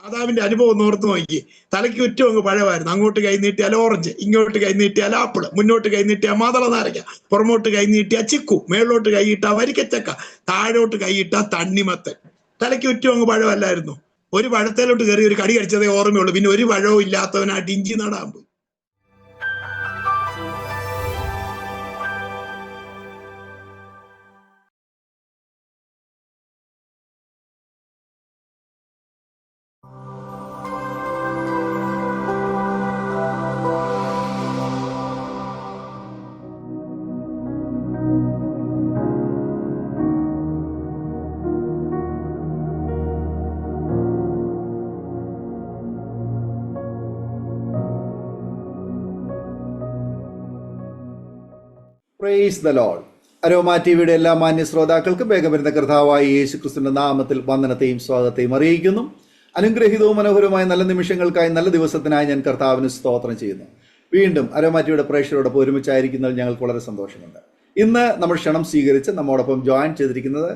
മാതാവിന്റെ അനുഭവം ഒന്ന് ഓർത്ത് നോക്കി. തലയ്ക്ക് ചുറ്റും അങ്ങ് പഴമായിരുന്നു. അങ്ങോട്ട് കൈ നീട്ടിയാൽ ഓറഞ്ച്, ഇങ്ങോട്ട് കൈ നീട്ടിയാൽ ആപ്പിള്, മുന്നോട്ട് കൈ നീട്ടിയാൽ മാതള നാരങ്ങ, പുറമോട്ട് കൈ നീട്ടിയാൽ ചിക്കു, മേളോട്ട് കൈയിട്ടാ വരിക്കച്ചക്ക, താഴോട്ട് കൈയിട്ടാ തണ്ണിമത്തൻ. തലയ്ക്ക് ചുറ്റും അങ്ങ് പഴമല്ലായിരുന്നു. ഒരു പഴത്തേലോട്ട് കയറി ഒരു കടി കടിച്ചതേ ഓർമ്മയുള്ളൂ. പിന്നെ ഒരു പഴവും ഇല്ലാത്തവനായിട്ട് ഇഞ്ചി നടാൻ പോയി. Praise the Lord. അരോമ ടിവിയുടെ എല്ലാ മാന്യ ശ്രോതാക്കൾക്കും വേഗം വരുന്ന കർത്താവായ യേശു ക്രിസ്തുവിന്റെ നാമത്തിൽ വന്ദനത്തെയും സ്വാഗതത്തെയും അറിയിക്കുന്നു. അനുഗ്രഹീതവും മനോഹരമായ നല്ല നിമിഷങ്ങൾക്കായി, നല്ല ദിവസത്തിനായി ഞാൻ കർത്താവിന് സ്തോത്രം ചെയ്യുന്നു. വീണ്ടും അരോമ ടിവിയുടെ പ്രേക്ഷകരോടൊപ്പം ഒരുമിച്ചായിരിക്കുന്നതിൽ ഞങ്ങൾക്ക് വളരെ സന്തോഷമുണ്ട്. ഇന്ന് നമ്മൾ ക്ഷണം സ്വീകരിച്ച് നമ്മോടൊപ്പം ജോയിൻ ചെയ്തിരിക്കുന്നത്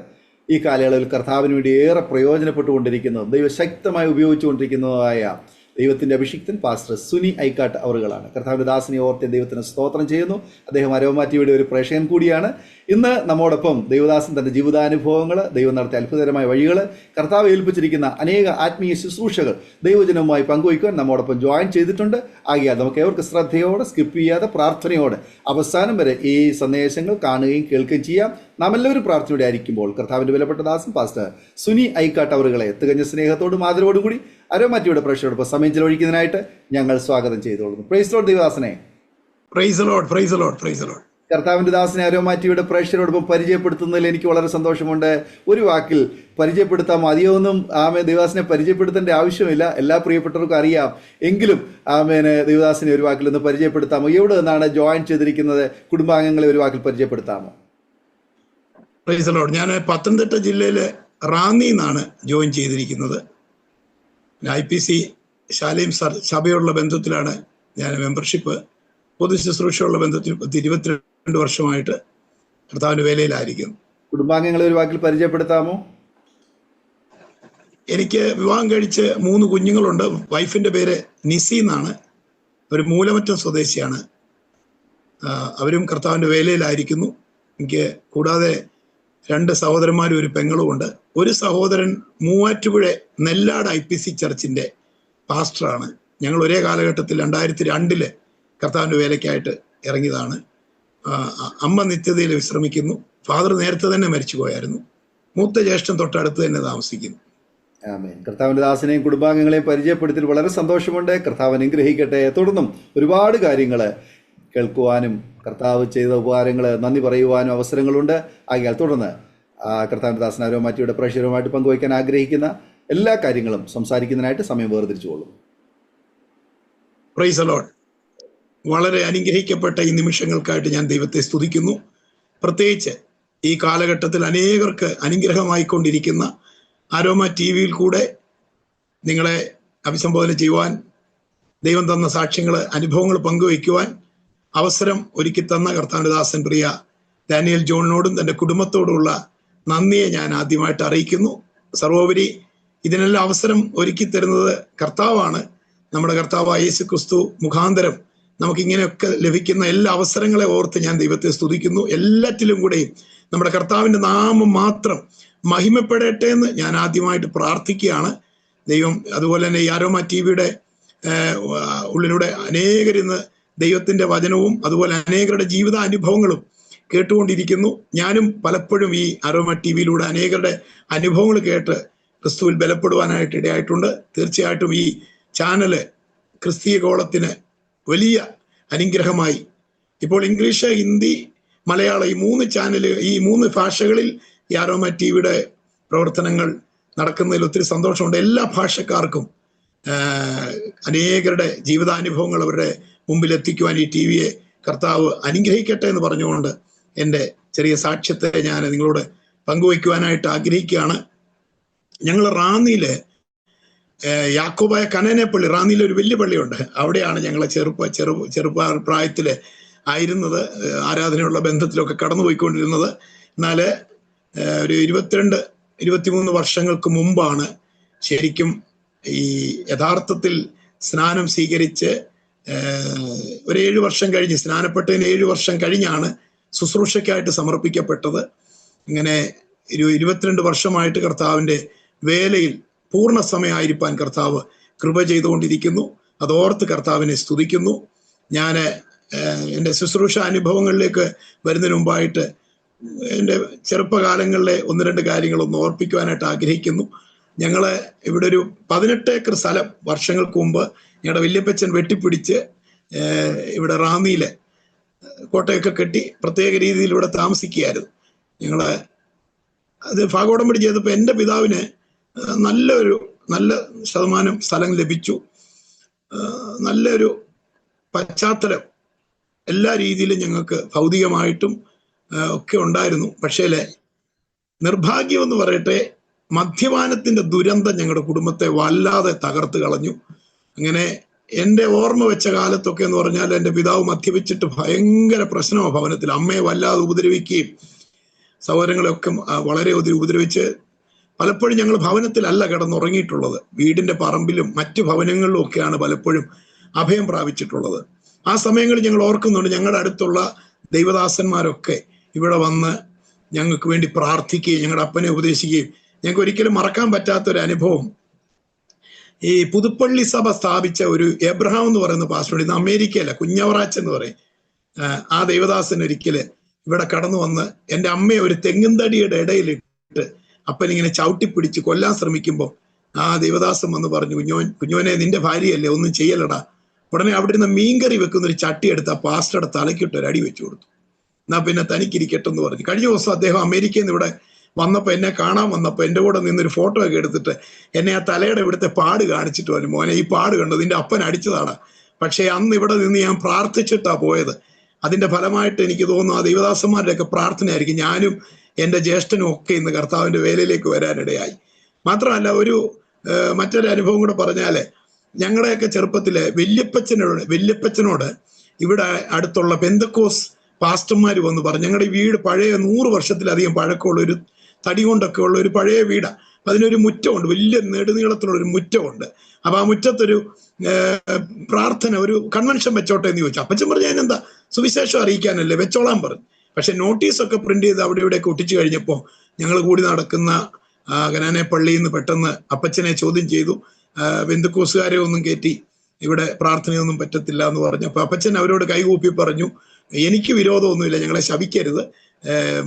ഈ കാലയളവിൽ കർത്താവിന് വേണ്ടി ഏറെ പ്രയോജനപ്പെട്ടുകൊണ്ടിരിക്കുന്നതും ദൈവശക്തമായി ഉപയോഗിച്ചുകൊണ്ടിരിക്കുന്നതുമായ ദൈവത്തിൻ്റെ അഭിഷിക്തൻ പാസ്റ്റർ സുനി ഐക്കാട്ട് അവറുകളാണ്. കർത്താവിൻ്റെ ദാസനെ ഓർത്ത് ദൈവത്തിന് സ്തോത്രം ചെയ്യുന്നു. അദ്ദേഹം അരോമ ടിവിയുടെ ഒരു പ്രേക്ഷകൻ കൂടിയാണ്. ഇന്ന് നമ്മോടൊപ്പം ദൈവദാസൻ തൻ്റെ ജീവിതാനുഭവങ്ങൾ, ദൈവം നടത്തിയ അത്ഭുതകരമായ വഴികൾ, കർത്താവ് ഏൽപ്പിച്ചിരിക്കുന്ന അനേക ആത്മീയ ശുശ്രൂഷകൾ ദൈവജനവുമായി പങ്കുവയ്ക്കുവാൻ നമ്മോടൊപ്പം ജോയിൻ ചെയ്തിട്ടുണ്ട്. ആകിയാൽ നമുക്ക് ഏവർക്ക് ശ്രദ്ധയോടെ, സ്കിപ്പ് ചെയ്യാതെ, പ്രാർത്ഥനയോടെ അവസാനം വരെ ഈ സന്ദേശങ്ങൾ കാണുകയും കേൾക്കുകയും ചെയ്യാം. നാം എല്ലാവരും പ്രാർത്ഥനയോടെ ആയിരിക്കുമ്പോൾ കർത്താവിൻ്റെ വിലപ്പെട്ട ദാസൻ പാസ്റ്റർ സുനി ഐക്കാട്ട് അവറുകളെ തികഞ്ഞ സ്നേഹത്തോടും ആദരവോടും കൂടി അരോമ ടിവിയുടെ പ്രേക്ഷകരോടൊപ്പം സമയം ചെലവഴിക്കുന്നതിനായിട്ട് ഞങ്ങൾ സ്വാഗതം ചെയ്തോളുന്നു. പ്രൈസ് ലോർഡ് ദൈവദാസനെ. Praise Lord, praise Lord, praise Lord. കർത്താവിൻ്റെ ദാസനെ അരോമ ടിവിയുടെ പ്രേക്ഷകരോടൊപ്പം പരിചയപ്പെടുത്തുന്നതിൽ എനിക്ക് വളരെ സന്തോഷമുണ്ട്. ഒരു വാക്കിൽ പരിചയപ്പെടുത്താം. അധികമൊന്നും ദൈവദാസനെ പരിചയപ്പെടുത്തേണ്ട ആവശ്യമില്ല, എല്ലാ പ്രിയപ്പെട്ടവർക്കും അറിയാം. എങ്കിലും ദൈവദാസനെ ഒരു വാക്കിൽ ഒന്ന് പരിചയപ്പെടുത്താമോ? എവിടെ നിന്നാണ് ജോയിൻ ചെയ്തിരിക്കുന്നത്? കുടുംബാംഗങ്ങളെ ഒരു വാക്കിൽ പരിചയപ്പെടുത്താമോ? Praise Lord. ഞാൻ പത്തനംതിട്ട ജില്ലയിലെ റാന്നി നിന്നാണ് ജോയിൻ ചെയ്തിരിക്കുന്നത്. IPC ശാലേം സഭയോടുള്ള ബന്ധത്തിലാണ് ഞാൻ മെമ്പർഷിപ്പ്. പൊതു ശുശ്രൂഷയുള്ള ബന്ധത്തിൽ 22 വർഷമായിട്ട് കർത്താവിൻ്റെ വേലയിലായിരിക്കും. കുടുംബാംഗങ്ങളെ ഒരു വാക്കിൽ പരിചയപ്പെടുത്താമോ? എനിക്ക് വിവാഹം കഴിച്ച് 3 കുഞ്ഞുങ്ങളുണ്ട്. വൈഫിൻ്റെ പേര് നിസി എന്നാണ്. ഒരു മൂലമറ്റം സ്വദേശിയാണ്. അവരും കർത്താവിൻ്റെ വേലയിലായിരിക്കുന്നു. എനിക്ക് കൂടാതെ 2 സഹോദരന്മാരും ഒരു പെങ്ങളുമുണ്ട്. ഒരു സഹോദരൻ മൂവാറ്റുപുഴ നെല്ലാട് IPC ചർച്ചിൻ്റെ പാസ്റ്ററാണ്. ഞങ്ങൾ ഒരേ കാലഘട്ടത്തിൽ 2002 കർത്താവിൻ്റെ വേലയ്ക്കായിട്ട് ഇറങ്ങിയതാണ്. അമ്മ നിത്യതയിൽ വിശ്രമിക്കുന്നു. ഫാദർ നേരത്തെ തന്നെ മരിച്ചു പോയായിരുന്നു. മൂത്ത ജ്യേഷ്ഠൻ തൊട്ടടുത്ത് തന്നെ താമസിക്കുന്നു. ആമേൻ. കർത്താവിൻ്റെ ദാസനെയും കുടുംബാംഗങ്ങളെയും പരിചയപ്പെടുത്തി വളരെ സന്തോഷമുണ്ട്. കർത്താവ് അനുഗ്രഹിക്കട്ടെ. തുടർന്നും ഒരുപാട് കാര്യങ്ങൾ കേൾക്കുവാനും കർത്താവ് ചെയ്ത ഉപകാരങ്ങൾ നന്ദി പറയുവാനും അവസരങ്ങളുണ്ട്. ആകിയാൽ തുടർന്ന് കർത്താവിൻ്റെ ദാസൻ അരോമ ടിവിയുടെ പ്രേക്ഷകരുമായിട്ട് പങ്കുവയ്ക്കാൻ ആഗ്രഹിക്കുന്ന എല്ലാ കാര്യങ്ങളും സംസാരിക്കുന്നതിനായിട്ട് സമയം വേർതിരിച്ചുകൊള്ളും. Praise the Lord. വളരെ അനുഗ്രഹിക്കപ്പെട്ട ഈ നിമിഷങ്ങൾക്കായിട്ട് ഞാൻ ദൈവത്തെ സ്തുതിക്കുന്നു. പ്രത്യേകിച്ച് ഈ കാലഘട്ടത്തിൽ അനേകർക്ക് അനുഗ്രഹമായിക്കൊണ്ടിരിക്കുന്ന അരോമ ടിവിയിൽ കൂടെ നിങ്ങളെ അഭിസംബോധന ചെയ്യുവാൻ, ദൈവം തന്ന സാക്ഷ്യങ്ങൾ, അനുഭവങ്ങൾ പങ്കുവയ്ക്കുവാൻ അവസരം ഒരുക്കി തന്ന കർത്താവിൻ്റെ ദാസൻ പ്രിയ ഡാനിയൽ ജോണിനോടും തൻ്റെ കുടുംബത്തോടുള്ള നന്ദിയെ ഞാൻ ആദ്യമായിട്ട് അറിയിക്കുന്നു. സർവോപരി ഇതിനെല്ലാം അവസരം ഒരുക്കി തരുന്നത് കർത്താവാണ്. നമ്മുടെ കർത്താവായ യേശു ക്രിസ്തു മുഖാന്തരം നമുക്കിങ്ങനെയൊക്കെ ലഭിക്കുന്ന എല്ലാ അവസരങ്ങളെ ഓർത്ത് ഞാൻ ദൈവത്തെ സ്തുതിക്കുന്നു. എല്ലാറ്റിലും കൂടെയും നമ്മുടെ കർത്താവിൻ്റെ നാമം മാത്രം മഹിമപ്പെടട്ടെ എന്ന് ഞാൻ ആദ്യമായിട്ട് പ്രാർത്ഥിക്കുകയാണ്. ദൈവം അതുപോലെ തന്നെ ഈ അരോമ ടിവിയുടെ ഉള്ളിലൂടെ അനേകരിന്ന് ദൈവത്തിൻ്റെ വചനവും അതുപോലെ അനേകരുടെ ജീവിതാനുഭവങ്ങളും കേട്ടുകൊണ്ടിരിക്കുന്നു. ഞാനും പലപ്പോഴും ഈ അരോമ ടിവിയിലൂടെ അനേകരുടെ അനുഭവങ്ങൾ കേട്ട് ക്രിസ്തുവിൽ ബലപ്പെടുവാനായിട്ട് ഇടയായിട്ടുണ്ട്. തീർച്ചയായിട്ടും ഈ ചാനല് ക്രിസ്തീയ ഗോളത്തിന് വലിയ അനുഗ്രഹമായി. ഇപ്പോൾ ഇംഗ്ലീഷ്, ഹിന്ദി, മലയാളം ഈ 3 ചാനല്, ഈ 3 ഭാഷകളിൽ ഈ അരോമ ടിവിയുടെ പ്രവർത്തനങ്ങൾ നടക്കുന്നതിൽ ഒത്തിരി സന്തോഷമുണ്ട്. എല്ലാ ഭാഷക്കാർക്കും അനേകരുടെ ജീവിതാനുഭവങ്ങൾ അവരുടെ മുമ്പിൽ എത്തിക്കുവാൻ ഈ ടിവിയെ കർത്താവ് അനുഗ്രഹിക്കട്ടെ എന്ന് പറഞ്ഞുകൊണ്ട് എൻ്റെ ചെറിയ സാക്ഷ്യത്തെ ഞാൻ നിങ്ങളോട് പങ്കുവയ്ക്കുവാനായിട്ട് ആഗ്രഹിക്കുകയാണ്. ഞങ്ങൾ റാന്നിയിലെ യാക്കോബായ കനേനപ്പള്ളി, റാന്നിയിലെ ഒരു വലിയ പള്ളിയുണ്ട്. അവിടെയാണ് ഞങ്ങളെ ചെറുപ്പ പ്രായത്തിൽ ആയിരുന്നത്, ആരാധനയുള്ള ബന്ധത്തിലൊക്കെ കടന്നുപോയിക്കൊണ്ടിരുന്നത്. എന്നാൽ ഒരു 22-23 വർഷങ്ങൾക്ക് മുമ്പാണ് ശരിക്കും ഈ യഥാർത്ഥത്തിൽ സ്നാനം സ്വീകരിച്ച് ഒരു 7 വർഷം കഴിഞ്ഞ്, സ്നാനപ്പെട്ടതിന് 7 വർഷം കഴിഞ്ഞാണ് ശുശ്രൂഷയ്ക്കായിട്ട് സമർപ്പിക്കപ്പെട്ടത്. ഇങ്ങനെ 22 വർഷമായിട്ട് കർത്താവിൻ്റെ വേലയിൽ പൂർണ്ണസമയമായിരിക്കാൻ കർത്താവ് കൃപ ചെയ്തുകൊണ്ടിരിക്കുന്നു. അതോർത്ത് കർത്താവിനെ സ്തുതിക്കുന്നു. ഞാൻ എൻ്റെ ശുശ്രൂഷ അനുഭവങ്ങളിലേക്ക് വരുന്നതിന് മുമ്പായിട്ട് എൻ്റെ ചെറുപ്പകാലങ്ങളിലെ 1-2 കാര്യങ്ങളൊന്ന് ഓർപ്പിക്കുവാനായിട്ട് ആഗ്രഹിക്കുന്നു. ഞങ്ങൾ ഇവിടെ ഒരു 18 ഏക്കർ സ്ഥലം വർഷങ്ങൾക്ക് മുമ്പ് ഞങ്ങളുടെ വല്യപ്പച്ചൻ വെട്ടിപ്പിടിച്ച് ഇവിടെ റാന്നിയിലെ കോട്ടയൊക്കെ കെട്ടി പ്രത്യേക രീതിയിൽ ഇവിടെ താമസിക്കുകയായിരുന്നു. ഞങ്ങൾ അത് ഭാഗോടമ്പടി ചെയ്തപ്പോൾ എൻ്റെ പിതാവിന് നല്ല ശതമാനം സ്ഥലം ലഭിച്ചു. നല്ലൊരു പശ്ചാത്തലം എല്ലാ രീതിയിലും ഞങ്ങൾക്ക് ഭൗതികമായിട്ടും ഒക്കെ ഉണ്ടായിരുന്നു. പക്ഷേ നിർഭാഗ്യം എന്ന് പറയട്ടെ, മദ്യപാനത്തിന്റെ ദുരന്തം ഞങ്ങളുടെ കുടുംബത്തെ വല്ലാതെ തകർത്ത് കളഞ്ഞു. അങ്ങനെ എൻ്റെ ഓർമ്മ വെച്ച കാലത്തൊക്കെ എന്ന് പറഞ്ഞാൽ എൻ്റെ പിതാവ് മദ്യപിച്ചിട്ട് ഭയങ്കര പ്രശ്നമാണ് ഭവനത്തിൽ. അമ്മയെ വല്ലാതെ ഉപദ്രവിക്കുകയും സഹോദരങ്ങളെയൊക്കെ വളരെ ഉപദ്രവിച്ച് പലപ്പോഴും ഞങ്ങൾ ഭവനത്തിലല്ല കിടന്നുറങ്ങിയിട്ടുള്ളത്, വീടിന്റെ പറമ്പിലും മറ്റു ഭവനങ്ങളിലും ഒക്കെയാണ് പലപ്പോഴും അഭയം പ്രാപിച്ചിട്ടുള്ളത്. ആ സമയങ്ങളിൽ ഞങ്ങൾ ഓർക്കുന്നുണ്ട്, ഞങ്ങളുടെ അടുത്തുള്ള ദൈവദാസന്മാരൊക്കെ ഇവിടെ വന്ന് ഞങ്ങൾക്ക് വേണ്ടി പ്രാർത്ഥിക്കുകയും ഞങ്ങളുടെ അപ്പനെ ഉപദേശിക്കുകയും ഞങ്ങൾക്ക് ഒരിക്കലും മറക്കാൻ പറ്റാത്തൊരു അനുഭവം. ഈ പുതുപ്പള്ളി സഭ സ്ഥാപിച്ച ഒരു എബ്രഹാം എന്ന് പറയുന്ന പാസ്റ്റർ, ഇന്ന് അമേരിക്കയില കുഞ്ഞവറാച്ച് എന്ന് പറയും, ആ ദൈവദാസൻ ഒരിക്കല് ഇവിടെ കടന്നു വന്ന് എൻ്റെ അമ്മയെ ഒരു തെങ്ങിൻതടിയുടെ ഇടയിലിട്ട് അപ്പനിങ്ങനെ ചവിട്ടിപ്പിടിച്ച് കൊല്ലാൻ ശ്രമിക്കുമ്പോൾ ആ ദൈവദാസൻ വന്ന് പറഞ്ഞു, കുഞ്ഞോനെ നിന്റെ ഭാര്യയല്ലേ, ഒന്നും ചെയ്യലടാ. ഉടനെ അവിടെ നിന്ന് മീൻകറി വെക്കുന്ന ഒരു ചട്ടി എടുത്ത് ആ പാസ്റ്ററുടെ തലയ്ക്കിട്ട് ഒരു അടി വെച്ചു കൊടുത്തു. എന്നാ പിന്നെ തനിക്കിരിക്കട്ടെ എന്ന് പറഞ്ഞു. കഴിഞ്ഞ ദിവസം അദ്ദേഹം അമേരിക്കയിൽ നിന്ന് ഇവിടെ വന്നപ്പോൾ, എന്നെ കാണാൻ വന്നപ്പോൾ എൻ്റെ കൂടെ നിന്നൊരു ഫോട്ടോ ഒക്കെ എടുത്തിട്ട് എന്നെ ആ തലയുടെ ഇവിടുത്തെ പാട് കാണിച്ചിട്ട് പറഞ്ഞു, മോനെ ഈ പാട് കണ്ടു, നിന്റെ അപ്പൻ അടിച്ചതാണ്, പക്ഷേ അന്ന് ഇവിടെ നിന്ന് ഞാൻ പ്രാർത്ഥിച്ചിട്ടാ പോയത്. അതിന്റെ ഫലമായിട്ട് എനിക്ക് തോന്നുന്നു ആ ദൈവദാസന്മാരുടെയൊക്കെ പ്രാർത്ഥനയായിരിക്കും ഞാനും എൻ്റെ ജ്യേഷ്ഠനും ഒക്കെ ഇന്ന് കർത്താവിൻ്റെ വേലയിലേക്ക് വരാനിടയായി. മാത്രമല്ല മറ്റൊരു അനുഭവം കൂടെ പറഞ്ഞാല്, ഞങ്ങളുടെയൊക്കെ ചെറുപ്പത്തില് വല്യപ്പച്ചനോട് ഇവിടെ അടുത്തുള്ള പെന്തക്കോസ് പാസ്റ്റർമാർ വന്ന് പറഞ്ഞു, ഞങ്ങളുടെ വീട് പഴയ 100 വർഷത്തിലധികം പഴക്കമുള്ള ഒരു തടി കൊണ്ടൊക്കെ ഉള്ള ഒരു പഴയ വീടാണ്. അപ്പൊ അതിനൊരു മുറ്റമുണ്ട്, വലിയ നെടുനീളത്തിലുള്ള ഒരു മുറ്റമുണ്ട്. അപ്പൊ ആ മുറ്റത്തൊരു പ്രാർത്ഥന, ഒരു കൺവെൻഷൻ വെച്ചോട്ടെ എന്ന് ചോദിച്ചു. അപ്പച്ചൻ പറഞ്ഞു, അതിനെന്താ, സുവിശേഷം അറിയിക്കാനല്ലേ, വെച്ചോളാൻ പറഞ്ഞു. പക്ഷെ നോട്ടീസൊക്കെ പ്രിന്റ് ചെയ്ത് അവിടെ ഇവിടെയൊക്കെ ഒട്ടിച്ചു കഴിഞ്ഞപ്പോൾ ഞങ്ങൾ കൂടി നടക്കുന്ന കനാനെ പള്ളിയിൽ നിന്ന് പെട്ടെന്ന് അപ്പച്ചനെ ചോദ്യം ചെയ്തു. ബന്ധുക്കോസുകാരെ ഒന്നും കയറ്റി ഇവിടെ പ്രാർത്ഥനയൊന്നും പറ്റത്തില്ല എന്ന് പറഞ്ഞു. അപ്പൊ അപ്പച്ചൻ അവരോട് കൈകൂപ്പി പറഞ്ഞു, എനിക്ക് വിരോധമൊന്നുമില്ല, ഞങ്ങളെ ശപിക്കരുത്,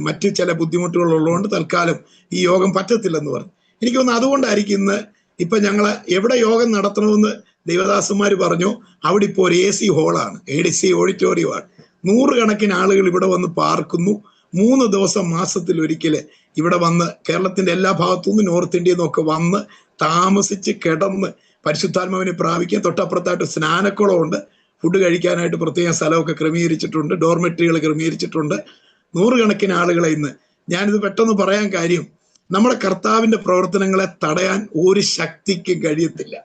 മറ്റ് ചില ബുദ്ധിമുട്ടുകൾ ഉള്ളതുകൊണ്ട് തൽക്കാലം ഈ യോഗം പറ്റത്തില്ലെന്ന് പറഞ്ഞു. എനിക്ക് തോന്നുന്നു അതുകൊണ്ടായിരിക്കും ഇന്ന് ഇപ്പൊ ഞങ്ങള് എവിടെ യോഗം നടത്തണമെന്ന് ദൈവദാസന്മാർ പറഞ്ഞു, അവിടെ ഇപ്പോൾ ഒരു AC ഹോളാണ്, ADC ഓഡിറ്റോറിയമാണ്. 100 കണക്കിന് ആളുകൾ ഇവിടെ വന്ന് പാർക്കുന്നു. 3 ദിവസം മാസത്തിൽ ഒരിക്കല് ഇവിടെ വന്ന് കേരളത്തിന്റെ എല്ലാ ഭാഗത്തുനിന്നും നോർത്ത് ഇന്ത്യയിൽ നിന്നൊക്കെ വന്ന് താമസിച്ച് കിടന്ന് പരിശുദ്ധാത്മാവിനെ പ്രാപിക്കാൻ. തൊട്ടപ്പുറത്തായിട്ട് സ്നാനക്കുളമുണ്ട്, ഫുഡ് കഴിക്കാനായിട്ട് പ്രത്യേകം സ്ഥലമൊക്കെ ക്രമീകരിച്ചിട്ടുണ്ട്, ഡോർമെട്രികൾ ക്രമീകരിച്ചിട്ടുണ്ട്. 100 കണക്കിന് ആളുകളെ ഇന്ന്. ഞാനിത് പെട്ടെന്ന് പറയാൻ കാര്യം, നമ്മുടെ കർത്താവിന്റെ പ്രവർത്തനങ്ങളെ തടയാൻ ഒരു ശക്തിക്കും കഴിയത്തില്ല.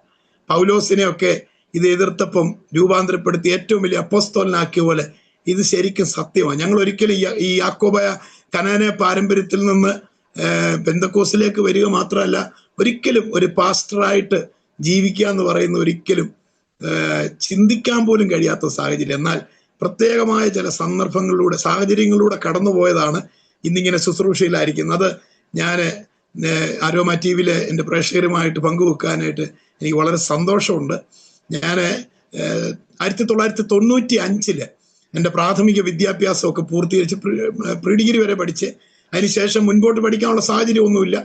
പൗലോസിനെയൊക്കെ ഇത് എതിർത്തപ്പം രൂപാന്തരപ്പെടുത്തി ഏറ്റവും വലിയ അപ്പോസ്തലനാക്കിയ പോലെ ഇത് ശരിക്കും സത്യമാണ്. ഞങ്ങൾ ഒരിക്കലും ഈ യാക്കോബായ കനാനെ പാരമ്പര്യത്തിൽ നിന്ന് പെന്തക്കോസിലേക്ക് വരിക മാത്രമല്ല, ഒരിക്കലും ഒരു പാസ്റ്ററായിട്ട് ജീവിക്കുക എന്ന് പറയുന്ന ഒരിക്കലും ചിന്തിക്കാൻ പോലും കഴിയാത്ത സാഹചര്യം. എന്നാൽ പ്രത്യേകമായ ചില സന്ദർഭങ്ങളിലൂടെ സാഹചര്യങ്ങളിലൂടെ കടന്നുപോയതാണ് ഇന്നിങ്ങനെ ശുശ്രൂഷയിലായിരിക്കുന്നത്. ഞാൻ അരോമ TVയിലെ എൻ്റെ പ്രേക്ഷകരുമായിട്ട് പങ്കുവെക്കാനായിട്ട് എനിക്ക് വളരെ സന്തോഷമുണ്ട്. ഞാൻ 1995 എൻ്റെ പ്രാഥമിക വിദ്യാഭ്യാസമൊക്കെ പൂർത്തീകരിച്ച് പ്രീ-ഡിഗ്രി വരെ പഠിച്ച് അതിനുശേഷം മുൻപോട്ട് പഠിക്കാനുള്ള സാഹചര്യമൊന്നുമില്ല.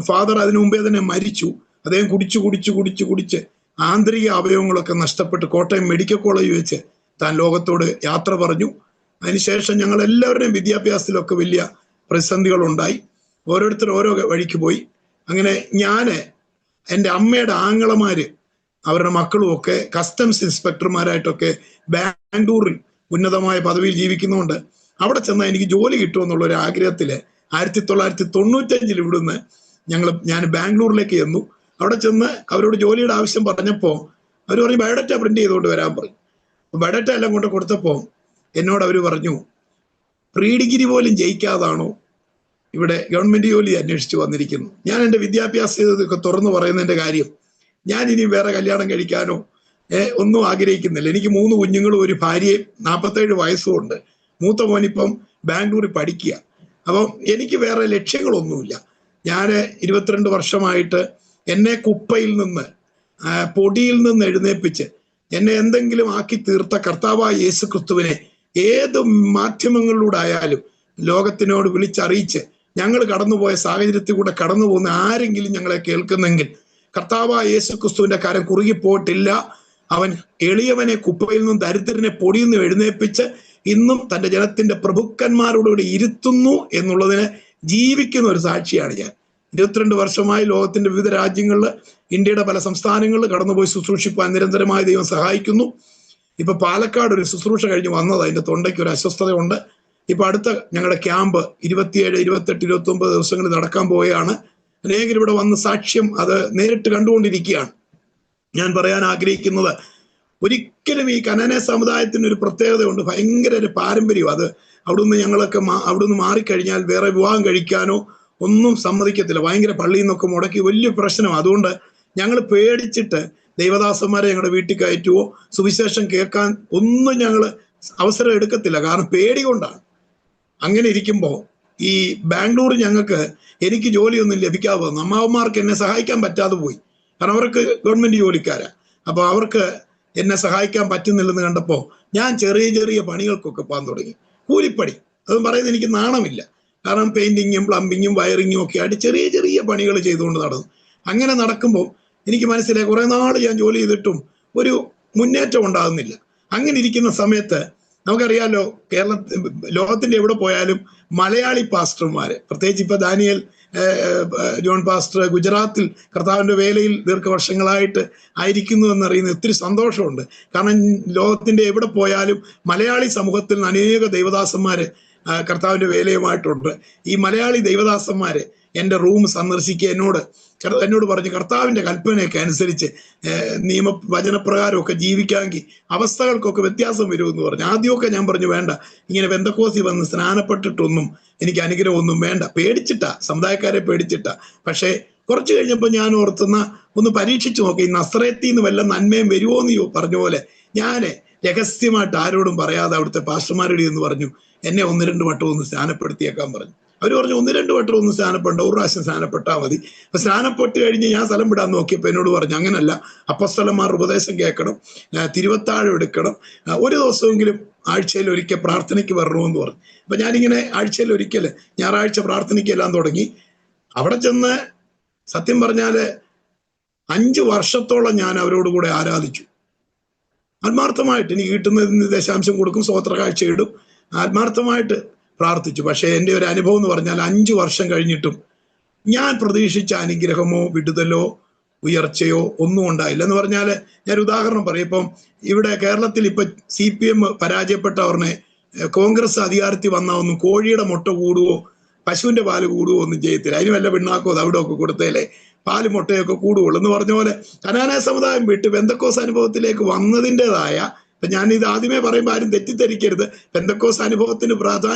ഫാദർ അതിനു മുമ്പേ തന്നെ മരിച്ചു. അദ്ദേഹം കുടിച്ച് ആന്തരിക അവയവങ്ങളൊക്കെ നഷ്ടപ്പെട്ട് കോട്ടയം മെഡിക്കൽ കോളേജ് വെച്ച് താൻ ലോകത്തോട് യാത്ര പറഞ്ഞു. അതിനുശേഷം ഞങ്ങൾ എല്ലാവരുടെയും വിദ്യാഭ്യാസത്തിലൊക്കെ വലിയ പ്രതിസന്ധികളുണ്ടായി. ഓരോരുത്തർ ഓരോ വഴിക്ക് പോയി. അങ്ങനെ എൻ്റെ അമ്മയുടെ ആങ്ങളമാര് അവരുടെ മക്കളും ഒക്കെ കസ്റ്റംസ് ഇൻസ്പെക്ടർമാരായിട്ടൊക്കെ ബാംഗ്ലൂരിൽ ഉന്നതമായ പദവിയിൽ ജീവിക്കുന്നതുകൊണ്ട് അവിടെ ചെന്നാൽ എനിക്ക് ജോലി കിട്ടുമെന്നുള്ള ഒരു ആഗ്രഹത്തില് 1995 ഇവിടുന്ന് ഞാൻ ബാംഗ്ലൂരിലേക്ക് ചെന്നു. അവിടെ ചെന്ന് അവരോട് ജോലിയുടെ ആവശ്യം പറഞ്ഞപ്പോൾ അവർ പറഞ്ഞു, ബയോഡാറ്റ പ്രിന്റ് ചെയ്തുകൊണ്ട് വരാൻ പറഞ്ഞു. ബയോഡാറ്റ എല്ലാം കൊണ്ട് കൊടുത്തപ്പോൾ എന്നോട് അവർ പറഞ്ഞു, പ്രീ-ഡിഗ്രി പോലും ജയിക്കാതാണോ ഇവിടെ ഗവൺമെന്റ് ജോലി അന്വേഷിച്ച് വന്നിരിക്കുന്നു. ഞാൻ എൻ്റെ വിദ്യാഭ്യാസമൊക്കെ തുറന്നു പറയുന്നതിന്റെ കാര്യം, ഞാൻ ഇനി വേറെ കല്യാണം കഴിക്കാനോ ഒന്നും ആഗ്രഹിക്കുന്നില്ല. എനിക്ക് 3 കുഞ്ഞുങ്ങളും ഒരു ഭാര്യയും 47 വയസ്സും ഉണ്ട്. മൂത്ത മോനിപ്പം ബാംഗ്ലൂരിൽ പഠിക്കുക. അപ്പം എനിക്ക് വേറെ ലക്ഷ്യങ്ങളൊന്നുമില്ല. ഞാൻ 22 വർഷമായിട്ട് എന്നെ കുപ്പയിൽ നിന്ന് പൊടിയിൽ നിന്ന് എഴുന്നേൽപ്പിച്ച് എന്നെ എന്തെങ്കിലും ആക്കി തീർത്ത കർത്താവായ യേശു ക്രിസ്തുവിനെ ഏത് മാധ്യമങ്ങളിലൂടെ ആയാലും ലോകത്തിനോട് വിളിച്ചറിയിച്ച് ഞങ്ങൾ കടന്നുപോയ സാഹചര്യത്തിൽ കൂടെ കടന്നു പോകുന്ന ആരെങ്കിലും ഞങ്ങളെ കേൾക്കുന്നെങ്കിൽ കർത്താവായ യേശു ക്രിസ്തുവിന്റെ കരം കുറുകി പോയിട്ടില്ല. അവൻ എളിയവനെ കുപ്പയിൽ നിന്നും ദരിദ്രനെ പൊടിയിൽ നിന്നും എഴുന്നേൽപ്പിച്ച് ഇന്നും തന്റെ ജനത്തിന്റെ പ്രഭുക്കന്മാരോടുകൂടി ഇരുത്തുന്നു എന്നുള്ളതിന് ജീവിക്കുന്ന ഒരു സാക്ഷിയാണ് ഞാൻ. 22 വർഷമായി ലോകത്തിന്റെ വിവിധ രാജ്യങ്ങളിൽ, ഇന്ത്യയുടെ പല സംസ്ഥാനങ്ങളിൽ കടന്നുപോയി ശുശ്രൂഷിപ്പാൻ നിരന്തരമായി ദൈവം സഹായിക്കുന്നു. ഇപ്പൊ പാലക്കാട് ഒരു ശുശ്രൂഷ കഴിഞ്ഞ് വന്നത്, അതിന്റെ തൊണ്ടയ്ക്ക് ഒരു അസ്വസ്ഥതയുണ്ട്. ഇപ്പൊ അടുത്ത ഞങ്ങളുടെ ക്യാമ്പ് 27, 28, 29 ദിവസങ്ങളിൽ നടക്കാൻ പോവുകയാണ്. അനേകർ ഇവിടെ വന്ന് സാക്ഷ്യം അത് നേരിട്ട് കണ്ടുകൊണ്ടിരിക്കുകയാണ്. ഞാൻ പറയാൻ ആഗ്രഹിക്കുന്നത്, ഒരിക്കലും ഈ കനാന സമുദായത്തിന് ഒരു പ്രത്യേകതയുണ്ട്, ഭയങ്കര ഒരു പാരമ്പര്യം. അത് അവിടുന്ന് ഞങ്ങളൊക്കെ അവിടുന്ന് മാറിക്കഴിഞ്ഞാൽ വേറെ വിവാഹം കഴിക്കാനോ ഒന്നും സമ്മതിക്കത്തില്ല. ഭയങ്കര പള്ളിയിൽ നിന്നൊക്കെ മുടക്കി വലിയ പ്രശ്നം. അതുകൊണ്ട് ഞങ്ങൾ പേടിച്ചിട്ട് ദൈവദാസന്മാരെ ഞങ്ങളുടെ വീട്ടിൽ കയറ്റുവോ സുവിശേഷം കേൾക്കാൻ ഒന്നും ഞങ്ങൾ അവസരം എടുക്കത്തില്ല, കാരണം പേടി കൊണ്ടാണ്. അങ്ങനെ ഇരിക്കുമ്പോൾ ഈ ബാംഗ്ലൂർ എനിക്ക് ജോലിയൊന്നും ലഭിക്കാതെ വന്നു. അമ്മാവന്മാർക്ക് എന്നെ സഹായിക്കാൻ പറ്റാതെ പോയി, കാരണം അവർക്ക് ഗവൺമെന്റ് ജോലിക്കാരാ. അപ്പൊ അവർക്ക് എന്നെ സഹായിക്കാൻ പറ്റുന്നില്ലെന്ന് കണ്ടപ്പോൾ ഞാൻ ചെറിയ ചെറിയ പണികൾക്കൊക്കെ പോകാൻ തുടങ്ങി. കൂലിപ്പണി, അതും പറയുന്നത് എനിക്ക് നാണമില്ല, കാരണം പെയിന്റിങ്ങും പ്ലംബിങ്ങും വയറിങ്ങും ഒക്കെ ആയിട്ട് ചെറിയ ചെറിയ പണികൾ ചെയ്തുകൊണ്ട് നടന്നു. അങ്ങനെ നടക്കുമ്പോൾ എനിക്ക് മനസ്സിലായി കുറെ നാൾ ഞാൻ ജോലി ചെയ്തിട്ടും ഒരു മുന്നേറ്റം ഉണ്ടാകുന്നില്ല. അങ്ങനെ ഇരിക്കുന്ന സമയത്ത് നമുക്കറിയാലോ, ലോകത്തിന്റെ എവിടെ പോയാലും മലയാളി പാസ്റ്റർമാര്, പ്രത്യേകിച്ച് ഇപ്പൊ ദാനിയേൽ ജോൺ പാസ്റ്റർ ഗുജറാത്തിൽ കർത്താവിന്റെ വേലയിൽ ദീർഘവർഷങ്ങളായിട്ട് ആയിരിക്കുന്നു എന്നറിയുന്ന ഒത്തിരി സന്തോഷമുണ്ട്. കാരണം ലോകത്തിന്റെ എവിടെ പോയാലും മലയാളി സമൂഹത്തിൽ നിന്ന് അനേക ദൈവദാസന്മാര് കർത്താവിന്റെ വേലയുമായിട്ടുണ്ട്. ഈ മലയാളി ദൈവദാസന്മാര് എൻ്റെ റൂം സന്ദർശിക്കുക എന്നോട് പറഞ്ഞു, കർത്താവിന്റെ കൽപ്പനയൊക്കെ അനുസരിച്ച് വചനപ്രകാരമൊക്കെ ജീവിക്കാമെങ്കിൽ അവസ്ഥകൾക്കൊക്കെ വ്യത്യാസം വരുമെന്ന് പറഞ്ഞു. ആദ്യമൊക്കെ ഞാൻ പറഞ്ഞു വേണ്ട, ഇങ്ങനെ പെന്തക്കോസ്തി വന്ന് സ്നാനപ്പെട്ടിട്ടൊന്നും എനിക്ക് അനുഗ്രഹമൊന്നും വേണ്ട, പേടിച്ചിട്ടാ, സമുദായക്കാരെ പേടിച്ചിട്ടാ. പക്ഷേ കുറച്ച് കഴിഞ്ഞപ്പോൾ ഞാൻ ഒന്ന് പരീക്ഷിച്ചു നോക്കി, ഈ നസ്രയത്തിൽ നിന്ന് വല്ല നന്മയും വരുമോ എന്ന് പറഞ്ഞ പോലെ ഞാൻ രഹസ്യമായിട്ട് ആരോടും പറയാതെ അവിടുത്തെ പാസ്റ്റർമാരുടെ എന്ന് പറഞ്ഞു, എന്നെ 1-2 വട്ടം ഒന്ന് സ്നാനപ്പെടുത്തിയേക്കാൻ പറഞ്ഞു. അവർ പറഞ്ഞു 1-2 വട്ടം ഒന്ന് സ്നാനപ്പെടേണ്ട, ഒരു പ്രാവശ്യം സ്നാനപ്പെട്ടാൽ മതി. അപ്പൊ സ്നാനപ്പെട്ട് കഴിഞ്ഞ് ഞാൻ സ്ഥലം വിടാൻ നോക്കിയപ്പോൾ എന്നോട് പറഞ്ഞു, അങ്ങനല്ല, അപ്പോസ്തലന്മാരുടെ ഉപദേശം കേൾക്കണം, തിരുവത്താഴം എടുക്കണം, ഒരു ദിവസമെങ്കിലും ആഴ്ചയിൽ ഒരിക്കൽ പ്രാർത്ഥനയ്ക്ക് വരണമെന്ന് പറഞ്ഞു. അപ്പൊ ഞാനിങ്ങനെ ആഴ്ചയിൽ ഒരിക്കൽ ഞായറാഴ്ച പ്രാർത്ഥനയ്ക്കെല്ലാം തുടങ്ങി. അവിടെ ചെന്ന് സത്യം പറഞ്ഞാല് 5 വർഷത്തോളം ഞാൻ അവരോട് കൂടെ ആരാധിച്ചു. ആത്മാർത്ഥമായിട്ട് എനിക്ക് കിട്ടുന്നതിന് ദശാംശം കൊടുക്കും, സ്വോത്ര കാഴ്ച ഇടും, ആത്മാർത്ഥമായിട്ട് പ്രാർത്ഥിച്ചു. പക്ഷേ എൻ്റെ ഒരു അനുഭവം എന്ന് പറഞ്ഞാൽ 5 വർഷം കഴിഞ്ഞിട്ടും ഞാൻ പ്രതീക്ഷിച്ച അനുഗ്രഹമോ വിടുതലോ ഉയർച്ചയോ ഒന്നും ഉണ്ടായില്ല. എന്ന് പറഞ്ഞാൽ ഞാൻ ഉദാഹരണം പറയും, ഇപ്പം ഇവിടെ കേരളത്തിൽ ഇപ്പൊ CPM പരാജയപ്പെട്ടവരുടെ കോൺഗ്രസ് അധികാരത്തിൽ വന്ന ഒന്നും കോഴിയുടെ മുട്ട കൂടുവോ പശുവിന്റെ പാല് കൂടുവോ ഒന്നും ചെയ്യത്തില്ല. അതിന് വല്ല പിണ്ണാക്കോ അവിടെ കൊടുത്തേലേ പാല് മുട്ടയൊക്കെ കൂടുകയുള്ളൂ എന്ന് പറഞ്ഞ പോലെ കനാന സമുദായം വിട്ട് പെന്തക്കോസ് അനുഭവത്തിലേക്ക് വന്നതിൻ്റെതായ, ഞാൻ ഇത് ആദ്യമേ പറയുമ്പോൾ ആരും തെറ്റിദ്ധരിക്കരുത്, പെന്തക്കോസ് അനുഭവത്തിന്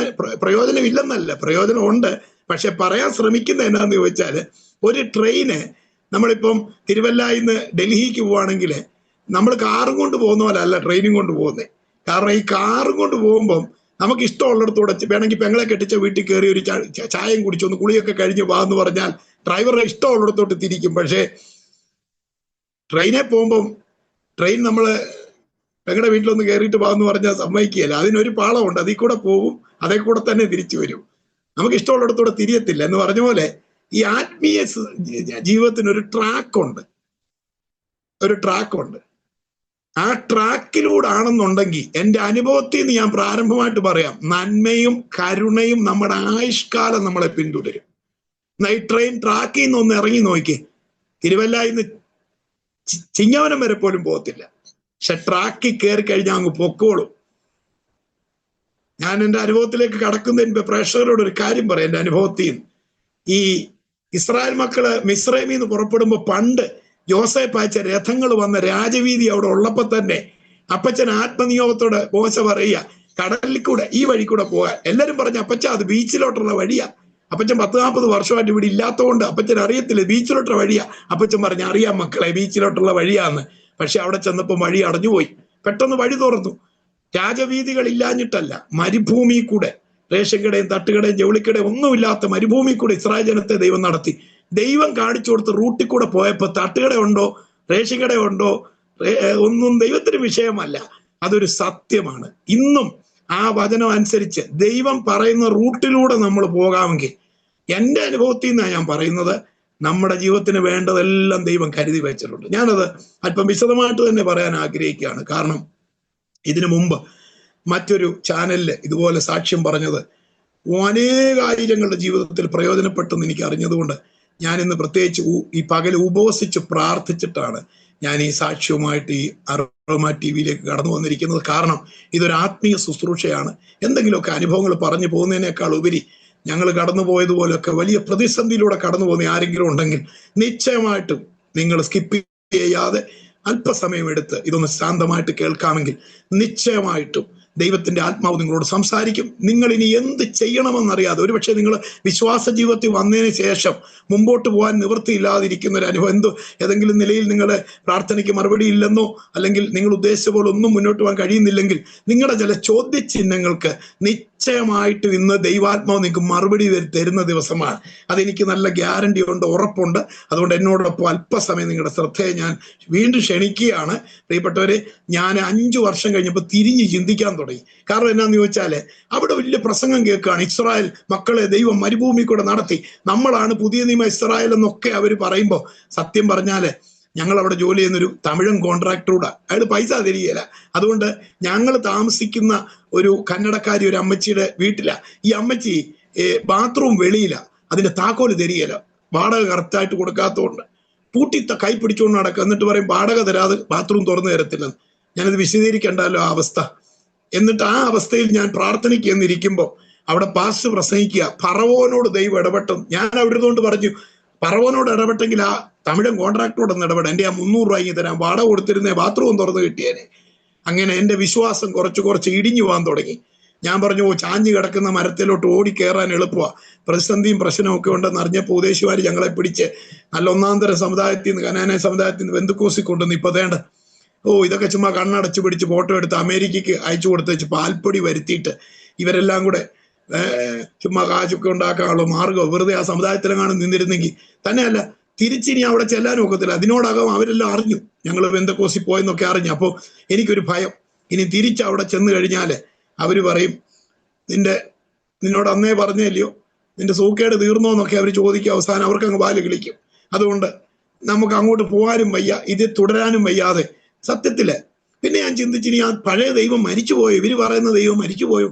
പ്രയോജനമില്ലെന്നല്ല, പ്രയോജനമുണ്ട്. പക്ഷെ പറയാൻ ശ്രമിക്കുന്ന എന്നാന്ന് ചോദിച്ചാൽ, ഒരു ട്രെയിന് നമ്മളിപ്പം തിരുവല്ലായിന്ന് ഡൽഹിക്ക് പോവുകയാണെങ്കിൽ നമ്മൾ കാറും കൊണ്ട് പോകുന്ന പോലെ അല്ല ട്രെയിനും കൊണ്ട് പോകുന്നത്. കാരണം ഈ കാറും കൊണ്ട് പോകുമ്പം നമുക്ക് ഇഷ്ടമുള്ളിടത്തൂടെ വേണമെങ്കിൽ പെങ്ങളെ കെട്ടിച്ച വീട്ടിൽ കയറി ഒരു ചായയും കുടിച്ചൊന്ന് കുളിയൊക്കെ കഴിഞ്ഞ് പോകാന്ന് പറഞ്ഞാൽ ഡ്രൈവറുടെ ഇഷ്ടമുള്ളിടത്തോട്ട് തിരിക്കും. പക്ഷേ ട്രെയിനെ പോകുമ്പം ട്രെയിൻ നമ്മള് പെങ്ങളുടെ വീട്ടിലൊന്ന് കയറിയിട്ട് പോകാന്ന് പറഞ്ഞാൽ സമ്മതിക്കുകയല്ല. അതിനൊരു പാളമുണ്ട്, അതിൽ കൂടെ പോകും, അതേ കൂടെ തന്നെ തിരിച്ചു വരും, നമുക്ക് ഇഷ്ടമുള്ളിടത്തൂടെ തിരിയത്തില്ല. എന്ന് പറഞ്ഞ പോലെ ഈ ആത്മീയ ജീവിതത്തിന് ഒരു ട്രാക്കുണ്ട്. ആ ട്രാക്കിലൂടെ ആണെന്നുണ്ടെങ്കിൽ എൻ്റെ അനുഭവത്തിൽ നിന്ന് ഞാൻ പ്രാരംഭമായിട്ട് പറയാം, നന്മയും കരുണയും നമ്മുടെ ആയുഷ്കാലം നമ്മളെ പിന്തുടരും. ഈ ട്രെയിൻ ട്രാക്കിൽ നിന്ന് ഒന്ന് ഇറങ്ങി നോക്കി, തിരുവല്ലായിന്ന് ചിങ്ങവനം വരെ പോലും പോകത്തില്ല, പക്ഷെ ട്രാക്കിൽ കയറി കഴിഞ്ഞാൽ അങ്ങ് പൊക്കോളും. ഞാൻ എൻ്റെ അനുഭവത്തിലേക്ക് കടക്കുന്നതിന് പ്രേക്ഷകരോട് ഒരു കാര്യം പറയാം. എൻ്റെ അനുഭവത്തിൽ നിന്ന്, ഈ ഇസ്രായേൽ മക്കള് മിസ്രൈമിൽ നിന്ന് പുറപ്പെടുമ്പോ പണ്ട് യോസേപ്പ് അയച്ച രഥങ്ങൾ വന്ന രാജവീതി അവിടെ ഉള്ളപ്പോ തന്നെ അപ്പച്ചൻ ആത്മനിയോഗത്തോടെ മോശ പറയുക, കടലിൽ കൂടെ ഈ വഴി കൂടെ പോകാൻ. എല്ലാരും പറഞ്ഞു, അപ്പച്ച അത് ബീച്ചിലോട്ടുള്ള വഴിയാ. അപ്പച്ചൻ 10-40 വർഷമായിട്ട് ഇവിടെ ഇല്ലാത്തതുകൊണ്ട് അപ്പച്ചൻ അറിയത്തില്ല ബീച്ചിലോട്ടുള്ള വഴിയാ. അപ്പച്ചൻ പറഞ്ഞു, അറിയാം മക്കളെ, ബീച്ചിലോട്ടുള്ള വഴിയാന്ന്. പക്ഷെ അവിടെ ചെന്നപ്പോൾ വഴി അടഞ്ഞുപോയി. പെട്ടെന്ന് വഴി തുറന്നു. രാജവീതികൾ ഇല്ലാഞ്ഞിട്ടല്ല, മരുഭൂമി കൂടെ, റേഷൻ കടയും തട്ടുകടയും ജൗളിക്കടയും ഒന്നുമില്ലാത്ത മരുഭൂമി കൂടെ ഇസ്രായേൽ ജനത്തെ ദൈവം നടത്തി. ദൈവം കാണിച്ചു കൊടുത്ത് റൂട്ടിൽ കൂടെ പോയപ്പോൾ തട്ടുകട ഉണ്ടോ റേഷൻ കട ഉണ്ടോ ഒന്നും ദൈവത്തിന് വിഷയമല്ല, അതൊരു സത്യമാണ്. ഇന്നും ആ വചനം അനുസരിച്ച് ദൈവം പറയുന്ന റൂട്ടിലൂടെ നമ്മൾ പോകാമെങ്കിൽ, എൻ്റെ അനുഭവത്തിൽ നിന്നാണ് ഞാൻ പറയുന്നത്, നമ്മുടെ ജീവിതത്തിന് വേണ്ടതെല്ലാം ദൈവം കരുതി വെച്ചിട്ടുണ്ട്. ഞാനത് അല്പം വിശദമായിട്ട് തന്നെ പറയാൻ ആഗ്രഹിക്കുകയാണ്. കാരണം ഇതിനു മുമ്പ് മറ്റൊരു ചാനലിൽ ഇതുപോലെ സാക്ഷ്യം പറഞ്ഞത് അനേകായിരങ്ങളുടെ ജീവിതത്തിൽ പ്രയോജനപ്പെട്ടെന്ന് എനിക്ക് അറിഞ്ഞതുകൊണ്ട് ഞാൻ ഇന്ന് പ്രത്യേകിച്ച് ഈ പകൽ ഉപവസിച്ച് പ്രാർത്ഥിച്ചിട്ടാണ് ഞാൻ ഈ സാക്ഷ്യവുമായിട്ട് ഈ അരോമ ടിവിയിലേക്ക് കടന്നു വന്നിരിക്കുന്നത്. കാരണം ഇതൊരു ആത്മീയ ശുശ്രൂഷയാണ്. എന്തെങ്കിലുമൊക്കെ അനുഭവങ്ങൾ പറഞ്ഞു പോകുന്നതിനേക്കാൾ ഉപരി ഞങ്ങൾ കടന്നുപോയതുപോലെയൊക്കെ വലിയ പ്രതിസന്ധിയിലൂടെ കടന്നു പോകുന്ന ആരെങ്കിലും ഉണ്ടെങ്കിൽ നിശ്ചയമായിട്ടും നിങ്ങൾ സ്കിപ്പ് ചെയ്യാതെ അല്പസമയം എടുത്ത് ഇതൊന്ന് ശാന്തമായിട്ട് കേൾക്കാമെങ്കിൽ നിശ്ചയമായിട്ടും ദൈവത്തിന്റെ ആത്മാവ് നിങ്ങളോട് സംസാരിക്കും. നിങ്ങൾ ഇനി എന്ത് ചെയ്യണമെന്നറിയാതെ, ഒരുപക്ഷെ നിങ്ങൾ വിശ്വാസ ജീവിതത്തിൽ വന്നതിന് ശേഷം മുമ്പോട്ട് പോകാൻ നിവൃത്തിയില്ലാതിരിക്കുന്ന ഒരു അനുഭവം, ഏതെങ്കിലും നിലയിൽ നിങ്ങളുടെ പ്രാർത്ഥനയ്ക്ക് മറുപടി ഇല്ലെന്നോ അല്ലെങ്കിൽ നിങ്ങൾ ഉദ്ദേശിച്ച പോലെ ഒന്നും മുന്നോട്ട് പോകാൻ കഴിയുന്നില്ലെങ്കിൽ നിങ്ങളുടെ ചില ചോദ്യചിഹ്നങ്ങൾക്ക് നിശ്ചയമായിട്ട് ഇന്ന് ദൈവാത്മാവ് നിങ്ങൾക്ക് മറുപടി തരുന്ന ദിവസമാണ്. അതെനിക്ക് നല്ല ഗ്യാരണ്ടി ഉണ്ട്, ഉറപ്പുണ്ട്. അതുകൊണ്ട് എന്നോടൊപ്പം അല്പസമയം നിങ്ങളുടെ ശ്രദ്ധയെ ഞാൻ വീണ്ടും ക്ഷണിക്കുകയാണ്. പ്രിയപ്പെട്ടവരെ, ഞാൻ 5 വർഷം കഴിഞ്ഞപ്പോൾ തിരിഞ്ഞ് ചിന്തിക്കാൻ തുടങ്ങി. കാരണം എന്നാന്ന് ചോദിച്ചാല് അവിടെ വലിയ പ്രസംഗം കേൾക്കുകയാണ്, ഇസ്രായേൽ മക്കളെ ദൈവം മരുഭൂമി കൂടെ നടത്തി, നമ്മളാണ് പുതിയ നിയമ ഇസ്രായേൽ എന്നൊക്കെ അവർ പറയുമ്പോൾ, സത്യം പറഞ്ഞാല് ഞങ്ങൾ അവിടെ ജോലി ചെയ്യുന്നൊരു തമിഴൻ കോൺട്രാക്ടറൂടെ, അയാൾ പൈസ തരികയില്ല. അതുകൊണ്ട് ഞങ്ങൾ താമസിക്കുന്ന ഒരു കന്നഡക്കാരി ഒരു അമ്മച്ചിയുടെ വീട്ടിലാ. ഈ അമ്മച്ചി ബാത്റൂം വെളിയില, അതിന്റെ താക്കോല് തരികയില്ല, വാടക കറക്റ്റായിട്ട് കൊടുക്കാത്തതുകൊണ്ട് പൂട്ടി കൈ പിടിച്ചുകൊണ്ട് നടക്കുക. എന്നിട്ട് പറയും വാടക തരാതെ ബാത്റൂം തുറന്നു തരത്തില്ലെന്ന്. ഞാനത് വിശദീകരിക്കണ്ടല്ലോ ആ അവസ്ഥ. എന്നിട്ട് ആ അവസ്ഥയിൽ ഞാൻ പ്രാർത്ഥനയ്ക്ക് എന്നിരിക്കുമ്പോൾ അവിടെ പാസ്റ്റർ പ്രസംഗിക്കുക, ഫറവോനോട് ദൈവം ഇടപെട്ടും. ഞാൻ അവിടെ കൊണ്ട് പറഞ്ഞു, ഫറവോനോട് ഇടപെട്ടെങ്കിൽ ആ തമിഴൻ കോൺട്രാക്ടറോടൊന്ന് ഇടപെടാം, എൻ്റെ ആ 300 രൂപ തരാം, വാടക കൊടുത്തിരുന്നേ ബാത്റൂം തുറന്ന് കിട്ടിയേനെ. അങ്ങനെ എൻ്റെ വിശ്വാസം കുറച്ച് ഇടിഞ്ഞു പോകാൻ തുടങ്ങി. ഞാൻ പറഞ്ഞു, ചാഞ്ഞു കിടക്കുന്ന മരത്തിലോട്ട് ഓടി കയറാൻ എളുപ്പമാണ്, പ്രതിസന്ധിയും പ്രശ്നവും ഒക്കെ ഉണ്ടെന്ന് അറിഞ്ഞപ്പോൾ ഉദ്ദേശിമാർ ഞങ്ങളെ പിടിച്ച് നല്ല ഒന്നാന്തര സമുദായത്തിൽ നിന്ന്, കനാന സമുദായത്തിൽ നിന്ന് ബന്ധുക്കോസി കൊണ്ടുവന്ന് ഇപ്പൊ വേണ്ട ഇതൊക്കെ ചുമ്മാ കണ്ണടച്ചു പിടിച്ച് ഫോട്ടോ എടുത്ത് അമേരിക്കയ്ക്ക് അയച്ചു കൊടുത്ത് വെച്ച് പാൽപ്പൊടി വരുത്തിയിട്ട് ഇവരെല്ലാം കൂടെ ചുമ്മാ കാശൊക്കെ ഉണ്ടാക്കാനുള്ള മാർഗം വെറുതെ ആ സമുദായത്തിലെങ്ങാനും നിന്നിരുന്നെങ്കിൽ തന്നെയല്ല, തിരിച്ചിനി അവിടെ ചെല്ലാനും ഒക്കത്തില്ല. അതിനോടകം അവരെല്ലാം അറിഞ്ഞു ഞങ്ങൾ ബന്ധക്കോസി പോയെന്നൊക്കെ അറിഞ്ഞു. അപ്പോൾ എനിക്കൊരു ഭയം, ഇനി തിരിച്ച് അവിടെ ചെന്ന് കഴിഞ്ഞാല് അവര് പറയും, നിന്നോട് അന്നേ പറഞ്ഞല്ലയോ, നിന്റെ സൂക്കേട് തീർന്നോ എന്നൊക്കെ അവർ ചോദിക്കും. അവസാനം അവർക്ക് അങ്ങ് വാല് കിളിക്കും. അതുകൊണ്ട് നമുക്ക് അങ്ങോട്ട് പോകാനും വയ്യ, ഇത് തുടരാനും വയ്യാതെ സത്യത്തില് പിന്നെ ഞാൻ ചിന്തിച്ചിനി ആ പഴയ ദൈവം മരിച്ചുപോയോ, ഇവര് പറയുന്ന ദൈവം മരിച്ചുപോയോ,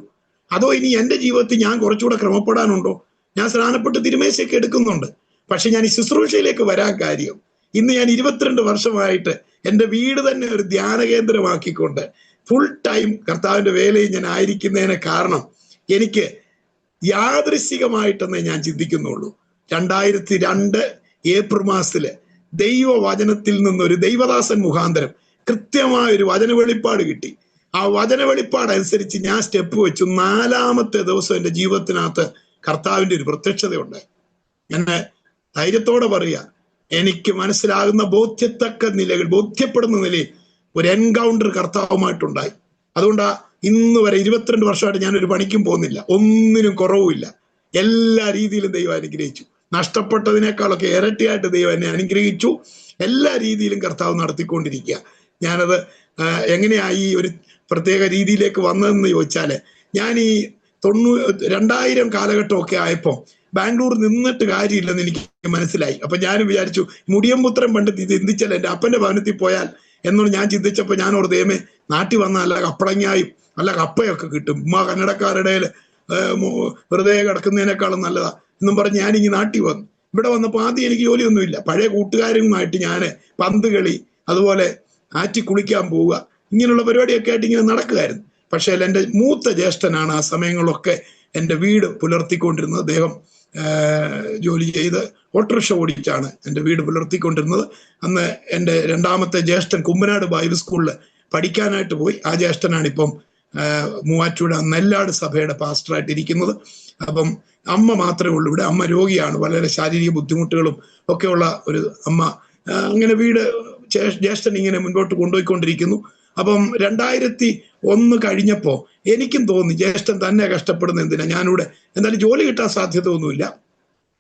അതോ ഇനി എൻ്റെ ജീവിതത്തിൽ ഞാൻ കുറച്ചുകൂടെ ക്രമപ്പെടാനുണ്ടോ? ഞാൻ സ്നാനപ്പെട്ട് തിരുമേശയൊക്കെ എടുക്കുന്നുണ്ട്. പക്ഷെ ഞാൻ ഈ ശുശ്രൂഷയിലേക്ക് വരാൻ കാര്യം, ഇന്ന് ഞാൻ 22 വർഷമായിട്ട് എൻ്റെ വീട് തന്നെ ഒരു ധ്യാന കേന്ദ്രമാക്കിക്കൊണ്ട് ഫുൾ ടൈം കർത്താവിന്റെ വേലയിൽ ഞാൻ ആയിരിക്കുന്നതിന് കാരണം എനിക്ക് യാദൃശ്ചികമായിട്ടെന്നേ ഞാൻ ചിന്തിക്കുന്നുള്ളൂ. 2002 ഏപ്രിൽ മാസത്തില് ദൈവവചനത്തിൽ നിന്നൊരു ദൈവദാസൻ മുഖാന്തരം കൃത്യമായൊരു വചന വെളിപ്പാട് കിട്ടി. ആ വചന വെളിപ്പാട് അനുസരിച്ച് ഞാൻ സ്റ്റെപ്പ് വെച്ചു. 4-ാമത്തെ ദിവസം എൻ്റെ ജീവിതത്തിനകത്ത് കർത്താവിന്റെ ഒരു പ്രത്യക്ഷതയുണ്ടായി. എന്നെ ധൈര്യത്തോടെ പറയുക, എനിക്ക് മനസ്സിലാകുന്ന ബോധ്യപ്പെടുന്ന നിലയിൽ ഒരു എൻകൗണ്ടർ കർത്താവുമായിട്ടുണ്ടായി. അതുകൊണ്ടാ ഇന്ന് വരെ 22 വർഷമായിട്ട് ഞാനൊരു പണിക്കും പോകുന്നില്ല, ഒന്നിനും കുറവുമില്ല. എല്ലാ രീതിയിലും ദൈവം അനുഗ്രഹിച്ചു. നഷ്ടപ്പെട്ടതിനേക്കാളൊക്കെ ഇരട്ടിയായിട്ട് ദൈവം എന്നെ അനുഗ്രഹിച്ചു. എല്ലാ രീതിയിലും കർത്താവ് നടത്തിക്കൊണ്ടിരിക്കുക. ഞാനത് എങ്ങനെയായി ഒരു പ്രത്യേക രീതിയിലേക്ക് വന്നതെന്ന് ചോദിച്ചാല്, ഞാൻ ഈ 2000 കാലഘട്ടമൊക്കെ ആയപ്പോൾ ബാംഗ്ലൂർ നിന്നിട്ട് കാര്യമില്ലെന്ന് എനിക്ക് മനസ്സിലായി. അപ്പൊ ഞാനും വിചാരിച്ചു, മുടിയമ്പുത്രൻ പണ്ട് ചിന്തിച്ചാൽ എൻ്റെ അപ്പന്റെ ഭവനത്തിൽ പോയാൽ എന്നോട് ഞാൻ ചിന്തിച്ചപ്പോൾ ഞാൻ ഓർ ദൈവമേ, നാട്ടിൽ വന്നാൽ നല്ല കപ്പളങ്ങായും നല്ല കപ്പയൊക്കെ കിട്ടും, കന്നഡക്കാരുടെ വെറുതെ കിടക്കുന്നതിനേക്കാളും നല്ലതാ എന്നും പറഞ്ഞ് ഞാനിങ്ങി നാട്ടിൽ വന്നു. ഇവിടെ വന്നപ്പോൾ ആദ്യം എനിക്ക് ജോലിയൊന്നുമില്ല. പഴയ കൂട്ടുകാരുമായിട്ട് ഞാൻ പന്ത് കളി, അതുപോലെ ആറ്റി കുളിക്കാൻ പോവുക, ഇങ്ങനെയുള്ള പരിപാടിയൊക്കെ ആയിട്ട് ഇങ്ങനെ നടക്കുകയായിരുന്നു. പക്ഷേ എൻ്റെ മൂത്ത ജ്യേഷ്ഠനാണ് ആ സമയങ്ങളൊക്കെ എൻ്റെ വീട് പുലർത്തിക്കൊണ്ടിരുന്നത്. അദ്ദേഹം ജോലി ചെയ്ത് ഓട്ടോറിക്ഷ ഓടിച്ചാണ് എൻ്റെ വീട് പുലർത്തിക്കൊണ്ടിരുന്നത്. അന്ന് എൻ്റെ 2-ാമത്തെ ജ്യേഷ്ഠൻ കുമ്പനാട് ബൈബിൾ സ്കൂളിൽ പഠിക്കാനായിട്ട് പോയി. ആ ജ്യേഷ്ഠനാണ് ഇപ്പം മൂവാറ്റുപുഴ നെല്ലാട് സഭയുടെ പാസ്റ്ററായിട്ട് ഇരിക്കുന്നത്. അപ്പം അമ്മ മാത്രമേ ഉള്ളൂ ഇവിടെ. അമ്മ രോഗിയാണ്, വളരെ ശാരീരിക ബുദ്ധിമുട്ടുകളും ഒക്കെയുള്ള ഒരു അമ്മ. അങ്ങനെ വീട് ജ്യേഷ്ഠൻ ഇങ്ങനെ മുൻപോട്ട് കൊണ്ടുപോയിക്കൊണ്ടിരിക്കുന്നു. അപ്പം 2001 കഴിഞ്ഞപ്പോൾ എനിക്കും തോന്നി ജ്യേഷ്ഠൻ തന്നെ കഷ്ടപ്പെടുന്ന എന്തിനാ, ഞാനിവിടെ എന്തായാലും ജോലി കിട്ടാൻ സാധ്യത ഒന്നുമില്ല.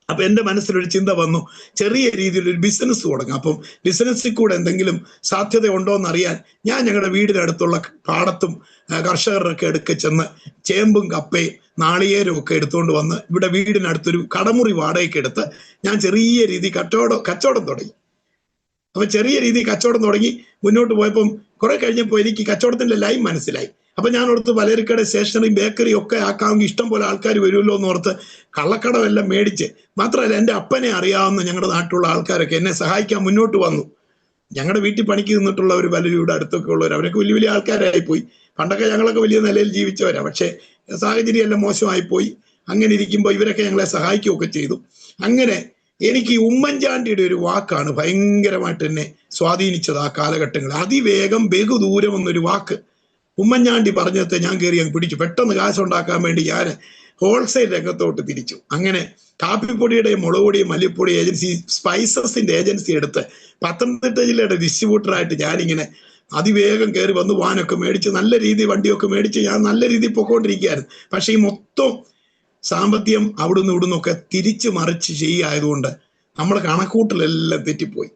അപ്പൊ എൻ്റെ മനസ്സിലൊരു ചിന്ത വന്നു, ചെറിയ രീതിയിൽ ഒരു ബിസിനസ് തുടങ്ങാം. അപ്പം ബിസിനസ്സിൽ കൂടെ എന്തെങ്കിലും സാധ്യത ഉണ്ടോ എന്നറിയാൻ ഞാൻ ഞങ്ങളുടെ വീടിനടുത്തുള്ള പാടത്തും കർഷകരുടെയൊക്കെ അടുക്കെ ചെന്ന് ചേമ്പും കപ്പയും നാളികേരവും ഒക്കെ എടുത്തുകൊണ്ട് വന്ന് ഇവിടെ വീടിനടുത്തൊരു കടമുറി വാടകയ്ക്ക് എടുത്ത് ഞാൻ ചെറിയ രീതി കച്ചവടം തുടങ്ങി. അപ്പൊ ചെറിയ രീതിയിൽ കച്ചവടം തുടങ്ങി മുന്നോട്ട് പോയപ്പം കുറെ കഴിഞ്ഞപ്പോൾ എനിക്ക് കച്ചവടത്തിന്റെ ലൈൻ മനസ്സിലായി. അപ്പൊ ഞാൻ ഓർത്ത് പലചരക്കട, സ്റ്റേഷനറിയും ബേക്കറിയും ഒക്കെ ആക്കാമെങ്കിൽ ഇഷ്ടം പോലെ ആൾക്കാർ വരുമല്ലോ എന്ന് ഓർത്ത് കള്ളക്കടമെല്ലാം മേടിച്ച്, മാത്രമല്ല എൻ്റെ അപ്പനെ അറിയാവുന്ന ഞങ്ങളുടെ നാട്ടിലുള്ള ആൾക്കാരൊക്കെ എന്നെ സഹായിക്കാൻ മുന്നോട്ട് വന്നു. ഞങ്ങളുടെ വീട്ടിൽ പണിക്ക് നിന്നിട്ടുള്ളവർ പലരും ഇവിടെ അടുത്തൊക്കെ ഉള്ളവർ, അവരൊക്കെ വലിയ വലിയ ആൾക്കാരായി പോയി. പണ്ടൊക്കെ ഞങ്ങളൊക്കെ വലിയ നിലയിൽ ജീവിച്ചവരാ, പക്ഷെ സാഹചര്യം എല്ലാം മോശമായി പോയി. അങ്ങനെ ഇരിക്കുമ്പോൾ ഇവരൊക്കെ ഞങ്ങളെ സഹായിക്കുകയൊക്കെ ചെയ്തു. അങ്ങനെ എനിക്ക് ഉമ്മൻചാണ്ടിയുടെ ഒരു വാക്കാണ് ഭയങ്കരമായിട്ട് എന്നെ സ്വാധീനിച്ചത് ആ കാലഘട്ടങ്ങളിൽ. അതിവേഗം ബഹുദൂരം എന്നൊരു വാക്ക് ഉമ്മൻചാണ്ടി പറഞ്ഞത്തെ ഞാൻ കയറി അങ്ങ് പിടിച്ചു. പെട്ടെന്ന് കാശുണ്ടാക്കാൻ വേണ്ടി ഞാൻ ഹോൾസെയിൽ രംഗത്തോട്ട് തിരിച്ചു. അങ്ങനെ കാപ്പിപ്പൊടിയുടെയും മുളകുപൊടിയും മല്ലിപ്പൊടി ഏജൻസി, സ്പൈസസിന്റെ ഏജൻസി എടുത്ത് പത്തനംതിട്ട ജില്ലയുടെ ഡിസ്ട്രിബ്യൂട്ടറായിട്ട് ഞാനിങ്ങനെ അതിവേഗം കയറി വന്ന് വാനൊക്കെ മേടിച്ച് നല്ല രീതിയിൽ വണ്ടിയൊക്കെ മേടിച്ച് ഞാൻ നല്ല രീതിയിൽ പൊക്കോണ്ടിരിക്കുകയായിരുന്നു. പക്ഷെ ഈ മൊത്തം സാമ്പത്തികം അവിടുന്ന് ഇവിടുന്നൊക്കെ തിരിച്ചു മറിച്ച് ചെയ്യായതുകൊണ്ട് നമ്മുടെ കണക്കൂട്ടലെല്ലാം തെറ്റിപ്പോയി,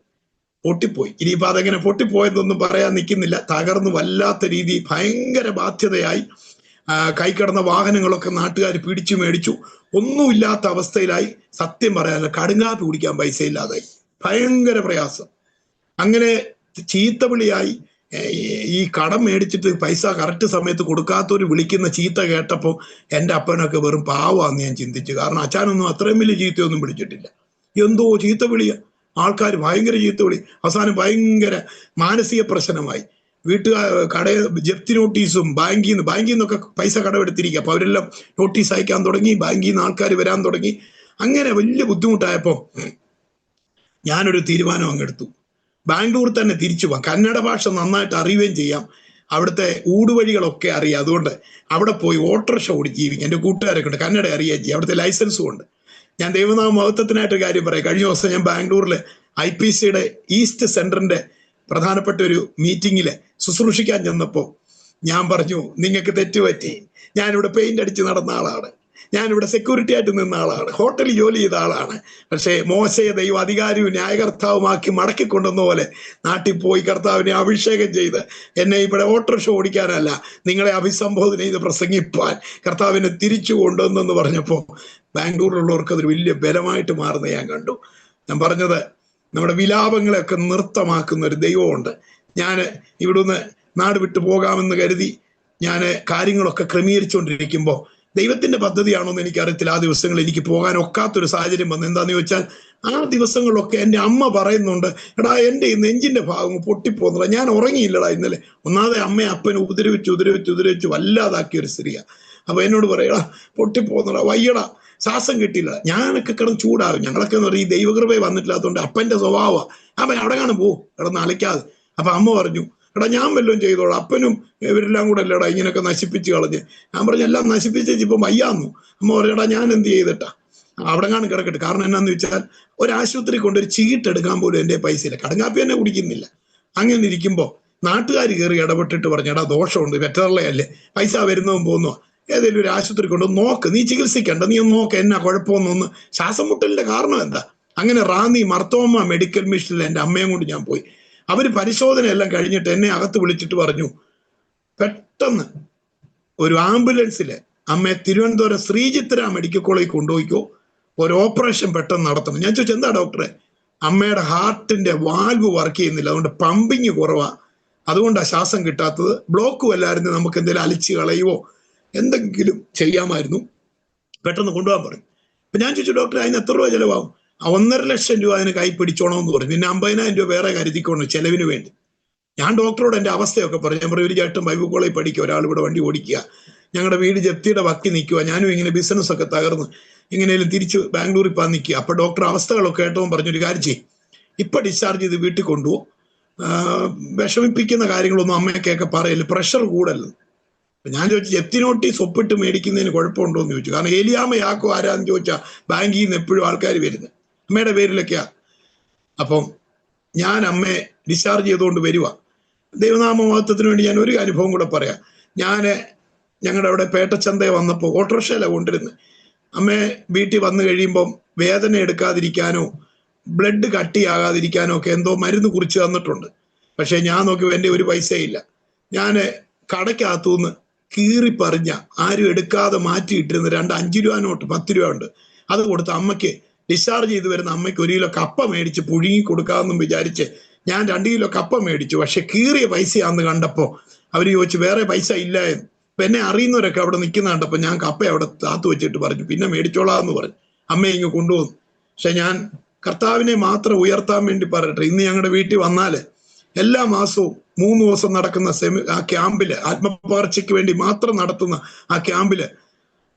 പൊട്ടിപ്പോയി. ഇനിയിപ്പോൾ അതെങ്ങനെ പൊട്ടിപ്പോയതൊന്നും പറയാൻ നിൽക്കുന്നില്ല. തകർന്ന് വല്ലാത്ത രീതി ഭയങ്കര ബാധ്യതയായി. കൈ കിടന്ന വാഹനങ്ങളൊക്കെ നാട്ടുകാർ പിടിച്ചു മേടിച്ചു. ഒന്നുമില്ലാത്ത അവസ്ഥയിലായി. സത്യം പറയാനല്ല, കടുങ്കാപ്പി കുടിക്കാൻ പൈസ ഇല്ലാതായി. ഭയങ്കര പ്രയാസം. അങ്ങനെ ചീത്തവിളിയായി. ഈ കടം മേടിച്ചിട്ട് പൈസ കറക്റ്റ് സമയത്ത് കൊടുക്കാത്തവര് വിളിക്കുന്ന ചീത്ത കേട്ടപ്പോൾ എൻ്റെ അപ്പനൊക്കെ വെറും പാവാന്ന് ഞാൻ ചിന്തിച്ചു. കാരണം അച്ഛനൊന്നും അത്രയും വലിയ ചീത്തയൊന്നും പിടിച്ചിട്ടില്ല. എന്തോ ചീത്ത വിളിയ, ആൾക്കാർ ഭയങ്കര ചീത്ത വിളി. അവസാനം ഭയങ്കര മാനസിക പ്രശ്നമായി. കടയിൽ ജപ്തി നോട്ടീസും ബാങ്കിൽ നിന്നൊക്കെ പൈസ കടമെടുത്തിരിക്കുക. അപ്പൊ അവരെല്ലാം നോട്ടീസ് അയക്കാൻ തുടങ്ങി, ബാങ്കിൽ നിന്ന് ആൾക്കാർ വരാൻ തുടങ്ങി. അങ്ങനെ വലിയ ബുദ്ധിമുട്ടായപ്പോൾ ഞാനൊരു തീരുമാനം അങ്ങെടുത്തു. ബാംഗ്ലൂർ തന്നെ തിരിച്ചു പോകാം. കന്നഡ ഭാഷ നന്നായിട്ട് അറിയുകയും ചെയ്യാം, അവിടുത്തെ ഊടുവഴികളൊക്കെ അറിയാം. അതുകൊണ്ട് അവിടെ പോയി ഓട്ടോറിക്ഷ ഓടിച്ച് ജീവിക്കും. എൻ്റെ കൂട്ടുകാരൊക്കെ ഉണ്ട്, കന്നഡ അറിയുകയും ചെയ്യും, അവിടുത്തെ ലൈസൻസും ഉണ്ട്. ഞാൻ ദൈവനാമ മഹത്വത്തിനായിട്ട് കാര്യം പറയാം. കഴിഞ്ഞ ദിവസം ഞാൻ ബാംഗ്ലൂരിൽ IPCയുടെ ഈസ്റ്റ് സെന്ററിന്റെ പ്രധാനപ്പെട്ട ഒരു മീറ്റിങ്ങിൽ ശുശ്രൂഷിക്കാൻ ചെന്നപ്പോൾ ഞാൻ പറഞ്ഞു, നിങ്ങൾക്ക് തെറ്റുപറ്റി. ഞാനിവിടെ പെയിന്റ് അടിച്ച് നടന്ന ആളാണ്, ഞാനിവിടെ സെക്യൂരിറ്റി ആയിട്ട് നിന്ന ആളാണ്, ഹോട്ടലിൽ ജോലി ചെയ്ത ആളാണ്. പക്ഷേ മോശയെ ദൈവം അധികാരിയും ന്യായകർത്താവുമാക്കി മടക്കി കൊണ്ടുവന്ന പോലെ നാട്ടിൽ പോയി കർത്താവിനെ അഭിഷേകം ചെയ്ത് എന്നെ ഇവിടെ ഓട്ടോറിക്ഷ ഓടിക്കാനല്ല, നിങ്ങളെ അഭിസംബോധന ചെയ്ത് പ്രസംഗിപ്പാൻ കർത്താവിനെ തിരിച്ചു കൊണ്ടുവന്നെന്ന് പറഞ്ഞപ്പോൾ ബാംഗ്ലൂരിലുള്ളവർക്ക് അതൊരു വലിയ ബലമായിട്ട് മാറുന്നത് ഞാൻ കണ്ടു. ഞാൻ പറഞ്ഞത്, നമ്മുടെ വിലാപങ്ങളെയൊക്കെ നൃത്തമാക്കുന്ന ഒരു ദൈവമുണ്ട്. ഞാൻ ഇവിടുന്ന് നാട് വിട്ടു പോകാമെന്ന് കരുതി ഞാൻ കാര്യങ്ങളൊക്കെ ക്രമീകരിച്ചുകൊണ്ടിരിക്കുമ്പോൾ ദൈവത്തിന്റെ പദ്ധതിയാണോ എന്ന് എനിക്കറിയത്തില്ല. ആ ദിവസങ്ങളിൽ എനിക്ക് പോകാൻ ഒക്കാത്തൊരു സാഹചര്യം വന്നു. എന്താന്ന് ചോദിച്ചാൽ, ആ ദിവസങ്ങളിലൊക്കെ എൻ്റെ അമ്മ പറയുന്നുണ്ട്, എടാ എൻ്റെ ഈ നെഞ്ചിന്റെ ഭാഗം പൊട്ടിപ്പോകുന്നില്ല, ഞാൻ ഉറങ്ങിയില്ലടാ ഇന്നലെ. ഒന്നാമതെ അമ്മയെ അപ്പനെ ഉപദ്രവിച്ച് വല്ലാതാക്കിയ ഒരു സ്ത്രീയാ. അപ്പൊ എന്നോട് പറയടാ പൊട്ടിപ്പോകുന്നടാ, വയ്യടാ, ശ്വാസം കിട്ടിയില്ല. ഞാനൊക്കെ കിടന്ന് ചൂടാകും. ഞങ്ങളൊക്കെ എന്ന് പറയും ഈ ദൈവകൃപയെ വന്നിട്ടില്ലാത്തതുകൊണ്ട് അപ്പന്റെ സ്വഭാവമാണ്. അവൻ അവിടെ കാണും പോ കിടന്ന് അലയ്ക്കാതെ. അപ്പൊ അമ്മ പറഞ്ഞു, എടാ ഞാൻ വല്ലതും ചെയ്തോളാം, അപ്പനും ഇവരെല്ലാം കൂടെ അല്ലേടാ ഇങ്ങനെയൊക്കെ നശിപ്പിച്ച് കളഞ്ഞ്. ഞാൻ പറഞ്ഞു എല്ലാം നശിപ്പിച്ച് ഇപ്പം വയ്യാന്നു. അമ്മ പറഞ്ഞടാ ഞാൻ എന്ത് ചെയ്തിട്ടാ, അവിടെ കാണും കിടക്കട്ടെ. കാരണം എന്നാന്ന് വെച്ചാൽ ഒരാശുപത്രി കൊണ്ട് ഒരു ചീട്ട് എടുക്കാൻ പോലും എൻ്റെ പൈസ ഇല്ല, കടുങ്കാപ്പി തന്നെ കുടിക്കുന്നില്ല. അങ്ങനെ ഇരിക്കുമ്പോൾ നാട്ടുകാർ കയറി ഇടപെട്ടിട്ട് പറഞ്ഞടാ ദോഷമുണ്ട്, വെറ്ററല്ലേ അല്ലേ, പൈസ വരുന്നതും പോകുന്നു, ഏതെങ്കിലും ഒരു ആശുപത്രി കൊണ്ട് നോക്ക്, നീ ചികിത്സിക്കണ്ട, നീ ഒന്ന് നോക്ക് എന്നാ കുഴപ്പമൊന്നൊന്ന്. ശ്വാസം മുട്ടലിന്റെ കാരണം എന്താ? അങ്ങനെ റാന്നി മർത്തോമ മെഡിക്കൽ മിഷനിൽ എൻ്റെ അമ്മയും കൊണ്ട് ഞാൻ പോയി. അവര് പരിശോധന എല്ലാം കഴിഞ്ഞിട്ട് എന്നെ അകത്ത് വിളിച്ചിട്ട് പറഞ്ഞു, പെട്ടെന്ന് ഒരു ആംബുലൻസില് അമ്മയെ തിരുവനന്തപുരം ശ്രീചിത്ര മെഡിക്കൽ കോളേജിൽ കൊണ്ടുപോയിക്കോ, ഒരു ഓപ്പറേഷൻ പെട്ടെന്ന് നടത്തണം. ഞാൻ ചോദിച്ചു എന്താ ഡോക്ടറെ? അമ്മയുടെ ഹാർട്ടിന്റെ വാൽവ് വർക്ക് ചെയ്യുന്നില്ല, അതുകൊണ്ട് പമ്പിങ് കുറവാ, അതുകൊണ്ടാണ് ശ്വാസം കിട്ടാത്തത്. ബ്ലോക്ക് വല്ലായിരുന്നു, നമുക്ക് എന്തെങ്കിലും അലിച്ച് കളയുവോ എന്തെങ്കിലും ചെയ്യാമായിരുന്നു, പെട്ടെന്ന് കൊണ്ടുപോകാൻ പറയും. അപ്പൊ ഞാൻ ചോദിച്ചു ഡോക്ടറെ അതിന് എത്ര രൂപ ചിലവാകും? 1.5 ലക്ഷം രൂപ അതിന് കൈ പിടിച്ചോണമെന്ന് പറഞ്ഞു. പിന്നെ 50,000 രൂപ വേറെ കരുതിക്കൊണ്ട് ചെലവിന് വേണ്ടി. ഞാൻ ഡോക്ടറോട് എൻ്റെ അവസ്ഥയൊക്കെ പറഞ്ഞു. ഞാൻ പറയും, ഒരു ചേട്ടൻ ബൈബിൾ കോളേജിൽ പഠിക്കുക, ഒരാൾ ഇവിടെ വണ്ടി ഓടിക്കുക, ഞങ്ങളുടെ വീട് ജപ്തിയുടെ വക്കി നിൽക്കുക, ഞാനും ഇങ്ങനെ ബിസിനസ് ഒക്കെ തകർന്ന് ഇങ്ങനെയും തിരിച്ച് ബാംഗ്ലൂരിൽ പോകാൻ നിൽക്കുക. അപ്പൊ ഡോക്ടർ അവസ്ഥകളൊക്കെ കേട്ടവും പറഞ്ഞൊരു കാര്യം ചെയ്യും, ഇപ്പൊ ഡിസ്ചാർജ് ചെയ്ത് വീട്ടിൽ കൊണ്ടുപോകും, വിഷമിപ്പിക്കുന്ന കാര്യങ്ങളൊന്നും അമ്മയൊക്കെ പറയല്ല, പ്രഷർ കൂടല്ലോ. ഞാൻ ചോദിച്ചു, ജപ്തി നോട്ടീസ് ഒപ്പിട്ട് മേടിക്കുന്നതിന് കുഴപ്പമുണ്ടോ എന്ന് ചോദിച്ചു. കാരണം ഏലിയാമ്മ യാക്കോ ആരാന്ന് ചോദിച്ചാൽ ബാങ്കിൽ നിന്ന് എപ്പോഴും ആൾക്കാർ വരുന്നത് അമ്മയുടെ പേരിലൊക്കെയാ. അപ്പം ഞാൻ അമ്മയെ ഡിസ്ചാർജ് ചെയ്തുകൊണ്ട് വരിക. ദൈവനാമമഹത്വത്തിന് വേണ്ടി ഞാൻ ഒരു അനുഭവം കൂടെ പറയാം. ഞാൻ ഞങ്ങളുടെ അവിടെ പേട്ടച്ചന്തയെ വന്നപ്പോൾ ഓട്ടോറിക്ഷയിലാണ് കൊണ്ടിരുന്നത്. അമ്മയെ വീട്ടിൽ വന്നു കഴിയുമ്പം വേദന എടുക്കാതിരിക്കാനോ ബ്ലഡ് കട്ടിയാകാതിരിക്കാനോ ഒക്കെ എന്തോ മരുന്ന് കുറിച്ച് തന്നിട്ടുണ്ട്. പക്ഷെ ഞാൻ നോക്കി എൻ്റെ ഒരു പൈസയില്ല. ഞാൻ കടയ്ക്കകത്തുനിന്ന് കീറിപ്പറിഞ്ഞ ആരും എടുക്കാതെ മാറ്റിയിട്ടിരുന്ന 2 5 രൂപ നോട്ട് 10 രൂപ ഉണ്ട്. അത് കൊടുത്ത് അമ്മയ്ക്ക് ഡിസ്ചാർജ് ചെയ്ത് വരുന്ന അമ്മയ്ക്ക് 1 കിലോ കപ്പ മേടിച്ച് പുഴുങ്ങി കൊടുക്കാമെന്നും വിചാരിച്ച് ഞാൻ 2 കിലോ കപ്പ മേടിച്ചു. പക്ഷെ കീറിയ പൈസയാണെന്ന് കണ്ടപ്പോൾ അവർ ചോദിച്ചു വേറെ പൈസ ഇല്ല എന്ന്. അപ്പൊ എന്നെ അറിയുന്നവരൊക്കെ അവിടെ നിൽക്കുന്ന കണ്ടപ്പോൾ ഞാൻ കപ്പ അവിടെ താത്തു വെച്ചിട്ട് പറഞ്ഞു പിന്നെ മേടിച്ചോളാന്ന് പറഞ്ഞു. അമ്മയെ ഇങ്ങ് കൊണ്ടുപോകുന്നു. പക്ഷെ ഞാൻ കർത്താവിനെ മാത്രം ഉയർത്താൻ വേണ്ടി പറയട്ടെ, ഇന്ന് ഞങ്ങളുടെ വീട്ടിൽ വന്നാല് എല്ലാ മാസവും 3 ദിവസം നടക്കുന്ന ആ ക്യാമ്പില്, ആത്മപകർച്ചയ്ക്ക് വേണ്ടി മാത്രം നടത്തുന്ന ആ ക്യാമ്പില്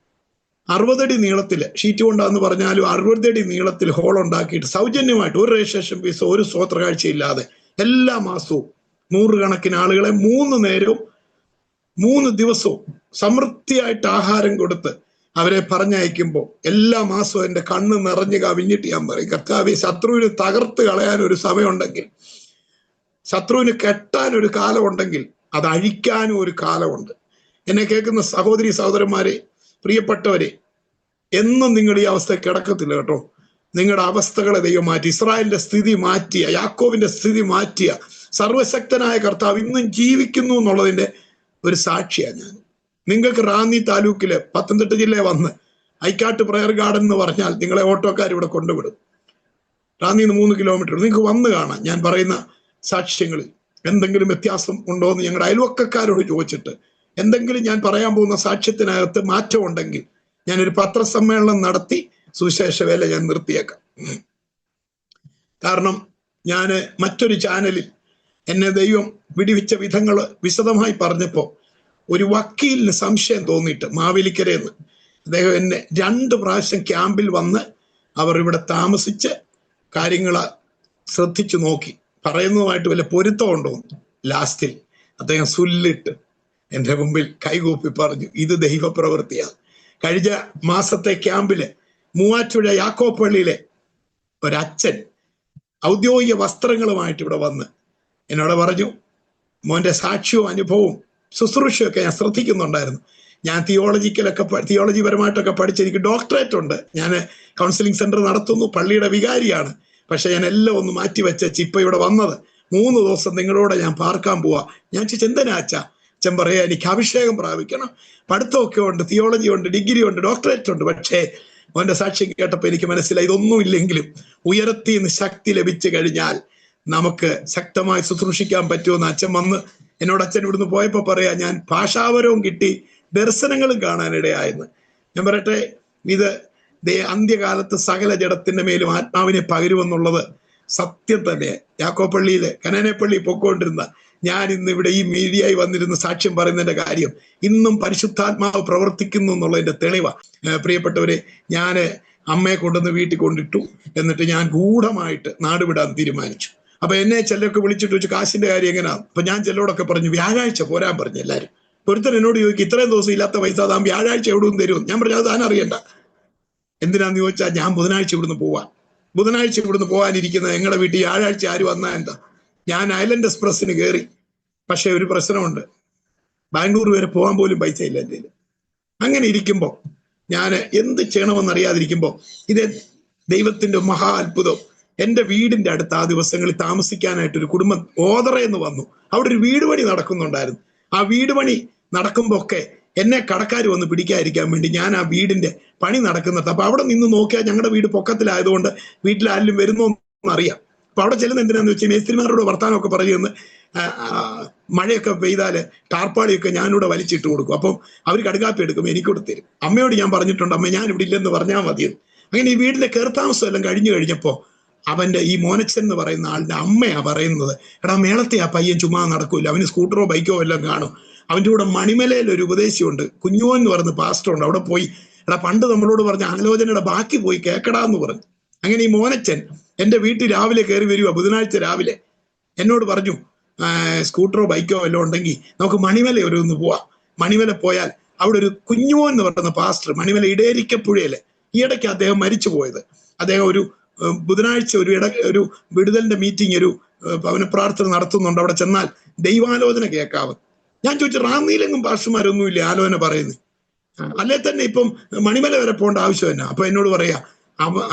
60 അടി നീളത്തില് ഷീറ്റ് കൊണ്ടാന്ന് പറഞ്ഞാലും 60 അടി നീളത്തിൽ ഹോൾ ഉണ്ടാക്കിയിട്ട് സൗജന്യമായിട്ട് ഒരു രജിസ്ട്രേഷൻ ഫീസോ ഒരു സ്വോത്ര കാഴ്ചയില്ലാതെ എല്ലാ മാസവും 100 കണക്കിന് ആളുകളെ 3 നേരവും 3 ദിവസവും സമൃദ്ധിയായിട്ട് ആഹാരം കൊടുത്ത് അവരെ പറഞ്ഞയക്കുമ്പോൾ എല്ലാ മാസവും എൻ്റെ കണ്ണ് നിറഞ്ഞ് കവിഞ്ഞിട്ട് ഞാൻ പറയും, കർത്താവേ, ശത്രുവിന് തകർത്ത് കളയാൻ ഒരു സമയമുണ്ടെങ്കിൽ, ശത്രുവിന് കെട്ടാൻ ഒരു കാലമുണ്ടെങ്കിൽ അത് അഴിക്കാനും ഒരു കാലമുണ്ട്. എന്നെ കേൾക്കുന്ന സഹോദരി സഹോദരന്മാരെ, പ്രിയപ്പെട്ടവരെ, എന്നും നിങ്ങൾ ഈ അവസ്ഥ കിടക്കത്തില്ല കേട്ടോ. നിങ്ങളുടെ അവസ്ഥകളെ ദൈവം മാറ്റി, ഇസ്രായേലിന്റെ സ്ഥിതി മാറ്റിയ, യാക്കോബിന്റെ സ്ഥിതി മാറ്റിയ സർവശക്തനായ കർത്താവ് ഇന്നും ജീവിക്കുന്നു എന്നുള്ളതിന്റെ ഒരു സാക്ഷിയാണ് ഞാൻ. നിങ്ങൾക്ക് റാന്നി താലൂക്കില് പത്തനംതിട്ട ജില്ലയിൽ വന്ന് ഐക്കാട്ട് പ്രയർ ഗാർഡൻ എന്ന് പറഞ്ഞാൽ നിങ്ങളെ ഓട്ടോക്കാർ ഇവിടെ കൊണ്ടുവിടും. റാന്നിന്ന് 3 കിലോമീറ്റർ. നിങ്ങൾക്ക് വന്ന് കാണാം. ഞാൻ പറയുന്ന സാക്ഷ്യങ്ങളിൽ എന്തെങ്കിലും വ്യത്യാസം ഉണ്ടോ എന്ന് ഞങ്ങളുടെ അയൽവക്കക്കാരോട് ചോദിച്ചിട്ട്, എന്തെങ്കിലും ഞാൻ പറയാൻ പോകുന്ന സാക്ഷ്യത്തിനകത്ത് മാറ്റം ഉണ്ടെങ്കിൽ ഞാനൊരു പത്രസമ്മേളനം നടത്തി സുവിശേഷ വേല ഞാൻ നിർത്തിയേക്കാം. കാരണം ഞാൻ മറ്റൊരു ചാനലിൽ എന്നെ ദൈവം വിടിവിച്ച വിധങ്ങൾ വിശദമായി പറഞ്ഞപ്പോൾ ഒരു വക്കീലിന് സംശയം തോന്നിയിട്ട്, മാവേലിക്കരയെന്ന്, അദ്ദേഹം എന്നെ 2 പ്രാവശ്യം ക്യാമ്പിൽ വന്ന് അവർ ഇവിടെ താമസിച്ച് കാര്യങ്ങൾ ശ്രദ്ധിച്ചു നോക്കി, പറയുന്നതുമായിട്ട് വല്ല പൊരുത്തമുണ്ടോ. ലാസ്റ്റിൽ അദ്ദേഹം സുല്ലിട്ട് എൻ്റെ മുമ്പിൽ കൈകൂപ്പി പറഞ്ഞു, ഇത് ദൈവപ്രവൃത്തിയാണ്. കഴിഞ്ഞ മാസത്തെ ക്യാമ്പില് മൂവാറ്റുപുഴ യാക്കോപ്പള്ളിയിലെ ഒരച്ഛൻ ഔദ്യോഗിക വസ്ത്രങ്ങളുമായിട്ട് ഇവിടെ വന്ന് എന്നോട് പറഞ്ഞു, മോൻ്റെ സാക്ഷ്യവും അനുഭവവും ശുശ്രൂഷയൊക്കെ ഞാൻ ശ്രദ്ധിക്കുന്നുണ്ടായിരുന്നു. ഞാൻ തിയോളജി പരമായിട്ടൊക്കെ പഠിച്ച് എനിക്ക് ഡോക്ടറേറ്റ് ഉണ്ട്. ഞാൻ കൗൺസിലിംഗ് സെന്റർ നടത്തുന്നു, പള്ളിയുടെ വികാരിയാണ്. പക്ഷെ ഞാൻ എല്ലാം ഒന്ന് മാറ്റിവെച്ച ഇപ്പൊ ഇവിടെ വന്നത് 3 ദിവസം നിങ്ങളോട് ഞാൻ പാർക്കാൻ പോവാ. ഞാൻ എന്തിനാ അച്ഛൻ പറയാ, എനിക്ക് അഭിഷേകം പ്രാപിക്കണം, പഠിത്തമൊക്കെ ഉണ്ട്, തിയോളജി ഉണ്ട്, ഡിഗ്രി ഉണ്ട്, ഡോക്ടറേറ്റ് ഉണ്ട്. പക്ഷേ അവന്റെ സാക്ഷ്യം കേട്ടപ്പോൾ എനിക്ക് മനസ്സിലായി, ഇതൊന്നും ഇല്ലെങ്കിലും ഉയരത്തിൽ നിന്ന് ശക്തി ലഭിച്ചു കഴിഞ്ഞാൽ നമുക്ക് ശക്തമായി ശുശ്രൂഷിക്കാൻ പറ്റുമെന്ന് അച്ഛൻ വന്ന് എന്നോട്, അച്ഛൻ ഇവിടുന്ന് പോയപ്പോൾ പറയാ, ഞാൻ ഭാഷാപരവും കിട്ടി, ദർശനങ്ങളും കാണാനിടയായെന്ന്. ഞാൻ പറയട്ടെ, ഇത് അന്ത്യകാലത്ത് സകല ജഡത്തിന്റെ മേലും ആത്മാവിനെ പകരുമെന്നുള്ളത് സത്യം തന്നെ. യാക്കോപ്പള്ളിയിലെ കനാനപ്പള്ളി പൊക്കോണ്ടിരുന്ന ഞാൻ ഇന്ന് ഇവിടെ ഈ മീഡിയയിൽ വന്നിരുന്ന സാക്ഷ്യം പറയുന്നതിന്റെ കാര്യം ഇന്നും പരിശുദ്ധാത്മാവ് പ്രവർത്തിക്കുന്നു എന്നുള്ളതിന്റെ തെളിവാ. പ്രിയപ്പെട്ടവരെ, ഞാൻ അമ്മയെ കൊണ്ടുവന്ന് വീട്ടിൽ കൊണ്ടിട്ടു. എന്നിട്ട് ഞാൻ ഗൂഢമായിട്ട് നാട് വിടാൻ തീരുമാനിച്ചു. അപ്പൊ എന്നെ ചിലരൊക്കെ വിളിച്ചിട്ട് വെച്ച് കാശിന്റെ കാര്യം എങ്ങനെയാണ്. അപ്പൊ ഞാൻ ചിലരോടൊക്കെ പറഞ്ഞു, വ്യാഴാഴ്ച പോരാൻ പറഞ്ഞു എല്ലാവരും. ഒരുത്തൻ എന്നോട് ചോദിക്കും, ഇത്രയും ദിവസം ഇല്ലാത്ത പൈസ താൻ വ്യാഴാഴ്ച എവിടുന്ന് തരും. ഞാൻ പറഞ്ഞു, അത് താൻ അറിയണ്ട. എന്തിനാന്ന് ചോദിച്ചാൽ ഞാൻ ബുധനാഴ്ച ഇവിടുന്ന് പോവാൻ. ബുധനാഴ്ച ഇവിടുന്ന് പോകാനിരിക്കുന്ന ഞങ്ങളുടെ വീട്ടിൽ വ്യാഴാഴ്ച ആര് വന്നാ എന്താ. ഞാൻ ഐലൻഡ് എക്സ്പ്രസ്സിന് കയറി. പക്ഷെ ഒരു പ്രശ്നമുണ്ട്, ബാംഗ്ലൂർ വരെ പോകാൻ പോലും പൈസ ഇല്ല എൻ്റെ കയ്യിൽ. അങ്ങനെ ഇരിക്കുമ്പോൾ ഞാൻ എന്ത് ചെയ്യണമെന്നറിയാതിരിക്കുമ്പോൾ ഇത് ദൈവത്തിന്റെ മഹാ അത്ഭുതം. എൻ്റെ വീടിന്റെ അടുത്ത് ആ ദിവസങ്ങളിൽ താമസിക്കാനായിട്ടൊരു കുടുംബം ഓതറയെന്ന് വന്നു. അവിടെ ഒരു വീട് പണി നടക്കുന്നുണ്ടായിരുന്നു. ആ വീട് പണി നടക്കുമ്പോ ഒക്കെ എന്നെ കടക്കാർ വന്ന് പിടിക്കാതിരിക്കാൻ വേണ്ടി ഞാൻ ആ വീടിന്റെ പണി നടക്കുന്നുണ്ട്. അപ്പൊ അവിടെ നിന്ന് നോക്കിയാൽ ഞങ്ങളുടെ വീട് പൊക്കത്തിലായതുകൊണ്ട് വീട്ടിൽ ആരെങ്കിലും വരുന്നോന്നറിയാം. അപ്പൊ അവിടെ ചെല്ലുന്ന എന്തിനാന്ന് വെച്ചാൽ മേസ്ത്രിമാരോട് വർത്താനമൊക്കെ പറയുമെന്ന്. മഴയൊക്കെ പെയ്താല് ടാർപ്പാളിയൊക്കെ ഞാനിവിടെ വലിച്ചിട്ട് കൊടുക്കും. അപ്പം അവർ കടുകാപ്പി എടുക്കും, എനിക്കൂടെ തരും. അമ്മയോട് ഞാൻ പറഞ്ഞിട്ടുണ്ട്, അമ്മ ഞാൻ ഇവിടെ ഇല്ലെന്ന് പറഞ്ഞാൽ മതിയെന്ന്. അങ്ങനെ ഈ വീട്ടിലെ കയർത്താമസം എല്ലാം കഴിഞ്ഞു കഴിഞ്ഞപ്പോ അവന്റെ ഈ മോനച്ചൻ എന്ന് പറയുന്ന ആളുടെ അമ്മയാ പറയുന്നത്, എടാ മേളത്തെ ആ പയ്യൻ ചുമ്മാ നടക്കൂല, അവന് സ്കൂട്ടറോ ബൈക്കോ എല്ലാം കാണും. അവൻ്റെ കൂടെ മണിമലയിൽ ഒരു ഉപദേശിയുണ്ട്, കുഞ്ഞുമോൻ എന്ന് പറയുന്ന പാസ്റ്ററുണ്ട്. അവിടെ പോയി, എടാ പണ്ട് നമ്മളോട് പറഞ്ഞ ആലോചനയുടെ ബാക്കി പോയി കേക്കടാന്ന് പറഞ്ഞു. അങ്ങനെ ഈ മോനച്ചൻ എൻ്റെ വീട്ടിൽ രാവിലെ കയറി വരിക. ബുധനാഴ്ച രാവിലെ എന്നോട് പറഞ്ഞു, സ്കൂട്ടറോ ബൈക്കോ വല്ലതും ഉണ്ടെങ്കിൽ നമുക്ക് മണിമല ഒന്ന് പോവാം. മണിമല പോയാൽ അവിടെ ഒരു കുഞ്ഞുമോൻ എന്ന് പറയുന്ന പാസ്റ്റർ, മണിമല ഇടേരിക്കപ്പുഴയില് ഈ ഇടയ്ക്ക് അദ്ദേഹം മരിച്ചു പോയത്. അദ്ദേഹം ഒരു ബുധനാഴ്ച ഒരു വിടുതലിന്റെ മീറ്റിംഗ്, ഒരു ഭവന പ്രാർത്ഥന നടത്തുന്നുണ്ട്. അവിടെ ചെന്നാൽ ദൈവാലോചന കേൾക്കാവും. ഞാൻ ചോദിച്ചു, റാന്നിയിലെങ്ങും പാസ്റ്റർമാരൊന്നും ഇല്ലേ ആലോചന പറയുന്നത്? അല്ലെ തന്നെ ഇപ്പം മണിമല വരെ പോകേണ്ട ആവശ്യം തന്നെ. അപ്പൊ എന്നോട് പറയാ,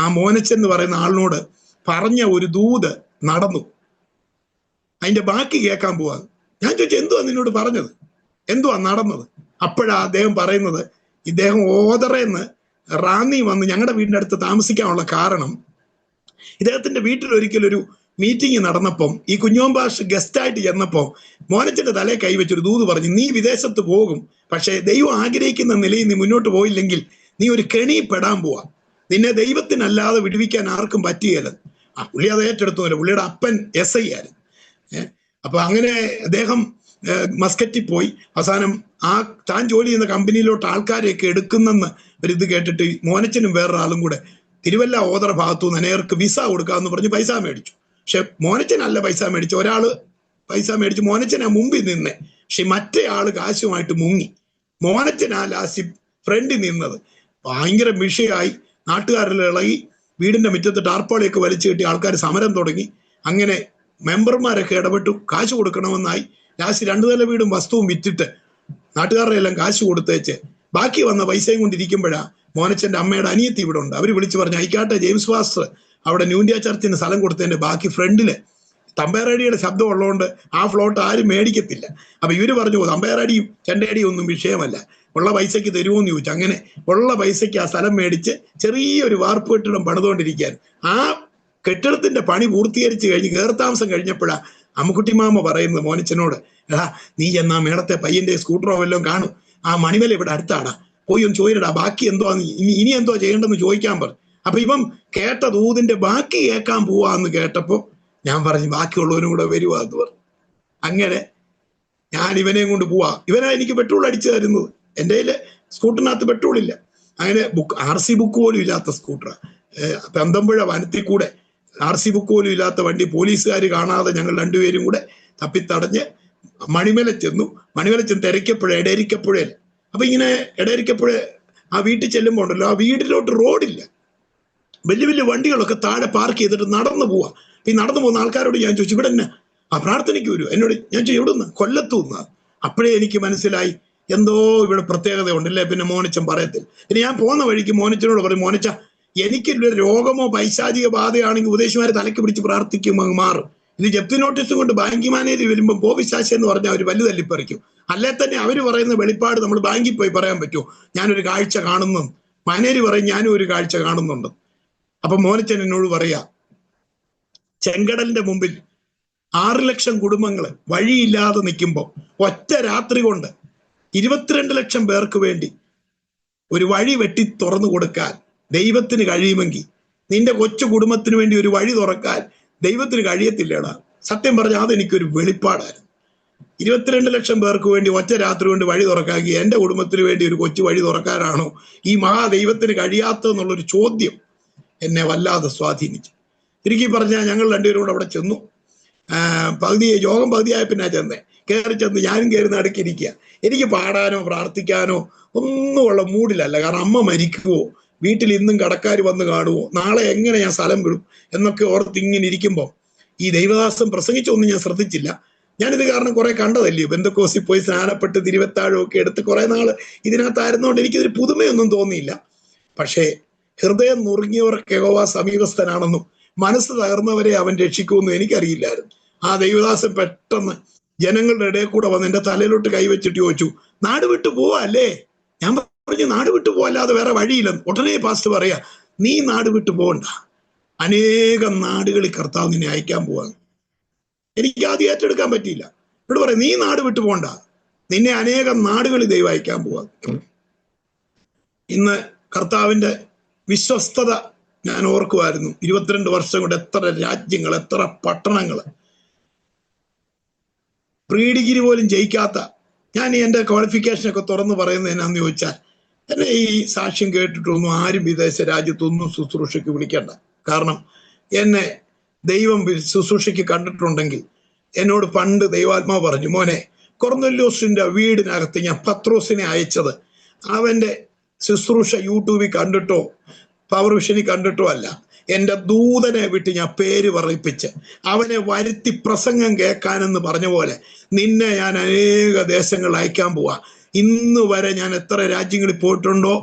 ആ മോനച്ചൻ എന്ന് പറയുന്ന ആളിനോട് പറഞ്ഞ ഒരു ദൂത് നടന്നു, അതിന്റെ ബാക്കി കേൾക്കാൻ പോവാ. ഞാൻ ചോദിച്ചു, എന്തുവാ നിന്നോട് പറഞ്ഞത്, എന്തുവാ നടന്നത്? അപ്പോഴാ അദ്ദേഹം പറയുന്നത്, ഇദ്ദേഹം ഓതറേന്ന് റാന്നി വന്ന് ഞങ്ങളുടെ വീടിന്റെ അടുത്ത് താമസിക്കാനുള്ള കാരണം, ഇദ്ദേഹത്തിന്റെ വീട്ടിൽ ഒരിക്കലൊരു മീറ്റിംഗ് നടന്നപ്പം ഈ കുഞ്ഞോൻ പാസ്റ്റർ ഗസ്റ്റായിട്ട് ചെന്നപ്പോൾ മോനച്ചന്റെ തലയെ കൈവച്ചൊരു ദൂത് പറഞ്ഞു, നീ വിദേശത്ത് പോകും, പക്ഷേ ദൈവം ആഗ്രഹിക്കുന്ന നിലയിൽ നീ മുന്നോട്ട് പോയില്ലെങ്കിൽ നീ ഒരു കെണി പെടാൻ പോവാ, നിന്നെ ദൈവത്തിനല്ലാതെ വിടുവിക്കാൻ ആർക്കും പറ്റുകയില്ല. പുള്ളി അത് ഏറ്റെടുത്തുമില്ല. പുള്ളിയുടെ അപ്പൻ SI ആയിരുന്നു. അപ്പൊ അങ്ങനെ അദ്ദേഹം മസ്കറ്റിൽ പോയി. അവസാനം താൻ ജോലി ചെയ്യുന്ന കമ്പനിയിലോട്ട് ആൾക്കാരെയൊക്കെ എടുക്കുന്നെന്ന് ഒരിത് കേട്ടിട്ട് മോനച്ചനും വേറൊരാളും കൂടെ തിരുവല്ല ഓതറ ഭാഗത്തു നിന്ന് അനേകർക്ക് വിസ കൊടുക്കാമെന്ന് പറഞ്ഞ് പൈസ മേടിച്ചു. പക്ഷെ മോനച്ചനല്ല പൈസ മേടിച്ചു, ഒരാള് പൈസ മേടിച്ചു. മോനച്ചനാ മുമ്പിൽ നിന്നേ, പക്ഷെ മറ്റേ ആള് കാശുമായിട്ട് മുങ്ങി. മോനച്ചനാ ലാസ്റ്റ് ഫ്രണ്ടിൽ നിന്നത്. ഭയങ്കര വിഷയമായി, നാട്ടുകാരിൽ ഇളകി, വീടിന്റെ മുറ്റത്ത് ടാർപ്പാളിയൊക്കെ വലിച്ചു കെട്ടി ആൾക്കാർ സമരം തുടങ്ങി. അങ്ങനെ മെമ്പർമാരൊക്കെ ഇടപെട്ടു, കാശ് കൊടുക്കണമെന്നായി. ലാസ്റ്റ് 2 നില വീടും വസ്തുവും വിറ്റിട്ട് നാട്ടുകാരുടെ എല്ലാം കാശ് കൊടുത്തേച്ച് ബാക്കി വന്ന പൈസയും കൊണ്ടിരിക്കുമ്പോഴാ മോനച്ചന്റെ അമ്മയുടെ അനിയത്തി ഇവിടെ ഉണ്ട്. അവര് വിളിച്ചു പറഞ്ഞു, അയക്കാട്ടെ ജെയിംസ് പാസ്റ്റർ അവിടെ ന്യൂ ഇന്ത്യ ചർച്ചിന് സ്ഥലം കൊടുത്തതിന്റെ ബാക്കി ഫ്രണ്ടില് തമ്പേറടിയുടെ ശബ്ദം ഉള്ളതുകൊണ്ട് ആ ഫ്ലോട്ട് ആരും മേടിക്കത്തില്ല. അപ്പൊ ഇവര് പറഞ്ഞു, തമ്പേറടിയും ചെണ്ടയടിയും ഒന്നും വിഷയമല്ല, ഉള്ള പൈസയ്ക്ക് തരുമോന്ന് ചോദിച്ചു. അങ്ങനെ ഉള്ള പൈസയ്ക്ക് ആ സ്ഥലം മേടിച്ച് ചെറിയൊരു വാർപ്പ് കെട്ടിടം പണിതുകൊണ്ടിരിക്കാൻ. ആ കെട്ടിടത്തിന്റെ പണി പൂർത്തീകരിച്ച് കഴിഞ്ഞ് കയറിത്താമസം കഴിഞ്ഞപ്പോഴാ അമ്മുക്കുട്ടി മാമ പറയുന്നത് മോനച്ചനോട്, എടാ നീ എന്നാ മേളത്തെ പയ്യന്റെ സ്കൂട്ടറോ വല്ലതും കാണും, ആ മണിമല ഇവിടെ അടുത്താടാ, പോയി ഒന്ന് ചോദിരടാ, ബാക്കി എന്തോ ഇനി എന്തോ ചെയ്യേണ്ടെന്ന് ചോദിക്കാൻ പറഞ്ഞു. അപ്പൊ ഇവൻ കേട്ട ദൂതിന്റെ ബാക്കി കേൾക്കാൻ പോവാന്ന് കേട്ടപ്പോ ഞാൻ പറഞ്ഞു, ബാക്കിയുള്ളവരും കൂടെ വരുവാ എന്ന് പറഞ്ഞു. അങ്ങനെ ഞാൻ ഇവനെയും കൊണ്ട് പോവാ. ഇവനാ എനിക്ക് പെട്രോൾ അടിച്ചു തരുന്നത്. എൻ്റെ കയ്യില് സ്കൂട്ടറിനകത്ത് പെട്രോൾ ഇല്ല. അങ്ങനെ RC ബുക്ക് പോലും ഇല്ലാത്ത സ്കൂട്ടർ, പെന്തമ്പുഴ വനത്തിൽ കൂടെ RC ബുക്ക് പോലും ഇല്ലാത്ത വണ്ടി പോലീസുകാർ കാണാതെ ഞങ്ങൾ 2 പേരും കൂടെ തപ്പിത്തടഞ്ഞ് മണിമല ചെന്നു. മണിമല ചെന്ന് തിരക്കപ്പുഴ, ഇടേരിക്കപ്പുഴയിൽ. അപ്പൊ ഇങ്ങനെ ഇടേരിക്കപ്പുഴ ആ വീട്ടിൽ ചെല്ലുമ്പോൾ ഉണ്ടല്ലോ, ആ വീട്ടിലോട്ട് റോഡില്ല. വലിയ വലിയ വണ്ടികളൊക്കെ താഴെ പാർക്ക് ചെയ്തിട്ട് നടന്നു പോവാ. ഈ നടന്നു പോകുന്ന ആൾക്കാരോട് ഞാൻ ചോദിച്ചു, ഇവിടെ തന്നെ പ്രാർത്ഥനയ്ക്ക് വരൂ? എന്നോട് ഞാൻ ചോദിച്ചു, എവിടെ നിന്ന്? കൊല്ലത്തുനിന്ന്. അപ്പോഴേ എനിക്ക് മനസ്സിലായി എന്തോ ഇവിടെ പ്രത്യേകത ഉണ്ടല്ലേ. പിന്നെ മോനച്ചൻ പറയത്തില്ല. പിന്നെ ഞാൻ പോകുന്ന വഴിക്ക് മോനച്ചനോട് പറയും, മോനച്ച എനിക്കൊരു രോഗമോ പൈശാചിക ബാധയാണെങ്കിൽ ഉപദേശിമാരെ തലയ്ക്ക് പിടിച്ച് പ്രാർത്ഥിക്കും, അങ്ങ് മാറും. ഇത് ജപ്തി നോട്ടീസ് കൊണ്ട് ബാങ്ക് മാനേജർ വരുമ്പോൾ പോവിശാശ എന്ന് പറഞ്ഞാൽ അവർ വല്ലു തല്ലിപ്പറിക്കും. അല്ലെ തന്നെ അവര് പറയുന്ന വെളിപ്പാട് നമ്മൾ ബാങ്കിൽ പോയി പറയാൻ പറ്റുമോ? ഞാനൊരു കാഴ്ച കാണുന്നു, മാനേജർ പറയും ഞാനും ഒരു കാഴ്ച കാണുന്നുണ്ട്. അപ്പൊ മോനച്ചൻ എന്നോട് പറയാ, ചെങ്കടലിന്റെ മുമ്പിൽ 6 ലക്ഷം കുടുംബങ്ങള് വഴിയില്ലാതെ നിൽക്കുമ്പോൾ ഒറ്റ രാത്രി കൊണ്ട് 22 ലക്ഷം പേർക്ക് വേണ്ടി ഒരു വഴി വെട്ടി തുറന്നു കൊടുക്കാൻ ദൈവത്തിന് കഴിയുമെങ്കിൽ നിന്റെ കൊച്ചു കുടുംബത്തിന് വേണ്ടി ഒരു വഴി തുറക്കാൻ ദൈവത്തിന് കഴിയത്തില്ലേടാ? സത്യം പറഞ്ഞാൽ അതെനിക്കൊരു വെളിപ്പാടായിരുന്നു. 22 ലക്ഷം പേർക്ക് വേണ്ടി ഒറ്റ രാത്രി കൊണ്ട് വഴി തുറക്കാമെങ്കിൽ എൻ്റെ കുടുംബത്തിന് വേണ്ടി ഒരു കൊച്ചു വഴി തുറക്കാനാണോ ഈ മഹാദൈവത്തിന് കഴിയാത്തതെന്നുള്ളൊരു ചോദ്യം എന്നെ വല്ലാതെ സ്വാധീനിച്ചു. ചുരുക്കി പറഞ്ഞാൽ ഞങ്ങൾ 2 പേരും കൂടെ അവിടെ ചെന്നു. യോഗം പകുതിയായ പിന്നെ ചെന്നേ. കയറി ചെന്ന് ഞാനും കയറി നടക്കിരിക്കുക. എനിക്ക് പാടാനോ പ്രാർത്ഥിക്കാനോ ഒന്നുമുള്ള മൂഡിലല്ല. കാരണം അമ്മ മരിക്കുവോ, വീട്ടിൽ ഇന്നും കടക്കാർ വന്ന് കാണുവോ, നാളെ എങ്ങനെ ഞാൻ സ്ഥലം വിടും എന്നൊക്കെ ഓർത്ത് ഇങ്ങനെ ഇരിക്കുമ്പോൾ ഈ ദൈവദാസൻ പ്രസംഗിച്ചൊന്നും ഞാൻ ശ്രദ്ധിച്ചില്ല. ഞാനിത് കാരണം കുറെ കണ്ടതല്ലയോ, ബന്ധക്കോസിൽ പോയി സ്നാനപ്പെട്ട് തിരുവത്താഴം ഒക്കെ എടുത്ത് കുറെ നാള് ഇതിനകത്തായിരുന്നോണ്ട് എനിക്കിതൊരു പുതുമയൊന്നും തോന്നിയില്ല. പക്ഷേ ഹൃദയം നുറുങ്ങിയവർക്ക് യഹോവ സമീപസ്ഥനാണെന്നും മനസ്സ് തകർന്നവരെ അവൻ രക്ഷിക്കുമെന്നും എനിക്കറിയില്ലായിരുന്നു. ആ ദൈവദാസൻ പെട്ടെന്ന് ജനങ്ങളുടെ ഇടയിൽ കൂടെ വന്ന് എൻ്റെ തലയിലോട്ട് കൈവച്ചിട്ട് ചോദിച്ചു, നാട് വിട്ടു പോവാ അല്ലേ? ഞാൻ പറഞ്ഞു, നാട് വിട്ടു പോവല്ലാതെ വേറെ വഴിയില്ലെന്ന്. ഉടനെ പാസ്റ്റർ പറയാ, നീ നാട് വിട്ടു പോകണ്ട, അനേകം നാടുകളിൽ കർത്താവ് നിന്നെ അയക്കാൻ പോവാന്ന്. എനിക്ക് ആദ്യം ഏറ്റെടുക്കാൻ പറ്റിയില്ല. ഇവിടെ പറയാം, നീ നാട് വിട്ടു പോകണ്ട, നിന്നെ അനേകം നാടുകളിൽ ദൈവം അയക്കാൻ പോവാന്ന്. ഇന്ന് കർത്താവിന്റെ വിശ്വസ്തത ഞാൻ ഓർക്കുമായിരുന്നു. 22 വർഷം കൊണ്ട് എത്ര രാജ്യങ്ങൾ, എത്ര പട്ടണങ്ങൾ, പ്രീ ഡിഗ്രി പോലും ജയിക്കാത്ത ഞാൻ എൻ്റെ ക്വാളിഫിക്കേഷനൊക്കെ തുറന്നു പറയുന്നത് എന്നാന്ന് ചോദിച്ചാൽ, എന്നെ ഈ സാക്ഷ്യം കേട്ടിട്ടൊന്നും ആരും വിദേശ രാജ്യത്തൊന്നും ശുശ്രൂഷയ്ക്ക് വിളിക്കണ്ട. കാരണം എന്നെ ദൈവം ശുശ്രൂഷയ്ക്ക് കണ്ടിട്ടുണ്ടെങ്കിൽ എന്നോട് പണ്ട് ദൈവാത്മാവ് പറഞ്ഞു, മോനെ കൊർന്നല്യോസിന്റെ വീടിനകത്ത് ഞാൻ പത്രോസിനെ അയച്ചത് അവന്റെ ശുശ്രൂഷ യൂട്യൂബിൽ കണ്ടിട്ടോ പവർ വിഷനിൽ കണ്ടിട്ടോ അല്ല. എൻ്റെ ദൂതനെ വിട്ട് ഞാൻ പേര് പറയിപ്പിച്ച് അവനെ വരുത്തി പ്രസംഗം കേൾക്കാനെന്ന് പറഞ്ഞ പോലെ നിന്നെ ഞാൻ അനേക ദേശങ്ങളിൽ അയക്കാൻ പോവാ. ഇന്ന് വരെ ഞാൻ എത്ര രാജ്യങ്ങളിൽ പോയിട്ടുണ്ടോ,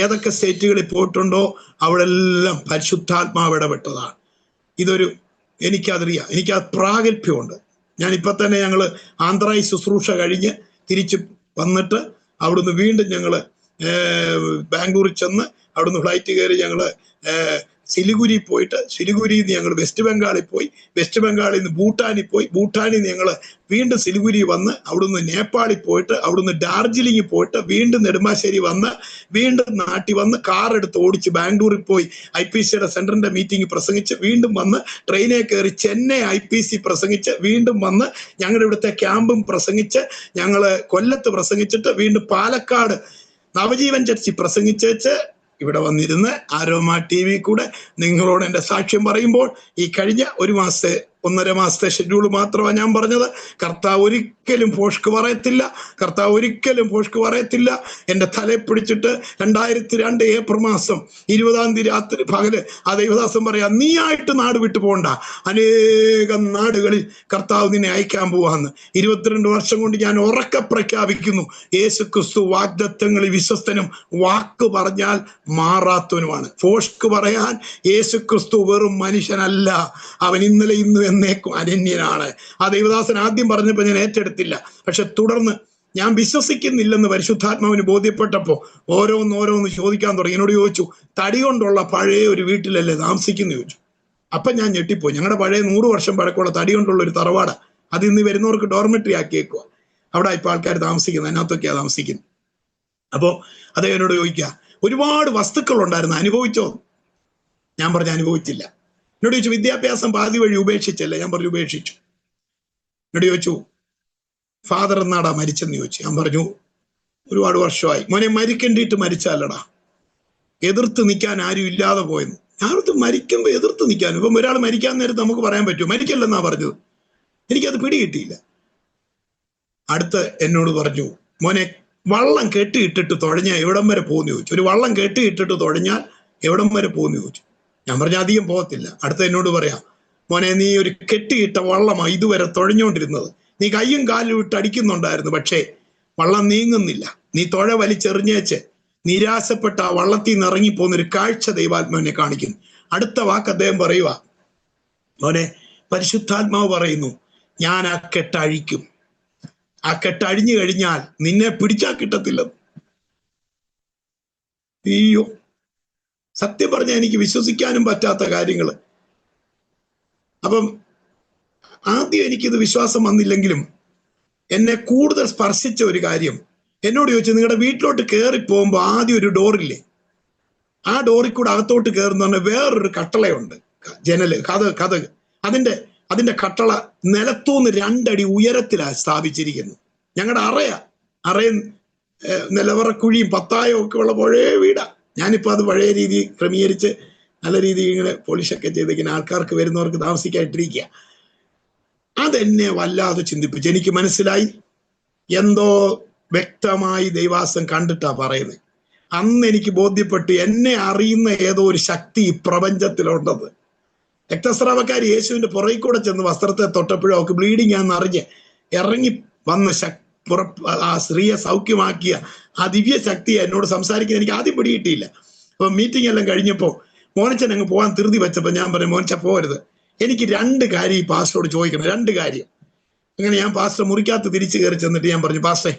ഏതൊക്കെ സ്റ്റേറ്റുകളിൽ പോയിട്ടുണ്ടോ, അവിടെ എല്ലാം പരിശുദ്ധാത്മാവ് ഇടപെട്ടതാണ്. ഇതൊരു എനിക്കതറിയാം, എനിക്കത് പ്രാഗൽഭ്യമുണ്ട്. ഞാനിപ്പോൾ തന്നെ ഞങ്ങൾ ആന്ധ്രായി ശുശ്രൂഷ കഴിഞ്ഞ് തിരിച്ച് വന്നിട്ട് അവിടുന്ന് വീണ്ടും ഞങ്ങൾ ബാംഗ്ലൂരിൽ ചെന്ന് അവിടുന്ന് ഫ്ലൈറ്റ് കയറി ഞങ്ങൾ സിലിഗുരി പോയിട്ട് സിലിഗുരിയിൽ നിന്ന് ഞങ്ങൾ വെസ്റ്റ് ബംഗാളിൽ പോയി, വെസ്റ്റ് ബംഗാളിൽ നിന്ന് ഭൂട്ടാനിൽ പോയി, ഭൂട്ടാനിൽ നിന്ന് ഞങ്ങൾ വീണ്ടും സിലിഗുരി വന്ന് അവിടുന്ന് നേപ്പാളിൽ പോയിട്ട് അവിടുന്ന് ഡാർജിലിംഗിൽ പോയിട്ട് വീണ്ടും നെടുമ്പാശ്ശേരി വന്ന് വീണ്ടും നാട്ടിൽ വന്ന് കാർ എടുത്ത് ഓടിച്ച് ബാംഗ്ലൂരിൽ പോയി IPCയുടെ സെൻറ്ററിൻ്റെ മീറ്റിംഗ് പ്രസംഗിച്ച് വീണ്ടും വന്ന് ട്രെയിനിൽ കയറി ചെന്നൈ IPC പ്രസംഗിച്ച് വീണ്ടും വന്ന് ഞങ്ങളുടെ ഇവിടുത്തെ ക്യാമ്പും പ്രസംഗിച്ച് ഞങ്ങൾ കൊല്ലത്ത് പ്രസംഗിച്ചിട്ട് വീണ്ടും പാലക്കാട് നവജീവൻ ചർച്ചിൽ പ്രസംഗിച്ചേച്ച് ഇവിടെ വന്നിരുന്ന് ആരോമ TV കൂടെ നിങ്ങളോട് എൻ്റെ സാക്ഷ്യം പറയുമ്പോൾ ഈ കഴിഞ്ഞ 1.5 മാസത്തെ ഷെഡ്യൂൾ മാത്രമാണ് ഞാൻ പറഞ്ഞത്. കർത്താവ് ഒരിക്കലും ഫോഷ്ക്ക് പറയത്തില്ല, കർത്താവ് ഒരിക്കലും ഫോഷ്ക്ക് പറയത്തില്ല. എൻ്റെ തലയെ പിടിച്ചിട്ട് 2002 ഏപ്രിൽ മാസം 20-ാം തീയതി രാത്രി പകല് ആ ദൈവദാസൻ പറയാം, നീയായിട്ട് നാട് വിട്ടു പോകണ്ട, അനേകം നാടുകളിൽ കർത്താവ് നിന്നെ അയക്കാൻ പോവാന്ന്. 22 വർഷം കൊണ്ട് ഞാൻ ഉറക്കെ പ്രഖ്യാപിക്കുന്നു, യേശു ക്രിസ്തു വാഗ്ദത്തങ്ങളിൽ വിശ്വസ്തനും വാക്ക് പറഞ്ഞാൽ മാറാത്തവനുമാണ്. ഫോഷ്ക്ക് പറയാൻ യേശു ക്രിസ്തു വെറും മനുഷ്യനല്ല, അവൻ ഇന്നലെ ഇന്നും എന്നേക്കും അനന്യനാണ്. ആ ദൈവദാസൻ ആദ്യം പറഞ്ഞപ്പോൾ ഞാൻ ഏറ്റെടുത്തില്ല. പക്ഷെ തുടർന്ന് ഞാൻ വിശ്വസിക്കുന്നില്ലെന്ന് പരിശുദ്ധാത്മാവിന് ബോധ്യപ്പെട്ടപ്പോൾ ഓരോന്ന് ചോദിക്കാൻ തുടങ്ങി. എന്നോട് ചോദിച്ചു, തടി കൊണ്ടുള്ള പഴയ ഒരു വീട്ടിലല്ലേ താമസിക്കുന്നു ചോദിച്ചു. അപ്പം ഞാൻ ഞെട്ടിപ്പോയി. ഞങ്ങളുടെ പഴയ 100 വർഷം പഴക്കമുള്ള തടി കൊണ്ടുള്ള ഒരു തറവാട, അത് ഇന്ന് വരുന്നവർക്ക് ഡോർമെട്രി ആക്കിയേക്കുക. അവിടെ ഇപ്പോൾ ആൾക്കാർ താമസിക്കുന്നത്, അതിനകത്തൊക്കെയാണ് താമസിക്കുന്നത്. അപ്പോൾ അദ്ദേഹം എന്നോട് ചോദിക്കുക, ഒരുപാട് വസ്തുക്കൾ ഉണ്ടായിരുന്നു, അനുഭവിച്ചോ? ഞാൻ പറഞ്ഞു അനുഭവിച്ചില്ല. എന്നോട് ചോദിച്ചു, വിദ്യാഭ്യാസം പാതി വഴി ഉപേക്ഷിച്ചല്ലേ? ഞാൻ പറഞ്ഞു ഉപേക്ഷിച്ചു. എന്നോട് ചോദിച്ചു, ഫാദർ എന്നാടാ മരിച്ചെന്ന് ചോദിച്ചു. ഞാൻ പറഞ്ഞു ഒരുപാട് വർഷമായി. മോനെ മരിക്കേണ്ടിയിട്ട് മരിച്ചല്ലടാ, എതിർത്ത് നിൽക്കാൻ ആരും ഇല്ലാതെ പോയെന്ന്. ഞാനത് മരിക്കുമ്പോൾ എതിർത്ത് നിൽക്കാനും, ഇപ്പം ഒരാൾ മരിക്കാൻ നേരത്ത് നമുക്ക് പറയാൻ പറ്റുമോ? മരിക്കല്ലെന്നാ പറഞ്ഞത്. എനിക്കത് പിടികിട്ടിയില്ല. അടുത്ത് എന്നോട് പറഞ്ഞു, മോനെ വള്ളം കെട്ടിയിട്ടിട്ട് തുഴഞ്ഞാൽ എവിടം വരെ പോകുന്നു ചോദിച്ചു. ഒരു വള്ളം കെട്ടിയിട്ടിട്ട് തുഴഞ്ഞാൽ എവിടം വരെ പോകുന്നു ചോദിച്ചു. ഞാൻ പറഞ്ഞ അധികം പോകത്തില്ല. അടുത്ത എന്നോട് പറയാം, മോനെ നീ ഒരു കെട്ടിയിട്ട വള്ളമാണ് ഇതുവരെ തുഴഞ്ഞുകൊണ്ടിരുന്നത്, നീ കയ്യും കാലും ഇട്ട് അടിക്കുന്നുണ്ടായിരുന്നു, പക്ഷേ വള്ളം നീങ്ങുന്നില്ല. നീ തുഴ വലിച്ചെറിഞ്ഞേച്ച് നിരാശപ്പെട്ട ആ വള്ളത്തിൽ നിന്ന് ഇറങ്ങിപ്പോകുന്നൊരു കാഴ്ച ദൈവാത്മാവിനെ കാണിക്കുന്നു. അടുത്ത വാക്ക് അദ്ദേഹം പറയുക, മോനെ പരിശുദ്ധാത്മാവ് പറയുന്നു, ഞാൻ ആ കെട്ടഴിക്കും, ആ കെട്ടഴിഞ്ഞു കഴിഞ്ഞാൽ നിന്നെ പിടിച്ചാൽ കിട്ടത്തില്ല. അയ്യോ, സത്യം പറഞ്ഞാൽ എനിക്ക് വിശ്വസിക്കാനും പറ്റാത്ത കാര്യങ്ങൾ. അപ്പം ആദ്യം എനിക്കിത് വിശ്വാസം വന്നില്ലെങ്കിലും എന്നെ കൂടുതൽ സ്പർശിച്ച ഒരു കാര്യം, എന്നോട് ചോദിച്ചു, നിങ്ങളുടെ വീട്ടിലോട്ട് കയറി പോകുമ്പോൾ ആദ്യം ഒരു ഡോറില്ലേ, ആ ഡോറിൽ കൂടെ അകത്തോട്ട് കയറുന്ന വേറൊരു കട്ടളയുണ്ട്, ജനല് കഥക്. അതിന്റെ കട്ടള നിലത്തൂന്ന് 2 അടി ഉയരത്തിലാണ് സ്ഥാപിച്ചിരിക്കുന്നത്. ഞങ്ങളുടെ അറയ നിലവറക്കുഴിയും പത്തായവും ഒക്കെ ഉള്ള പഴയ വീടാ. ഞാനിപ്പോൾ അത് പഴയ രീതി ക്രമീകരിച്ച് നല്ല രീതിയിൽ ഇങ്ങനെ പോളിഷൊക്കെ ചെയ്തിങ്ങനെ ആൾക്കാർക്ക് വരുന്നവർക്ക് താമസിക്കായിട്ടിരിക്കുക. അതെന്നെ വല്ലാതെ ചിന്തിപ്പിച്ചു. എനിക്ക് മനസ്സിലായി, എന്തോ വ്യക്തമായി ദൈവാസം കണ്ടിട്ടാ പറയുന്നത്. അന്ന് എനിക്ക് ബോധ്യപ്പെട്ടു, എന്നെ അറിയുന്ന ഏതോ ഒരു ശക്തി ഈ പ്രപഞ്ചത്തിലുണ്ടെന്ന്. രക്തസ്രാവക്കാർ യേശുവിന്റെ പുറകിൽ കൂടെ ചെന്ന് വസ്ത്രത്തെ തൊട്ടപ്പോഴും അവർക്ക് ബ്ലീഡിങ് ആണെന്ന് അറിഞ്ഞ് ഇറങ്ങി വന്ന ആ സ്ത്രീയെ സൗഖ്യമാക്കിയ ആ ദിവ്യ ശക്തിയെ എന്നോട് സംസാരിക്കാൻ എനിക്ക് ആദ്യം പിടികിട്ടിയില്ല. അപ്പൊ മീറ്റിംഗ് എല്ലാം കഴിഞ്ഞപ്പോൾ മോനച്ചൻ അങ്ങ് പോകാൻ ധൃതി വെച്ചപ്പോൾ ഞാൻ പറഞ്ഞു, മോനച്ച പോകരുത്, എനിക്ക് 2 കാര്യം ഈ പാസ്റ്ററോട് ചോദിക്കണം, 2 കാര്യം. അങ്ങനെ ഞാൻ പാസ്റ്റർ മുറിക്കകത്ത് തിരിച്ചു കയറി ചെന്നിട്ട് ഞാൻ പറഞ്ഞു, പാസ്റ്റേ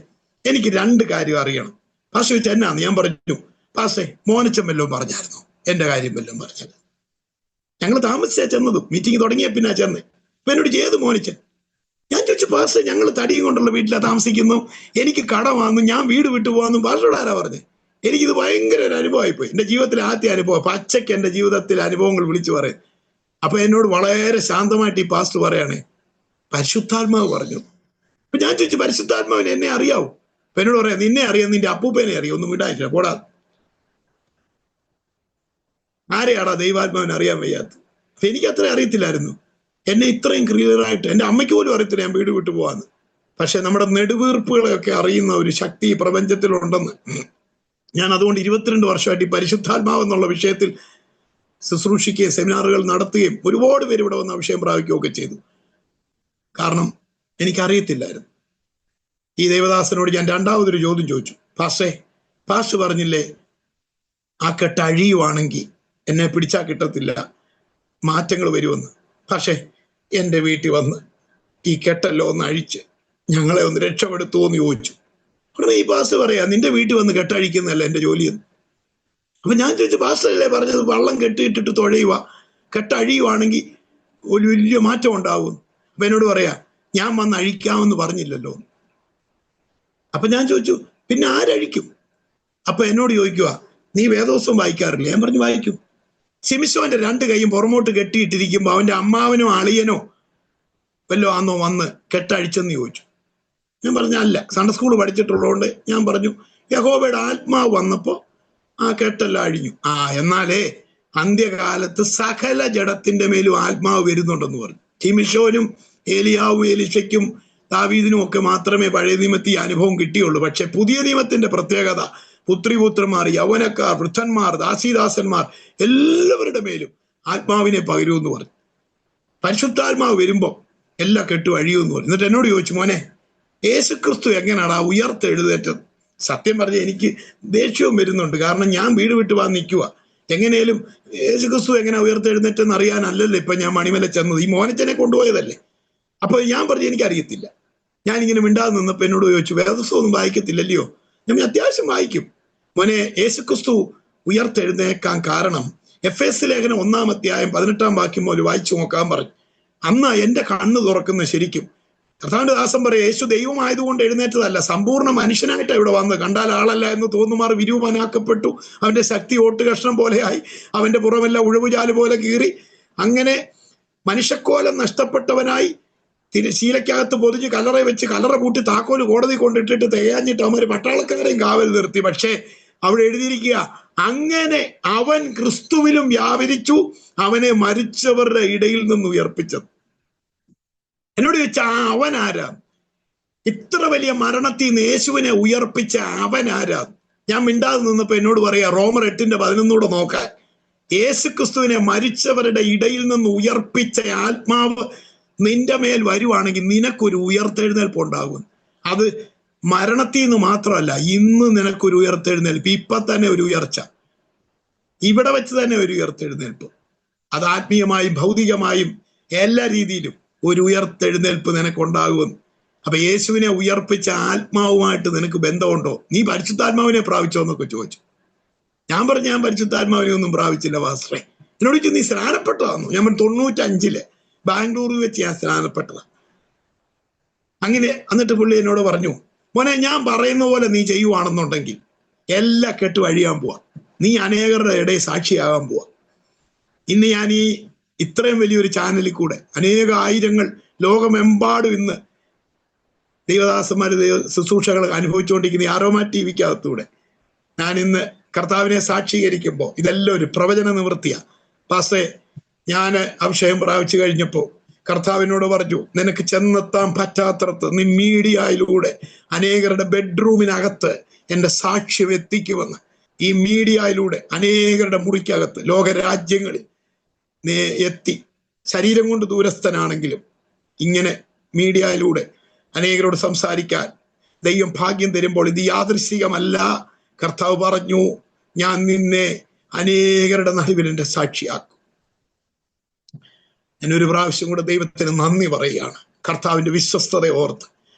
എനിക്ക് 2 കാര്യം അറിയണം. പാസ്റ്റർ ചോദിച്ചാൽ എന്നാന്ന്? ഞാൻ പറഞ്ഞു, പാസ്റ്റേ മോനച്ചൻ വല്ലതും പറഞ്ഞായിരുന്നു, എൻ്റെ കാര്യം വല്ലതും പറഞ്ഞത്. ഞങ്ങൾ താമസിച്ചാ ചെന്നതും, മീറ്റിംഗ് തുടങ്ങിയ പിന്നെ ചെന്ന്. അപ്പൊ എന്നോട് ചെയ്ത് മോനിച്ചൻ. ഞാൻ ചോദിച്ചു, പാസ്റ്റർ ഞങ്ങൾ തടിയും കൊണ്ടുള്ള വീട്ടിലാണ് താമസിക്കുന്നു, എനിക്ക് കടമാണെന്നും ഞാൻ വീട് വിട്ടു പോകാമെന്നും പാസ്റ്ററോട് ആരാ പറഞ്ഞത്? എനിക്കിത് ഭയങ്കര ഒരു അനുഭവമായിപ്പോയി. എൻ്റെ ജീവിതത്തിലെ ആദ്യ അനുഭവം, പച്ചയ്ക്ക് എൻ്റെ ജീവിതത്തിലെ അനുഭവങ്ങൾ വിളിച്ചു പറയും. അപ്പൊ എന്നോട് വളരെ ശാന്തമായിട്ട് ഈ പാസ്റ്റർ പറയണേ, പരിശുദ്ധാത്മാവ് പറഞ്ഞു. അപ്പൊ ഞാൻ ചോദിച്ചു, പരിശുദ്ധാത്മാവിനെ എന്നെ അറിയാവൂ? അപ്പൊ എന്നോട് പറയാം, നിന്നെ അറിയാം, നിന്റെ അപ്പൂപ്പനെ അറിയാം, ഒന്നും വിടായില്ല, പോടാ. ആരെയാടാ ദൈവാത്മാവിനെ അറിയാൻ വയ്യാത്ത? അപ്പൊ എനിക്ക് അത്ര അറിയത്തില്ലായിരുന്നു. എന്നെ ഇത്രയും ക്ലിയർ ആയിട്ട് എൻ്റെ അമ്മയ്ക്ക് പോലും അറിയത്തില്ല ഞാൻ വീട് വിട്ടു പോവാന്ന്. പക്ഷെ നമ്മുടെ നെടുവീർപ്പുകളെയൊക്കെ അറിയുന്ന ഒരു ശക്തി ഈ പ്രപഞ്ചത്തിലുണ്ടെന്ന് ഞാൻ അതുകൊണ്ട് 22 വർഷമായിട്ട് ഈ പരിശുദ്ധാത്മാവ് എന്നുള്ള വിഷയത്തിൽ ശുശ്രൂഷിക്കുകയും സെമിനാറുകൾ നടത്തുകയും ഒരുപാട് പേര് ഇവിടെ വന്ന് അഭിഷേകം പ്രാപിക്കുകയൊക്കെ ചെയ്തു. കാരണം എനിക്കറിയത്തില്ലായിരുന്നു. ഈ ദേവദാസനോട് ഞാൻ രണ്ടാമതൊരു ചോദ്യം ചോദിച്ചു. പാസ്റ്റർ പറഞ്ഞില്ലേ ആ കെട്ട് അഴിയുവാണെങ്കിൽ എന്നെ പിടിച്ചാൽ കിട്ടത്തില്ല, മാറ്റങ്ങൾ വരുമെന്ന്. പക്ഷേ എൻ്റെ വീട്ടിൽ വന്ന് ഈ കെട്ടല്ലോ ഒന്ന് അഴിച്ച് ഞങ്ങളെ ഒന്ന് രക്ഷപ്പെടുത്തുമോ എന്ന് ചോദിച്ചു. ഉടനെ ഈ പാസ്റ്റർ പറയാ, നിന്റെ വീട്ടിൽ വന്ന് കെട്ടഴിക്കുന്നതല്ല എൻ്റെ ജോലിയെന്ന്. അപ്പൊ ഞാൻ ചോദിച്ചു, പാസ്റ്ററല്ലേ പറഞ്ഞത് വള്ളം കെട്ടിയിട്ടിട്ട് തുഴയുക, കെട്ടഴിയുവാണെങ്കിൽ ഒരു വലിയ മാറ്റം ഉണ്ടാവും. അപ്പൊ എന്നോട് പറയാ, ഞാൻ വന്ന് അഴിക്കാമെന്ന് പറഞ്ഞില്ലല്ലോ. അപ്പൊ ഞാൻ ചോദിച്ചു, പിന്നെ ആരഴിക്കും? അപ്പൊ എന്നോട് ചോദിക്കുക, നീ വേദോത്സവം വായിക്കാറില്ലേ? ഞാൻ പറഞ്ഞു, വായിക്കും. ശിംശോന്റെ 2 കൈയും പുറമോട്ട് കെട്ടിയിട്ടിരിക്കുമ്പോ അവന്റെ അമ്മാവനോ അളിയനോ വല്ലോ ആന്നോ വന്ന് കെട്ടഴിച്ചെന്ന് ചോദിച്ചു. ഞാൻ പറഞ്ഞ അല്ല, സൺഡേ സ്കൂൾ പഠിച്ചിട്ടുള്ളതുകൊണ്ട് ഞാൻ പറഞ്ഞു, യഹോവയുടെ ആത്മാവ് വന്നപ്പോ ആ കെട്ടെല്ലാം അഴിഞ്ഞു. എന്നാലേ അന്ത്യകാലത്ത് സകല ജഡത്തിന്റെ മേലും ആത്മാവ് വരുന്നുണ്ടെന്ന് പറഞ്ഞു. ശിംശോനും ഏലിയാവും എലീശയ്ക്കും ദാവീദിനും ഒക്കെ മാത്രമേ പഴയ നിയമത്തിൽ ഈ അനുഭവം കിട്ടിയുള്ളൂ. പക്ഷെ പുതിയ നിയമത്തിന്റെ പ്രത്യേകത, പുത്രിപുത്രന്മാർ, യൗവനക്കാർ, വൃദ്ധന്മാർ, ദാസീദാസന്മാർ എല്ലാവരുടെ മേലും ആത്മാവിനെ പകരുമെന്ന് പറഞ്ഞു. പരിശുദ്ധാത്മാവ് വരുമ്പോ എല്ലാ കെട്ടും അഴിയുമെന്ന് പറഞ്ഞു. എന്നിട്ട് എന്നോട് ചോദിച്ചു, മോനെ യേശുക്രിസ്തു എങ്ങനെയാണ് ആ ഉയർത്തെഴുന്നേറ്റത്? സത്യം പറഞ്ഞ എനിക്ക് ദേഷ്യവും വരുന്നുണ്ട്. കാരണം ഞാൻ വീട് വിട്ട് വന്ന് നിൽക്കുക. എങ്ങനെയും യേശുക്രിസ്തു എങ്ങനെ ഉയർത്തെഴുന്നേറ്റെന്ന് അറിയാനല്ലല്ലോ ഇപ്പൊ ഞാൻ മണിമല ചെന്നത്. ഈ മോനച്ചനെ കൊണ്ടുപോയതല്ലേ. അപ്പൊ ഞാൻ പറഞ്ഞു, എനിക്കറിയത്തില്ല. ഞാനിങ്ങനെ മിണ്ടാതെ നിന്നപ്പോ എന്നോട് ചോദിച്ചു, വേദപുസ്തകം ഒന്നും വായിക്കത്തില്ലല്ലയോ? ഞാൻ അത്യാവശ്യം വായിക്കും. മോനെ, യേശുക്രിസ്തു ഉയർത്തെഴുന്നേക്കാൻ കാരണം എഫേസ് ലേഖനം 1-ാം അധ്യായം 18-ാം വാക്യം മുതൽ വായിച്ചു നോക്കാൻ പറഞ്ഞു. അന്ന് എന്റെ കണ്ണ് തുറക്കുന്ന ശരിക്കും. കർത്താവിന്റെ ദാസൻ പറയാം, യേശു ദൈവമായതുകൊണ്ട് എഴുന്നേറ്റതല്ല, സമ്പൂർണ്ണ മനുഷ്യനായിട്ട് ഇവിടെ വന്ന് കണ്ടാൽ ആളല്ല എന്ന് തോന്നുമാർ വിരൂപനാക്കപ്പെട്ടു. അവന്റെ ശക്തി ഓട്ടുകഷ്ണം പോലെയായി, അവന്റെ പുറമെല്ലാം ഉഴവുചാല് പോലെ കീറി, അങ്ങനെ മനുഷ്യക്കോലം നഷ്ടപ്പെട്ടവനായി ശീലക്കകത്ത് പൊതിഞ്ഞ് കല്ലറ വെച്ച് കല്ലറ പൂട്ടി താക്കോല് കോടതി കൊണ്ടിട്ടിട്ട് തികയാഞ്ഞിട്ട് അവന്മാര് പട്ടാളക്കാരെയും കാവൽ നിർത്തി. പക്ഷേ അവിടെ എഴുതിയിരിക്കുക, അങ്ങനെ അവൻ ക്രിസ്തുവിലും വ്യാപരിച്ചു, അവനെ മരിച്ചവരുടെ ഇടയിൽ നിന്ന് ഉയർപ്പിച്ചത്. എന്നോട് ചോദിച്ച അവൻ ആരാ? ഇത്ര വലിയ മരണത്തിൽ നിന്ന് യേശുവിനെ ഉയർപ്പിച്ച അവൻ ആരാ? ഞാൻ മിണ്ടാതെ നിന്നപ്പോ എന്നോട് പറയാ, റോമർ 8:11 നോക്കാൻ. യേശു ക്രിസ്തുവിനെ മരിച്ചവരുടെ ഇടയിൽ നിന്ന് ഉയർപ്പിച്ച ആത്മാവ് നിന്റെ മേൽ വരുവാണെങ്കിൽ നിനക്കൊരു ഉയർത്തെഴുന്നേൽപ്പ് ഉണ്ടാകും. അത് മരണത്തിൽ നിന്ന് മാത്രമല്ല, ഇന്ന് നിനക്കൊരു ഉയർത്തെഴുന്നേൽപ്പ്, ഇപ്പൊ തന്നെ ഒരു ഉയർച്ച, ഇവിടെ വെച്ച് തന്നെ ഒരു ഉയർത്തെഴുന്നേൽപ്പ്. അത് ആത്മീയമായും ഭൗതികമായും എല്ലാ രീതിയിലും ഒരു ഉയർത്തെഴുന്നേൽപ്പ് നിനക്കുണ്ടാകുമെന്ന്. അപ്പൊ യേശുവിനെ ഉയർപ്പിച്ച ആത്മാവുമായിട്ട് നിനക്ക് ബന്ധമുണ്ടോ? നീ പരിശുദ്ധാത്മാവിനെ പ്രാപിച്ചോ എന്നൊക്കെ ചോദിച്ചു. ഞാൻ പറഞ്ഞു, ഞാൻ പരിശുദ്ധാത്മാവിനെ ഒന്നും പ്രാപിച്ചില്ല പാസ്റ്ററെ. എന്നോട് ചോദിച്ചു, നീ സ്നാനപ്പെട്ടതാണോ? ഞാൻ 95-ല് ബാംഗ്ലൂരിൽ വെച്ച് ഞാൻ സ്നാനപ്പെട്ടതാ. അങ്ങനെ എന്നിട്ട് പുള്ളി എന്നോട് പറഞ്ഞു, മോനെ, ഞാൻ പറയുന്ന പോലെ നീ ചെയ്യുവാണെന്നുണ്ടെങ്കിൽ എല്ലാ കെട്ടും അഴിയാൻ പോവാ, നീ അനേകരുടെ ഇടയിൽ സാക്ഷിയാകാൻ പോവാ. ഇന്ന് ഞാൻ ഈ ഇത്രയും വലിയൊരു ചാനലിൽ കൂടെ അനേക ആയിരങ്ങൾ ലോകമെമ്പാടും ഇന്ന് ദൈവദാസന്മാര് ശുശ്രൂഷകൾ അനുഭവിച്ചുകൊണ്ടിരിക്കുന്ന ഈ ആരോമ ടിവിക്കകത്തൂടെ ഞാൻ ഇന്ന് കർത്താവിനെ സാക്ഷീകരിക്കുമ്പോൾ ഇതെല്ലാം ഒരു പ്രവചന നിവൃത്തിയാ. പാസ്റ്റേ, ഞാൻ അഭിഷേകം പ്രാപിച്ചു കഴിഞ്ഞപ്പോൾ കർത്താവിനോട് പറഞ്ഞു, നിനക്ക് ചെന്നെത്താൻ പറ്റാത്തടത്ത് നീ മീഡിയയിലൂടെ അനേകരുടെ ബെഡ്റൂമിനകത്ത് എൻ്റെ സാക്ഷ്യം എത്തിക്കുമെന്ന്. ഈ മീഡിയയിലൂടെ അനേകരുടെ മുറിക്കകത്ത് ലോകരാജ്യങ്ങളിൽ എത്തി, ശരീരം കൊണ്ട് ദൂരസ്ഥനാണെങ്കിലും ഇങ്ങനെ മീഡിയയിലൂടെ അനേകരോട് സംസാരിക്കാൻ ദൈവം ഭാഗ്യം തരുമ്പോൾ ഇത് യാദൃശ്ചികമല്ല. കർത്താവ് പറഞ്ഞു, ഞാൻ നിന്നെ അനേകരുടെ നടുവിൽ എൻ്റെ സാക്ഷിയാക്കും. ഞാനൊരു പ്രാവശ്യം കൂടെ ദൈവത്തിന് നന്ദി പറയുകയാണ്, കർത്താവിന്റെ വിശ്വസ്തത ഓർത്ത്.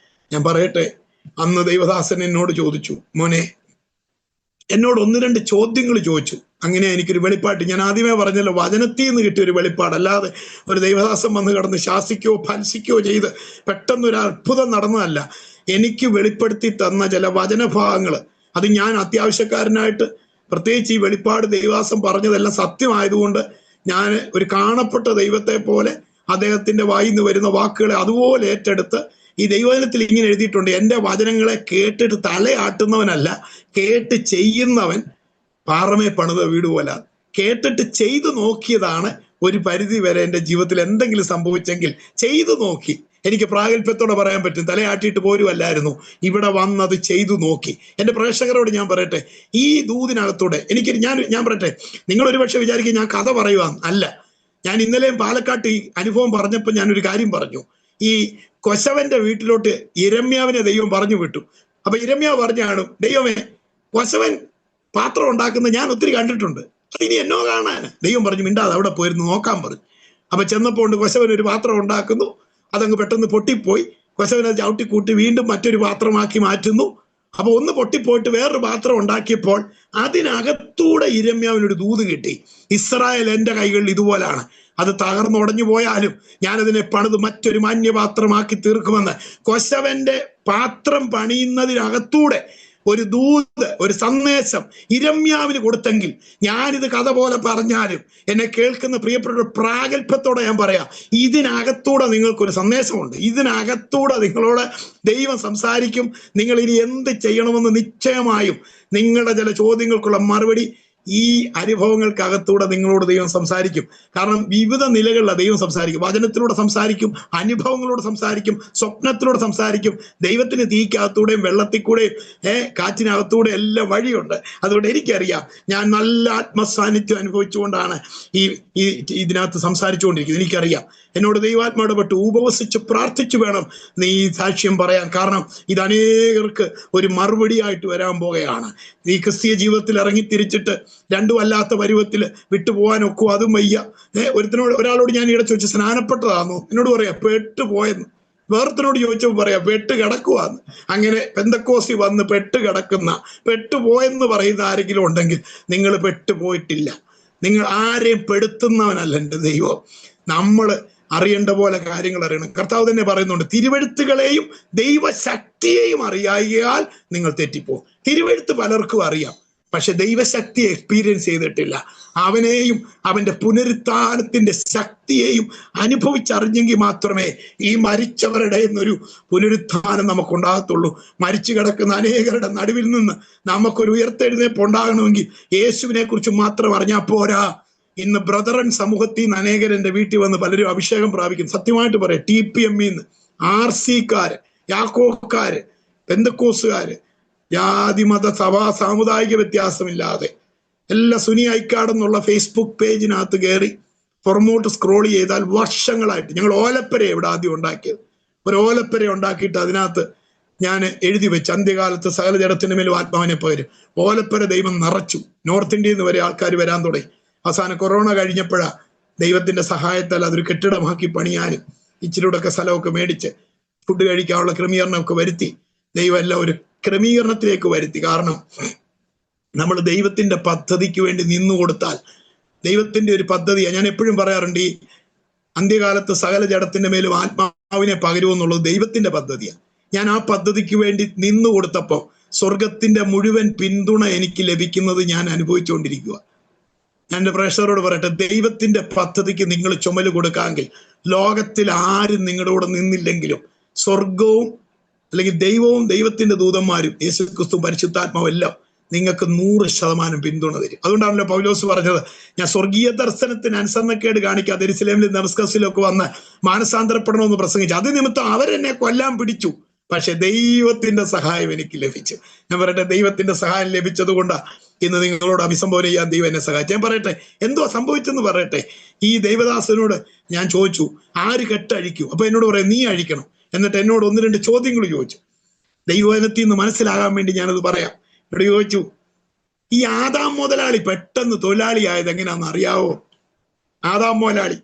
ഞാൻ പറയട്ടെ, അന്ന് ദൈവദാസൻ എന്നോട് ചോദിച്ചു, മോനെ, എന്നോട് 1-2 ചോദ്യങ്ങൾ ചോദിച്ചു. അങ്ങനെ എനിക്കൊരു വെളിപ്പാട്ട്, ഞാൻ ആദ്യമേ പറഞ്ഞല്ലോ, വചനത്തിൽ നിന്ന് കിട്ടിയ ഒരു വെളിപ്പാട്, അല്ലാതെ ഒരു ദൈവദാസൻ വന്ന് കിടന്ന് ശാസിക്കോ ഫൽസിക്കോ ചെയ്ത് പെട്ടെന്നൊരു അത്ഭുതം നടന്നതല്ല. എനിക്ക് വെളിപ്പെടുത്തി തന്ന ചില വചനഭാഗങ്ങൾ, അത് ഞാൻ അത്യാവശ്യക്കാരനായിട്ട്, പ്രത്യേകിച്ച് ഈ വെളിപ്പാട് ദൈവദാസൻ പറഞ്ഞതെല്ലാം സത്യമായതുകൊണ്ട് ഞാൻ ഒരു കാണപ്പെട്ട ദൈവത്തെ പോലെ അദ്ദേഹത്തിന്റെ വായിൽ നിന്ന് വരുന്ന വാക്കുകളെ അതുപോലെ ഏറ്റെടുത്ത്, ഈ ദൈവവചനത്തിൽ ഇങ്ങനെ എഴുതിയിട്ടുണ്ട്, എൻ്റെ വചനങ്ങളെ കേട്ടിട്ട് തലയാട്ടുന്നവനല്ല, കേട്ട് ചെയ്യുന്നവൻ പാറമേ പണിത വീട് പോലെ. കേട്ടിട്ട് ചെയ്തു നോക്കിയതാണ് ഒരു പരിധി വരെ എൻ്റെ ജീവിതത്തിൽ എന്തെങ്കിലും സംഭവിച്ചെങ്കിൽ ചെയ്തു നോക്കി. എനിക്ക് പ്രാഗൽഭ്യത്തോടെ പറയാൻ പറ്റും. തലയാട്ടിയിട്ട് പോരുമല്ലായിരുന്നു, ഇവിടെ വന്നത് ചെയ്തു നോക്കി. എൻ്റെ പ്രേക്ഷകരോട് ഞാൻ പറയട്ടെ, ഈ ദൂതിനകത്തൂടെ ഞാൻ പറയട്ടെ, നിങ്ങൾ ഒരുപക്ഷെ വിചാരിക്കും ഞാൻ കഥ പറയുവാൻ. അല്ല, ഞാൻ ഇന്നലെയും പാലക്കാട്ട് ഈ അനുഭവം പറഞ്ഞപ്പോൾ ഞാനൊരു കാര്യം പറഞ്ഞു. ഈ കൊശവന്റെ വീട്ടിലോട്ട് യിരെമ്യാവിനെ ദൈവം പറഞ്ഞു വിട്ടു. അപ്പൊ യിരെമ്യാവ് പറഞ്ഞാണ്, ദൈവമേ, കൊശവൻ പാത്രം ഉണ്ടാക്കുന്നത് ഞാൻ ഒത്തിരി കണ്ടിട്ടുണ്ട്, അതിനി എന്നോ കാണാൻ. ദൈവം പറഞ്ഞു, മിണ്ടാതെ അവിടെ പോയിരുന്നു നോക്കാൻ പറഞ്ഞു. അപ്പൊ ചെന്നപ്പോൾ ഉണ്ട് കൊശവൻ ഒരു പാത്രം ഉണ്ടാക്കുന്നു, അതങ്ങ് പെട്ടെന്ന് പൊട്ടിപ്പോയി. കൊശവൻ അത് ചവിട്ടിക്കൂട്ടി വീണ്ടും മറ്റൊരു പാത്രമാക്കി മാറ്റുന്നു. അപ്പൊ ഒന്ന് പൊട്ടിപ്പോയിട്ട് വേറൊരു പാത്രം ഉണ്ടാക്കിയപ്പോൾ അതിനകത്തൂടെ യിരെമ്യാവിനൊരു ദൂത് കിട്ടി, ഇസ്രായേൽ എൻ്റെ കൈകളിൽ ഇതുപോലാണ്, അത് തകർന്നുടഞ്ഞു പോയാലും ഞാനതിനെ പണിത് മറ്റൊരു മാന്യപാത്രമാക്കി തീർക്കുമെന്ന്. കൊശവന്റെ പാത്രം പണിയുന്നതിനകത്തൂടെ ഒരു ദൂത്, ഒരു സന്ദേശം യിരെമ്യാവിന് കൊടുത്തെങ്കിൽ, ഞാനിത് കഥ പോലെ പറഞ്ഞാലും എന്നെ കേൾക്കുന്ന പ്രിയപ്പെട്ട പ്രാഗൽഭ്യത്തോടെ ഞാൻ പറയാം, ഇതിനകത്തൂടെ നിങ്ങൾക്കൊരു സന്ദേശമുണ്ട്. ഇതിനകത്തൂടെ നിങ്ങളോട് ദൈവം സംസാരിക്കും. നിങ്ങൾ ഇനി എന്ത് ചെയ്യണമെന്ന് നിശ്ചയമായും നിങ്ങളുടെ ചില ചോദ്യങ്ങൾക്കുള്ള മറുപടി ഈ അനുഭവങ്ങൾക്കകത്തൂടെ നിങ്ങളോട് ദൈവം സംസാരിക്കും. കാരണം വിവിധ നിലകളിലാണ് ദൈവം സംസാരിക്കും. വചനത്തിലൂടെ സംസാരിക്കും, അനുഭവങ്ങളോട് സംസാരിക്കും, സ്വപ്നത്തിലൂടെ സംസാരിക്കും. ദൈവത്തിന് തീക്കകത്തൂടെയും വെള്ളത്തിൽ കൂടെയും കാറ്റിനകത്തൂടെ എല്ലാം വഴിയുണ്ട്. അതുകൊണ്ട് എനിക്കറിയാം, ഞാൻ നല്ല ആത്മസാന്നിധ്യം അനുഭവിച്ചുകൊണ്ടാണ് ഇതിനകത്ത് സംസാരിച്ചുകൊണ്ടിരിക്കുന്നത്. എനിക്കറിയാം, എന്നോട് ദൈവാത്മാവ് പെട്ട് ഉപവസിച്ച് പ്രാർത്ഥിച്ചു വേണം നീ ഈ സാക്ഷ്യം പറയാൻ. കാരണം ഇത് അനേകർക്ക് ഒരു മറുപടിയായിട്ട് വരാൻ പോകുകയാണ്. ഈ ക്രിസ്തീയ ജീവിതത്തിൽ ഇറങ്ങി തിരിച്ചിട്ട് രണ്ടും അല്ലാത്ത പരുവത്തിൽ വിട്ടുപോകാനൊക്കെ അതും വയ്യ. ഒരാളോട് ഞാൻ ഇവിടെ ചോദിച്ചു, സ്നാനപ്പെട്ടതാണോ? എന്നോട് പറയാ പെട്ടുപോയെന്ന്. വേർത്തിനോട് ചോദിച്ചപ്പോൾ പറയാ പെട്ട് കിടക്കുവാന്ന്. അങ്ങനെ പെന്തക്കോസ്തി വന്ന് പെട്ട് കിടക്കുന്ന, പെട്ടുപോയെന്ന് പറയുന്ന ആരെങ്കിലും ഉണ്ടെങ്കിൽ നിങ്ങൾ പെട്ടുപോയിട്ടില്ല. നിങ്ങൾ ആരെയും പെടുത്തുന്നവനല്ല എൻ്റെ ദൈവം. നമ്മൾ അറിയേണ്ട പോലെ കാര്യങ്ങൾ അറിയണം. കർത്താവ് തന്നെ പറയുന്നുണ്ട്, തിരുവെഴുത്തുകളെയും ദൈവശക്തിയെയും അറിയായാൽ നിങ്ങൾ തെറ്റിപ്പോകും. തിരുവെഴുത്ത് പലർക്കും അറിയാം, പക്ഷെ ദൈവശക്തിയെ എക്സ്പീരിയൻസ് ചെയ്തിട്ടില്ല. അവനെയും അവന്റെ പുനരുത്ഥാനത്തിന്റെ ശക്തിയെയും അനുഭവിച്ചറിഞ്ഞെങ്കിൽ മാത്രമേ ഈ മരിച്ചവരുടെ എന്നൊരു പുനരുത്ഥാനം നമുക്കുണ്ടാകത്തുള്ളൂ. മരിച്ചു കിടക്കുന്ന അനേകരുടെ നടുവിൽ നിന്ന് നമുക്കൊരു ഉയർത്തെഴുന്നേൽപ്പ് ഉണ്ടാകണമെങ്കിൽ യേശുവിനെ കുറിച്ച് മാത്രം അറിഞ്ഞാൽ പോരാ. ഇന്ന് ബ്രദറൻ സമൂഹത്തിൽ നിന്ന് അനേകർ എൻ്റെ വീട്ടിൽ വന്ന് പലരും അഭിഷേകം പ്രാപിക്കും. സത്യമായിട്ട് പറയാം, TPM-ന്ന്, RC-ക്കാര്, യാക്കോക്കാര്, പെന്തക്കോസുകാര്, ജാതി മത സഭാ സാമുദായിക വ്യത്യാസമില്ലാതെ എല്ലാ സുനി ഐക്കാടെന്നുള്ള ഫേസ്ബുക്ക് പേജിനകത്ത് കയറി പുറമോട്ട് സ്ക്രോൾ ചെയ്താൽ വർഷങ്ങളായിട്ട് ഞങ്ങൾ ഓലപ്പര ഇവിടെ ആദ്യം ഉണ്ടാക്കിയത്. ഒരു ഓലപ്പര ഉണ്ടാക്കിയിട്ട് അതിനകത്ത് ഞാൻ എഴുതി വെച്ച്, അന്ത്യകാലത്ത് സകല ജഡത്തിന് മേലും ആത്മാവിനെ പകരും. ഓലപ്പര ദൈവം നിറച്ചു. നോർത്ത് ഇന്ത്യയിൽ നിന്ന് വരെ ആൾക്കാർ വരാൻ തുടങ്ങി. അവസാനം കൊറോണ കഴിഞ്ഞപ്പോഴാണ് ദൈവത്തിന്റെ സഹായത്താൽ അതൊരു കെട്ടിടമാക്കി പണിയാനും ഇച്ചിരൂടൊക്കെ സ്ഥലമൊക്കെ മേടിച്ച് ഫുഡ് കഴിക്കാനുള്ള ക്രമീകരണമൊക്കെ വരുത്തി. ദൈവം എല്ലാം ഒരു ക്രമീകരണത്തിലേക്ക് വരുത്തി. കാരണം നമ്മൾ ദൈവത്തിന്റെ പദ്ധതിക്ക് വേണ്ടി നിന്നു കൊടുത്താൽ, ദൈവത്തിന്റെ ഒരു പദ്ധതിയാണ്. ഞാൻ എപ്പോഴും പറയാറുണ്ട്, ഈ അന്ത്യകാലത്ത് സകല ജഡത്തിന്റെ മേലും ആത്മാവിനെ പകരുമെന്നുള്ളത് ദൈവത്തിന്റെ പദ്ധതിയാണ്. ഞാൻ ആ പദ്ധതിക്ക് വേണ്ടി നിന്നു കൊടുത്തപ്പോൾ സ്വർഗത്തിന്റെ മുഴുവൻ പിന്തുണ എനിക്ക് ലഭിക്കുന്നത് ഞാൻ അനുഭവിച്ചുകൊണ്ടിരിക്കുക. ഞാൻ എൻ്റെ പ്രേക്ഷകരോട് പറയട്ടെ, ദൈവത്തിന്റെ പദ്ധതിക്ക് നിങ്ങൾ ചുമല് കൊടുക്കാമെങ്കിൽ ലോകത്തിൽ ആരും നിങ്ങളുടെ കൂടെ നിന്നില്ലെങ്കിലും സ്വർഗവും അല്ലെങ്കിൽ ദൈവവും ദൈവത്തിന്റെ ദൂതന്മാരും യേശുക്രിസ്തു പരിശുദ്ധാത്മാവും എല്ലാം നിങ്ങൾക്ക് 100% പിന്തുണ തരും. അതുകൊണ്ടാണല്ലോ പൗലോസ് പറഞ്ഞത്, ഞാൻ സ്വർഗീയ ദർശനത്തിന് അനുസരണക്കേട് കാണിക്കാതെ യെരുശലേമിലും ദമസ്കസിലൊക്കെ വന്ന് മാനസാന്തരപ്പെടണമെന്ന് പ്രസംഗിച്ചു. അത് നിമിത്തം അവരെന്നെ കൊല്ലാൻ പിടിച്ചു, പക്ഷെ ദൈവത്തിന്റെ സഹായം എനിക്ക് ലഭിച്ചു. ഞാൻ പറയട്ടെ, ദൈവത്തിന്റെ സഹായം ലഭിച്ചത് കൊണ്ടാണ് ഇന്ന് നിങ്ങളോട് അഭിസംബോധന ചെയ്യാൻ ദൈവം എന്നെ സഹായിച്ചു. ഞാൻ പറയട്ടെ, എന്തോ സംഭവിച്ചെന്ന് പറയട്ടെ. ഈ ദൈവദാസനോട് ഞാൻ ചോദിച്ചു, ആര് കെട്ടഴിക്കും? അപ്പൊ എന്നോട് പറയാം, നീ അഴിക്കണം. എന്നിട്ട് എന്നോട് 1-2 ചോദ്യങ്ങൾ ചോദിച്ചു. ദൈവവചനത്തിൽ നിന്ന് മനസ്സിലാകാൻ വേണ്ടി ഞാനത് പറയാം. ഇവിടെ ചോദിച്ചു, ഈ ആദാം മുതലാളി പെട്ടെന്ന് തൊഴിലാളിയായത് എങ്ങനെയാണെന്ന് അറിയാവോ? ആദാം മുതലാളി,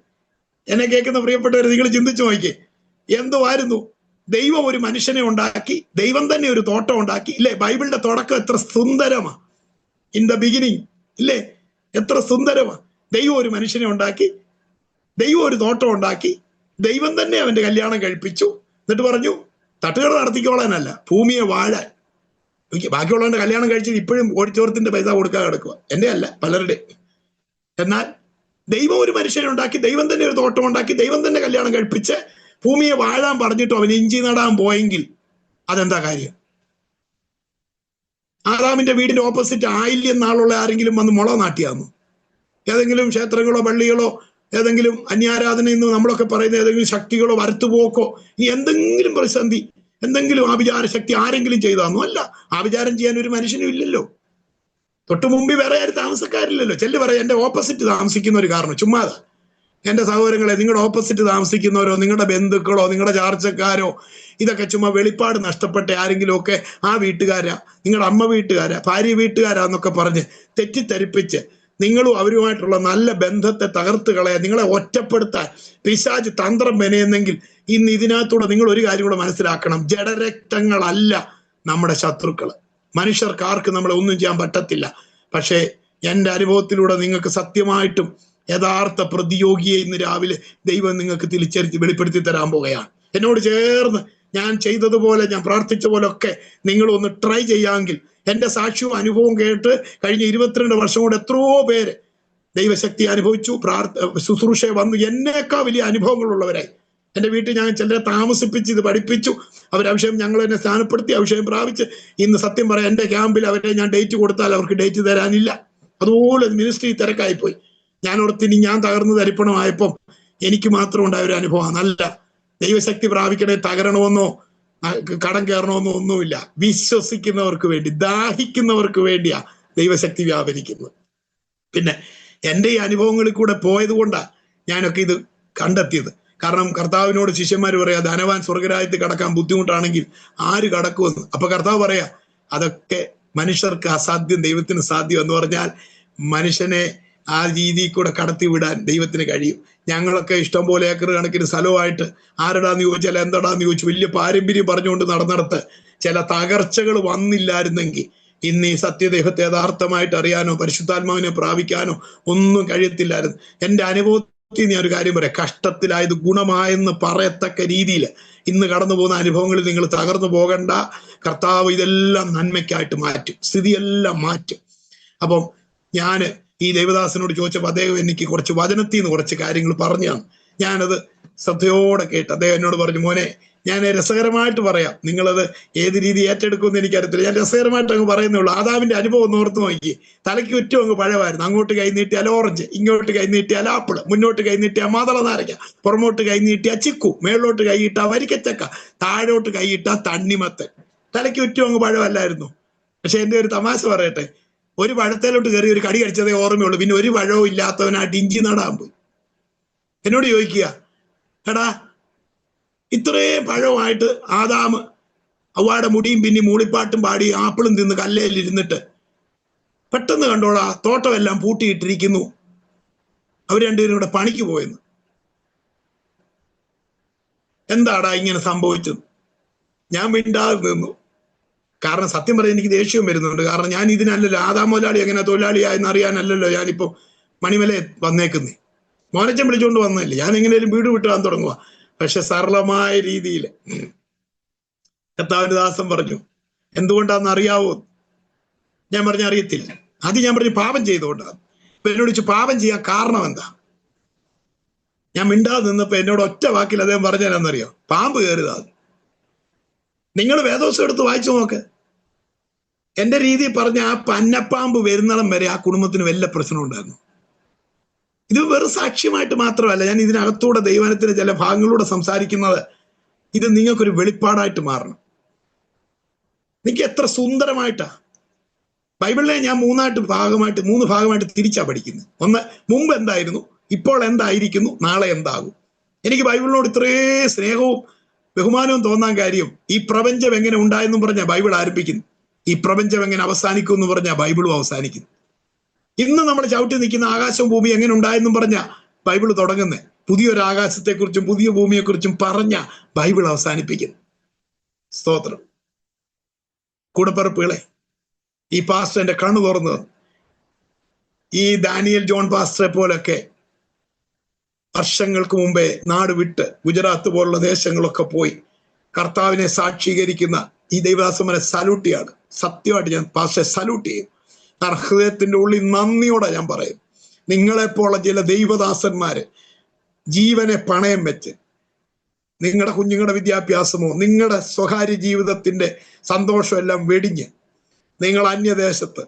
എന്നെ കേൾക്കുന്ന പ്രിയപ്പെട്ടവർ, നിങ്ങൾ ചിന്തിച്ചു നോക്കിയേ, എന്തുവായിരുന്നു? ദൈവം ഒരു മനുഷ്യനെ ഉണ്ടാക്കി, ദൈവം തന്നെ ഒരു തോട്ടം ഉണ്ടാക്കി. ഇല്ലേ, ബൈബിളിന്റെ തുടക്കം എത്ര സുന്ദരമാ, ഇൻ ദ ബിഗിനിങ്, ഇല്ലേ, എത്ര സുന്ദരമാ. ദൈവം ഒരു മനുഷ്യനെ ഉണ്ടാക്കി, ദൈവം ഒരു തോട്ടം ഉണ്ടാക്കി, ദൈവം തന്നെ അവന്റെ കല്യാണം കഴിപ്പിച്ചു. എന്നിട്ട് പറഞ്ഞു, തട്ടുകട നടത്തിക്കോളാനല്ല, ഭൂമിയെ വാഴാൻ. ബാക്കിയുള്ളവന്റെ കല്യാണം കഴിച്ചിട്ട് ഇപ്പോഴും ഓഡിറ്റോറിയത്തിന്റെ പൈസ കൊടുക്കാൻ കിടക്കുക. എൻ്റെ അല്ല, പലരുടെ. എന്നാൽ ദൈവം ഒരു മനുഷ്യനെ ഉണ്ടാക്കി, ദൈവം തന്നെ ഒരു തോട്ടം ഉണ്ടാക്കി, ദൈവം തന്നെ കല്യാണം കഴിപ്പിച്ച് ഭൂമിയെ വാഴാൻ പറഞ്ഞിട്ടും അവൻ ഇഞ്ചി നടാൻ പോയെങ്കിൽ അതെന്താ കാര്യം? ആദാമിന്റെ വീടിന്റെ ഓപ്പോസിറ്റ് ആയില്യം നാളുള്ള ആരെങ്കിലും വന്ന് മുള നാട്ടിയാന്നു? ഏതെങ്കിലും ക്ഷേത്രങ്ങളോ പള്ളികളോ ഏതെങ്കിലും അന്യാരാധന എന്ന് നമ്മളൊക്കെ പറയുന്ന ഏതെങ്കിലും ശക്തികളോ വരത്തുപോക്കോ ഈ എന്തെങ്കിലും പ്രതിസന്ധി എന്തെങ്കിലും ആഭിചാര ശക്തി ആരെങ്കിലും ചെയ്താന്നോ? അല്ല. ആഭിചാരം ചെയ്യാൻ ഒരു മനുഷ്യനും ഇല്ലല്ലോ. തൊട്ടു മുമ്പിൽ വേറെ ആരും താമസക്കാരില്ലല്ലോ. ചെല്ലു പറയാം എന്റെ ഓപ്പോസിറ്റ് താമസിക്കുന്ന ഒരു കാരണം ചുമ്മാതാ. എന്റെ സഹോദരങ്ങളെ, നിങ്ങളുടെ ഓപ്പോസിറ്റ് താമസിക്കുന്നവരോ നിങ്ങളുടെ ബന്ധുക്കളോ നിങ്ങളുടെ ചാർച്ചക്കാരോ ഇതൊക്കെ ചുമ്മാ വെളിപ്പാട് നഷ്ടപ്പെട്ട ആരെങ്കിലും ഒക്കെ ആ വീട്ടുകാരാ, നിങ്ങളുടെ അമ്മ വീട്ടുകാരാ, ഭാര്യ വീട്ടുകാരാന്നൊക്കെ പറഞ്ഞ് തെറ്റിദ്ധരിപ്പിച്ച് നിങ്ങളും അവരുമായിട്ടുള്ള നല്ല ബന്ധത്തെ തകർത്ത് കളയാൻ, നിങ്ങളെ ഒറ്റപ്പെടുത്താൻ പിശാച് തന്ത്രം മെനയുന്നെങ്കിൽ ഇന്ന് ഇതിനകത്തൂടെ നിങ്ങൾ ഒരു കാര്യം കൂടെ മനസ്സിലാക്കണം. ജഡരക്തങ്ങളല്ല നമ്മുടെ ശത്രുക്കൾ. മനുഷ്യർക്ക് ആർക്കും നമ്മളെ ഒന്നും ചെയ്യാൻ പറ്റത്തില്ല. പക്ഷേ എൻ്റെ അനുഭവത്തിലൂടെ നിങ്ങൾക്ക് സത്യമായിട്ടും യഥാർത്ഥ പ്രതിയോഗിയെ ഇന്ന് രാവിലെ ദൈവം നിങ്ങൾക്ക് വെളിപ്പെടുത്തി തരാൻ പോകുകയാണ്. എന്നോട് ചേർന്ന് ഞാൻ ചെയ്തതുപോലെ, ഞാൻ പ്രാർത്ഥിച്ച പോലെ ഒക്കെ നിങ്ങളൊന്ന് ട്രൈ ചെയ്യാമെങ്കിൽ എൻ്റെ സാക്ഷ്യവും അനുഭവവും കേട്ട് കഴിഞ്ഞ 22 വർഷം കൊണ്ട് എത്രയോ പേര് ദൈവശക്തി അനുഭവിച്ചു, ശുശ്രൂഷ വന്നു. എന്നേക്കാൾ വലിയ അനുഭവങ്ങളുള്ളവരായി എൻ്റെ വീട്ടിൽ ഞാൻ ചിലരെ താമസിപ്പിച്ച് ഇത് പഠിപ്പിച്ചു. അവരഭിഷേകം ഞങ്ങൾ എന്നെ സ്ഥാനപ്പെടുത്തി അഭിഷേകം പ്രാപിച്ച് ഇന്ന് സത്യം പറയാം എൻ്റെ ക്യാമ്പിൽ അവരെ ഞാൻ ഡേറ്റ് കൊടുത്താൽ അവർക്ക് ഡേറ്റ് തരാനില്ല. അതുപോലെ മിനിസ്ട്രി തിരക്കായിപ്പോയി. ഞാൻ ഓർത്തിനി ഞാൻ തകർന്ന് തരിപ്പണമായപ്പം എനിക്ക് മാത്രം ഉണ്ടായ ഒരു അനുഭവമാണ്. നല്ല ദൈവശക്തി പ്രാപിക്കണേ തകരണമെന്നോ കടം കയറണമെന്നോ ഒന്നുമില്ല. വിശ്വസിക്കുന്നവർക്ക് വേണ്ടി, ദാഹിക്കുന്നവർക്ക് വേണ്ടിയാ ദൈവശക്തി വ്യാപരിക്കുന്നത്. പിന്നെ എൻ്റെ ഈ അനുഭവങ്ങളിൽ കൂടെ പോയത് കൊണ്ടാണ് ഞാനൊക്കെ ഇത് കണ്ടെത്തിയത്. കാരണം കർത്താവിനോട് ശിഷ്യന്മാർ പറയാ ധനവാൻ സ്വർഗരാജ്യത്തിൽ കടക്കാൻ ബുദ്ധിമുട്ടാണെങ്കിൽ ആര് കടക്കുമെന്ന്. അപ്പൊ കർത്താവ് പറയാ അതൊക്കെ മനുഷ്യർക്ക് അസാധ്യം, ദൈവത്തിന് സാധ്യം എന്ന് പറഞ്ഞാൽ മനുഷ്യനെ ആ രീതിയിൽ കൂടെ കടത്തി വിടാൻ ദൈവത്തിന് കഴിയും. ഞങ്ങളൊക്കെ ഇഷ്ടംപോലെ ഏക്കർ കണക്കിന് സ്ഥലമായിട്ട് ആരടാന്ന് ചോദിച്ചാൽ എന്താടാന്ന് ചോദിച്ചു വലിയ പാരമ്പര്യം പറഞ്ഞുകൊണ്ട് നടന്നിടത്ത് ചില തകർച്ചകൾ വന്നില്ലായിരുന്നെങ്കിൽ ഇന്ന് ഈ സത്യദൈവത്തെ യഥാർത്ഥമായിട്ട് അറിയാനോ പരിശുദ്ധാത്മാവിനെ പ്രാപിക്കാനോ ഒന്നും കഴിയത്തില്ലായിരുന്നു. എൻ്റെ അനുഭവത്തിൽ ഞാൻ ഒരു കാര്യം പറയാം, കഷ്ടത്തിലായത് ഗുണമായെന്ന് പറയത്തക്ക രീതിയിൽ ഇന്ന് കടന്നു പോകുന്ന അനുഭവങ്ങളിൽ നിങ്ങൾ തകർന്നു പോകണ്ട. കർത്താവ് ഇതെല്ലാം നന്മയ്ക്കായിട്ട് മാറ്റും, സ്ഥിതിയെല്ലാം മാറ്റും. അപ്പം ഞാൻ ഈ ദേവദാസനോട് ചോദിച്ചപ്പോൾ അദ്ദേഹം എനിക്ക് കുറച്ച് വചനത്തിൽ നിന്ന് കുറച്ച് കാര്യങ്ങൾ പറഞ്ഞാണ്. ഞാനത് ശ്രദ്ധയോടെ കേട്ട് അദ്ദേഹം എന്നോട് പറഞ്ഞു, മോനെ ഞാൻ രസകരമായിട്ട് പറയാം, നിങ്ങളത് ഏത് രീതി ഏറ്റെടുക്കുമെന്ന് എനിക്കറിയത്തില്ല, ഞാൻ രസകരമായിട്ട് അങ്ങ് പറയുന്നേ ഉള്ളൂ. ആദാമിന്റെ അനുഭവം ഒന്ന് ഓർത്ത് നോക്കി. തലയ്ക്ക് ചുറ്റും അങ്ങ് പഴമായിരുന്നു. അങ്ങോട്ട് കൈ നീട്ടിയാൽ ഓറഞ്ച്, ഇങ്ങോട്ട് കൈ നീട്ടിയാൽ ആപ്പിള്, മുന്നോട്ട് കൈ നീട്ടിയാൽ മാതള നാരങ്ങ, പുറമോട്ട് കൈ നീട്ടിയാൽ ചിക്കു, മേളോട്ട് കൈയിട്ടാ വരിക്കച്ചക്ക, താഴോട്ട് കൈയിട്ടാ തണ്ണിമത്തൻ. തലയ്ക്ക് ചുറ്റും അങ്ങ് പഴമല്ലായിരുന്നു. പക്ഷെ എൻ്റെ ഒരു തമാശ പറയട്ടെ, ഒരു പഴത്തേലോട്ട് കയറി ഒരു കടി കടിച്ചതേ ഓർമ്മയുള്ളൂ. പിന്നെ ഒരു പഴവും ഇല്ലാത്തവനായിട്ട് ഇഞ്ചി നടാൻ പോയി. എന്നോട് ചോദിക്കുക, എടാ ഇത്രയും പഴമായിട്ട് ആദാമ് അവ്വയുടെ മുടിയും പിന്നെ മൂളിപ്പാട്ടും പാടി ആപ്പിളും തിന്ന് കല്ലയിൽ ഇരുന്നിട്ട് പെട്ടെന്ന് കണ്ടോടാ തോട്ടമെല്ലാം പൂട്ടിയിട്ടിരിക്കുന്നു, അവർ രണ്ടുപേരും കൂടെ പണിക്ക് പോയെന്ന്. എന്താടാ ഇങ്ങനെ സംഭവിച്ചത്? ഞാൻ മിണ്ടാതെ നിന്നു. കാരണം സത്യം പറയാൻ എനിക്ക് ദേഷ്യം വരുന്നുണ്ട്. കാരണം ഞാൻ ഇതിനല്ലല്ലോ ആദാം മുതലാളി എങ്ങനെ തൊഴിലാളിയായെന്ന് അറിയാനല്ലല്ലോ ഞാനിപ്പോ മണിമലയെ വന്നേക്കുന്നേ. മോനച്ചൻ വിളിച്ചുകൊണ്ട് വന്നതല്ലേ, ഞാൻ എങ്ങനെയും വീട് വിട്ടാൻ തുടങ്ങുക. പക്ഷെ സരളമായ രീതിയിൽ കർത്താവിന്റെ ദാസൻ പറഞ്ഞു, എന്തുകൊണ്ടാന്ന് അറിയാവോ? ഞാൻ പറഞ്ഞ അറിയത്തില്ല. അത് ഞാൻ പറഞ്ഞു പാപം ചെയ്തുകൊണ്ടാണ്. ഇപ്പൊ എന്നോട് ചോദിച്ചു പാപം ചെയ്യാൻ കാരണം എന്താ? ഞാൻ മിണ്ടാതെ നിന്നപ്പോ എന്നോട് ഒറ്റ വാക്കിൽ അദ്ദേഹം പറഞ്ഞാലെന്നറിയോ? പാമ്പ് കയറുക. നിങ്ങൾ വേദോസം എടുത്ത് വായിച്ചു നോക്ക്. എന്റെ രീതി പറഞ്ഞ ആ പന്നപ്പാമ്പ് വരുന്നിടം വരെ ആ കുടുംബത്തിന് വല്ല പ്രശ്നം ഉണ്ടായിരുന്നു. ഇത് വെറും സാക്ഷ്യമായിട്ട് മാത്രമല്ല, ഞാൻ ഇതിനകത്തൂടെ ദൈവനത്തിന്റെ ചില ഭാഗങ്ങളിലൂടെ സംസാരിക്കുന്നത് ഇത് നിങ്ങൾക്കൊരു വെളിപ്പാടായിട്ട് മാറണം. എനിക്ക് എത്ര സുന്ദരമായിട്ടാ ബൈബിളിനെ ഞാൻ മൂന്ന് ഭാഗമായിട്ട് തിരിച്ചാ പഠിക്കുന്നത്. ഒന്ന്, മുമ്പ് എന്തായിരുന്നു, ഇപ്പോൾ എന്തായിരിക്കുന്നു, നാളെ എന്താകും. എനിക്ക് ബൈബിളിനോട് ഇത്രയും സ്നേഹവും ബഹുമാനവും തോന്നാൻ കാര്യം ഈ പ്രപഞ്ചം എങ്ങനെ ഉണ്ടായെന്നും പറഞ്ഞാ ബൈബിൾ ആരംഭിക്കുന്നു, ഈ പ്രപഞ്ചം എങ്ങനെ അവസാനിക്കും എന്ന് പറഞ്ഞാ ബൈബിളും അവസാനിക്കുന്നു. ഇന്ന് നമ്മൾ ചവിട്ടി നിൽക്കുന്ന ആകാശവും ഭൂമി എങ്ങനെ ഉണ്ടായെന്നും പറഞ്ഞ ബൈബിൾ തുടങ്ങുന്നത്, പുതിയൊരു ആകാശത്തെക്കുറിച്ചും പുതിയ ഭൂമിയെക്കുറിച്ചും പറഞ്ഞ ബൈബിൾ അവസാനിപ്പിക്കുന്നു. സ്തോത്രം. കൂടപ്പിറപ്പുകളെ, ഈ പാസ്റ്റർ എന്റെ കണ്ണു തുറന്നത്, ഈ ദാനിയൽ ജോൺ പാസ്റ്ററെ പോലൊക്കെ വർഷങ്ങൾക്ക് മുമ്പേ നാട് വിട്ട് ഗുജറാത്ത് പോലുള്ള ദേശങ്ങളൊക്കെ പോയി കർത്താവിനെ സാക്ഷീകരിക്കുന്ന ഈ ദൈവദാസന്മാരെ സല്യൂട്ട് ചെയ്യാണ്. സത്യമായിട്ട് ഞാൻ പാസ്റ്ററെ സല്യൂട്ട് ചെയ്യും. കാരണം ഹൃദയത്തിന്റെ ഉള്ളിൽ നന്ദിയോടെ ഞാൻ പറയും, നിങ്ങളെപ്പോലുള്ള ചില ദൈവദാസന്മാര് ജീവനെ പണയം വെച്ച് നിങ്ങളുടെ കുഞ്ഞുങ്ങളുടെ വിദ്യാഭ്യാസമോ നിങ്ങളുടെ സ്വകാര്യ ജീവിതത്തിന്റെ സന്തോഷം എല്ലാം വെടിഞ്ഞ് നിങ്ങൾ അന്യദേശത്ത്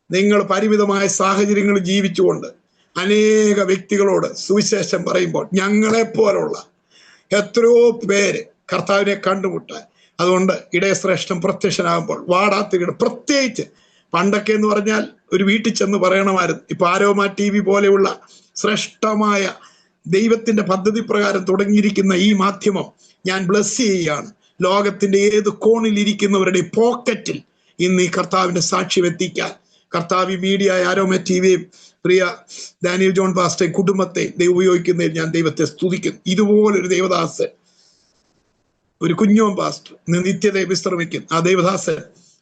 നിങ്ങൾ പരിമിതമായ സാഹചര്യങ്ങളിൽ ജീവിച്ചുകൊണ്ട് അനേക വ്യക്തികളോട് സുവിശേഷം പറയുമ്പോൾ ഞങ്ങളെപ്പോലുള്ള എത്രയോ പേര് കർത്താവിനെ കണ്ടുമുട്ടാൻ. അതുകൊണ്ട് ഇടയശ്രേഷ്ഠൻ പ്രത്യക്ഷനാകുമ്പോൾ വാടാത്ത വീട്, പ്രത്യേകിച്ച് പണ്ടൊക്കെ എന്ന് പറഞ്ഞാൽ ഒരു വീട്ടിൽ ചെന്ന് പറയണമായിരുന്നു. ഇപ്പൊ ആരോമ TV പോലെയുള്ള ശ്രേഷ്ഠമായ ദൈവത്തിന്റെ പദ്ധതി പ്രകാരം തുടങ്ങിയിരിക്കുന്ന ഈ മാധ്യമം ഞാൻ ബ്ലസ് ചെയ്യുകയാണ്. ലോകത്തിന്റെ ഏത് കോണിൽ ഇരിക്കുന്നവരുടെ പോക്കറ്റിൽ ഇന്ന് ഈ കർത്താവിന്റെ സാക്ഷ്യം എത്തിക്കാൻ കർത്താവ് മീഡിയ ആരോമ TVയും പ്രിയ ഡാനിയൽ ജോൺ പാസ്റ്റർ കുടുംബത്തെ ദൈവം ഉപയോഗിക്കുന്നതിൽ ഞാൻ ദൈവത്തെ സ്തുതിക്കുന്നു. ഇതുപോലൊരു ദൈവദാസൻ, ഒരു കുഞ്ഞോൻ പാസ്റ്റർ നിത്യത വിശ്രമിക്കും. ആ ദൈവദാസൻ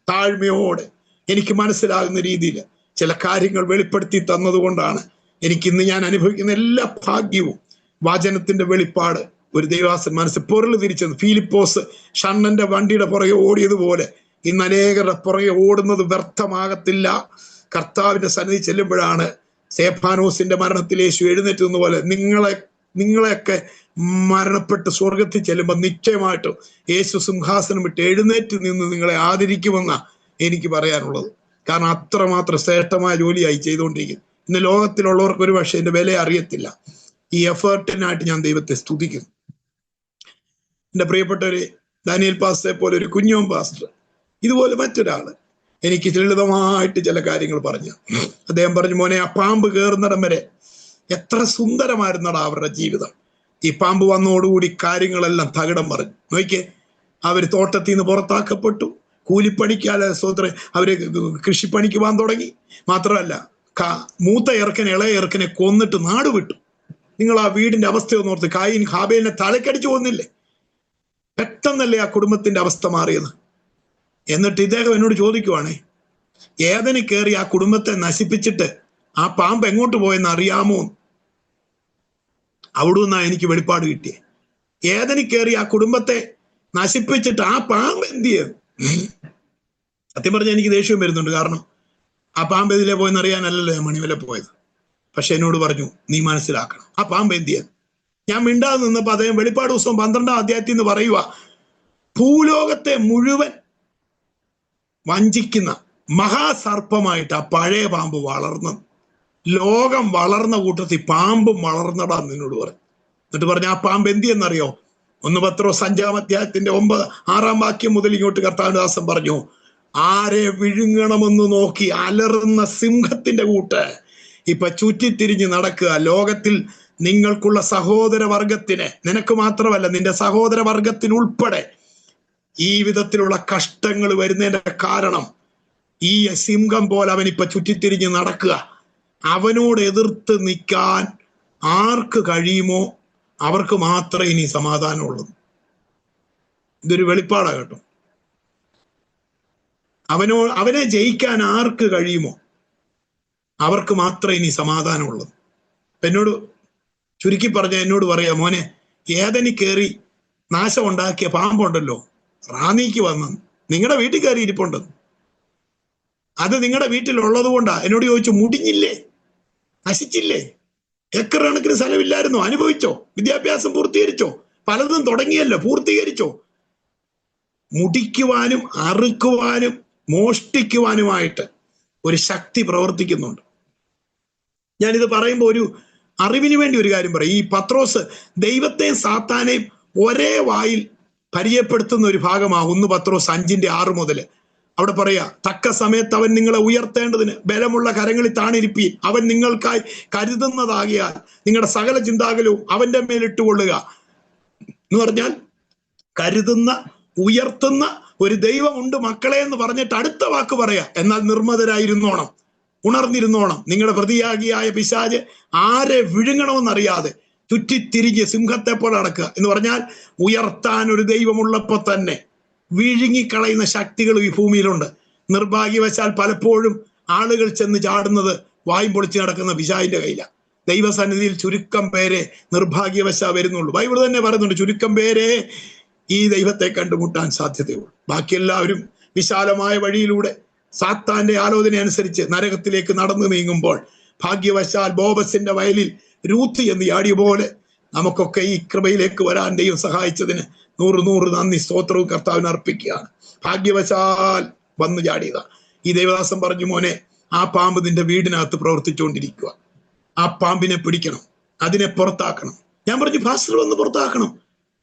താഴ്മയോടെ എനിക്ക് മനസ്സിലാകുന്ന രീതിയിൽ ചില കാര്യങ്ങൾ വെളിപ്പെടുത്തി തന്നതുകൊണ്ടാണ് എനിക്കിന്ന് ഞാൻ അനുഭവിക്കുന്ന എല്ലാ ഭാഗ്യവും. വചനത്തിന്റെ വെളിപ്പാട് ഒരു ദൈവദാസൻ മനസ്സിൽ പൊരുൾ തിരിച്ചത്. ഫിലിപ്പോസ് ഷണ്ണന്റെ വണ്ടിയുടെ പുറകെ ഓടിയതുപോലെ ഇന്ന് അനേകരുടെ പുറകെ ഓടുന്നത് വ്യർത്ഥമാകത്തില്ല. കർത്താവിന്റെ സന്നിധി ചെല്ലുമ്പോഴാണ് സേഫാനോസിന്റെ മരണത്തിൽ യേശു എഴുന്നേറ്റ് നിന്നപോലെ നിങ്ങളെയൊക്കെ മരണപ്പെട്ട് സ്വർഗത്തിൽ ചെല്ലുമ്പോൾ നിശ്ചയമായിട്ടും യേശു സിംഹാസനം വിട്ട് എഴുന്നേറ്റ് നിന്ന് നിങ്ങളെ ആദരിക്കുമെന്ന എനിക്ക് പറയാനുള്ളത്. കാരണം അത്രമാത്രം ശ്രേഷ്ഠമായ ജോലിയായി ചെയ്തുകൊണ്ടിരിക്കുന്നു. ഇന്ന് ലോകത്തിലുള്ളവർക്ക് ഒരു പക്ഷേ എന്റെ വില അറിയത്തില്ല. ഈ എഫേർട്ടിനായിട്ട് ഞാൻ ദൈവത്തെ സ്തുതിക്കുന്നു. എന്റെ പ്രിയപ്പെട്ടവര്, ദാനിയേൽ പാസ്റ്ററെ പോലെ ഒരു കുഞ്ഞോൻ പാസ്റ്റർ, ഇതുപോലെ മറ്റൊരാള് എനിക്ക് ലളിതമായിട്ട് ചില കാര്യങ്ങൾ പറഞ്ഞു. അദ്ദേഹം പറഞ്ഞു, മോനെ, ആ പാമ്പ് കയറുന്നിടം വരെ എത്ര സുന്ദരമായിരുന്നടാ അവരുടെ ജീവിതം. ഈ പാമ്പ് വന്നതോടുകൂടി കാര്യങ്ങളെല്ലാം തകിടം പറഞ്ഞു. നോക്കിയേ, അവര് തോട്ടത്തിൽ നിന്ന് പുറത്താക്കപ്പെട്ടു, കൂലിപ്പണിക്കാതെ അവര് കൃഷിപ്പണിക്ക് പോകാൻ തുടങ്ങി. മാത്രമല്ല, മൂത്ത ഇറക്കനെ ഇളയ ഇറക്കനെ കൊന്നിട്ട് നാട് വിട്ടു. നിങ്ങൾ ആ വീടിന്റെ അവസ്ഥയൊന്ന് ഓർത്ത്. കായീൻ ഹാബേലിനെ തലക്കടിച്ചു കൊന്നില്ലേ? പെട്ടെന്നല്ലേ ആ കുടുംബത്തിന്റെ അവസ്ഥ മാറിയത്. എന്നിട്ട് ഇദ്ദേഹം എന്നോട് ചോദിക്കുവാണേ, ഏതന് കയറി ആ കുടുംബത്തെ നശിപ്പിച്ചിട്ട് ആ പാമ്പ് എങ്ങോട്ട് പോയെന്ന് അറിയാമോ? അവിടെ നിന്നാ എനിക്ക് വെളിപ്പാട് കിട്ടിയേ. ഏതന് കയറി ആ കുടുംബത്തെ നശിപ്പിച്ചിട്ട് ആ പാമ്പ് എന്ത് ചെയ്യും? സത്യം പറഞ്ഞാൽ എനിക്ക് ദേഷ്യം വരുന്നുണ്ട്. കാരണം ആ പാമ്പ് ഇതിലെ പോയെന്ന് അറിയാനല്ലല്ലോ ഞാൻ മണിവല പോയത്. പക്ഷെ എന്നോട് പറഞ്ഞു, നീ മനസ്സിലാക്കണം, ആ പാമ്പ് എന്ത് ചെയ്യാൻ. ഞാൻ മിണ്ടാതെ നിന്നപ്പോ അദ്ദേഹം വെളിപ്പാട് പുസ്തകം 12-ാം അധ്യായത്തിൽ നിന്ന് പറയുക, ഭൂലോകത്തെ മുഴുവൻ വഞ്ചിക്കുന്ന മഹാസർപ്പമായിട്ട് ആ പഴയ പാമ്പ് വളർന്നു. ലോകം വളർന്ന കൂട്ടത്തിൽ പാമ്പും വളർന്നടാന്ന് എന്നോട് പറഞ്ഞു. എന്നിട്ട് പറഞ്ഞു, ആ പാമ്പ് എന്ത് ചെയ്യുന്നറിയോ? 1 പത്രോസ് 5-ാം അധ്യായത്തിന്റെ 6-ാം വാക്യം മുതൽ ഇങ്ങോട്ട് കർത്താവിദാസൻ പറഞ്ഞു, ആരെ വിഴുങ്ങണമെന്ന് നോക്കി അലറുന്ന സിംഹത്തിന്റെ കൂട്ട് ഇപ്പൊ ചുറ്റിത്തിരിഞ്ഞ് നടക്കുക. ലോകത്തിൽ നിങ്ങൾക്കുള്ള സഹോദര വർഗത്തിന്, നിനക്ക് മാത്രമല്ല നിന്റെ സഹോദര വർഗത്തിന് ഉൾപ്പെടെ ഈ വിധത്തിലുള്ള കഷ്ടങ്ങൾ വരുന്നതിന്റെ കാരണം ഈ സിംഹം പോലെ അവൻ ഇപ്പൊ ചുറ്റിത്തിരിഞ്ഞ് നടക്കുക. അവനോട് എതിർത്ത് നിൽക്കാൻ ആർക്ക് കഴിയുമോ അവർക്ക് മാത്രമേ ഇനി സമാധാനമുള്ളൂ. ഇതൊരു വെളിപ്പാടാ കേട്ടോ. അവനെ ജയിക്കാൻ ആർക്ക് കഴിയുമോ അവർക്ക് മാത്രമേ ഇനി സമാധാനമുള്ളൂ. എന്നോട് ചുരുക്കി പറഞ്ഞ എന്നോട് പറയാ, മോനെ, ഏതനി കയറി നാശം ഉണ്ടാക്കിയ പാമ്പുണ്ടല്ലോ, റാന്നിക്ക് വന്നു നിങ്ങളുടെ വീട്ടിൽ കയറി ഇരിപ്പുണ്ടെന്ന്. അത് നിങ്ങളുടെ വീട്ടിലുള്ളത് കൊണ്ടാ. എന്നോട് ചോദിച്ചു, മുടിഞ്ഞില്ലേ, നശിച്ചില്ലേ, ഏക്കർ കണക്കിന് സ്ഥലമില്ലായിരുന്നോ, അനുഭവിച്ചോ, വിദ്യാഭ്യാസം പൂർത്തീകരിച്ചോ, പലതും തുടങ്ങിയല്ലോ, പൂർത്തീകരിച്ചോ? മുടിക്കുവാനും അറുക്കുവാനും മോഷ്ടിക്കുവാനുമായിട്ട് ഒരു ശക്തി പ്രവർത്തിക്കുന്നുണ്ട്. ഞാനിത് പറയുമ്പോൾ ഒരു അറിവിന് വേണ്ടി ഒരു കാര്യം പറയും. ഈ പത്രോസ് ദൈവത്തെയും സാത്താനെയും ഒരേ വായിൽ പരിചയപ്പെടുത്തുന്ന ഒരു ഭാഗമാണ് 1 പത്രോസ് 5-6 മുതൽ. അവിടെ പറയാ, തക്ക സമയത്ത് അവൻ നിങ്ങളെ ഉയർത്തേണ്ടതിന് ബലമുള്ള കരങ്ങളിൽ താണിരിപ്പീൻ, അവൻ നിങ്ങൾക്കായി കരുതുന്നതാകിയാൽ നിങ്ങളുടെ സകല ചിന്താകലവും അവന്റെ മേലിട്ടുകൊള്ളുക. എന്ന് പറഞ്ഞാൽ കരുതുന്ന, ഉയർത്തുന്ന ഒരു ദൈവമുണ്ട് മക്കളെ എന്ന് പറഞ്ഞിട്ട് അടുത്ത വാക്ക് പറയാ, എന്നാൽ നിർമ്മതരായിരുന്നോണം, ഉണർന്നിരുന്നോണം. നിങ്ങളുടെ പ്രതിയാകിയായ പിശാച് ആരെ വിഴുങ്ങണമെന്നറിയാതെ ചുറ്റിത്തിരിഞ്ഞ് സിംഹത്തെ പോലെ നടക്കുക. എന്ന് പറഞ്ഞാൽ ഉയർത്താൻ ഒരു ദൈവമുള്ളപ്പോൾ തന്നെ വിഴുങ്ങിക്കളയുന്ന ശക്തികൾ ഈ ഭൂമിയിലുണ്ട്. നിർഭാഗ്യവശാൽ പലപ്പോഴും ആളുകൾ ചെന്ന് ചാടുന്നത് വായും പൊളിച്ച് നടക്കുന്ന പിശാചിന്റെ കയ്യിലാണ്. ദൈവസന്നിധിയിൽ ചുരുക്കം പേരെ നിർഭാഗ്യവശാ വരുന്നുള്ളൂ. ബൈബിൾ തന്നെ പറയുന്നുണ്ട്, ചുരുക്കം പേരെ ഈ ദൈവത്തെ കണ്ടുമുട്ടാൻ സാധ്യതയുള്ളൂ. ബാക്കി എല്ലാവരും വിശാലമായ വഴിയിലൂടെ സാത്താന്റെ ആലോചന അനുസരിച്ച് നരകത്തിലേക്ക് നടന്നു നീങ്ങുമ്പോൾ ഭാഗ്യവശാൽ ബോബസിന്റെ വയലിൽ രൂത്ത് എന്ന് ചാടിയ പോലെ നമുക്കൊക്കെ ഈ കൃപയിലേക്ക് വരാൻ ദൈവം സഹായിച്ചതിന് 100 നന്ദി സ്തോത്രവും കർത്താവിന് അർപ്പിക്കുകയാണ്. ഭാഗ്യവശാൽ വന്നു ചാടിയതാ. ഈ ദേവദാസൻ പറഞ്ഞു, മോനെ, ആ പാമ്പ് നിന്റെ വീടിനകത്ത് പ്രവർത്തിച്ചുകൊണ്ടിരിക്കുക. ആ പാമ്പിനെ പിടിക്കണം, അതിനെ പുറത്താക്കണം. ഞാൻ പറഞ്ഞു പാസ്റ്റർ വന്ന് പുറത്താക്കണം.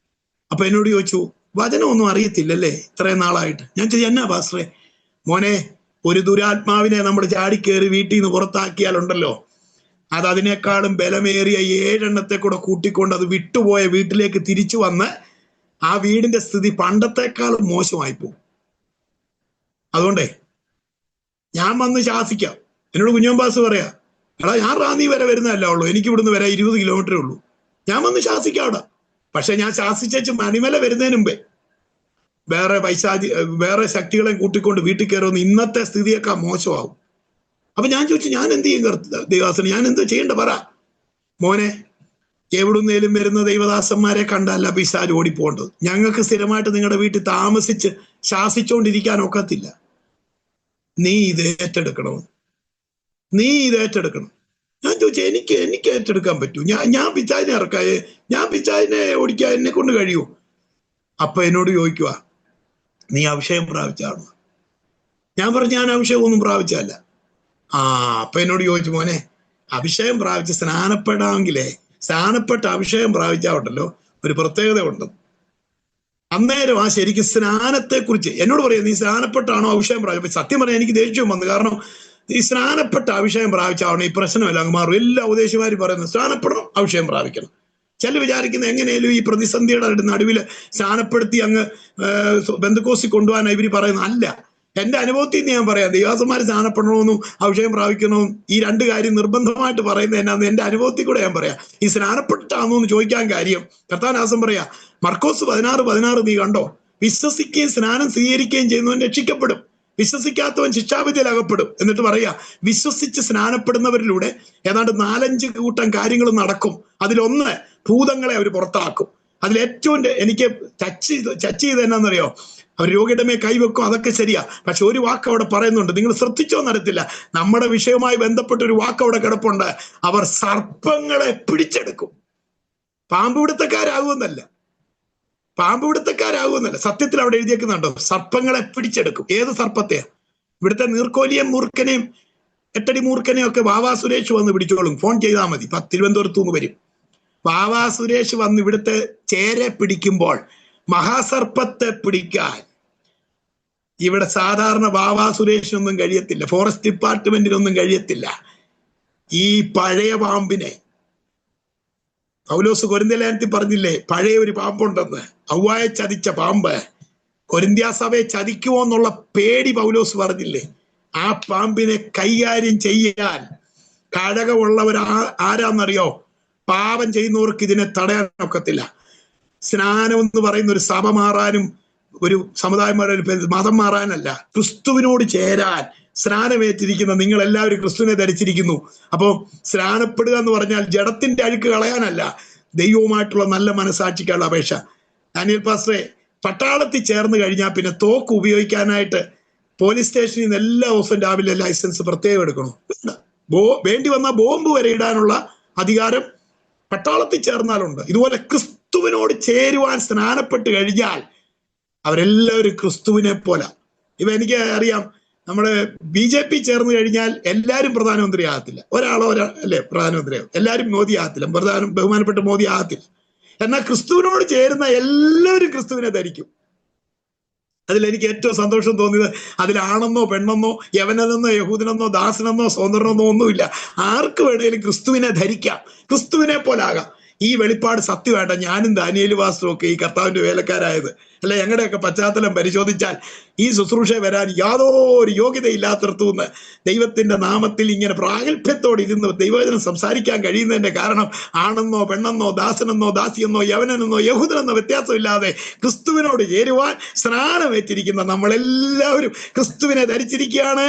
അപ്പൊ എന്നോട് ചോദിച്ചു, വചനമൊന്നും അറിയത്തില്ലല്ലേ ഇത്രയും നാളായിട്ട്? ഞാൻ ചോദിച്ചു, എന്നാ പാസ്റ്ററെ? മോനെ, ഒരു ദുരാത്മാവിനെ നമ്മൾ ചാടിക്കേറി വീട്ടിൽ നിന്ന് പുറത്താക്കിയാലുണ്ടല്ലോ, അത് അതിനേക്കാളും ബലമേറിയ 7 എണ്ണത്തെ കൂടെ കൂട്ടിക്കൊണ്ട് അത് വിട്ടുപോയ വീട്ടിലേക്ക് തിരിച്ചു വന്ന് ആ വീടിന്റെ സ്ഥിതി പണ്ടത്തെക്കാളും മോശമായി പോകും. അതുകൊണ്ടേ ഞാൻ വന്ന് ശാസിക്കാം. എന്നോട് കുഞ്ഞോമ്പാസ് പറയാ, എടാ ഞാൻ റാന്നി വരെ വരുന്നതല്ല ഉള്ളൂ, എനിക്ക് ഇവിടുന്ന് വരെ 20 കിലോമീറ്ററേ ഉള്ളൂ. ഞാൻ വന്ന് ശാസിക്കാം അവിടെ. പക്ഷെ ഞാൻ ശാസിച്ചു മണിമല വരുന്നതിന് മുമ്പേ വേറെ ശക്തികളെ കൂട്ടിക്കൊണ്ട് വീട്ടിൽ കയറുമെന്ന് ഇന്നത്തെ സ്ഥിതിയൊക്കെ മോശമാവും. അപ്പൊ ഞാൻ ചോദിച്ചു, ഞാൻ എന്ത് ചെയ്യും ദേവദാസന്? ഞാൻ എന്താ ചെയ്യേണ്ട പറ. മോനെ, എവിടുന്നേലും വരുന്ന ദൈവദാസന്മാരെ കണ്ടല്ല പിശാച് ഓടിപ്പോണ്ടത്. ഞങ്ങൾക്ക് സ്ഥിരമായിട്ട് നിങ്ങളുടെ വീട്ടിൽ താമസിച്ച് ശാസിച്ചുകൊണ്ടിരിക്കാൻ ഒക്കത്തില്ല. നീ ഇത് ഏറ്റെടുക്കണം. ഞാൻ ചോദിച്ചു, എനിക്ക് ഏറ്റെടുക്കാൻ പറ്റൂ? ഞാൻ പിശാചിനെ ഇറക്കാതെ, ഞാൻ പിശാചിനെ ഓടിക്കാൻ എന്നെ കൊണ്ട് കഴിയൂ? അപ്പൊ എന്നോട് ചോദിക്കുക, നീ അഭിഷേകം പ്രാപിച്ചാണോ? ഞാൻ പറഞ്ഞു, ഞാൻ അഭിഷേകം ഒന്നും പ്രാപിച്ചല്ല. അപ്പൊ എന്നോട് ചോദിച്ചു, മോനെ, അഭിഷേകം പ്രാപിച്ച് സ്നാനപ്പെട്ട അഭിഷേകം പ്രാപിച്ചാവട്ടല്ലോ ഒരു പ്രത്യേകത ഉണ്ട്. അന്നേരം ശരിക്കും സ്നാനത്തെ കുറിച്ച് എന്നോട് പറയാം, നീ സ്നാനപ്പെട്ടാണോ അഭിഷേകം പ്രാപിച്ചത്? സത്യം പറയാൻ എനിക്ക് ദേഷ്യം വന്നു. കാരണം ഈ സ്നാനപ്പെട്ട അഭിഷേകം പ്രാപിച്ചാവണം ഈ പ്രശ്നമല്ല അങ്ങ് മാറും. എല്ലാ ഉപദേശിമാരും പറയുന്നത് സ്നാനപ്പെടണം, അഭിഷേകം പ്രാപിക്കണം. ചില വിചാരിക്കുന്ന എങ്ങനെയാലും ഈ പ്രതിസന്ധിയുടെ നടുവിൽ സ്നാനപ്പെടുത്തി അങ്ങ് ബന്ധുക്കോസി കൊണ്ടുപോകാൻ ഇവര് പറയുന്നത് അല്ല. എന്റെ അനുഭവത്തിൽ നിന്ന് ഞാൻ പറയാം, ദൈവദാസന്മാർ സ്നാനപ്പെടണമെന്നും അഭിഷേകം പ്രാപിക്കണമെന്നും ഈ 2 കാര്യം നിർബന്ധമായിട്ട് പറയുന്നത് എന്നാന്ന് എന്റെ അനുഭവത്തിൽ കൂടെ ഞാൻ പറയാം. ഈ സ്നാനപ്പെട്ടാണോ എന്ന് ചോദിക്കാൻ കാര്യം, കർത്താനാസം പറയാ, മർക്കോസ് 16:16 നീ കണ്ടോ? വിശ്വസിക്കുകയും സ്നാനം സ്വീകരിക്കുകയും ചെയ്യുന്നവൻ രക്ഷിക്കപ്പെടും, വിശ്വസിക്കാത്തവൻ ശിക്ഷാവിധിയിൽ അകപ്പെടും. എന്നിട്ട് പറയാ, വിശ്വസിച്ച് സ്നാനപ്പെടുന്നവരിലൂടെ ഏതാണ്ട് 4-5 കൂട്ടം കാര്യങ്ങൾ നടക്കും. അതിലൊന്ന്, ഭൂതങ്ങളെ അവർ പുറത്താക്കും. അതിലേറ്റവും എനിക്ക് ടച്ച് ചെയ്ത് എന്നാന്നറിയോ? അവർ രോഗിയുടെ മേൽ കൈവെക്കും, അതൊക്കെ ശരിയാ. പക്ഷെ ഒരു വാക്ക് അവിടെ പറയുന്നുണ്ട്, നിങ്ങൾ ശ്രദ്ധിച്ചോ നടത്തില്ല. നമ്മുടെ വിഷയവുമായി ബന്ധപ്പെട്ട ഒരു വാക്ക് അവിടെ കിടപ്പുണ്ട്. അവർ സർപ്പങ്ങളെ പിടിച്ചെടുക്കും. പാമ്പുപിടുത്തക്കാരാകുമെന്നല്ല. സത്യത്തിൽ അവിടെ എഴുതിയേക്കുന്നുണ്ടോ? സർപ്പങ്ങളെ പിടിച്ചെടുക്കും. ഏത് സർപ്പത്തെയാ? ഇവിടുത്തെ നീർക്കോലിയും മൂർഖനെയും 8 മൂർഖനെയും ഒക്കെ വാവാ സുരേഷ് വന്ന് പിടിച്ചോളും. ഫോൺ ചെയ്താൽ മതി. തിരുവനന്തപുരത്തു നിന്ന് വരും. വാവാ സുരേഷ് വന്ന് ഇവിടുത്തെ ചേരെ പിടിക്കുമ്പോൾ മഹാസർപ്പത്തെ പിടിക്കാൻ ഇവിടെ സാധാരണ വാവാ സുരേഷിനൊന്നും കഴിയത്തില്ല, ഫോറസ്റ്റ് ഡിപ്പാർട്ട്മെന്റിനൊന്നും കഴിയത്തില്ല. ഈ പഴയ പാമ്പിനെ പൗലോസ് കൊരിന്ത്യലേഖനത്തിൽ പറഞ്ഞില്ലേ, പഴയ ഒരു പാമ്പുണ്ടെന്ന്, ഔവായെ ചതിച്ച പാമ്പ്. കൊരിന്ത്യ സഭയെ ചതിക്കുമോ എന്നുള്ള പേടി പൗലോസ് പറഞ്ഞില്ലേ? ആ പാമ്പിനെ കൈകാര്യം ചെയ്യാൻ കഴകമുള്ളവർ ആരാന്നറിയോ? പാപം ചെയ്യുന്നവർക്ക് ഇതിനെ തടയാൻ ഒക്കത്തില്ല. സ്നാനം എന്ന് പറയുന്ന ഒരു സഭ മാറാനും ഒരു സമുദായം മാറാനും മതം മാറാനല്ല, ക്രിസ്തുവിനോട് ചേരാൻ സ്നാനമേറ്റിരിക്കുന്ന നിങ്ങൾ എല്ലാവരും ക്രിസ്തുവിനെ ധരിച്ചിരിക്കുന്നു. അപ്പോ സ്നാനപ്പെടുക എന്ന് പറഞ്ഞാൽ ജഡത്തിന്റെ അഴുക്ക് കളയാനല്ല, ദൈവവുമായിട്ടുള്ള നല്ല മനസാക്ഷിക്കുള്ള അപേക്ഷ. ഡാനിയൽ പാസ്റ്ററെ, പട്ടാളത്തിൽ ചേർന്ന് കഴിഞ്ഞാൽ പിന്നെ തോക്ക് ഉപയോഗിക്കാനായിട്ട് പോലീസ് സ്റ്റേഷനിൽ നിന്ന് എല്ലാ ദിവസവും രാവിലെ ലൈസൻസ് പ്രത്യേകം എടുക്കണം. വേണ്ടി വന്നാൽ ബോംബ് വരെ ഇടാനുള്ള അധികാരം പട്ടാളത്തിൽ ചേർന്നാലുണ്ട്. ഇതുപോലെ ക്രിസ്തുവിനോട് ചേരുവാൻ സ്നാനപ്പെട്ട് കഴിഞ്ഞാൽ അവരെല്ലാവരും ക്രിസ്തുവിനെ പോലെ. എനിക്ക് അറിയാം, നമ്മുടെ BJP ചേർന്ന് കഴിഞ്ഞാൽ എല്ലാവരും പ്രധാനമന്ത്രി ആകത്തില്ല. അല്ലേ പ്രധാനമന്ത്രിയാകും, എല്ലാവരും മോദി ആകത്തില്ല, ബഹുമാനപ്പെട്ട മോദി ആകത്തില്ല. എന്നാൽ ക്രിസ്തുവിനോട് ചേരുന്ന എല്ലാവരും ക്രിസ്തുവിനെ ധരിക്കും. അതിലെനിക്ക് ഏറ്റവും സന്തോഷം തോന്നിയത്, അതിലാണെന്നോ പെണ്ണെന്നോ യവനെന്നോ യഹൂദനെന്നോ ദാസനെന്നോ സ്വതന്ത്രനെന്നോ ഒന്നുമില്ല. ആർക്ക് വേണേലും ക്രിസ്തുവിനെ ധരിക്കാം, ക്രിസ്തുവിനെ പോലാകാം. ഈ വെളിപ്പാട് സത്യമായിട്ട ഞാനും ദാനിയേൽ പാസ്റ്ററും ഒക്കെ ഈ കർത്താവിന്റെ വേലക്കാരായത്. അല്ലെ, ഞങ്ങളുടെയൊക്കെ പശ്ചാത്തലം പരിശോധിച്ചാൽ ഈ ശുശ്രൂഷ വരാൻ യാതൊരു യോഗ്യതയില്ലാത്തടത്തുനിന്ന് ദൈവത്തിന്റെ നാമത്തിൽ ഇങ്ങനെ പ്രാഗൽഭ്യത്തോടെ ഇരുന്ന് ദൈവവചനം സംസാരിക്കാൻ കഴിയുന്നതിന്റെ കാരണം ആണെന്നോ പെണ്ണെന്നോ ദാസനെന്നോ ദാസിയെന്നോ യവനെന്നോ യഹൂദനെന്നോ വ്യത്യാസമില്ലാതെ ക്രിസ്തുവിനോട് ചേരുവാൻ സ്നാനമേറ്റിരിക്കുന്ന നമ്മളെല്ലാവരും ക്രിസ്തുവിനെ ധരിച്ചിരിക്കുകയാണ്.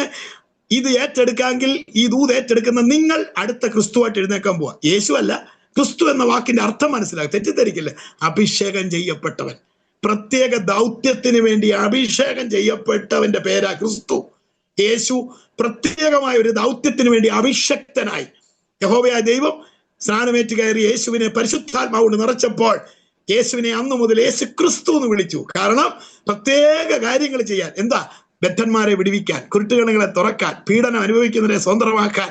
ഇത് ഏറ്റെടുക്കാമെങ്കിൽ ഈ ദൂത് ഏറ്റെടുക്കുന്ന നിങ്ങൾ അടുത്ത ക്രിസ്തുവായിട്ട് എഴുന്നേക്കാൻ പോവാ. യേശു അല്ല, ക്രിസ്തു എന്ന വാക്കിന്റെ അർത്ഥം മനസ്സിലാക്കുക, തെറ്റിദ്ധരിക്കില്ല. അഭിഷേകം ചെയ്യപ്പെട്ടവൻ, പ്രത്യേക ദൗത്യത്തിന് വേണ്ടി അഭിഷേകം ചെയ്യപ്പെട്ടവന്റെ പേരാ ക്രിസ്തു. യേശു പ്രത്യേകമായ ഒരു ദൗത്യത്തിന് വേണ്ടി അഭിഷക്തനായി യഹോവയായ ദൈവം സ്നാനമേറ്റ് കയറി യേശുവിനെ പരിശുദ്ധാത്മാവ് നിറച്ചപ്പോൾ യേശുവിനെ അന്നു മുതൽ യേശു ക്രിസ്തു എന്ന് വിളിച്ചു. കാരണം പ്രത്യേക കാര്യങ്ങൾ ചെയ്യാൻ. എന്താ? ബദ്ധന്മാരെ വിടുവിക്കാൻ, കുരുട്ടുകണങ്ങളെ തുറക്കാൻ, പീഡനം അനുഭവിക്കുന്നവരെ സ്വതന്ത്രമാക്കാൻ,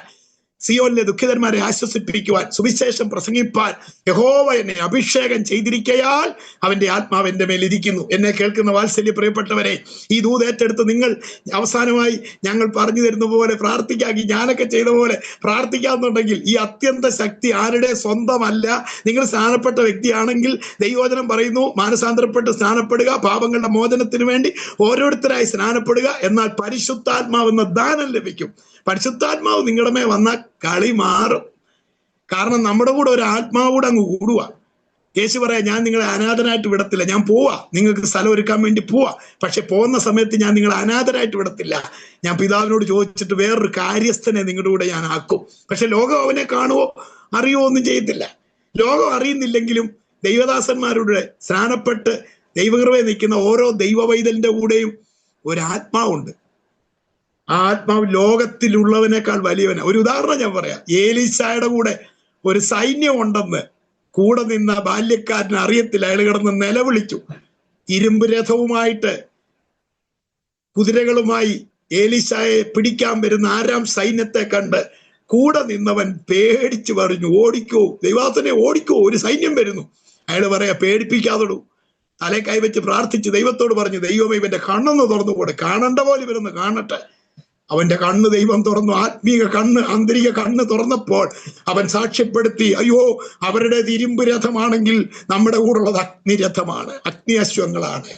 സിയോനിലെ ദുഃഖിതന്മാരെ ആശ്വസിപ്പിക്കുവാൻ, സുവിശേഷം പ്രസംഗിപ്പാൻ യഹോവ എന്നെ അഭിഷേകം ചെയ്തിരിക്കയാൽ അവന്റെ ആത്മാവ് എന്റെ മേലിരിക്കുന്നു. എന്നെ കേൾക്കുന്ന വാത്സല്യ പ്രിയപ്പെട്ടവരെ, ഈ ദൂത് ഏറ്റെടുത്ത് നിങ്ങൾ അവസാനമായി ഞങ്ങൾ പറഞ്ഞു തരുന്ന പോലെ പ്രാർത്ഥിക്കാക്കി, ഞാനൊക്കെ ചെയ്ത പോലെ പ്രാർത്ഥിക്കാന്നുണ്ടെങ്കിൽ ഈ അത്യന്ത ശക്തി ആരുടെ സ്വന്തമല്ല. നിങ്ങൾ സ്നാനപ്പെട്ട വ്യക്തിയാണെങ്കിൽ ദൈവവചനം പറയുന്നു, മാനസാന്തരപ്പെട്ട് സ്നാനപ്പെടുക, പാപങ്ങളുടെ മോചനത്തിന് വേണ്ടി ഓരോരുത്തരായി സ്നാനപ്പെടുക, എന്നാൽ പരിശുദ്ധാത്മാവെന്ന ദാനം ലഭിക്കും. പരിശുദ്ധാത്മാവ് നിങ്ങളുടെ മേ വന്നാൽ കളി മാറും. കാരണം നമ്മുടെ കൂടെ ഒരു ആത്മാവൂടെ അങ്ങ് കൂടുക. യേശു പറയാം, ഞാൻ നിങ്ങളെ അനാഥനായിട്ട് വിടത്തില്ല, ഞാൻ പോവാ, നിങ്ങൾക്ക് സ്ഥലം ഒരുക്കാൻ വേണ്ടി പോവാ, പക്ഷെ പോകുന്ന സമയത്ത് ഞാൻ നിങ്ങളെ അനാഥരായിട്ട് വിടത്തില്ല. ഞാൻ പിതാവിനോട് ചോദിച്ചിട്ട് വേറൊരു കാര്യസ്ഥനെ നിങ്ങളുടെ കൂടെ ഞാൻ ആക്കും. പക്ഷെ ലോകം അവനെ കാണുവോ അറിയുവോ ഒന്നും ചെയ്യത്തില്ല. ലോകം അറിയുന്നില്ലെങ്കിലും ദൈവദാസന്മാരുടെ സ്നാനപ്പെട്ട് ദൈവകൃപയെ നിൽക്കുന്ന ഓരോ ദൈവവൈതലിന്റെ കൂടെയും ഒരു ആത്മാവുണ്ട്. ആ ആത്മാവ് ലോകത്തിലുള്ളവനേക്കാൾ വലിയവനാ. ഒരു ഉദാഹരണം ഞാൻ പറയാം. ഏലീശായുടെ കൂടെ ഒരു സൈന്യം ഉണ്ടെന്ന് കൂടെ നിന്ന ബാല്യക്കാരന് അറിയത്തില്ല. അയാൾ കിടന്ന് നിലവിളിച്ചു. ഇരുമ്പ് രഥവുമായിട്ട് കുതിരകളുമായി ഏലീശായെ പിടിക്കാൻ വരുന്ന ആരാം സൈന്യത്തെ കണ്ട് കൂടെ നിന്നവൻ പേടിച്ചു പറഞ്ഞു, ഓടിക്കോ ദൈവദാസനെ, ഓടിക്കോ, ഒരു സൈന്യം വരുന്നു. അയാൾ പറയാ, പേടിപ്പിക്കാതൊടു. തലേ കൈവച്ച് പ്രാർത്ഥിച്ച് ദൈവത്തോട് പറഞ്ഞു, ദൈവമേ ഇവന്റെ കണ്ണൊന്ന് തുറന്നുകൂടെ, കാണണ്ട പോലെ ഇവരൊന്ന് കാണട്ടെ. അവന്റെ കണ്ണ് ദൈവം തുറന്നു. ആത്മീക കണ്ണ്, ആന്തരിക കണ്ണ് തുറന്നപ്പോൾ അവൻ സാക്ഷ്യപ്പെടുത്തി, അയ്യോ അവരുടെ ഇരുമ്പ് രഥമാണെങ്കിൽ നമ്മുടെ കൂടെ ഉള്ളത് അഗ്നിരഥമാണ്, അഗ്നി അശ്വങ്ങളാണ്.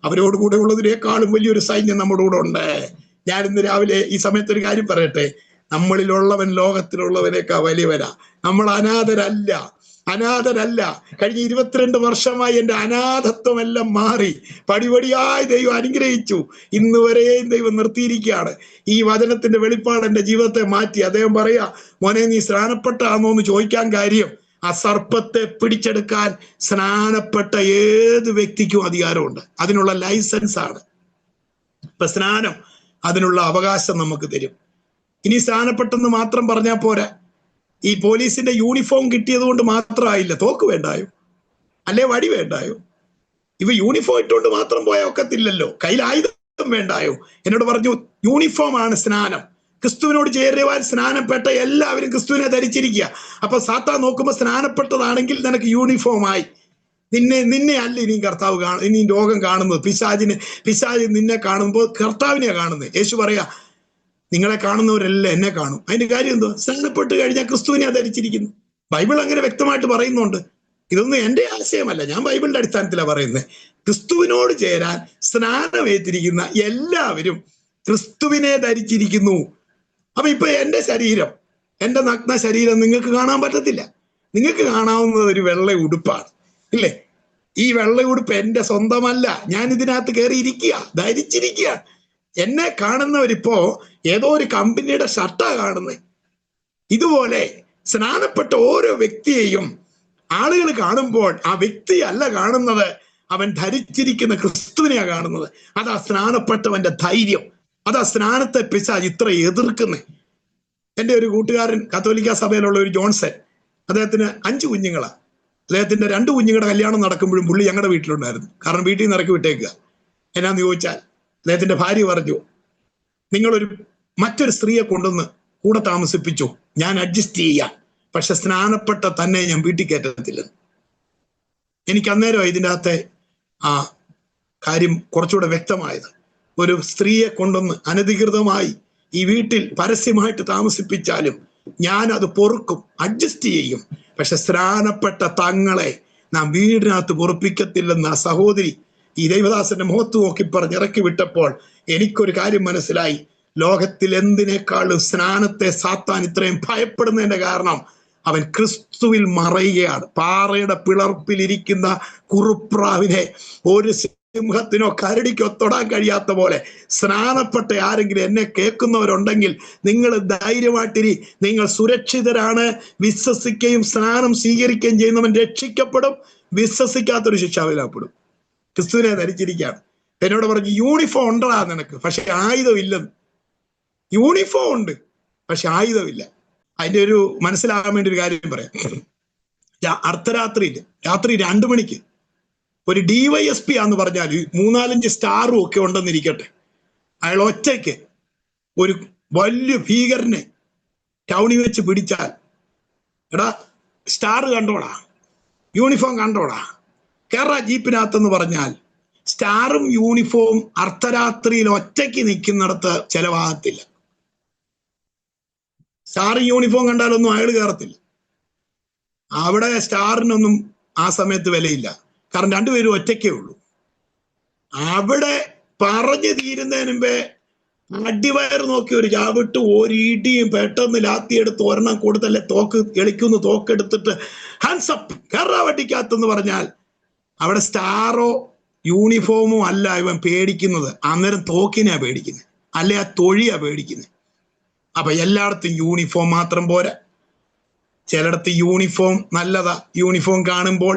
അവരോട് കൂടെ ഉള്ളതിനേക്കാളും വലിയൊരു സൈന്യം നമ്മുടെ കൂടെ ഉണ്ട്. ഞാൻ ഇന്ന് രാവിലെ ഈ സമയത്ത് ഒരു കാര്യം പറയട്ടെ, നമ്മളിലുള്ളവൻ ലോകത്തിലുള്ളവനേക്കാൾ വലിയവനാ. നമ്മൾ അനാഥരല്ല. കഴിഞ്ഞ 22 വർഷമായി എൻ്റെ അനാഥത്വം എല്ലാം മാറി പടിപടിയായി ദൈവം അനുഗ്രഹിച്ചു. ഇന്ന് വരെയും ദൈവം നിർത്തിയിരിക്കുകയാണ്. ഈ വചനത്തിന്റെ വെളിപ്പാട് എൻ്റെ ജീവിതത്തെ മാറ്റി. അദ്ദേഹം പറയാ, മോനെ നീ സ്നാനപ്പെട്ടാണോ എന്ന് ചോദിക്കാൻ കാര്യം, ആ സർപ്പത്തെ പിടിച്ചെടുക്കാൻ സ്നാനപ്പെട്ട ഏത് വ്യക്തിക്കും അധികാരമുണ്ട്. അതിനുള്ള ലൈസൻസ് ആണ്. ഇപ്പൊ സ്നാനം അതിനുള്ള അവകാശം നമുക്ക് തരും. ഇനി സ്നാനപ്പെട്ടെന്ന് മാത്രം പറഞ്ഞാൽ പോരാ. ഈ പോലീസിന്റെ യൂണിഫോം കിട്ടിയത് കൊണ്ട് മാത്രമായില്ല. തോക്ക് വേണ്ടായോ, അല്ലെ വടി വേണ്ടായോ? ഇവ യൂണിഫോം ഇട്ടുകൊണ്ട് മാത്രം പോയാൽ ഒക്കത്തില്ലല്ലോ. കയ്യിൽ ആയുധം വേണ്ടായോ? എന്നോട് പറഞ്ഞു, യൂണിഫോം ആണ് സ്നാനം. ക്രിസ്തുവിനോട് ചേരുവാൻ സ്നാനപ്പെട്ട എല്ലാവരും ക്രിസ്തുവിനെ ധരിച്ചിരിക്കുക. അപ്പൊ സാത്താൻ നോക്കുമ്പോ സ്നാനപ്പെട്ടതാണെങ്കിൽ നിനക്ക് യൂണിഫോമായി. നിന്നെ അല്ല ഇനി കർത്താവ് ഇനി ലോകം കാണുന്നത്. പിശാച് നിന്നെ കാണുമ്പോൾ കർത്താവിനെ കാണുന്നത്. യേശു പറയാ, നിങ്ങളെ കാണുന്നവരെല്ലാം എന്നെ കാണും. അതിന്റെ കാര്യം എന്തോ? സ്നാനപ്പെട്ട് കഴിഞ്ഞാൽ ക്രിസ്തുവിനെ ധരിച്ചിരിക്കുന്നു. ബൈബിൾ അങ്ങനെ വ്യക്തമായിട്ട് പറയുന്നുണ്ട്. ഇതൊന്നും എൻ്റെ ആശയമല്ല, ഞാൻ ബൈബിളിന്റെ അടിസ്ഥാനത്തിലാണ് പറയുന്നത്. ക്രിസ്തുവിനോട് ചേരാൻ സ്നാനമേറ്റിരിക്കുന്ന എല്ലാവരും ക്രിസ്തുവിനെ ധരിച്ചിരിക്കുന്നു. അപ്പൊ ഇപ്പൊ എൻ്റെ ശരീരം, എൻ്റെ നഗ്ന ശരീരം നിങ്ങൾക്ക് കാണാൻ പറ്റത്തില്ല. നിങ്ങൾക്ക് കാണാവുന്നത് ഒരു വെള്ള ഉടുപ്പാണ്, ഇല്ലേ? ഈ വെള്ള ഉടുപ്പ് എൻ്റെ സ്വന്തമല്ല. ഞാൻ ഇതിനകത്ത് കയറിയിരിക്കുക, ധരിച്ചിരിക്കുക. എന്നെ കാണുന്നവരിപ്പോ ഏതോ ഒരു കമ്പനിയുടെ ഷർട്ടാ കാണുന്നത്. ഇതുപോലെ സ്നാനപ്പെട്ട ഓരോ വ്യക്തിയെയും ആളുകൾ കാണുമ്പോൾ ആ വ്യക്തി അല്ല കാണുന്നത്, അവൻ ധരിച്ചിരിക്കുന്ന ക്രിസ്തുവിനെയാ കാണുന്നത്. അതാ സ്നാനപ്പെട്ടവന്റെ ധൈര്യം. അതാ സ്നാനത്തെ പിശാച് ഇത്ര എതിർക്കുന്നത്. എൻ്റെ ഒരു കൂട്ടുകാരൻ, കത്തോലിക്ക സഭയിലുള്ള ഒരു ജോൺസൺ, അദ്ദേഹത്തിന് 5 കുഞ്ഞുങ്ങളാ. അദ്ദേഹത്തിന്റെ 2 കുഞ്ഞുങ്ങളുടെ കല്യാണം നടക്കുമ്പോഴും പുള്ളി ഞങ്ങളുടെ വീട്ടിലുണ്ടായിരുന്നു. കാരണം വീട്ടിൽ നിന്ന് ഇറക്കി വിട്ടേക്കുക. എന്നാന്ന് ചോദിച്ചാൽ അദ്ദേഹത്തിന്റെ ഭാര്യ പറഞ്ഞു, നിങ്ങളൊരു മറ്റൊരു സ്ത്രീയെ കൊണ്ടുവന്ന് കൂടെ താമസിപ്പിച്ചു, ഞാൻ അഡ്ജസ്റ്റ് ചെയ്യാം, പക്ഷെ സ്നാനപ്പെട്ട തന്നെ ഞാൻ വീട്ടിൽ കയറ്റത്തില്ല. എനിക്ക് അന്നേരം ഇതിൻ്റെ അകത്തെ ആ കാര്യം കുറച്ചുകൂടെ വ്യക്തമായത്. ഒരു സ്ത്രീയെ കൊണ്ടുവന്ന് അനധികൃതമായി ഈ വീട്ടിൽ പരസ്യമായിട്ട് താമസിപ്പിച്ചാലും ഞാൻ അത് പൊറുക്കും, അഡ്ജസ്റ്റ് ചെയ്യും. പക്ഷെ സ്നാനപ്പെട്ട തങ്ങളെ നാം വീടിനകത്ത് പൊറുപ്പിക്കത്തില്ലെന്ന് ആ സഹോദരി ഈ ദൈവദാസന്റെ മുഖത്ത് നോക്കി പറഞ്ഞ് ഇറക്കി വിട്ടപ്പോൾ എനിക്കൊരു കാര്യം മനസ്സിലായി. ലോകത്തിൽ എന്തിനേക്കാളും സ്നാനത്തെ സാത്താൻ ഇത്രയും ഭയപ്പെടുന്നതിന്റെ കാരണം അവൻ ക്രിസ്തുവിൽ മറയുകയാണ്. പാറയുടെ പിളർപ്പിലിരിക്കുന്ന കുറുപ്രാവിനെ ഒരു സിംഹത്തിനോ കരടിക്കോ തൊടാൻ കഴിയാത്ത പോലെ സ്നാനപ്പെട്ട ആരെങ്കിലും എന്നെ കേൾക്കുന്നവരുണ്ടെങ്കിൽ നിങ്ങൾ ധൈര്യമായിട്ടിരി. നിങ്ങൾ സുരക്ഷിതരാണ്. വിശ്വസിക്കുകയും സ്നാനം സ്വീകരിക്കുകയും ചെയ്യുന്നവൻ രക്ഷിക്കപ്പെടും. വിശ്വസിക്കാത്തൊരു ശിക്ഷാവിലാപ്പെടും. ക്രിസ്തുവിനെ ധരിച്ചിരിക്കുകയാണ്. എന്നോട് പറഞ്ഞു, യൂണിഫോം ഉണ്ടടാ നിനക്ക്, പക്ഷെ ആയുധമില്ലെന്ന്. യൂണിഫോം ഉണ്ട്, പക്ഷെ ആയുധമില്ല. അതിന്റെ ഒരു മനസ്സിലാകാൻ വേണ്ടി ഒരു കാര്യം പറയാം. അർദ്ധരാത്രിയിൽ രാത്രി 2 മണിക്ക് ഒരു DYSP ആന്ന് പറഞ്ഞാൽ 3-4 സ്റ്റാറും ഒക്കെ ഉണ്ടെന്നിരിക്കട്ടെ, അയാൾ ഒറ്റയ്ക്ക് ഒരു വലിയ ഭീകരനെ ടൗണിൽ വെച്ച് പിടിച്ചാൽ, എടാ സ്റ്റാർ കണ്ടോടാ, യൂണിഫോം കണ്ടോടാ, കേരള ജീപ്പിനകത്തെന്ന് പറഞ്ഞാൽ സ്റ്റാറും യൂണിഫോം അർദ്ധരാത്രിയിൽ ഒറ്റയ്ക്ക് നിൽക്കുന്നിടത്ത് ചെലവാകത്തില്ല. സ്റ്റാറും യൂണിഫോം കണ്ടാലൊന്നും അയാൾ കയറത്തില്ല. അവിടെ സ്റ്റാറിനൊന്നും ആ സമയത്ത് വിലയില്ല, കാരണം രണ്ടുപേരും ഒറ്റയ്ക്കേ ഉള്ളൂ. അവിടെ പറഞ്ഞു തീരുന്നതിന് മുമ്പേ അടിവയർ നോക്കി ഒരു ചാവിട്ട് ഒരിടിയും പെട്ടെന്ന് ലാത്തിയെടുത്ത് ഒരെണ്ണം കൊടുത്തല്ലേ തോക്ക് എളിക്കുന്നു, തോക്കെടുത്തിട്ട് ഹാൻഡ്സപ്പ് കേരള വട്ടിക്കകത്തെന്ന് പറഞ്ഞാൽ അവിടെ സ്റ്റാറോ യൂണിഫോമോ അല്ല ഇവൻ പേടിക്കുന്നത്, അന്നേരം തോക്കിനാ പേടിക്കുന്നത്, അല്ലെ ആ തൊഴിയാ പേടിക്കുന്നത്. അപ്പൊ എല്ലായിടത്തും യൂണിഫോം മാത്രം പോരാ, ചിലയിടത്ത് യൂണിഫോം നല്ലതാ, യൂണിഫോം കാണുമ്പോൾ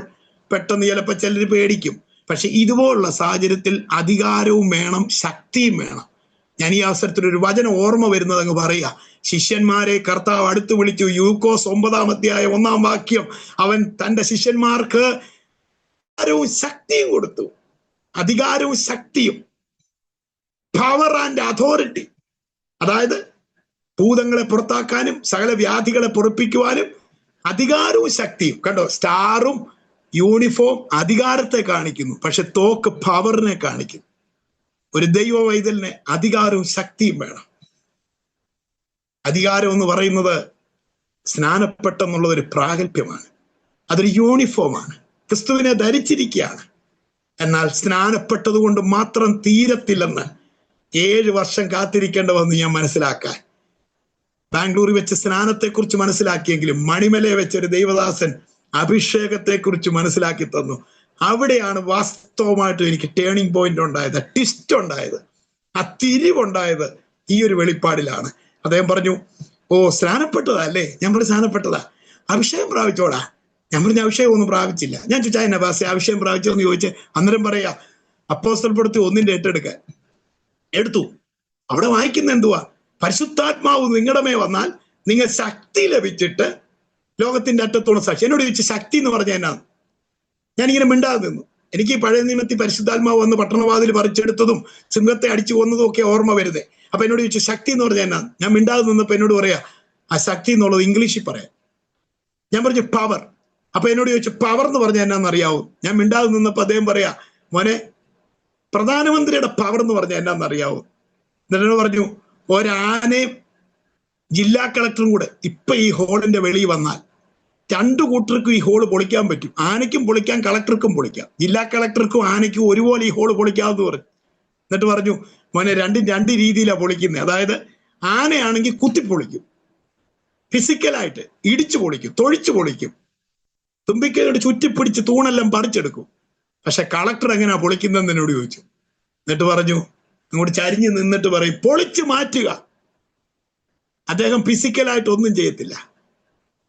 പെട്ടെന്ന് ചിലപ്പോൾ ചിലർ പേടിക്കും. പക്ഷെ ഇതുപോലുള്ള സാഹചര്യത്തിൽ അധികാരവും വേണം, ശക്തിയും വേണം. ഞാൻ ഈ അവസരത്തിൽ ഒരു വചനം ഓർമ്മ വരുന്നത് അങ്ങ് പറയാ. ശിഷ്യന്മാരെ കർത്താവ് അടുത്ത് വിളിച്ചു. യൂക്കോസ് 9-ാം അധ്യായം 1-ാം വാക്യം. അവൻ തന്റെ ശിഷ്യന്മാർക്ക് അധികാരവും ശക്തിയും കൊടുത്തു. അധികാരവും ശക്തിയും, പവർ ആൻഡ് അതോറിറ്റി. അതായത് ഭൂതങ്ങളെ പുറത്താക്കാനും സകല വ്യാധികളെ പൊറപ്പിക്കുവാനും അധികാരവും ശക്തിയും. കണ്ടോ, സ്റ്റാറും യൂണിഫോം അധികാരത്തെ കാണിക്കുന്നു, പക്ഷെ തോക്ക് പവറിനെ കാണിക്കുന്നു. ഒരു ദൈവ വൈതലിന് അധികാരവും ശക്തിയും വേണം. അധികാരം എന്ന് പറയുന്നത് സ്നാനപ്പെട്ടെന്നുള്ളത് ഒരു പ്രാഗൽഭ്യമാണ്, അതൊരു യൂണിഫോമാണ്, ക്രിസ്തുവിനെ ധരിച്ചിരിക്കുകയാണ്. എന്നാൽ സ്നാനപ്പെട്ടത് കൊണ്ട് മാത്രം തീരത്തില്ലെന്ന് 7 വർഷം കാത്തിരിക്കേണ്ട വന്നു ഞാൻ മനസ്സിലാക്കാൻ. ബാംഗ്ലൂരിൽ വെച്ച് സ്നാനത്തെക്കുറിച്ച് മനസ്സിലാക്കിയെങ്കിലും മണിമലയെ വെച്ചൊരു ദൈവദാസൻ അഭിഷേകത്തെക്കുറിച്ച് മനസ്സിലാക്കി തന്നു. അവിടെയാണ് വാസ്തവമായിട്ടും എനിക്ക് ടേണിംഗ് പോയിന്റ് ഉണ്ടായത്, ട്വിസ്റ്റ് ഉണ്ടായത്, ആ തിരിവുണ്ടായത് ഈ ഒരു വെളിപ്പാടിലാണ്. അദ്ദേഹം പറഞ്ഞു, ഓ സ്നാനപ്പെട്ടതാ അല്ലേ? ഞാൻ പറഞ്ഞു സ്നാനപ്പെട്ടതാ. അഭിഷേകം പ്രാപിച്ചോടാ? ഞാൻ പറഞ്ഞ അഭിഷേകം ഒന്നും പ്രാപിച്ചില്ല. ഞാൻ ചോദിച്ചാൽ എന്നാ ബാസി അഭിഷേകം പ്രാപിച്ചോ എന്ന് ചോദിച്ച്, അന്നേരം പറയാ അപ്പോസ്തലപ്പെടുത്തി 1-ന്റെ 8 എടുത്തു. അവിടെ വായിക്കുന്ന എന്തുവാ? പരിശുദ്ധാത്മാവ് നിങ്ങളുടെ മേ വന്നാൽ നിങ്ങൾ ശക്തി ലഭിച്ചിട്ട് ലോകത്തിന്റെ അറ്റത്തോളം സാക്ഷി. എന്നോട് ചോദിച്ചു ശക്തി എന്ന് പറഞ്ഞാൽ എന്നാന്ന്? ഞാനിങ്ങനെ മിണ്ടാതെ നിന്നു. എനിക്ക് ഈ പഴയ നിയമത്തിൽ പരിശുദ്ധാത്മാവ് വന്ന് പട്ടണവാതിൽ പറിച്ചെടുത്തതും സിംഹത്തെ അടിച്ചു കൊന്നതും ഒക്കെ ഓർമ്മ വരുന്നത്. അപ്പൊ എന്നോട് ചോദിച്ചു ശക്തി എന്ന് പറഞ്ഞാൽ എന്നാ? ഞാൻ മിണ്ടാതെ നിന്നപ്പോ എന്നോട് പറയാ ആ ശക്തി എന്നുള്ളത് ഇംഗ്ലീഷിൽ പറയാം. ഞാൻ പറഞ്ഞു പവർ. അപ്പൊ എന്നോട് ചോദിച്ചു പവർ എന്ന് പറഞ്ഞാൽ എന്നാന്ന് അറിയാവൂ? ഞാൻ മിണ്ടാതെ നിന്നപ്പോ അദ്ദേഹം പറയാ, മോനെ പ്രധാനമന്ത്രിയുടെ പവർ എന്ന് പറഞ്ഞാൽ എന്നാന്ന് അറിയാവൂ? എന്നിട്ട് പറഞ്ഞു, ഒരാനയും ജില്ലാ കളക്ടറും കൂടെ ഇപ്പൊ ഈ ഹോളിന്റെ വെളിയിൽ വന്നാൽ 2 കൂട്ടർക്കും ഈ ഹോള് പൊളിക്കാൻ പറ്റും. ആനയ്ക്കും പൊളിക്കാം, കളക്ടർക്കും പൊളിക്കാം. ജില്ലാ കളക്ടർക്കും ആനയ്ക്കും ഒരുപോലെ ഈ ഹോള് പൊളിക്കാമെന്ന് പറഞ്ഞു. എന്നിട്ട് പറഞ്ഞു, മോനെ രണ്ടും 2 രീതിയിലാണ് പൊളിക്കുന്നത്. അതായത് ആനയാണെങ്കിൽ കുത്തിപ്പൊളിക്കും, ഫിസിക്കലായിട്ട് ഇടിച്ചു പൊളിക്കും, തൊഴിച്ചു പൊളിക്കും, തുമ്പിക്കൈയോട് ചുറ്റിപ്പിടിച്ച് തൂണെല്ലാം പറിച്ചെടുക്കും. പക്ഷെ കളക്ടർ എങ്ങനെയാ പൊളിക്കുന്നതെന്ന് എന്നോട് ചോദിച്ചു. എന്നിട്ട് പറഞ്ഞു, അങ്ങോട്ട് ചരിഞ്ഞ് നിന്നിട്ട് പറയും പൊളിച്ചു മാറ്റുക. അദ്ദേഹം ഫിസിക്കലായിട്ട് ഒന്നും ചെയ്യത്തില്ല,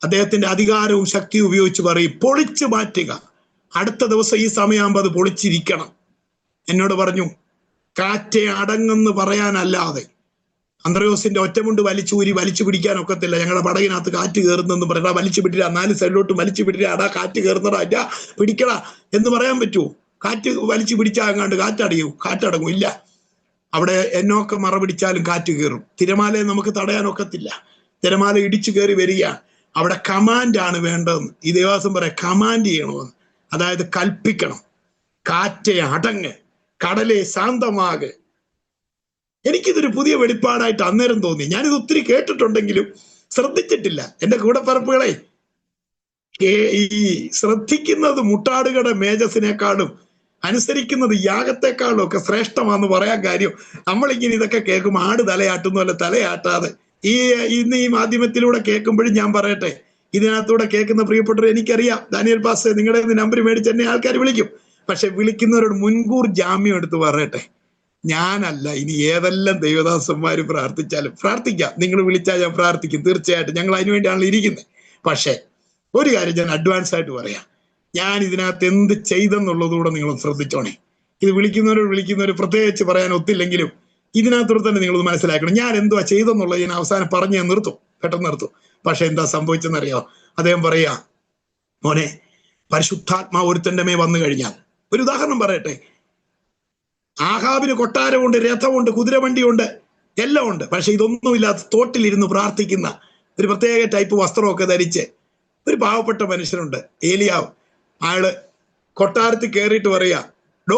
അദ്ദേഹത്തിന്റെ അധികാരവും ശക്തിയും ഉപയോഗിച്ച് പറയും പൊളിച്ചു മാറ്റുക. അടുത്ത ദിവസം ഈ സമയമാകുമ്പോൾ അത് പൊളിച്ചിരിക്കണം. എന്നോട് പറഞ്ഞു, കാറ്റെ അടങ്ങെന്ന് പറയാനല്ലാതെ അന്ത്രയോസിന്റെ ഒറ്റമുണ്ട് വലിച്ചു പിടിക്കാൻ ഒക്കത്തില്ല. ഞങ്ങളുടെ പടകിനകത്ത് കാറ്റ് കയറുന്നെന്ന് പറയാ, വലിച്ചു പിടിരാ, 4 സൈഡിലോട്ട് വലിച്ചു പിടിരാ, അടാ കാറ്റ് കയറുന്നടാ, അല്ല പിടിക്കടാ എന്ന് പറയാൻ പറ്റുമോ? കാറ്റ് വലിച്ചു പിടിച്ചാൽ അങ്ങാണ്ട് കാറ്റടയൂ? കാറ്റടങ്ങും ഇല്ല. അവിടെ എന്നൊക്കെ മറ പിടിച്ചാലും കാറ്റ് കയറും. തിരമാലയെ നമുക്ക് തടയാനൊക്കത്തില്ല, തിരമാല ഇടിച്ചു കയറി വരിക. അവിടെ കമാൻഡാണ് വേണ്ടതെന്ന് ഈ ദേവാസം പറയാം, കമാൻഡ് ചെയ്യണമെന്ന്. അതായത് കൽപ്പിക്കണം, കാറ്റെ അടങ്ങ്, കടലെ ശാന്തമാകെ. എനിക്കിതൊരു പുതിയ വെളിപ്പാടായിട്ട് അന്നേരം തോന്നി. ഞാനിത് ഒത്തിരി കേട്ടിട്ടുണ്ടെങ്കിലും ശ്രദ്ധിച്ചിട്ടില്ല. എന്റെ കൂടപ്പറപ്പുകളെ, ഈ ശ്രദ്ധിക്കുന്നത് മുട്ടാടുകളുടെ മേജസിനേക്കാളും അനുസരിക്കുന്നത് യാഗത്തെക്കാളും ഒക്കെ ശ്രേഷ്ഠമാണെന്ന് പറയാൻ കാര്യം, നമ്മളിങ്ങനെ ഇതൊക്കെ കേൾക്കുമ്പോൾ ആട് തലയാട്ടുന്ന പോലെ തലയാട്ടാതെ ഇന്ന് ഈ മാധ്യമത്തിലൂടെ കേൾക്കുമ്പോഴും ഞാൻ പറയട്ടെ, ഇതിനകത്തൂടെ കേൾക്കുന്ന പ്രിയപ്പെട്ടവർ, എനിക്കറിയാം ദാനിയേൽ പാസ്റ്റർ നിങ്ങളുടെ നമ്പർ മേടിച്ച് എന്നെ ആൾക്കാർ വിളിക്കും. പക്ഷെ വിളിക്കുന്നവരോട് മുൻകൂർ ജാമ്യം എടുത്ത് പറയട്ടെ, ഞാനല്ല, ഇനി ഏതെല്ലാം ദൈവദാസന്മാര് പ്രാർത്ഥിച്ചാലും പ്രാർത്ഥിക്കാം. നിങ്ങൾ വിളിച്ചാൽ ഞാൻ പ്രാർത്ഥിക്കും, തീർച്ചയായിട്ടും ഞങ്ങൾ അതിനുവേണ്ടിയാണല്ലോ ഇരിക്കുന്നത്. പക്ഷെ ഒരു കാര്യം ഞാൻ അഡ്വാൻസ് ആയിട്ട് പറയാം, ഞാൻ ഇതിനകത്ത് എന്ത് ചെയ്തെന്നുള്ളതുകൂടെ നിങ്ങൾ ശ്രദ്ധിച്ചോണേ. ഇത് വിളിക്കുന്നവർ പ്രത്യേകിച്ച് പറയാൻ ഒത്തില്ലെങ്കിലും ഇതിനകത്തോടെ തന്നെ നിങ്ങളത് മനസ്സിലാക്കണം. ഞാൻ എന്തുവാ ചെയ്തെന്നുള്ളത് ഞാൻ അവസാനം പറഞ്ഞ് ഞാൻ നിർത്തും, പെട്ടെന്ന് നിർത്തും. പക്ഷെ എന്താ സംഭവിച്ചെന്നറിയാമോ? അദ്ദേഹം പറയാ, മോനെ പരിശുദ്ധാത്മാവ് ഒരുത്തന്റെ മേ വന്നു കഴിഞ്ഞാൽ, ഒരു ഉദാഹരണം പറയട്ടെ, ആഹാബിന് കൊട്ടാരമുണ്ട്, രഥമുണ്ട്, കുതിരവണ്ടിയുണ്ട്, എല്ലാം ഉണ്ട്. പക്ഷെ ഇതൊന്നുമില്ലാത്ത തോട്ടിലിരുന്ന് പ്രാർത്ഥിക്കുന്ന ഒരു പ്രത്യേക ടൈപ്പ് വസ്ത്രമൊക്കെ ധരിച്ച് ഒരു പാവപ്പെട്ട മനുഷ്യനുണ്ട്, ഏലിയാവ്. അയാള് കൊട്ടാരത്തിൽ കയറിയിട്ട് പറയാ, ഡോ,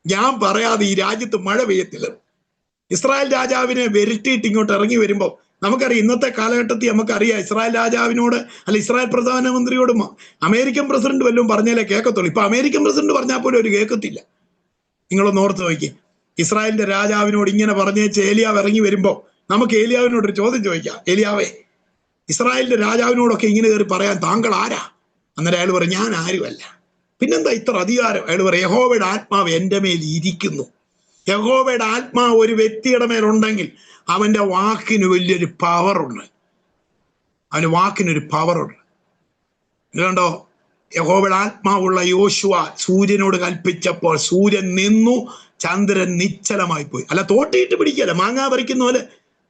ഞാൻ പറയാതെ ഈ രാജ്യത്ത് മഴ പെയ്യത്തില്ല. ഇസ്രായേൽ രാജാവിനെ വരുത്തിയിട്ട് ഇങ്ങോട്ട് ഇറങ്ങി വരുമ്പോൾ നമുക്കറിയാം, ഇന്നത്തെ കാലഘട്ടത്തിൽ നമുക്കറിയാം, ഇസ്രായേൽ രാജാവിനോട് അല്ല ഇസ്രായേൽ പ്രധാനമന്ത്രിയോടും അമേരിക്കൻ പ്രസിഡന്റ് വല്ലതും പറഞ്ഞാലേ കേൾക്കത്തുള്ളൂ. ഇപ്പൊ അമേരിക്കൻ പ്രസിഡന്റ് പറഞ്ഞാൽ പോലും ഒരു കേൾക്കത്തില്ല. നിങ്ങളൊന്ന് ഓർത്ത് നോക്കി, ഇസ്രായേലിന്റെ രാജാവിനോട് ഇങ്ങനെ പറഞ്ഞേച്ച് ഏലിയാവ് ഇറങ്ങി വരുമ്പോ നമുക്ക് ഏലിയാവിനോട് ഒരു ചോദ്യം ചോദിക്കാം, ഏലിയാവേ, ഇസ്രായേലിന്റെ രാജാവിനോടൊക്കെ ഇങ്ങനെ കയറി പറയാൻ താങ്കൾ ആരാ? അന്നേരം അയാൾ പറയും, ഞാൻ ആരുമല്ല. പിന്നെന്താ ഇത്ര അധികാരം? അയാൾ പറയും, യഹോവയുടെ ആത്മാവ് എൻ്റെ മേൽ ഇരിക്കുന്നു. യഹോവയുടെ ആത്മാവ് ഒരു വ്യക്തിയുടെ മേലുണ്ടെങ്കിൽ അവന്റെ വാക്കിന് വലിയൊരു പവറുണ്ട്. അവന് വാക്കിനൊരു പവറുണ്ട്. കണ്ടോ, യഹോവയുടെ ആത്മാവുള്ള യോശുവ സൂര്യനോട് കൽപ്പിച്ചപ്പോൾ സൂര്യൻ നിന്നു, ചന്ദ്രൻ നിശ്ചലമായി പോയി. അല്ല തോട്ടിയിട്ട് പിടിക്കല്ല, മാങ്ങാ പറിക്കുന്ന പോലെ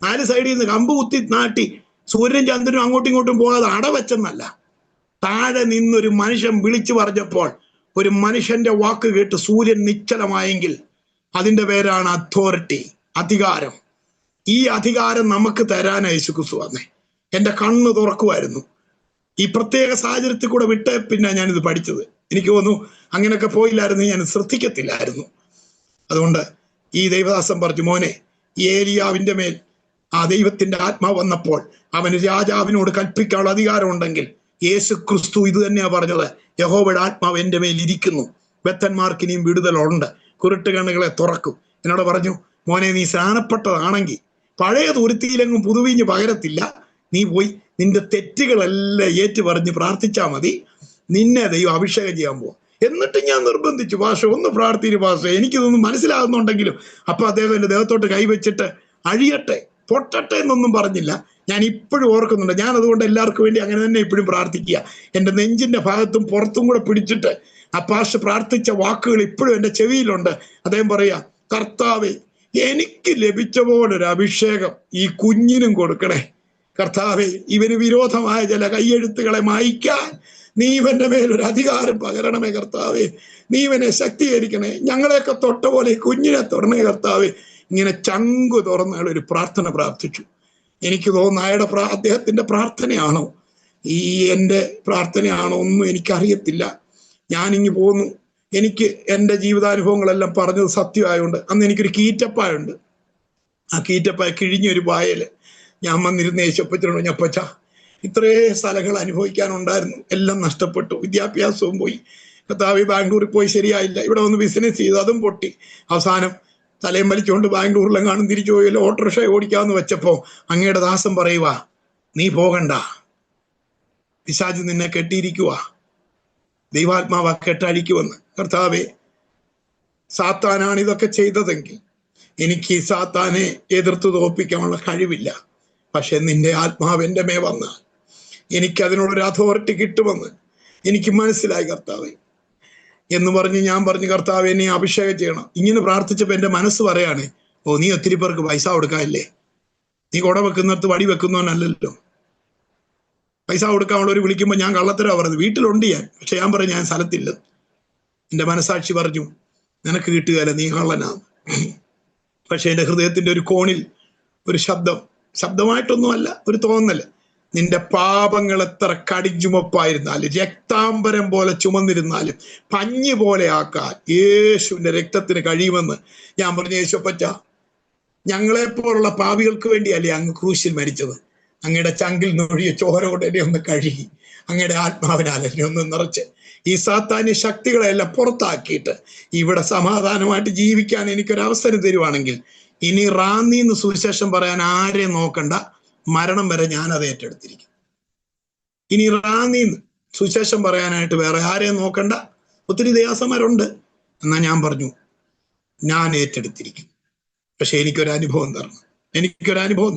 4 സൈഡിൽ നിന്ന് കമ്പ് കുത്തി നാട്ടി സൂര്യനും ചന്ദ്രനും അങ്ങോട്ടും ഇങ്ങോട്ടും പോകാതെ അടവെച്ചെന്നല്ല. താഴെ നിന്നൊരു മനുഷ്യൻ വിളിച്ചു പറഞ്ഞപ്പോൾ, ഒരു മനുഷ്യന്റെ വാക്ക് കേട്ട് സൂര്യൻ നിശ്ചലമായെങ്കിൽ അതിന്റെ പേരാണ് അതോറിറ്റി, അധികാരം. ഈ അധികാരം നമുക്ക് തരാനായി യേശുക്രിസ്തു വന്നേ. എന്റെ കണ്ണ് തുറക്കുമായിരുന്നു. ഈ പ്രത്യേക സാഹചര്യത്തിൽ കൂടെ വിട്ട് പിന്നെ ഞാനിത് പഠിച്ചത്. എനിക്ക് തോന്നുന്നു അങ്ങനെയൊക്കെ പോയില്ലായിരുന്നു, ഞാൻ ശ്രദ്ധിക്കത്തില്ലായിരുന്നു. അതുകൊണ്ട് ഈ ദൈവദാസൻ പറഞ്ഞു, മോനെ, ഏലിയാവിന്റെ മേൽ ആ ദൈവത്തിന്റെ ആത്മാവ് വന്നപ്പോൾ അവന് രാജാവിനോട് കൽപ്പിക്കാനുള്ള അധികാരം ഉണ്ടെങ്കിൽ യേശു ക്രിസ്തു ഇത് തന്നെയാ പറഞ്ഞത്, യഹോവയുടെ ആത്മാവ് എൻ്റെ മേൽ ഇരിക്കുന്നു, ബദ്ധന്മാർക്ക് ഇനിയും വിടുതലുണ്ട്, കുരുട്ട് കണ്ണുകളെ തുറക്കും. എന്നോട് പറഞ്ഞു, മോനെ, നീ സ്നാനപ്പെട്ടതാണെങ്കിൽ പഴയ തുരുത്തിയിലെങ്ങും പുതുവീഞ്ഞ് പകരത്തില്ല. നീ പോയി നിന്റെ തെറ്റുകളെല്ലാം ഏറ്റു പറഞ്ഞ് പ്രാർത്ഥിച്ചാൽ മതി, നിന്നെ ദൈവം അഭിഷേകം ചെയ്യാൻ പോകും. എന്നിട്ട് ഞാൻ നിർബന്ധിച്ചു, ഭാഷ ഒന്ന് പ്രാർത്ഥിച്ചു ഭാഷ, എനിക്കിതൊന്നും മനസ്സിലാകുന്നുണ്ടെങ്കിലും. അപ്പൊ അദ്ദേഹം എൻ്റെ ദേഹത്തോട്ട് കൈവച്ചിട്ട് അഴിയട്ടെ പൊട്ടട്ടെ എന്നൊന്നും പറഞ്ഞില്ല. ഞാൻ ഇപ്പോഴും ഓർക്കുന്നുണ്ട്. ഞാൻ അതുകൊണ്ട് എല്ലാവർക്കും വേണ്ടി അങ്ങനെ തന്നെ ഇപ്പോഴും പ്രാർത്ഥിക്കുക. എൻ്റെ നെഞ്ചിന്റെ ഭാഗത്തും പുറത്തും കൂടെ പിടിച്ചിട്ട് ആ പാഷ പ്രാർത്ഥിച്ച വാക്കുകൾ ഇപ്പോഴും എൻ്റെ ചെവിയിലുണ്ട്. അദ്ദേഹം പറയാ, കർത്താവേ, എനിക്ക് ലഭിച്ച പോലൊരു അഭിഷേകം ഈ കുഞ്ഞിനും കൊടുക്കണേ. കർത്താവേ, ഇവന് വിരോധമായ ചില കയ്യെഴുത്തുകളെ മായ്ക്കാൻ നീ ഇവന്റെ മേലൊരു അധികാരം പകരണമേ കർത്താവേ. നീ ഇവനെ ശക്തീകരിക്കണേ. ഞങ്ങളെയൊക്കെ തൊട്ട പോലെ ഈ കുഞ്ഞിനെ തൊടണേ കർത്താവേ. ഇങ്ങനെ ചങ്കു തുറന്ന ഒരു പ്രാർത്ഥന പ്രാർത്ഥിച്ചു. എനിക്ക് തോന്നുന്നു അദ്ദേഹത്തിന്റെ പ്രാർത്ഥനയാണോ ഈ എൻ്റെ പ്രാർത്ഥനയാണോ ഒന്നും എനിക്കറിയത്തില്ല. ഞാനിങ്ങി പോന്നു. എനിക്ക് എൻ്റെ ജീവിതാനുഭവങ്ങളെല്ലാം പറഞ്ഞത് സത്യമായതുകൊണ്ട് അന്ന് എനിക്കൊരു കീറ്റപ്പായുണ്ട്. ആ കീറ്റപ്പായ കിഴിഞ്ഞൊരു പായല് ഞാൻ വന്നിരുന്ന യേശപ്പച്ചനോട്, ഞപ്പച്ച, ഇത്രേ സ്ഥലങ്ങൾ അനുഭവിക്കാനുണ്ടായിരുന്നു, എല്ലാം നഷ്ടപ്പെട്ടു, വിദ്യാഭ്യാസവും പോയി, കർത്താവ് ബാംഗ്ലൂരിൽ പോയി ശരിയായില്ല, ഇവിടെ വന്ന് ബിസിനസ് ചെയ്തു, അതും പൊട്ടി, അവസാനം തലയും വലിച്ചുകൊണ്ട് ബാംഗ്ലൂരിലെങ്ങാനും തിരിച്ചു പോയല്ലോ ഓട്ടോറിക്ഷ ഓടിക്കാമെന്ന് വെച്ചപ്പോ അങ്ങയുടെ ദാസൻ പറയുക, നീ പോകണ്ട, പിശാച് നിന്നെ കെട്ടിയിരിക്കുക, ദൈവാത്മാവ് കെട്ടഴിക്കുമെന്ന്. കർത്താവെ, സാത്താനാണ് ഇതൊക്കെ ചെയ്തതെങ്കിൽ എനിക്ക് ഈ സാത്താനെ എതിർത്ത് തോൽപ്പിക്കാനുള്ള കഴിവില്ല. പക്ഷെ നിന്റെ ആത്മാവ് എൻ്റെ മേ വന്നാൽ എനിക്ക് അതിനുള്ളൊരു അതോറിറ്റി കിട്ടുമെന്ന് എനിക്ക് മനസ്സിലായി കർത്താവെ എന്ന് പറഞ്ഞ് ഞാൻ പറഞ്ഞു, കർത്താവെ, എന്നെ അഭിഷേകം ചെയ്യണം. ഇങ്ങനെ പ്രാർത്ഥിച്ചപ്പോൾ എൻ്റെ മനസ്സ് പറയാണ്, ഓ, നീ ഒത്തിരി പേർക്ക് പൈസ കൊടുക്കാനല്ലേ, നീ കുട വെക്കുന്നിടത്ത് വടി വെക്കുന്നവനല്ലല്ലോ. പൈസ കൊടുക്കാനുള്ളവർ വിളിക്കുമ്പോൾ ഞാൻ കള്ളത്തരാ പറഞ്ഞത്, വീട്ടിലുണ്ട് ഞാൻ, പക്ഷെ ഞാൻ പറഞ്ഞു ഞാൻ സ്ഥലത്തില്ല. എൻ്റെ മനസാക്ഷി പറഞ്ഞു, നിനക്ക് കിട്ടുകയല്ല, നീ കള്ളനാണ്. പക്ഷെ എൻ്റെ ഹൃദയത്തിന്റെ ഒരു കോണിൽ ഒരു ശബ്ദമായിട്ടൊന്നുമല്ല, ഒരു തോന്നല്, നിന്റെ പാപങ്ങൾ എത്ര കടിചുമപ്പായിരുന്നാലും രക്താംബരം പോലെ ചുമന്നിരുന്നാലും പഞ്ഞി പോലെ ആക്കാൻ യേശുവിന്റെ രക്തത്തിന് കഴിയുമെന്ന് ഞാൻ പറഞ്ഞു. യേശുപ്പച്ച, ഞങ്ങളെപ്പോലുള്ള പാപികൾക്ക് വേണ്ടിയല്ലേ അങ്ങ് ക്രൂശിൽ മരിച്ചത്. അങ്ങയുടെ ചങ്കിൽ നൊഴിയ ചോരോടെ എന്നെ ഒന്ന് കഴുകി അങ്ങയുടെ ആത്മാവിനാൽ എന്നെ ഒന്ന് നിറച്ച് ഈ സാത്താന്യ ശക്തികളെല്ലാം പുറത്താക്കിയിട്ട് ഇവിടെ സമാധാനമായിട്ട് ജീവിക്കാൻ എനിക്കൊരവസരം തരുവാണെങ്കിൽ ഇനി റാന്നിന്ന് സുവിശേഷം പറയാൻ ആരെയും നോക്കണ്ട, മരണം വരെ ഞാൻ അത് ഏറ്റെടുത്തിരിക്കും. ഇനി റാന്നിന്ന് സുവിശേഷം പറയാനായിട്ട് വേറെ ആരെയും നോക്കണ്ട. ഒത്തിരി ദേവസന്മാരുണ്ട്, എന്നാ ഞാൻ പറഞ്ഞു ഞാൻ ഏറ്റെടുത്തിരിക്കും. പക്ഷെ എനിക്കൊരു അനുഭവം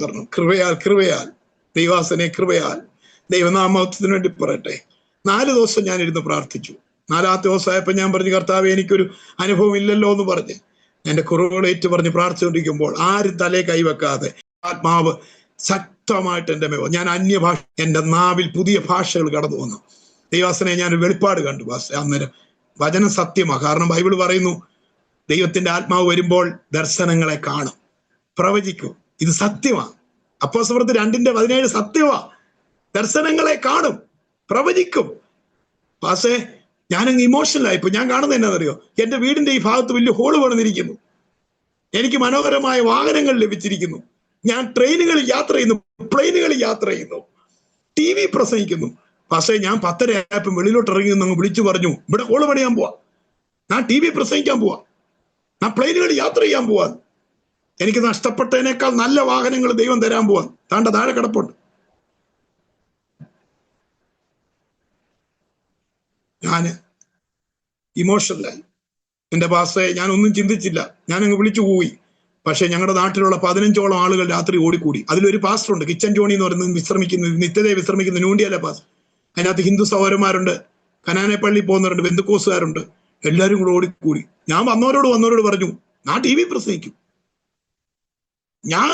തരണം, കൃപയാൽ ദൈവാസനെ കൃപയാൽ ദൈവനാമത്തിന് വേണ്ടി പറയട്ടെ. 4 ദിവസം ഞാൻ ഇരുന്ന് പ്രാർത്ഥിച്ചു. 4ാമത്തെ ദിവസമായപ്പോൾ ഞാൻ പറഞ്ഞു, കർത്താവേ, എനിക്കൊരു അനുഭവം ഇല്ലല്ലോ എന്ന് പറഞ്ഞ് എൻ്റെ കുറവുകളേറ്റ് പറഞ്ഞ് പ്രാർത്ഥിച്ചുകൊണ്ടിരിക്കുമ്പോൾ ആരും തലേ കൈവെക്കാതെ ആത്മാവ് ശക്തമായിട്ട് എൻ്റെ മേൽ, ഞാൻ അന്യഭാഷ, എൻ്റെ നാവിൽ പുതിയ ഭാഷകൾ കടന്നു വന്നു. ദൈവാസനെ ഞാൻ വെളിപ്പാട് കണ്ടു. അന്നേരം വചനം സത്യമാണ്. കാരണം ബൈബിൾ പറയുന്നു, ദൈവത്തിന്റെ ആത്മാവ് വരുമ്പോൾ ദർശനങ്ങളെ കാണും, പ്രവചിക്കും. ഇത് സത്യമാണ്. അപ്പോസ്തലപ്രവൃത്തി 2:17 സത്യമാ. ദർശനങ്ങളെ കാണും, പ്രവചിക്കും. പാസേ ഞാനങ്ങ് ഇമോഷണലായിപ്പോ. ഞാൻ കാണുന്നത് എന്നാണെന്നറിയോ? എന്റെ വീടിന്റെ ഈ ഭാഗത്ത് വലിയ ഹോള് പണിതിരിക്കുന്നു, എനിക്ക് മനോഹരമായ വാഹനങ്ങൾ ലഭിച്ചിരിക്കുന്നു, ഞാൻ ട്രെയിനുകളിൽ യാത്ര ചെയ്യുന്നു, പ്ലെയിനുകളിൽ യാത്ര ചെയ്യുന്നു, TV പ്രസംഗിക്കുന്നു. പക്ഷേ ഞാൻ 10:30 ആയപ്പോൾ വെളിയിലോട്ട് ഇറങ്ങി അങ്ങ് വിളിച്ചു പറഞ്ഞു, ഇവിടെ ഹോള് പണിയാൻ പോവാ, ഞാൻ TV പ്രസംഗിക്കാൻ പോവാ, ഞാൻ പ്ലെയിനുകളിൽ യാത്ര ചെയ്യാൻ പോവാ, എനിക്ക് നഷ്ടപ്പെട്ടതിനേക്കാൾ നല്ല വാഹനങ്ങൾ ദൈവം തരാൻ പോവാ, താണ്ട താഴെ കിടപ്പുണ്ട്. ഞാന് ഇമോഷണലായി. എന്റെ പാസ്റ്റേ ഞാനൊന്നും ചിന്തിച്ചില്ല, ഞാനങ്ങ് വിളിച്ചു പോയി. പക്ഷെ ഞങ്ങളുടെ നാട്ടിലുള്ള 15ഓളം ആളുകൾ രാത്രി ഓടിക്കൂടി. അതിലൊരു പാസ്റ്റർ ഉണ്ട്, കിച്ചൻ ജോണി എന്ന് പറയുന്നത്, നിത്യതയെ വിശ്രമിക്കുന്ന ന്യൂണ്ടിയല്ല പാസ്റ്റർ. അതിനകത്ത് ഹിന്ദു സഹോദരന്മാരുണ്ട്, കനാനെ പള്ളി പോകുന്നവരുണ്ട്, ബന്ധുക്കോസുകാരുണ്ട്, എല്ലാവരും കൂടെ ഓടിക്കൂടി. ഞാൻ വന്നവരോട് പറഞ്ഞു, ഞാൻ TV പ്രസംഗിക്കും, ഞാൻ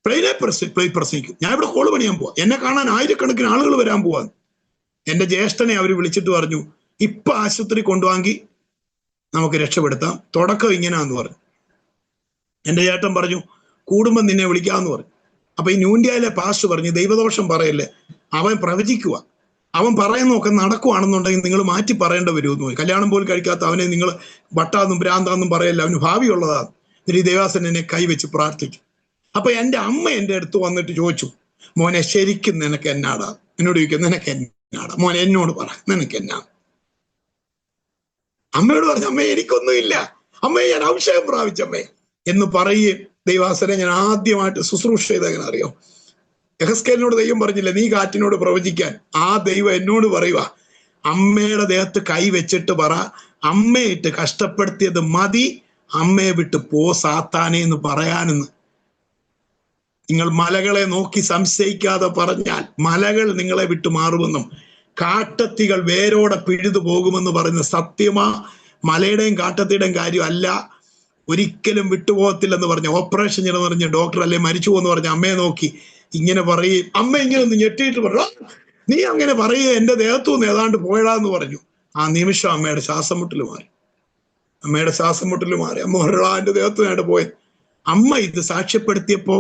പ്ലെയിനെ പ്രസംഗിക്കും, ഞാൻ ഇവിടെ ഹോള് പണിയാൻ പോവാ, എന്നെ കാണാൻ ആയിരക്കണക്കിന് ആളുകൾ വരാൻ പോവാ. എന്റെ ജ്യേഷ്ഠനെ അവർ വിളിച്ചിട്ട് പറഞ്ഞു, ഇപ്പൊ ആശുപത്രി കൊണ്ടുവാങ്ങി നമുക്ക് രക്ഷപ്പെടുത്താം, തുടക്കം ഇങ്ങനാന്ന് പറഞ്ഞു. എന്റെ ചേട്ടൻ പറഞ്ഞു, കൂടുമ്പം നിന്നെ വിളിക്കാമെന്ന് പറഞ്ഞു. അപ്പൊ ഈ ന്യൂന്ത്യയിലെ പാസ്റ്റർ പറഞ്ഞു, ദൈവദോഷം പറയല്ലേ, അവൻ പ്രവചിക്കുക, അവൻ പറയുന്നൊക്കെ നടക്കുവാണെന്നുണ്ടെങ്കിൽ നിങ്ങൾ മാറ്റി പറയേണ്ടി വരുമെന്ന് പോയി. കല്യാണം പോലും കഴിക്കാത്ത അവനെ നിങ്ങൾ വട്ടാന്നും ഭ്രാന്താന്നും പറയല്ല, അവന് ഭാവിയുള്ളതാണ്. ഈ ദേവാസൻ എന്നെ കൈവച്ച് പ്രാർത്ഥിച്ചു. അപ്പൊ എന്റെ അമ്മ എന്റെ അടുത്ത് വന്നിട്ട് ചോദിച്ചു, മോനെ ശരിക്കും നിനക്ക് എന്നാടാ? എന്നോട് ചോദിക്കും, നിനക്ക് എന്നാടാ മോനെ, എന്നോട് പറ, നിനക്ക് എന്നാ? അമ്മയോട് പറഞ്ഞു, അമ്മേ എനിക്കൊന്നുമില്ല, അമ്മയെ ഞാൻ അഭിഷേകം പ്രാപിച്ചമ്മേ എന്ന് പറയുകയും. ദൈവാസനെ ഞാൻ ആദ്യമായിട്ട് ശുശ്രൂഷ ചെയ്തെങ്ങനെ അറിയോ? യഹസ്കേലിനോട് ദൈവം പറഞ്ഞില്ല, നീ കാറ്റിനോട് പ്രവചിക്കാൻ. ആ ദൈവം എന്നോട് പറയുക, അമ്മയുടെ ദേഹത്ത് കൈ വെച്ചിട്ട് പറ, അമ്മയിട്ട് കഷ്ടപ്പെടുത്തിയത് മതി, അമ്മയെ വിട്ട് പോ സാത്താനെ എന്ന് പറയാനെന്ന്. നിങ്ങൾ മലകളെ നോക്കി സംശയിക്കാതെ പറഞ്ഞാൽ മലകൾ നിങ്ങളെ വിട്ടു മാറുമെന്നും കാട്ടത്തികൾ വേരോടെ പിഴുതു പോകുമെന്ന് പറയുന്ന സത്യമാ. മലയുടെയും കാട്ടത്തിയുടെയും കാര്യം അല്ല, ഒരിക്കലും വിട്ടുപോകത്തില്ലെന്ന് പറഞ്ഞ ഓപ്പറേഷൻ ചെയ്യണമെന്ന് പറഞ്ഞ ഡോക്ടർ അല്ലെ മരിച്ചു പോകുന്ന പറഞ്ഞ അമ്മയെ നോക്കി ഇങ്ങനെ പറയും. അമ്മ ഇങ്ങനെ ഒന്ന് ഞെട്ടിയിട്ട് പറഞ്ഞു, നീ അങ്ങനെ പറയുക, എന്റെ ദേഹത്തുനിന്ന് ഏതാണ്ട് പോയടാന്ന് പറഞ്ഞു. ആ നിമിഷം അമ്മയുടെ ശ്വാസം മുട്ടൽ മാറി, അമ്മയുടെ ശ്വാസം മുട്ടൽ മാറി. അമ്മ ഒരാ എന്റെ ദേഹത്തുനിന്നായിട്ട് പോയത്. അമ്മ ഇത് സാക്ഷ്യപ്പെടുത്തിയപ്പോ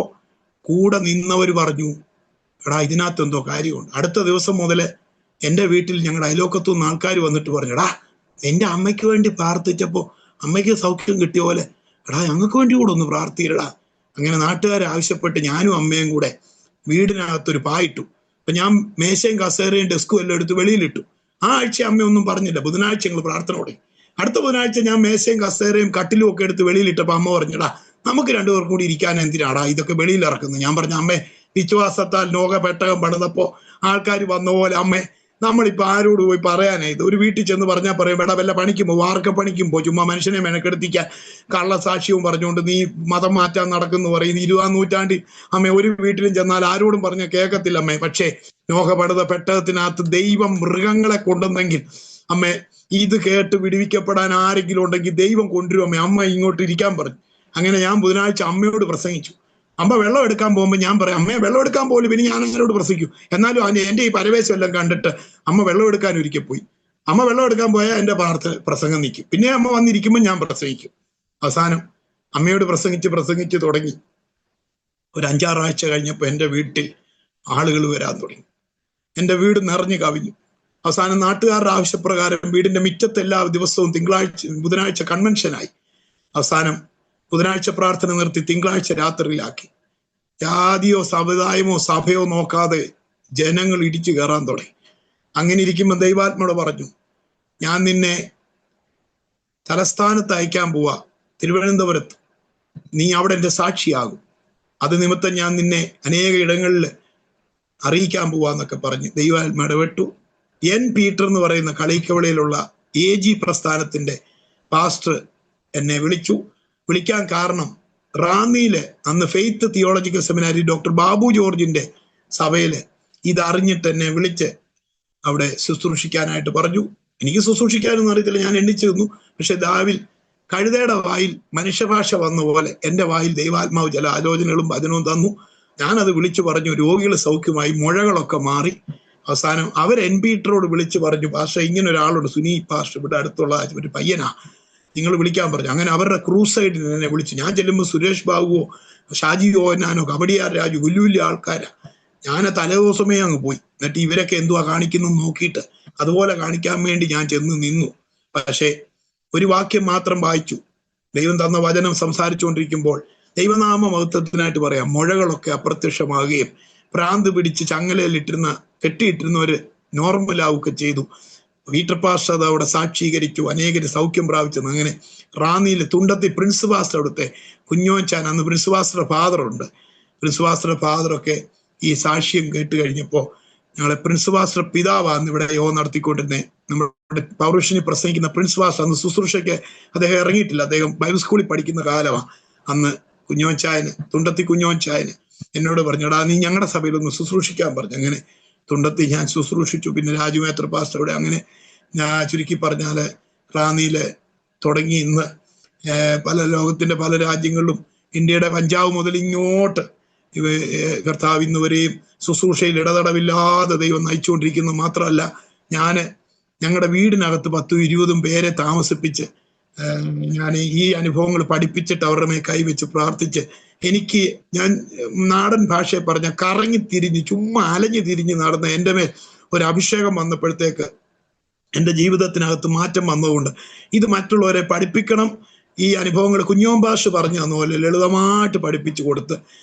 കൂടെ നിന്നവർ പറഞ്ഞു, എടാ ഇതിനകത്ത് എന്തോ കാര്യമുണ്ട്. അടുത്ത ദിവസം മുതൽ എൻ്റെ വീട്ടിൽ ഞങ്ങളുടെ അയലോക്കത്തു നിന്ന് ആൾക്കാർ വന്നിട്ട് പറഞ്ഞു, എടാ എൻ്റെ അമ്മയ്ക്ക് വേണ്ടി പ്രാർത്ഥിച്ചപ്പോൾ അമ്മയ്ക്ക് സൗഖ്യം കിട്ടിയ പോലെ എടാ ഞങ്ങൾക്ക് വേണ്ടി കൂടെ ഒന്ന് പ്രാർത്ഥിക്കടാ. അങ്ങനെ നാട്ടുകാരെ ആവശ്യപ്പെട്ട് ഞാനും അമ്മയും കൂടെ വീടിനകത്തൊരു പായിട്ടു. അപ്പൊ ഞാൻ മേശയും കസേരയും ഡെസ്കും എല്ലാം എടുത്ത് വെളിയിലിട്ടു. ആ ആഴ്ച അമ്മയൊന്നും പറഞ്ഞില്ല. ബുധനാഴ്ച ഞങ്ങൾ പ്രാർത്ഥന തുടങ്ങി. അടുത്ത ബുധനാഴ്ച ഞാൻ മേശയും കസേരയും കട്ടിലും ഒക്കെ എടുത്ത് വെളിയിലിട്ടപ്പോൾ അമ്മ പറഞ്ഞടാ നമുക്ക് രണ്ടുപേർക്കും കൂടി ഇരിക്കാൻ എന്തിനാടാ ഇതൊക്കെ വെളിയിൽ ഇറക്കുന്നത്. ഞാൻ പറഞ്ഞു, അമ്മേ വിശ്വാസത്താൽ ലോക പെട്ടകം പണിതപ്പോ ആൾക്കാർ വന്ന പോലെ അമ്മേ നമ്മളിപ്പോ ആരോട് പോയി പറയാനായി? ഇത് ഒരു വീട്ടിൽ ചെന്ന് പറഞ്ഞാൽ പറയും, വേടാ വല്ല പണിക്കുമ്പോ വാർക്ക പണിക്കുമ്പോ ചുമ്മാ മനുഷ്യനെ മെനക്കെടുത്തിക്കാൻ കള്ളസാക്ഷ്യവും പറഞ്ഞുകൊണ്ട് നീ മതം മാറ്റാൻ നടക്കുന്നു പറയും. 20-ആം നൂറ്റാണ്ടിൽ അമ്മ ഒരു വീട്ടിലും ചെന്നാൽ ആരോടും പറഞ്ഞ കേൾക്കത്തില്ല അമ്മേ. പക്ഷേ ലോക പണിത പെട്ടകത്തിനകത്ത് ദൈവം മൃഗങ്ങളെ കൊണ്ടുവന്നെങ്കിൽ അമ്മേ ഇത് കേട്ട് വിടുവിക്കപ്പെടാൻ ആരെങ്കിലും ഉണ്ടെങ്കിൽ ദൈവം കൊണ്ടുവരും അമ്മേ. അമ്മ ഇങ്ങോട്ട് ഇരിക്കാൻ പറഞ്ഞു. അങ്ങനെ ഞാൻ ബുധനാഴ്ച അമ്മയോട് പ്രസംഗിച്ചു. അമ്മ വെള്ളം എടുക്കാൻ പോകുമ്പോൾ ഞാൻ പറയാം, അമ്മയെ വെള്ളം എടുക്കാൻ പോലും പിന്നെ ഞാൻ അങ്ങനോട് പ്രസംഗിക്കും. എന്നാലും എൻ്റെ ഈ പരവേശം എല്ലാം കണ്ടിട്ട് അമ്മ വെള്ളം എടുക്കാൻ ഒരിക്കൽ പോയി. അമ്മ വെള്ളം എടുക്കാൻ പോയാൽ എൻ്റെ പ്രസംഗം നിൽക്കും. പിന്നെ അമ്മ വന്നിരിക്കുമ്പോൾ ഞാൻ പ്രസംഗിക്കും. അവസാനം അമ്മയോട് പ്രസംഗിച്ച് തുടങ്ങി. ഒരു 5-6 ആഴ്ച കഴിഞ്ഞപ്പോൾ എൻ്റെ വീട്ടിൽ ആളുകൾ വരാൻ തുടങ്ങി. എൻ്റെ വീട് നിറഞ്ഞു കവിഞ്ഞു. അവസാനം നാട്ടുകാരുടെ ആവശ്യപ്രകാരം വീടിന്റെ മുറ്റത്ത് എല്ലാ ദിവസവും ബുധനാഴ്ച കൺവെൻഷനായി. അവസാനം ബുധനാഴ്ച പ്രാർത്ഥന നിർത്തി തിങ്കളാഴ്ച രാത്രിയിലാക്കി. ജാതിയോ സമുദായമോ സഭയോ നോക്കാതെ ജനങ്ങൾ ഇടിച്ചു കയറാൻ തുടങ്ങി. അങ്ങനെ ഇരിക്കുമ്പോൾ ദൈവാത്മാവ് പറഞ്ഞു, ഞാൻ നിന്നെ തലസ്ഥാനത്ത് അയക്കാൻ പോവാ, തിരുവനന്തപുരത്ത്. നീ അവിടെ എൻ്റെ സാക്ഷിയാകും. അത് നിമിത്തം ഞാൻ നിന്നെ അനേക ഇടങ്ങളിൽ അറിയിക്കാൻ പോവാന്നൊക്കെ പറഞ്ഞ് ദൈവാത്മാവ് ഇടപെട്ടു. എൻ പീറ്റർ എന്ന് പറയുന്ന കളിക്കവളയിലുള്ള AG പ്രസ്ഥാനത്തിന്റെ പാസ്റ്റർ എന്നെ വിളിക്കാൻ കാരണം റാന്നിയില് അന്ന് ഫെയ്ത്ത് തിയോളജിക്കൽ സെമിനാരി ഡോക്ടർ ബാബു ജോർജിന്റെ സഭയില് ഇതറിഞ്ഞിട്ട് എന്നെ വിളിച്ച് അവിടെ ശുശ്രൂഷിക്കാനായിട്ട് പറഞ്ഞു. എനിക്ക് ശുശ്രൂഷിക്കാനൊന്നും അറിയത്തില്ല, ഞാൻ എണ്ണിച്ചു തന്നു. പക്ഷെ കഴുതയുടെ വായിൽ മനുഷ്യഭാഷ വന്ന പോലെ എൻ്റെ വായിൽ ദൈവാത്മാവ് ചില ആലോചനകളും വചനവും തന്നു. ഞാനത് വിളിച്ചു പറഞ്ഞു. രോഗികൾ സൗഖ്യമായി, മുഴകളൊക്കെ മാറി. അവസാനം അവർ എൻ പീറ്ററോട് വിളിച്ചു പറഞ്ഞു, പാസ്റ്റർ ഇങ്ങനെ ഒരാളോട്, സുനി പാസ്റ്റർ ഇവിടെ അടുത്തുള്ള ഒരു പയ്യനാ, നിങ്ങൾ വിളിക്കാൻ പറഞ്ഞു. അങ്ങനെ അവരുടെ ക്രൂസൈഡിൽ എന്നെ വിളിച്ചു. ഞാൻ ചെല്ലുമ്പോൾ സുരേഷ് ബാബുവോ ഷാജി ഓനാനോ കബഡിയാർ രാജു വലിയ വലിയ ആൾക്കാരാ. ഞാൻ തലേദിവസമേ അങ്ങ് പോയി. എന്നിട്ട് ഇവരൊക്കെ എന്തുവാ കാണിക്കുന്നു നോക്കിയിട്ട് അതുപോലെ കാണിക്കാൻ വേണ്ടി ഞാൻ ചെന്ന് നിന്നു. പക്ഷേ ഒരു വാക്യം മാത്രം വായിച്ചു. ദൈവം തന്ന വചനം സംസാരിച്ചുകൊണ്ടിരിക്കുമ്പോൾ ദൈവനാമ മഹത്വത്തിനായിട്ട് പറയാം, മുഴകളൊക്കെ അപ്രത്യക്ഷമാകുകയും ഭ്രാന്ത് പിടിച്ച് ചങ്ങലയിലിട്ടിരുന്ന കെട്ടിയിട്ടിരുന്നവര് നോർമലാവുകയൊക്കെ ചെയ്തു. പീറ്റർ പാസ്റ്റർ അത് അവിടെ സാക്ഷീകരിച്ചു. അനേകര് സൗഖ്യം പ്രാപിച്ചെന്ന്. അങ്ങനെ റാന്നിയിൽ തുണ്ടത്തി പ്രിൻസ് പാസ്റ്റർ, അവിടുത്തെ കുഞ്ഞോൻചാൻ, അന്ന് പ്രിൻസ് പാസ്റ്ററുടെ ഫാദറുണ്ട്. പ്രിൻസ് പാസ്റ്ററുടെ ഫാദറൊക്കെ ഈ സാക്ഷ്യം കേട്ട് കഴിഞ്ഞപ്പോൾ ഞങ്ങളെ പ്രിൻസ് പാസ്റ്റർ പിതാവാന്ന് ഇവിടെ യോഗം നടത്തിക്കൊണ്ടിരുന്നത്. നമ്മുടെ പൗരുഷനി പ്രസംഗിക്കുന്ന പ്രിൻസ് പാസ്റ്റർ അന്ന് ശുശ്രൂഷയ്ക്ക് അദ്ദേഹം ഇറങ്ങിയിട്ടില്ല. അദ്ദേഹം ബൈബിൾ സ്കൂളിൽ പഠിക്കുന്ന കാലമാണ്. അന്ന് കുഞ്ഞോൻചായന്, തുണ്ടത്തി കുഞ്ഞോൻചായന് എന്നോട് പറഞ്ഞടാ നീ ഞങ്ങളുടെ സഭയിൽ ഒന്ന് ശുശ്രൂഷിക്കാൻ പറഞ്ഞു. അങ്ങനെ തുണ്ടത്തി ഞാൻ ശുശ്രൂഷിച്ചു. പിന്നെ രാജുമേത്ര പാസ്റ്ററുടെ, അങ്ങനെ ഞാൻ ചുരുക്കി പറഞ്ഞാല് റാന്നിയില് തുടങ്ങി ഇന്ന് പല ലോകത്തിന്റെ പല രാജ്യങ്ങളിലും ഇന്ത്യയുടെ പഞ്ചാബ് മുതൽ ഇങ്ങോട്ട് കർത്താവ് ഇന്ന് വരെയും ശുശ്രൂഷയിൽ ഇടതടവില്ലാതെ ദൈവം നയിച്ചുകൊണ്ടിരിക്കുന്നു. മാത്രമല്ല ഞങ്ങളുടെ വീടിനകത്ത് 10-20 പേരെ താമസിപ്പിച്ച് ഞാൻ ഈ അനുഭവങ്ങൾ പഠിപ്പിച്ചിട്ട് അവരുടെ മേൽ കൈവച്ച് പ്രാർത്ഥിച്ച് ഞാൻ നാടൻ ഭാഷയെ പറഞ്ഞ കറങ്ങി തിരിഞ്ഞ് ചുമ്മാ അലഞ്ഞു തിരിഞ്ഞ് നടന്ന എൻ്റെ മേൽ ഒരു അഭിഷേകം വന്നപ്പോഴത്തേക്ക് എൻ്റെ ജീവിതത്തിനകത്ത് മാറ്റം വന്നതുകൊണ്ട് ഇത് മറ്റുള്ളവരെ പഠിപ്പിക്കണം. ഈ അനുഭവങ്ങൾ കുഞ്ഞോൻ ഭാഷ പറഞ്ഞു തന്നപോലെ ലളിതമായിട്ട് പഠിപ്പിച്ചു കൊടുത്ത്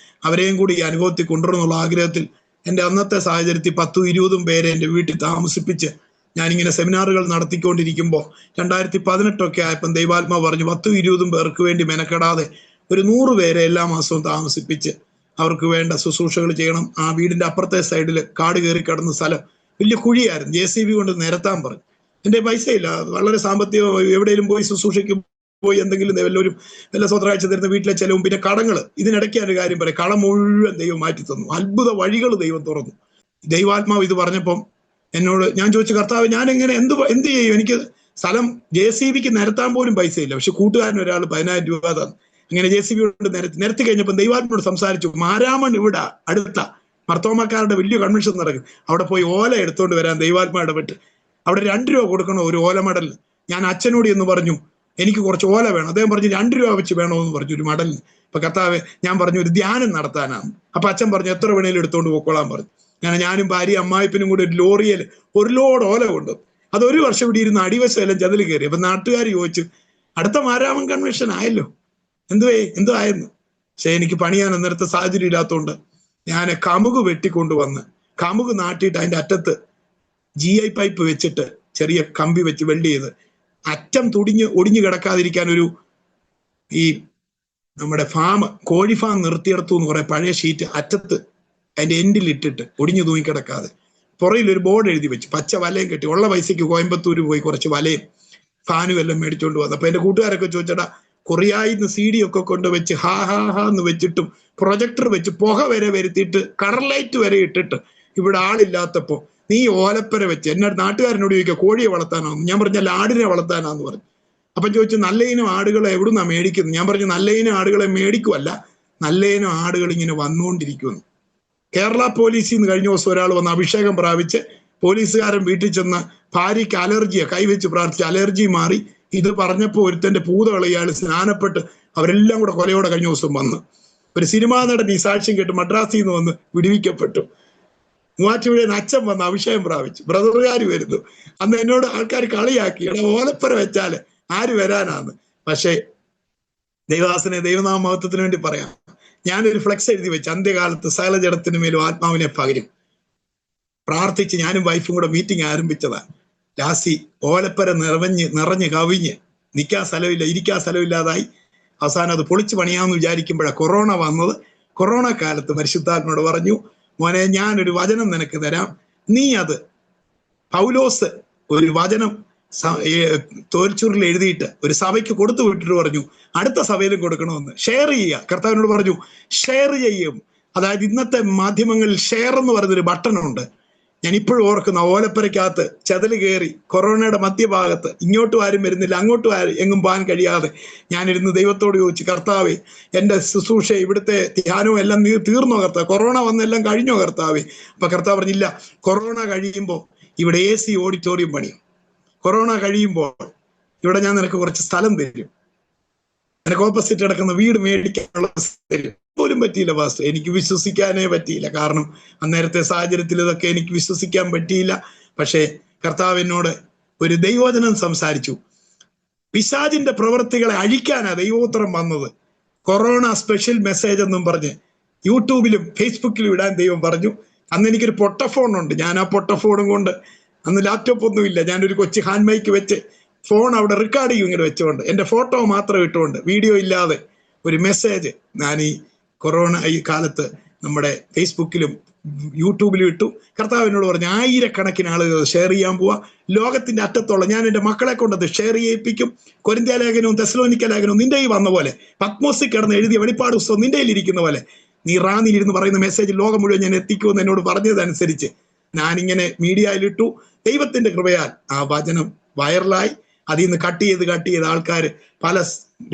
അവരെയും കൂടി ഈ അനുഭവത്തിൽ കൊണ്ടുവരുന്നുള്ള ആഗ്രഹത്തിൽ എൻ്റെ അന്നത്തെ സാഹചര്യത്തിൽ 10-20 പേരെ എൻ്റെ വീട്ടിൽ താമസിപ്പിച്ച് ഞാനിങ്ങനെ സെമിനാറുകൾ നടത്തിക്കൊണ്ടിരിക്കുമ്പോൾ 2018 ആയപ്പം ദൈവാത്മാ പറഞ്ഞു 10-20 പേർക്ക് വേണ്ടി മെനക്കെടാതെ ഒരു 100 പേരെ എല്ലാ മാസവും താമസിപ്പിച്ച് അവർക്ക് വേണ്ട ശുശ്രൂഷകൾ ചെയ്യണം. ആ വീടിന്റെ അപ്പുറത്തെ സൈഡിൽ കാട് കയറി കിടന്ന സ്ഥലം വലിയ കുഴിയായിരുന്നു. JCB കൊണ്ട് നിരത്താൻ പറഞ്ഞു. എൻ്റെ പൈസയില്ല, വളരെ സാമ്പത്തികം, എവിടെയെങ്കിലും പോയി ശുശ്രൂഷയ്ക്ക് പോയി എന്തെങ്കിലും എല്ലാവരും വല്ല സ്വത്രാഴ്ച തരുന്ന വീട്ടിലെ ചെലവും പിന്നെ കടങ്ങൾ. ഇതിനിടയ്ക്ക് ഒരു കാര്യം പറയാം, കടം മുഴുവൻ ദൈവം മാറ്റി തന്നു. അത്ഭുത വഴികൾ ദൈവം തുറന്നു. ദൈവാത്മാവ് ഇത് പറഞ്ഞപ്പം എന്നോട് ഞാൻ ചോദിച്ചു, കർത്താവ് ഞാൻ എങ്ങനെ എന്ത് ചെയ്യും? എനിക്ക് സ്ഥലം JCBക്ക് നിരത്താൻ പോലും പൈസയില്ല. പക്ഷെ കൂട്ടുകാരൻ ഒരാൾ 10,000 രൂപ തന്നു. അങ്ങനെ JCB കൊണ്ട് നിരത്തി കഴിഞ്ഞപ്പോൾ ദൈവാത്മാവോട് സംസാരിച്ചു. മാരാമൺ ഇവിടെ അടുത്ത മർത്തോമക്കാരുടെ വലിയ കൺവെൻഷൻ നടക്കും, അവിടെ പോയി ഓല എടുത്തോണ്ട് വരാൻ ദൈവാത്മാ ഇടപെട്ട് അവിടെ 2 രൂപ കൊടുക്കണോ ഒരു ഓല മടലിന്. ഞാൻ അച്ഛനോട് എന്ന് പറഞ്ഞു എനിക്ക് കുറച്ച് ഓല വേണം. അദ്ദേഹം പറഞ്ഞു 2 രൂപ വെച്ച് വേണമെന്ന് പറഞ്ഞു ഒരു മടലിന്. അപ്പൊ കർത്താവ് ഞാൻ പറഞ്ഞു ഒരു ധ്യാനം നടത്താനാണ്. അപ്പൊ അച്ഛൻ പറഞ്ഞു എത്ര വേണേലും എടുത്തോണ്ട് പോയിക്കോളാൻ പറഞ്ഞു. അങ്ങനെ ഞാനും ഭാര്യ അമ്മായിപ്പനും കൂടി ഒരു ലോറിയിൽ ഒരു ലോഡ് ഓല കൊണ്ട് അത് 1 വർഷം ഇവിടെ ഇരുന്ന് അടിവശം എല്ലാം ചതിൽ കയറി. അപ്പൊ നാട്ടുകാർ ചോദിച്ചു അടുത്ത മാരാമൺ കൺവെൻഷൻ ആയല്ലോ, എന്തോ ആയിരുന്നു. പക്ഷെ എനിക്ക് പണിയാൻ അന്നേരത്തെ സാഹചര്യം ഇല്ലാത്തതുകൊണ്ട് ഞാൻ കമുക് വെട്ടിക്കൊണ്ടുവന്ന് കമുക് നാട്ടിയിട്ട് അതിന്റെ അറ്റത്ത് GI പൈപ്പ് വെച്ചിട്ട് ചെറിയ കമ്പി വെച്ച് വെൽഡ് ചെയ്ത് അറ്റം ഒടിഞ്ഞു കിടക്കാതിരിക്കാൻ ഈ നമ്മുടെ കോഴി ഫാം നിർത്തിയെടുത്തു എന്ന് കുറെ പഴയ ഷീറ്റ് അറ്റത്ത് അതിന്റെ എൻഡിൽ ഇട്ടിട്ട് ഒടിഞ്ഞു തൂങ്ങിക്കിടക്കാതെ പുറയിൽ ഒരു ബോർഡ് എഴുതി വെച്ച് പച്ച വലയും കെട്ടി ഉള്ള പൈസയ്ക്ക് കോയമ്പത്തൂർ പോയി കുറച്ച് വലയും ഫാനും എല്ലാം മേടിച്ചോണ്ട് വന്നു. അപ്പൊ എന്റെ കൂട്ടുകാരൊക്കെ ചോദിച്ചടാ കൊറിയായിന്ന് CD ഒക്കെ കൊണ്ടുവച്ച് ഹാ എന്ന് വെച്ചിട്ടും പ്രൊജക്ടർ വെച്ച് പുക വരെ വരുത്തിയിട്ട് കളർ ലൈറ്റ് വരെ ഇട്ടിട്ട് ഇവിടെ ആളില്ലാത്തപ്പോ നീ ഓലപ്പര വെച്ച് എന്നെ നാട്ടുകാരനോട് ചോദിക്കുക കോഴിയെ വളർത്താനാന്ന്. ഞാൻ പറഞ്ഞാൽ ആടിനെ വളർത്താനാന്ന് പറഞ്ഞു. അപ്പം ചോദിച്ചു നല്ല ഇനം ആടുകളെ എവിടുന്നാ മേടിക്കുന്നു? ഞാൻ പറഞ്ഞു നല്ല ഇനം ആടുകളെ മേടിക്കുമല്ല, നല്ല ഇനം ആടുകൾ ഇങ്ങനെ വന്നുകൊണ്ടിരിക്കുന്നു. കേരള പോലീസിൽ നിന്ന് കഴിഞ്ഞ ദിവസം ഒരാൾ വന്ന് അഭിഷേകം പ്രാപിച്ച് പോലീസുകാരൻ വീട്ടിൽ ചെന്ന് ഭാര്യയ്ക്ക് അലർജിയാ കൈവച്ച് പ്രാർത്ഥിച്ച് അലർജി മാറി. ഇത് പറഞ്ഞപ്പോൾ ഒരുത്തന്റെ പൂതകളെ ഇയാൾ സ്നാനപ്പെട്ട് അവരെല്ലാം കൂടെ കൊലയോടെ കഴിഞ്ഞ ദിവസം വന്ന് ഒരു സിനിമാ നടൻ ഈ സാക്ഷ്യം കേട്ട് മദ്രാസിൽ നിന്ന് വന്ന് വിടുവിക്കപ്പെട്ടു. മൂവാറ്റുപുഴയിൽ അച്ഛൻ വന്ന് അഭിഷേകം പ്രാപിച്ചു. ബ്രദറുകാർ വരുന്നു. അന്ന് എന്നോട് ആൾക്കാർ കളിയാക്കി, എടാ ഓലപ്പര വെച്ചാല് ആര് വരാനാന്ന്. പക്ഷേ ദൈവദാസനെ ദൈവനാമ മഹത്വത്തിന് വേണ്ടി പറയാം, ഞാനൊരു ഫ്ലെക്സ് എഴുതി വെച്ച് അന്ത്യകാലത്ത് സകല ജഡത്തിന് മേലും ആത്മാവിനെ പകരും പ്രാർത്ഥിച്ച് ഞാനും വൈഫും കൂടെ മീറ്റിംഗ് ആരംഭിച്ചതാ. ലാസ്റ്റ് ഓലപ്പര നിറഞ്ഞ് കവിഞ്ഞ് നിൽക്കാൻ സ്ഥലമില്ല, ഇരിക്കാൻ സ്ഥലമില്ലാതായി. അവസാനം അത് പൊളിച്ച് പണിയാമെന്ന് വിചാരിക്കുമ്പോഴാണ് കൊറോണ വന്നത്. കൊറോണ കാലത്ത് പരിശുദ്ധാത്മയോട് പറഞ്ഞു, മോനെ ഞാനൊരു വചനം നിനക്ക് തരാം, നീ അത് പൗലോസ് ഒരു വചനം തോൽച്ചൂരിൽ എഴുതിയിട്ട് ഒരു സഭയ്ക്ക് കൊടുത്തു വിട്ടിട്ട് പറഞ്ഞു അടുത്ത സഭയിലും കൊടുക്കണമെന്ന്. ഷെയർ ചെയ്യുക. കർത്താവിനോട് പറഞ്ഞു ഷെയർ ചെയ്യും. അതായത് ഇന്നത്തെ മാധ്യമങ്ങളിൽ ഷെയർ എന്ന് പറയുന്നൊരു ബട്ടണുണ്ട്. ഞാൻ ഇപ്പോഴും ഓർക്കുന്ന ഓലപ്പരയ്ക്കകത്ത് ചതല് കയറി കൊറോണയുടെ മധ്യഭാഗത്ത് ഇങ്ങോട്ടും ആരും വരുന്നില്ല, അങ്ങോട്ടും എങ്ങും പോകാൻ കഴിയാതെ ഞാനിരുന്ന് ദൈവത്തോട് ചോദിച്ചു, കർത്താവേ എൻ്റെ ശുശ്രൂഷ ഇവിടുത്തെ ധ്യാനവും എല്ലാം തീർന്നോ കർത്താവ്? കൊറോണ വന്നെല്ലാം കഴിഞ്ഞോ കർത്താവേ? അപ്പൊ കർത്താവ് പറഞ്ഞില്ല, കൊറോണ കഴിയുമ്പോൾ ഇവിടെ AC ഓഡിറ്റോറിയം പണിയും. കൊറോണ കഴിയുമ്പോൾ ഇവിടെ ഞാൻ നിനക്ക് കുറച്ച് സ്ഥലം തരും. എനിക്ക് ഓപ്പോസിറ്റ് കിടക്കുന്ന വീട് മേടിക്കാനുള്ള പോലും പറ്റിയില്ല പാസ്റ്റർ. എനിക്ക് വിശ്വസിക്കാനേ പറ്റിയില്ല. കാരണം അന്നേരത്തെ സാഹചര്യത്തിൽ ഇതൊക്കെ എനിക്ക് വിശ്വസിക്കാൻ പറ്റിയില്ല. പക്ഷേ കർത്താവ് എന്നോട് ഒരു ദൈവവചനം സംസാരിച്ചു. പിശാചിന്റെ പ്രവൃത്തികളെ അഴിക്കാനാ ദൈവോത്തരം വന്നത്. കൊറോണ സ്പെഷ്യൽ മെസ്സേജ് എന്നും പറഞ്ഞ് യൂട്യൂബിലും ഫേസ്ബുക്കിലും ഇടാൻ ദൈവം പറഞ്ഞു. അന്ന് എനിക്കൊരു പൊട്ടഫോണുണ്ട്. ഞാൻ ആ പൊട്ടഫോണും കൊണ്ട്, അന്ന് ലാപ്ടോപ്പ് ഒന്നുമില്ല, ഞാനൊരു കൊച്ചു ഹാൻഡ് മൈക്ക് വെച്ച് ഫോൺ അവിടെ റെക്കോർഡ് ചെയ്യും ഇങ്ങനെ വെച്ചുകൊണ്ട്, എൻ്റെ ഫോട്ടോ മാത്രം ഇട്ടുകൊണ്ട്, വീഡിയോ ഇല്ലാതെ ഒരു മെസ്സേജ് ഞാൻ ഈ കൊറോണ ഈ കാലത്ത് നമ്മുടെ ഫേസ്ബുക്കിലും യൂട്യൂബിലും ഇട്ടു. കർത്താവിനോട് പറഞ്ഞു, 1000കണക്കിന് ആളുകൾ ഷെയർ ചെയ്യാൻ പോവാ. ലോകത്തിന്റെ അറ്റത്തോളം ഞാൻ എൻ്റെ മക്കളെ കൊണ്ടത് ഷെയർ ചെയ്യിപ്പിക്കും. കൊരിന്ത്യ ലേഖനവും തെസ്സലോനിക്ക ലേഖനവും നിന്റെ കയ്യിൽ വന്ന പോലെ, പത്മോസിൽ കിടന്ന് എഴുതിയ വെളിപ്പാട് പുസ്തകം നിന്റെ കയ്യിലിരിക്കുന്ന പോലെ, നീ റാന്നിലിരുന്ന് പറയുന്ന മെസ്സേജ് ലോകം മുഴുവൻ ഞാൻ എത്തിക്കുമെന്ന് എന്നോട് പറഞ്ഞതനുസരിച്ച് ഞാനിങ്ങനെ മീഡിയയിലിട്ടു. ദൈവത്തിന്റെ കൃപയാൽ ആ വചനം വൈറലായി. അതിൽ നിന്ന് കട്ട് ചെയ്ത് ആൾക്കാർ പല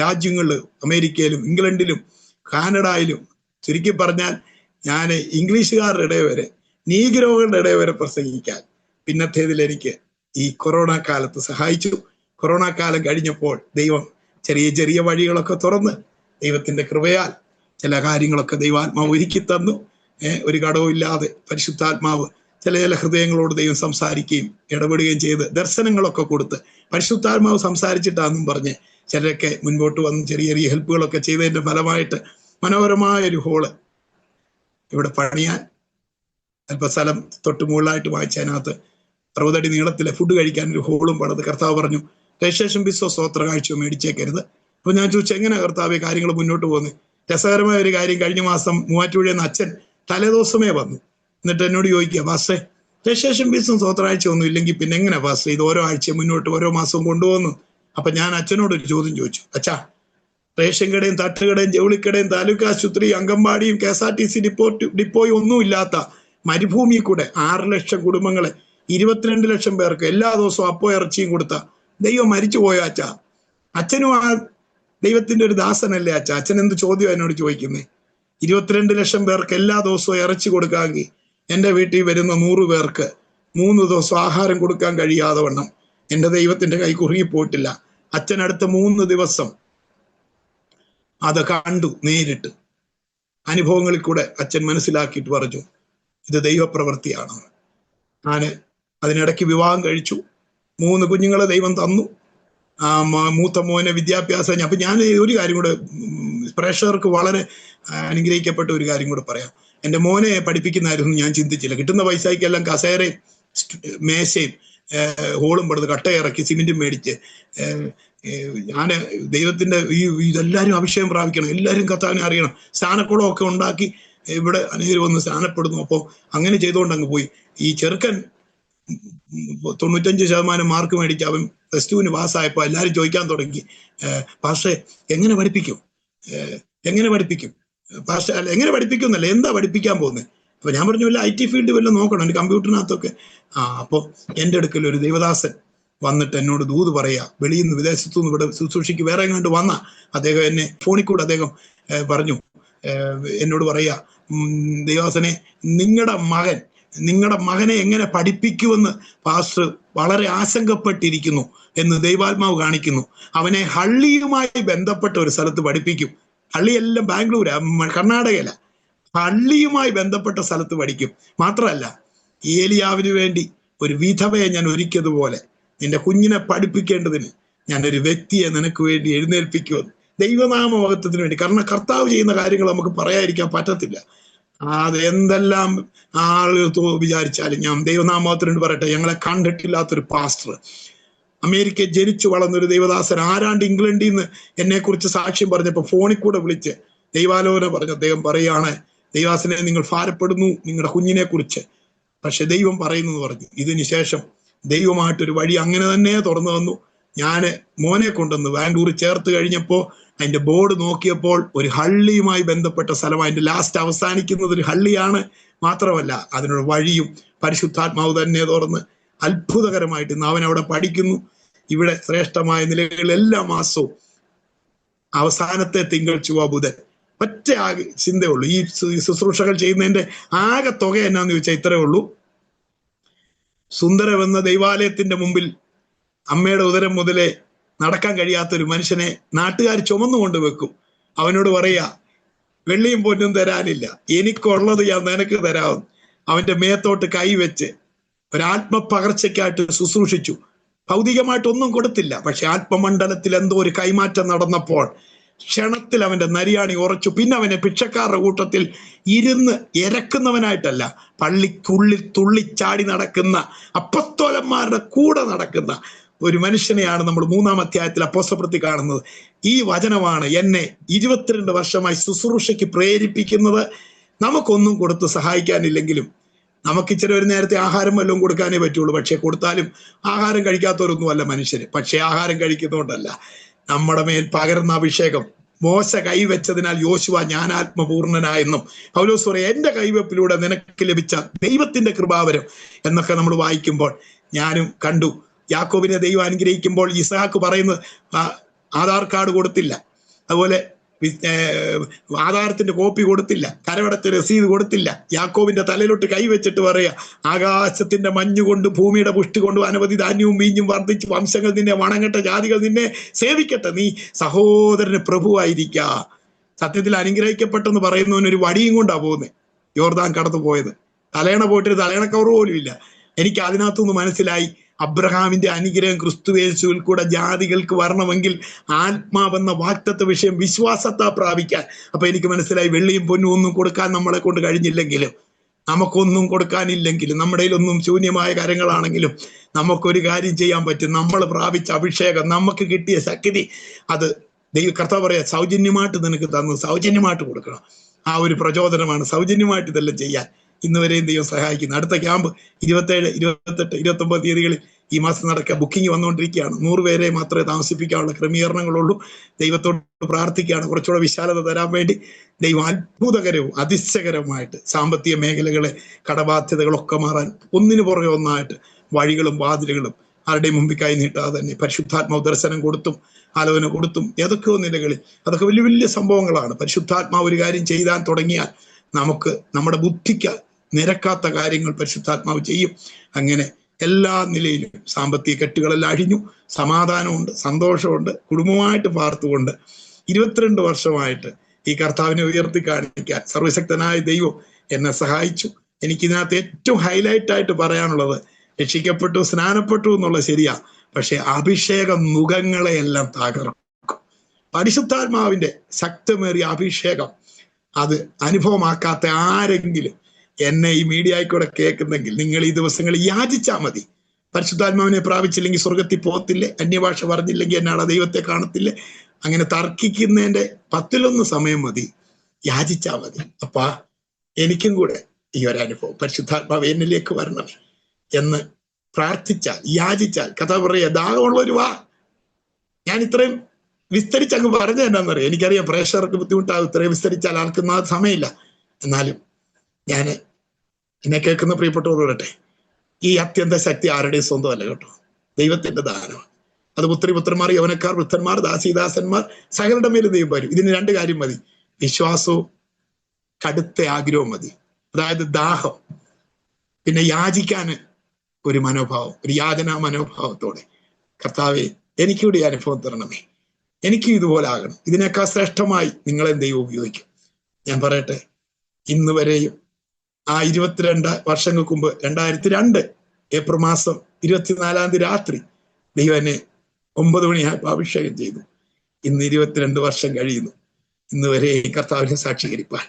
രാജ്യങ്ങളിലും, അമേരിക്കയിലും ഇംഗ്ലണ്ടിലും കാനഡയിലും, ചുരുക്കി പറഞ്ഞാൽ ഞാൻ ഇംഗ്ലീഷുകാരുടെ ഇടയിൽ വരെ, നീഗ്രോകളുടെ ഇടയിൽ വരെ പ്രസംഗിക്കാൻ പിന്നത്തേതിൽ എനിക്ക് ഈ കൊറോണ കാലത്ത് സഹായിച്ചു. കൊറോണ കാലം കഴിഞ്ഞപ്പോൾ ദൈവം ചെറിയ ചെറിയ വഴികളൊക്കെ തുറന്ന് ദൈവത്തിന്റെ കൃപയാൽ ചില കാര്യങ്ങളൊക്കെ ദൈവാത്മാവ് ഒരുക്കി തന്നു. ഒരു കടവും ഇല്ലാതെ പരിശുദ്ധാത്മാവ് ചില ഹൃദയങ്ങളോട് ദൈവം സംസാരിക്കുകയും ഇടപെടുകയും ചെയ്ത് ദർശനങ്ങളൊക്കെ കൊടുത്ത്, പരിശുദ്ധാത്മാവ് സംസാരിച്ചിട്ടാന്നും പറഞ്ഞ് ചിലരൊക്കെ മുൻപോട്ട് വന്ന് ചെറിയ ചെറിയ ഹെൽപ്പുകളൊക്കെ ചെയ്തതിന്റെ ഫലമായിട്ട് മനോഹരമായൊരു ഹോള് ഇവിടെ പണിയാൻ, അല്പ സ്ഥലം തൊട്ട് മുകളിലായിട്ട് വായിച്ചതിനകത്ത് 60 അടി നീളത്തിലെ ഫുഡ് കഴിക്കാൻ ഒരു ഹോളും പണിത്. കർത്താവ് പറഞ്ഞു, രജിസ്ട്രേഷൻ ബിസോ സ്വോത്ര കാഴ്ചയോ മേടിച്ചേക്കരുത്. അപ്പൊ ഞാൻ ചോദിച്ചു, എങ്ങനെ കർത്താവ് കാര്യങ്ങൾ മുന്നോട്ട് പോകുന്നത്? രസകരമായ ഒരു കാര്യം, കഴിഞ്ഞ മാസം മൂവാറ്റുപുഴയിൽ അച്ഛൻ തലേദിവസമേ വന്നു. എന്നിട്ട് എന്നോട് ചോദിക്കുക, പാസ്റ്റേ രജിസ്ട്രേഷൻ ഫീസും സ്വോത്രാഴ്ച ഒന്നും ഇല്ലെങ്കിൽ പിന്നെ എങ്ങനെ പാസ്റ്റർ ഇത് ഓരോ ആഴ്ചയും മുന്നോട്ട് ഓരോ മാസവും കൊണ്ടുപോകുന്നു? അപ്പൊ ഞാൻ അച്ഛനോട് ഒരു ചോദ്യം ചോദിച്ചു, അച്ഛാ, റേഷൻ കടയും തട്ടുകടയും ജൗളിക്കടയും താലൂക്ക് ആശുപത്രി അംഗൻവാടിയും KSRTC ഡിപ്പോയും ഒന്നും ഇല്ലാത്ത മരുഭൂമിയിൽ കൂടെ 6 ലക്ഷം കുടുംബങ്ങളെ 22 ലക്ഷം പേർക്ക് എല്ലാ ദിവസവും അപ്പോ ഇറച്ചിയും കൊടുത്ത ദൈവം മരിച്ചു പോയ അച്ഛാ? അച്ഛനും ആ ദൈവത്തിന്റെ ഒരു ദാസനല്ലേ അച്ഛാ? അച്ഛൻ എന്ത് ചോദ്യം എന്നോട് ചോദിക്കുന്നേ? 22 ലക്ഷം പേർക്ക് എല്ലാ ദിവസവും ഇറച്ചി കൊടുക്കാമെങ്കിൽ എൻ്റെ വീട്ടിൽ വരുന്ന 100 പേർക്ക് 3 ദിവസം ആഹാരം കൊടുക്കാൻ കഴിയാതെ വണ്ണം എൻ്റെ ദൈവത്തിന്റെ കൈ കുറുകിപ്പോയിട്ടില്ല. അച്ഛൻ അടുത്ത 3 ദിവസം അത് കണ്ടു, നേരിട്ട് അനുഭവങ്ങളിൽ കൂടെ അച്ഛൻ മനസ്സിലാക്കിയിട്ട് പറഞ്ഞു, ഇത് ദൈവപ്രവൃത്തിയാണ്. ഞാൻ അതിനിടയ്ക്ക് വിവാഹം കഴിച്ചു, 3 കുഞ്ഞുങ്ങളെ ദൈവം തന്നു. മൂത്ത മോനെ വിദ്യാഭ്യാസം. അപ്പൊ ഞാൻ ഒരു കാര്യം കൂടെ പ്രേക്ഷകർക്ക് വളരെ അനുഗ്രഹിക്കപ്പെട്ട ഒരു കാര്യം കൂടെ പറയാം. എൻ്റെ മോനെ പഠിപ്പിക്കുന്നതായിരുന്നു ഞാൻ ചിന്തിച്ചില്ല. കിട്ടുന്ന പൈസയ്ക്കെല്ലാം കസേരയും മേശയും ഹോളും പടുത്ത് കട്ടയിറക്കി സിമെന്റും മേടിച്ച് ഞാൻ ദൈവത്തിന്റെ ഇതെല്ലാവരും അഭിഷേകം പ്രാപിക്കണം, എല്ലാവരും കർത്താവിനെ അറിയണം, സ്ഥാനക്കുളമൊക്കെ ഉണ്ടാക്കി ഇവിടെ അനേകം വന്ന് സ്ഥാനപ്പെടുന്നു. അപ്പോൾ അങ്ങനെ ചെയ്തുകൊണ്ട് അങ്ങ് പോയി. ഈ ചെറുക്കൻ 95% മാർക്ക് മേടിച്ച് അവൻ +2 പാസ്സായപ്പോൾ എല്ലാവരും ചോദിക്കാൻ തുടങ്ങി, പാസ്റ്റേ എങ്ങനെ പഠിപ്പിക്കും പാസ്റ്റേ? അല്ല, എങ്ങനെ പഠിപ്പിക്കും എന്നല്ല, എന്താ പഠിപ്പിക്കാൻ പോകുന്നത്? അപ്പൊ ഞാൻ പറഞ്ഞു, വല്ല IT ഫീൽഡ് വല്ലതും നോക്കണം, എൻ്റെ കമ്പ്യൂട്ടറിനകത്തൊക്കെ. അപ്പോൾ എൻ്റെ അടുക്കൽ ഒരു ദൈവദാസൻ വന്നിട്ട് എന്നോട് ദൂത് പറയാ, വെളിയിൽ നിന്ന് വിദേശത്തു നിന്ന് ഇവിടെ ശുശ്രൂഷയ്ക്ക് വേറെ എങ്ങാണ്ട് വന്ന അദ്ദേഹം എന്നെ ഫോണിൽ കൂടെ അദ്ദേഹം പറഞ്ഞു, എന്നോട് പറയാ, ദൈവദാസനെ, നിങ്ങളുടെ മകനെ എങ്ങനെ പഠിപ്പിക്കുമെന്ന് പാസ്റ്റർ വളരെ ആശങ്കപ്പെട്ടിരിക്കുന്നു എന്ന് ദൈവാത്മാവ് കാണിക്കുന്നു. അവനെ ഹള്ളിയുമായി ബന്ധപ്പെട്ട ഒരു സ്ഥലത്ത് പഠിപ്പിക്കും. ഹള്ളിയെല്ലാം ബാംഗ്ലൂരാ, കർണാടകയില. ഹള്ളിയുമായി ബന്ധപ്പെട്ട സ്ഥലത്ത് പഠിക്കും. മാത്രമല്ല, ഏലിയാവിന് വേണ്ടി ഒരു വിധവയെ ഞാൻ ഒരുക്കിയതുപോലെ നിന്റെ കുഞ്ഞിനെ പഠിപ്പിക്കേണ്ടതിന് ഞാനൊരു വ്യക്തിയെ നിനക്ക് വേണ്ടി എഴുന്നേൽപ്പിക്കുമെന്ന്, ദൈവനാമമഹത്വത്തിന് വേണ്ടി. കാരണം കർത്താവ് ചെയ്യുന്ന കാര്യങ്ങൾ നമുക്ക് പറയാതിരിക്കാൻ പറ്റത്തില്ല. അത് എന്തെല്ലാം ആളുകൾ വിചാരിച്ചാലും ഞാൻ ദൈവനാമത്തിനോട് പറയട്ടെ, ഞങ്ങളെ കണ്ടിട്ടില്ലാത്തൊരു പാസ്റ്റർ, അമേരിക്കയിൽ ജനിച്ചു വളർന്നൊരു ദൈവദാസൻ, ആരാണ്ട് ഇംഗ്ലണ്ടിൽ നിന്ന് എന്നെ കുറിച്ച് സാക്ഷ്യം പറഞ്ഞപ്പോൾ ഫോണിൽ കൂടെ വിളിച്ച് ദൈവാലോചന പറഞ്ഞു. അദ്ദേഹം പറയാണ്, ദൈവാസനെ, നിങ്ങൾ ഭാരപ്പെടുന്നു നിങ്ങളുടെ കുഞ്ഞിനെ കുറിച്ച്, പക്ഷെ ദൈവം പറയുന്നു പറഞ്ഞു. ഇതിന് ശേഷം ദൈവമായിട്ടൊരു വഴി അങ്ങനെ തന്നെ തുറന്നു വന്നു. ഞാൻ മോനെ കൊണ്ടുവന്ന് ബാംഗ്ലൂർ ചേർത്ത് കഴിഞ്ഞപ്പോൾ അതിന്റെ ബോർഡ് നോക്കിയപ്പോൾ ഒരു ഹള്ളിയുമായി ബന്ധപ്പെട്ട സ്ഥലം, അതിന്റെ ലാസ്റ്റ് അവസാനിക്കുന്നത് ഒരു ഹള്ളിയാണ്. മാത്രമല്ല അതിനൊരു വഴിയും പരിശുദ്ധാത്മാവ് തന്നെ തുറന്ന് അത്ഭുതകരമായിട്ട് ഇന്ന് അവൻ അവിടെ പഠിക്കുന്നു. ഇവിടെ ശ്രേഷ്ഠമായ നിലകളിൽ എല്ലാ മാസവും അവസാനത്തെ തിങ്കൾ ചൊവ്വ ബുധൻ ഒറ്റ ചിന്തയുള്ളൂ. ഈ ശുശ്രൂഷകൾ ചെയ്യുന്നതിന്റെ ആകെ തുക എന്നാന്ന് ചോദിച്ചാൽ ഇത്രേ ഉള്ളൂ. സുന്ദരമെന്ന ദൈവാലയത്തിന്റെ മുമ്പിൽ അമ്മയുടെ ഉദരം മുതലേ നടക്കാൻ കഴിയാത്തൊരു മനുഷ്യനെ നാട്ടുകാർ ചുമന്നുകൊണ്ട് വെക്കും. അവനോട് പറയാ, വെള്ളിയും പൊന്നും തരാനില്ല, എനിക്കുള്ളത് ഞാൻ നിനക്ക് തരാവും. അവന്റെ മേത്തോട്ട് കൈവച്ച് ഒരാത്മപകർച്ചയ്ക്കായിട്ട് ശുശ്രൂഷിച്ചു. ഭൗതികമായിട്ടൊന്നും കൊടുത്തില്ല, പക്ഷെ ആത്മമണ്ഡലത്തിൽ എന്തോ ഒരു കൈമാറ്റം നടന്നപ്പോൾ ക്ഷണത്തിൽ അവന്റെ നരിയാണി ഉറച്ചു. പിന്നെ അവനെ ഭിക്ഷക്കാരുടെ കൂട്ടത്തിൽ ഇരുന്ന് ഇരക്കുന്നവനായിട്ടല്ല, പള്ളിക്കുള്ളിൽ തുള്ളിച്ചാടി നടക്കുന്ന അപ്പസ്തോലന്മാരുടെ കൂടെ നടക്കുന്ന ഒരു മനുഷ്യനെയാണ് നമ്മൾ 3-ാം അധ്യായത്തിൽ അപ്പോസ്തലപ്രവൃത്തി കാണുന്നത്. ഈ വചനമാണ് എന്നെ 22 വർഷമായി ശുശ്രൂഷയ്ക്ക് പ്രേരിപ്പിക്കുന്നത്. നമുക്കൊന്നും കൊടുത്ത് സഹായിക്കാനില്ലെങ്കിലും നമുക്ക് ഇച്ചിരി ഒരു നേരത്തെ ആഹാരം വല്ലതും കൊടുക്കാനേ പറ്റുള്ളൂ. പക്ഷെ കൊടുത്താലും ആഹാരം കഴിക്കാത്തവരൊന്നും അല്ല മനുഷ്യര്. പക്ഷെ ആഹാരം കഴിക്കുന്നതുകൊണ്ടല്ല, നമ്മുടെ മേൽ പകർന്ന അഭിഷേകം. മോശ കൈവച്ചതിനാൽ യോശുവ ജ്ഞാനാത്മപൂർണനായെന്നും പൗലോസ് പറയാ, എന്റെ കൈവെപ്പിലൂടെ നിനക്ക് ലഭിച്ച ദൈവത്തിന്റെ കൃപാവരം എന്നൊക്കെ നമ്മൾ വായിക്കുമ്പോൾ ഞാനും കണ്ടു. യാക്കോബിനെ ദൈവം അനുഗ്രഹിക്കുമ്പോൾ ഇസഹാക്ക് പറയുന്നത് ആധാർ കാർഡ് കൊടുത്തില്ല, അതുപോലെ ആധാരത്തിന്റെ കോപ്പി കൊടുത്തില്ല, കരവടച്ച രസീത് കൊടുത്തില്ല. യാക്കോബിന്റെ തലയിലോട്ട് കൈവച്ചിട്ട് പറയാ, ആകാശത്തിന്റെ മഞ്ഞുകൊണ്ട് ഭൂമിയുടെ പുഷ്ടി കൊണ്ടും അനവധി ധാന്യവും വീഞ്ഞും വർദ്ധിച്ച് വംശങ്ങൾ നിന്നെ വണങ്ങട്ടെ, ജാതികൾ നിന്നെ സേവിക്കട്ടെ, നീ സഹോദരന് പ്രഭുവായിരിക്ക. സത്യത്തിൽ അനുഗ്രഹിക്കപ്പെട്ടെന്ന് പറയുന്നവനൊരു വടിയും കൊണ്ടാ പോകുന്നത് യോർദാൻ കടന്നു പോയത്. തലയണ പോയിട്ട് തലയണ കവർ പോലും ഇല്ല. എനിക്ക് അതിനകത്തുനിന്ന് മനസ്സിലായി, അബ്രഹാമിന്റെ അനുഗ്രഹം ക്രിസ്തുയേശുവിൽ കൂടെ ജാതികൾക്ക് വരണമെങ്കിൽ ആത്മാവെന്ന വാഗ്ദത്ത വിഷയം വിശ്വാസത്താ പ്രാപിക്കാൻ. അപ്പൊ എനിക്ക് മനസ്സിലായി, വെള്ളിയും പൊന്നും ഒന്നും കൊടുക്കാൻ നമ്മളെ കൊണ്ട് കഴിഞ്ഞില്ലെങ്കിലും, നമുക്കൊന്നും കൊടുക്കാനില്ലെങ്കിലും, നമ്മുടെ കയ്യിലൊന്നും ശൂന്യമായ കാര്യങ്ങളാണെങ്കിലും നമുക്കൊരു കാര്യം ചെയ്യാൻ പറ്റും. നമ്മൾ പ്രാപിച്ച അഭിഷേകം, നമുക്ക് കിട്ടിയ ശക്തി, അത് കർത്താവ് പറയാ, സൗജന്യമായിട്ട് നിനക്ക് തന്നു, സൗജന്യമായിട്ട് കൊടുക്കണം. ആ ഒരു പ്രചോദനമാണ് സൗജന്യമായിട്ട് ഇതെല്ലാം ചെയ്യാൻ ഇന്ന് വരെയും ദൈവം സഹായിക്കുന്നു. അടുത്ത ക്യാമ്പ് 27, 28, 29 തീയതികളിൽ ഈ മാസം നടക്കുക. ബുക്കിംഗ് വന്നുകൊണ്ടിരിക്കുകയാണ്. 100 പേരെ മാത്രമേ താമസിപ്പിക്കാനുള്ള ക്രമീകരണങ്ങളുള്ളൂ. ദൈവത്തോട് പ്രാർത്ഥിക്കുകയാണ് കുറച്ചുകൂടെ വിശാലത തരാൻ വേണ്ടി. ദൈവം അത്ഭുതകരവും അതിശയകരമായിട്ട് സാമ്പത്തിക മേഖലകളെ, കടബാധ്യതകളൊക്കെ മാറാൻ ഒന്നിനു പുറകെ ഒന്നായിട്ട് വഴികളും വാതിലുകളും ആരുടെയും മുമ്പിൽ കൈ നീട്ടാതെ തന്നെ പരിശുദ്ധാത്മാവ് ദർശനം കൊടുത്തും ആലോചന കൊടുത്തും ഏതൊക്കെയോ നിലകളിൽ, അതൊക്കെ വലിയ വലിയ സംഭവങ്ങളാണ്. പരിശുദ്ധാത്മാവ് ഒരു കാര്യം ചെയ്താൻ തുടങ്ങിയാൽ നമുക്ക് നമ്മുടെ ബുദ്ധിക്ക് നിരക്കാത്ത കാര്യങ്ങൾ പരിശുദ്ധാത്മാവ് ചെയ്യും. അങ്ങനെ എല്ലാ നിലയിലും സാമ്പത്തിക കെട്ടുകളെല്ലാം അഴിഞ്ഞു, സമാധാനമുണ്ട്, സന്തോഷമുണ്ട്, കുടുംബമായിട്ട് പാർത്തുകൊണ്ട് 22 വർഷമായിട്ട് ഈ കർത്താവിനെ ഉയർത്തി കാണിക്കാൻ സർവശക്തനായ ദൈവം എന്നെ സഹായിച്ചു. എനിക്കിതിനകത്ത് ഏറ്റവും ഹൈലൈറ്റ് ആയിട്ട് പറയാനുള്ളത്, രക്ഷിക്കപ്പെട്ടു, സ്നാനപ്പെട്ടു എന്നുള്ളത് ശരിയാ, പക്ഷെ അഭിഷേകം മുഖങ്ങളെയെല്ലാം തകർക്കും. പരിശുദ്ധാത്മാവിന്റെ ശക്തമേറിയ അഭിഷേകം അത് അനുഭവമാക്കാത്ത ആരെങ്കിലും എന്നെ ഈ മീഡിയയിൽക്കൂടെ കേൾക്കുന്നെങ്കിൽ നിങ്ങൾ ഈ ദിവസങ്ങളിൽ യാചിച്ചാൽ മതി. പരിശുദ്ധാത്മാവിനെ പ്രാപിച്ചില്ലെങ്കിൽ സ്വർഗത്തിൽ പോകത്തില്ലേ, അന്യഭാഷ പറഞ്ഞില്ലെങ്കിൽ എന്നാണ് ദൈവത്തെ കാണത്തില്ലേ, അങ്ങനെ തർക്കിക്കുന്നതിന്റെ 10-1 സമയം മതി, യാചിച്ചാൽ മതി. അപ്പാ എനിക്കും കൂടെ ഈ ഒരു അനുഭവം പരിശുദ്ധാത്മാവ് എന്നിലേക്ക് വരണമേ എന്ന് പ്രാർത്ഥിച്ചാൽ, യാചിച്ചാൽ, കഥ പറയാ, ദാഹമുള്ളൊരു വാ. ഞാൻ ഇത്രയും വിസ്തരിച്ച് അങ്ങ് പറഞ്ഞത് എന്നാന്നറിയാം. എനിക്കറിയാം പ്രേക്ഷകർക്ക് ബുദ്ധിമുട്ടാകും, ഇത്രയും വിസ്തരിച്ചാൽ ആർക്കും സമയമില്ല. എന്നാലും ഞാൻ എന്നെ കേൾക്കുന്ന പ്രിയപ്പെട്ടവർ പറയട്ടെ, ഈ അത്യന്ത ശക്തി ആരുടെയും സ്വന്തമല്ല കേട്ടോ, ദൈവത്തിന്റെ ദാനമാണ്. അത് പുത്രിപുത്രന്മാർ, യൗവനക്കാർ, വൃദ്ധന്മാർ, ദാസീദാസന്മാർ, സകലരുടെ മേലും ദൈവം വരും. ഇതിന് 2 കാര്യം മതി, വിശ്വാസവും കടുത്ത ആഗ്രഹവും മതി. അതായത് ദാഹം, പിന്നെ യാചിക്കാൻ ഒരു മനോഭാവം, ഒരു യാചനാ മനോഭാവത്തോടെ, കർത്താവെ എനിക്കൂടെ ഈ അനുഭവം തരണമേ, എനിക്കും ഇതുപോലെ ആകണം, ഇതിനേക്കാൾ ശ്രേഷ്ഠമായി നിങ്ങളെ ദൈവം ഉപയോഗിക്കും. ഞാൻ പറയട്ടെ, ഇന്ന് വരെയും ആ 22 വർഷങ്ങൾക്ക് മുമ്പ് 2002 ഏപ്രിൽ മാസം 24-ാം തീയതി രാത്രി ദൈവം എന്നെ 9 മണിയായപ്പോൾ അഭിഷേകം ചെയ്തു. ഇന്ന് 22 വർഷം കഴിയുന്നു. ഇന്ന് വരെ കർത്താവിനെ സാക്ഷീകരിപ്പാൻ,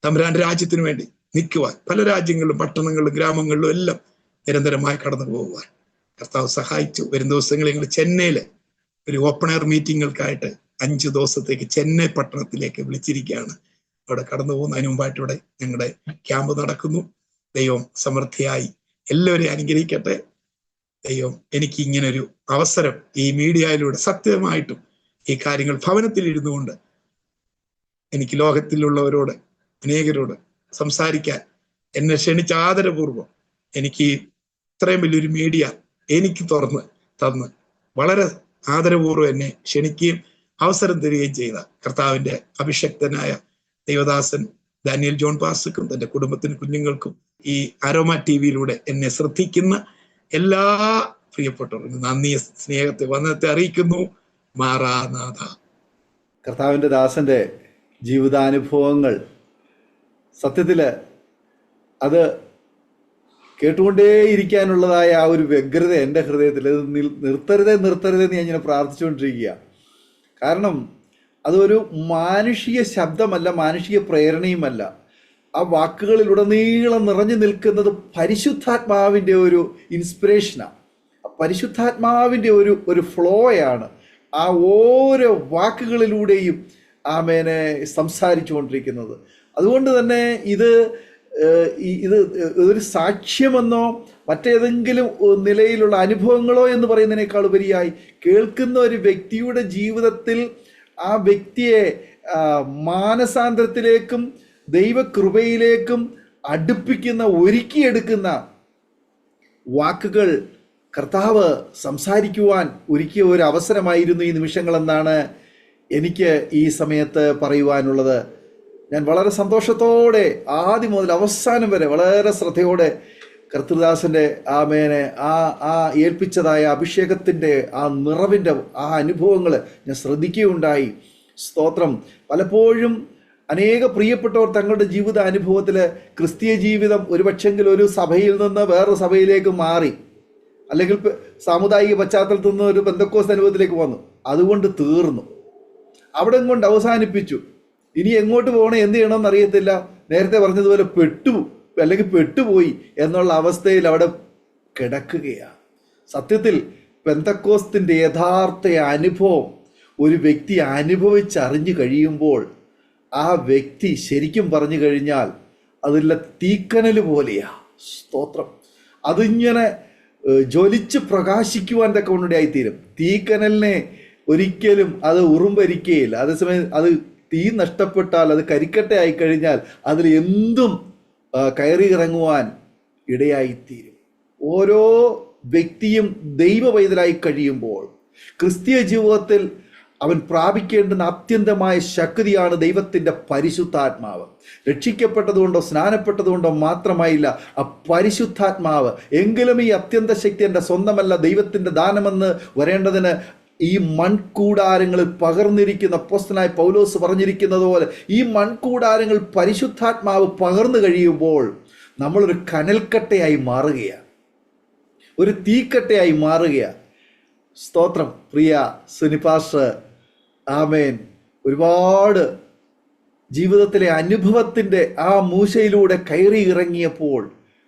തമ്പുരാന്റെ രാജ്യത്തിന് വേണ്ടി നിൽക്കുവാൻ, പല രാജ്യങ്ങളിലും പട്ടണങ്ങളിലും ഗ്രാമങ്ങളിലും എല്ലാം നിരന്തരമായി കടന്നു പോകുവാൻ കർത്താവ് സഹായിച്ചു. വരും ദിവസങ്ങളിൽ ഞങ്ങൾ ചെന്നൈയില് ഒരു ഓപ്പൺ എയർ മീറ്റിങ്ങുകൾക്കായിട്ട് 5 ദിവസത്തേക്ക് ചെന്നൈ പട്ടണത്തിലേക്ക് വിളിച്ചിരിക്കുകയാണ്. അവിടെ കടന്നു പോകുന്നതിന് മുമ്പായിട്ട് ഇവിടെ ഞങ്ങളുടെ ക്യാമ്പ് നടക്കുന്നു. ദൈവം സമൃദ്ധിയായി എല്ലാവരെയും അനുഗ്രഹിക്കട്ടെ. ദൈവം എനിക്ക് ഇങ്ങനൊരു അവസരം ഈ മീഡിയയിലൂടെ സത്യമായിട്ടും ഈ കാര്യങ്ങൾ ഭവനത്തിൽ ഇരുന്നു കൊണ്ട് എനിക്ക് ലോകത്തിലുള്ളവരോട് അനേകരോട് സംസാരിക്കാൻ എന്നെ ക്ഷണിച്ച ആദരപൂർവ്വം എനിക്ക് ഇത്രയും വലിയൊരു മീഡിയ എനിക്ക് തുറന്ന് തന്ന് വളരെ ആദരപൂർവ്വം എന്നെ ക്ഷണിക്കുകയും അവസരം തരികയും ചെയ്ത കർത്താവിന്റെ അഭിഷക്തനായ ദൈവദാസൻ ഡാനിയൽ ജോൺ പാസ്റ്റർക്കും തന്റെ കുടുംബത്തിനും കുഞ്ഞുങ്ങൾക്കും ഈ അരോമ ടിവിയിലൂടെ എന്നെ ശ്രദ്ധിക്കുന്ന എല്ലാ പ്രിയപ്പെട്ടവർക്കും നന്ദി, സ്നേഹത്തെ, വന്ദനത്തെ അറിയിക്കുന്നു. മാറാനാഥ. കർത്താവിൻ്റെ ദാസൻ്റെ ജീവിതാനുഭവങ്ങൾ സത്യത്തിൽ അത് കേട്ടുകൊണ്ടേയിരിക്കാനുള്ളതായ ആ ഒരു വ്യഗ്രത എൻ്റെ ഹൃദയത്തിൽ, അത് നിർത്തരുതെന്ന് ഞാൻ ഇങ്ങനെ പ്രാർത്ഥിച്ചുകൊണ്ടിരിക്കുക. കാരണം അതൊരു മാനുഷിക ശബ്ദമല്ല, മാനുഷിക പ്രേരണയുമല്ല. ആ വാക്കുകളിലുടനീളം നിറഞ്ഞു നിൽക്കുന്നത് പരിശുദ്ധാത്മാവിൻ്റെ ഒരു ഇൻസ്പിറേഷനാണ്, പരിശുദ്ധാത്മാവിൻ്റെ ഒരു ഫ്ലോയാണ് ആ ഓരോ വാക്കുകളിലൂടെയും ആമേനെ സംസാരിച്ചു കൊണ്ടിരിക്കുന്നത്. അതുകൊണ്ട് തന്നെ ഇത് ഒരു സാക്ഷ്യമെന്നോ മറ്റേതെങ്കിലും നിലയിലുള്ള അനുഭവങ്ങളോ എന്ന് പറയുന്നതിനേക്കാൾ ഉപരിയായി കേൾക്കുന്ന ഒരു വ്യക്തിയുടെ ജീവിതത്തിൽ ആ വ്യക്തിയെ മാനസാന്തരത്തിലേക്കും ദൈവകൃപയിലേക്കും അടുപ്പിക്കുന്ന, ഒരുക്കിയെടുക്കുന്ന വാക്കുകൾ കർത്താവ് സംസാരിക്കുവാൻ ഒരുക്കിയ ഒരു അവസരമായിരുന്നു ഈ നിമിഷങ്ങളെന്നാണ് എനിക്ക് ഈ സമയത്ത് പറയുവാനുള്ളത്. ഞാൻ വളരെ സന്തോഷത്തോടെ ആദ്യം മുതൽ അവസാനം വരെ വളരെ ശ്രദ്ധയോടെ കർത്തൃദാസൻ്റെ ആമേനെ ആ ഏൽപ്പിച്ചതായ അഭിഷേകത്തിൻ്റെ ആ നിറവിൻ്റെ ആ അനുഭവങ്ങൾ ഞാൻ ശ്രദ്ധിക്കുകയുണ്ടായി. സ്തോത്രം. പലപ്പോഴും അനേക പ്രിയപ്പെട്ടവർ തങ്ങളുടെ ജീവിത അനുഭവത്തിൽ ക്രിസ്തീയ ജീവിതം ഒരുപക്ഷെങ്കിൽ ഒരു സഭയിൽ നിന്ന് വേറൊരു സഭയിലേക്ക് മാറി, അല്ലെങ്കിൽ സാമുദായിക പശ്ചാത്തലത്തിൽ നിന്ന് ഒരു പെന്തക്കോസ്ത് അനുഭവത്തിലേക്ക് വന്നു, അതുകൊണ്ട് തീർന്നു, അവിടെ കൊണ്ട് അവസാനിപ്പിച്ചു. ഇനി എങ്ങോട്ട് പോകണം, എന്ത് ചെയ്യണമെന്ന് അറിയത്തില്ല, നേരത്തെ പറഞ്ഞതുപോലെ പെട്ടുപോയി എന്നുള്ള അവസ്ഥയിൽ അവിടെ കിടക്കുകയാണ്. സത്യത്തിൽ പെന്തക്കോസ്തിൻ്റെ യഥാർത്ഥ അനുഭവം ഒരു വ്യക്തി അനുഭവിച്ചറിഞ്ഞു കഴിയുമ്പോൾ ആ വ്യക്തി ശരിക്കും പറഞ്ഞു കഴിഞ്ഞാൽ അതിലെ തീക്കനൽ പോലെയാ. സ്തോത്രം. അതിങ്ങനെ ജ്വലിച്ച് പ്രകാശിക്കുവാൻ തക്കവണ്ണായിത്തീരും. തീക്കനലിനെ ഒരിക്കലും അത് ഉറുമ്പരിക്കുകയില്ല. അതേസമയം അത് തീ നഷ്ടപ്പെട്ടാൽ, അത് കരിക്കട്ട ആയിക്കഴിഞ്ഞാൽ അതിൽ എന്തും കയറി ഇറങ്ങുവാൻ ഇടയായിത്തീരും. ഓരോ വ്യക്തിയും ദൈവ പൈതലായി കഴിയുമ്പോൾ ക്രിസ്തീയ ജീവിതത്തിൽ അവൻ പ്രാപിക്കേണ്ടുന്ന അത്യന്തമായ ശക്തിയാണ് ദൈവത്തിൻ്റെ പരിശുദ്ധാത്മാവ്. രക്ഷിക്കപ്പെട്ടതുകൊണ്ടോ സ്നാനപ്പെട്ടതുകൊണ്ടോ മാത്രമായില്ല ആ പരിശുദ്ധാത്മാവ്. എങ്കിലും ഈ അത്യന്ത ശക്തി എൻ്റെ സ്വന്തമല്ല, ദൈവത്തിൻ്റെ ദാനമെന്ന് വരേണ്ടതിന് ഈ മൺകൂടാരങ്ങളിൽ പകർന്നിരിക്കുന്ന അപ്പോസ്തലനായ പൗലോസ് പറഞ്ഞിരിക്കുന്നത് പോലെ ഈ മൺകൂടാരങ്ങൾ പരിശുദ്ധാത്മാവ് പകർന്നു കഴിയുമ്പോൾ നമ്മളൊരു കനൽക്കട്ടയായി മാറുകയാണ്, ഒരു തീക്കട്ടയായി മാറുകയാണ്. സ്തോത്രം. പ്രിയ സുനിപാസ്, ആമേൻ. ഒരുപാട് ജീവിതത്തിലെ അനുഭവത്തിൻ്റെ ആ മൂശയിലൂടെ കയറി ഇറങ്ങിയപ്പോൾ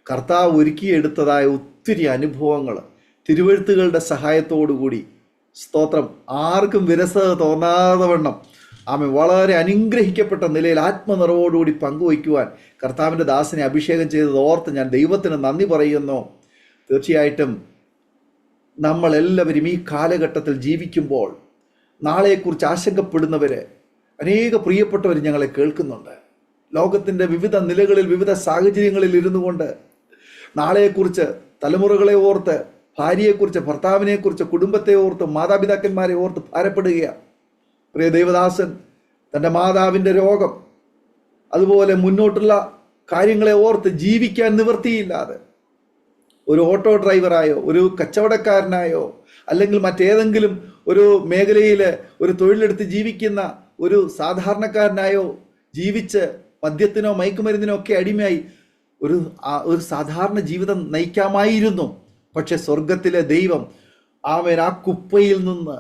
കർത്താവ് ഒരുക്കിയെടുത്തതായ ഒത്തിരി അനുഭവങ്ങൾ തിരുവെഴുത്തുകളുടെ സഹായത്തോടുകൂടി, സ്തോത്രം, ആർക്കും വിരസത തോന്നാതെ വണ്ണം ആമേൻ വളരെ അനുഗ്രഹിക്കപ്പെട്ട നിലയിൽ ആത്മനിറവോടുകൂടി പങ്കുവയ്ക്കുവാൻ കർത്താവിൻ്റെ ദാസനെ അഭിഷേകം ചെയ്തത് ഓർത്ത് ഞാൻ ദൈവത്തിന് നന്ദി പറയുന്നു. തീർച്ചയായിട്ടും നമ്മളെല്ലാവരും ഈ കാലഘട്ടത്തിൽ ജീവിക്കുമ്പോൾ നാളെക്കുറിച്ച് ആശങ്കപ്പെടുന്നവർ, അനേക പ്രിയപ്പെട്ടവർ ഞങ്ങളെ കേൾക്കുന്നുണ്ട്. ലോകത്തിൻ്റെ വിവിധ നിലകളിൽ വിവിധ സാഹചര്യങ്ങളിൽ ഇരുന്നു കൊണ്ട് നാളെക്കുറിച്ച്, തലമുറകളെ ഓർത്ത്, ഭാര്യയെക്കുറിച്ച്, ഭർത്താവിനെക്കുറിച്ച്, കുടുംബത്തെ ഓർത്ത്, മാതാപിതാക്കന്മാരെ ഓർത്ത് ഭാരപ്പെടുകയാണ്. പ്രിയ ദൈവദാസൻ തൻ്റെ മാതാവിൻ്റെ രോഗം, അതുപോലെ മുന്നോട്ടുള്ള കാര്യങ്ങളെ ഓർത്ത് ജീവിക്കാൻ നിവൃത്തിയില്ലാതെ ഒരു ഓട്ടോ ഡ്രൈവറായോ ഒരു കച്ചവടക്കാരനായോ അല്ലെങ്കിൽ മറ്റേതെങ്കിലും ഒരു മേഖലയിൽ ഒരു തൊഴിലെടുത്ത് ജീവിക്കുന്ന ഒരു സാധാരണക്കാരനായോ ജീവിച്ച് മദ്യത്തിനോ മയക്കുമരുന്നിനോ ഒക്കെ അടിമയായി ഒരു സാധാരണ ജീവിതം നയിക്കാമായിരുന്നു. പക്ഷെ സ്വർഗത്തിലെ ദൈവം ആമേൻ ആ കുപ്പയിൽ നിന്ന്,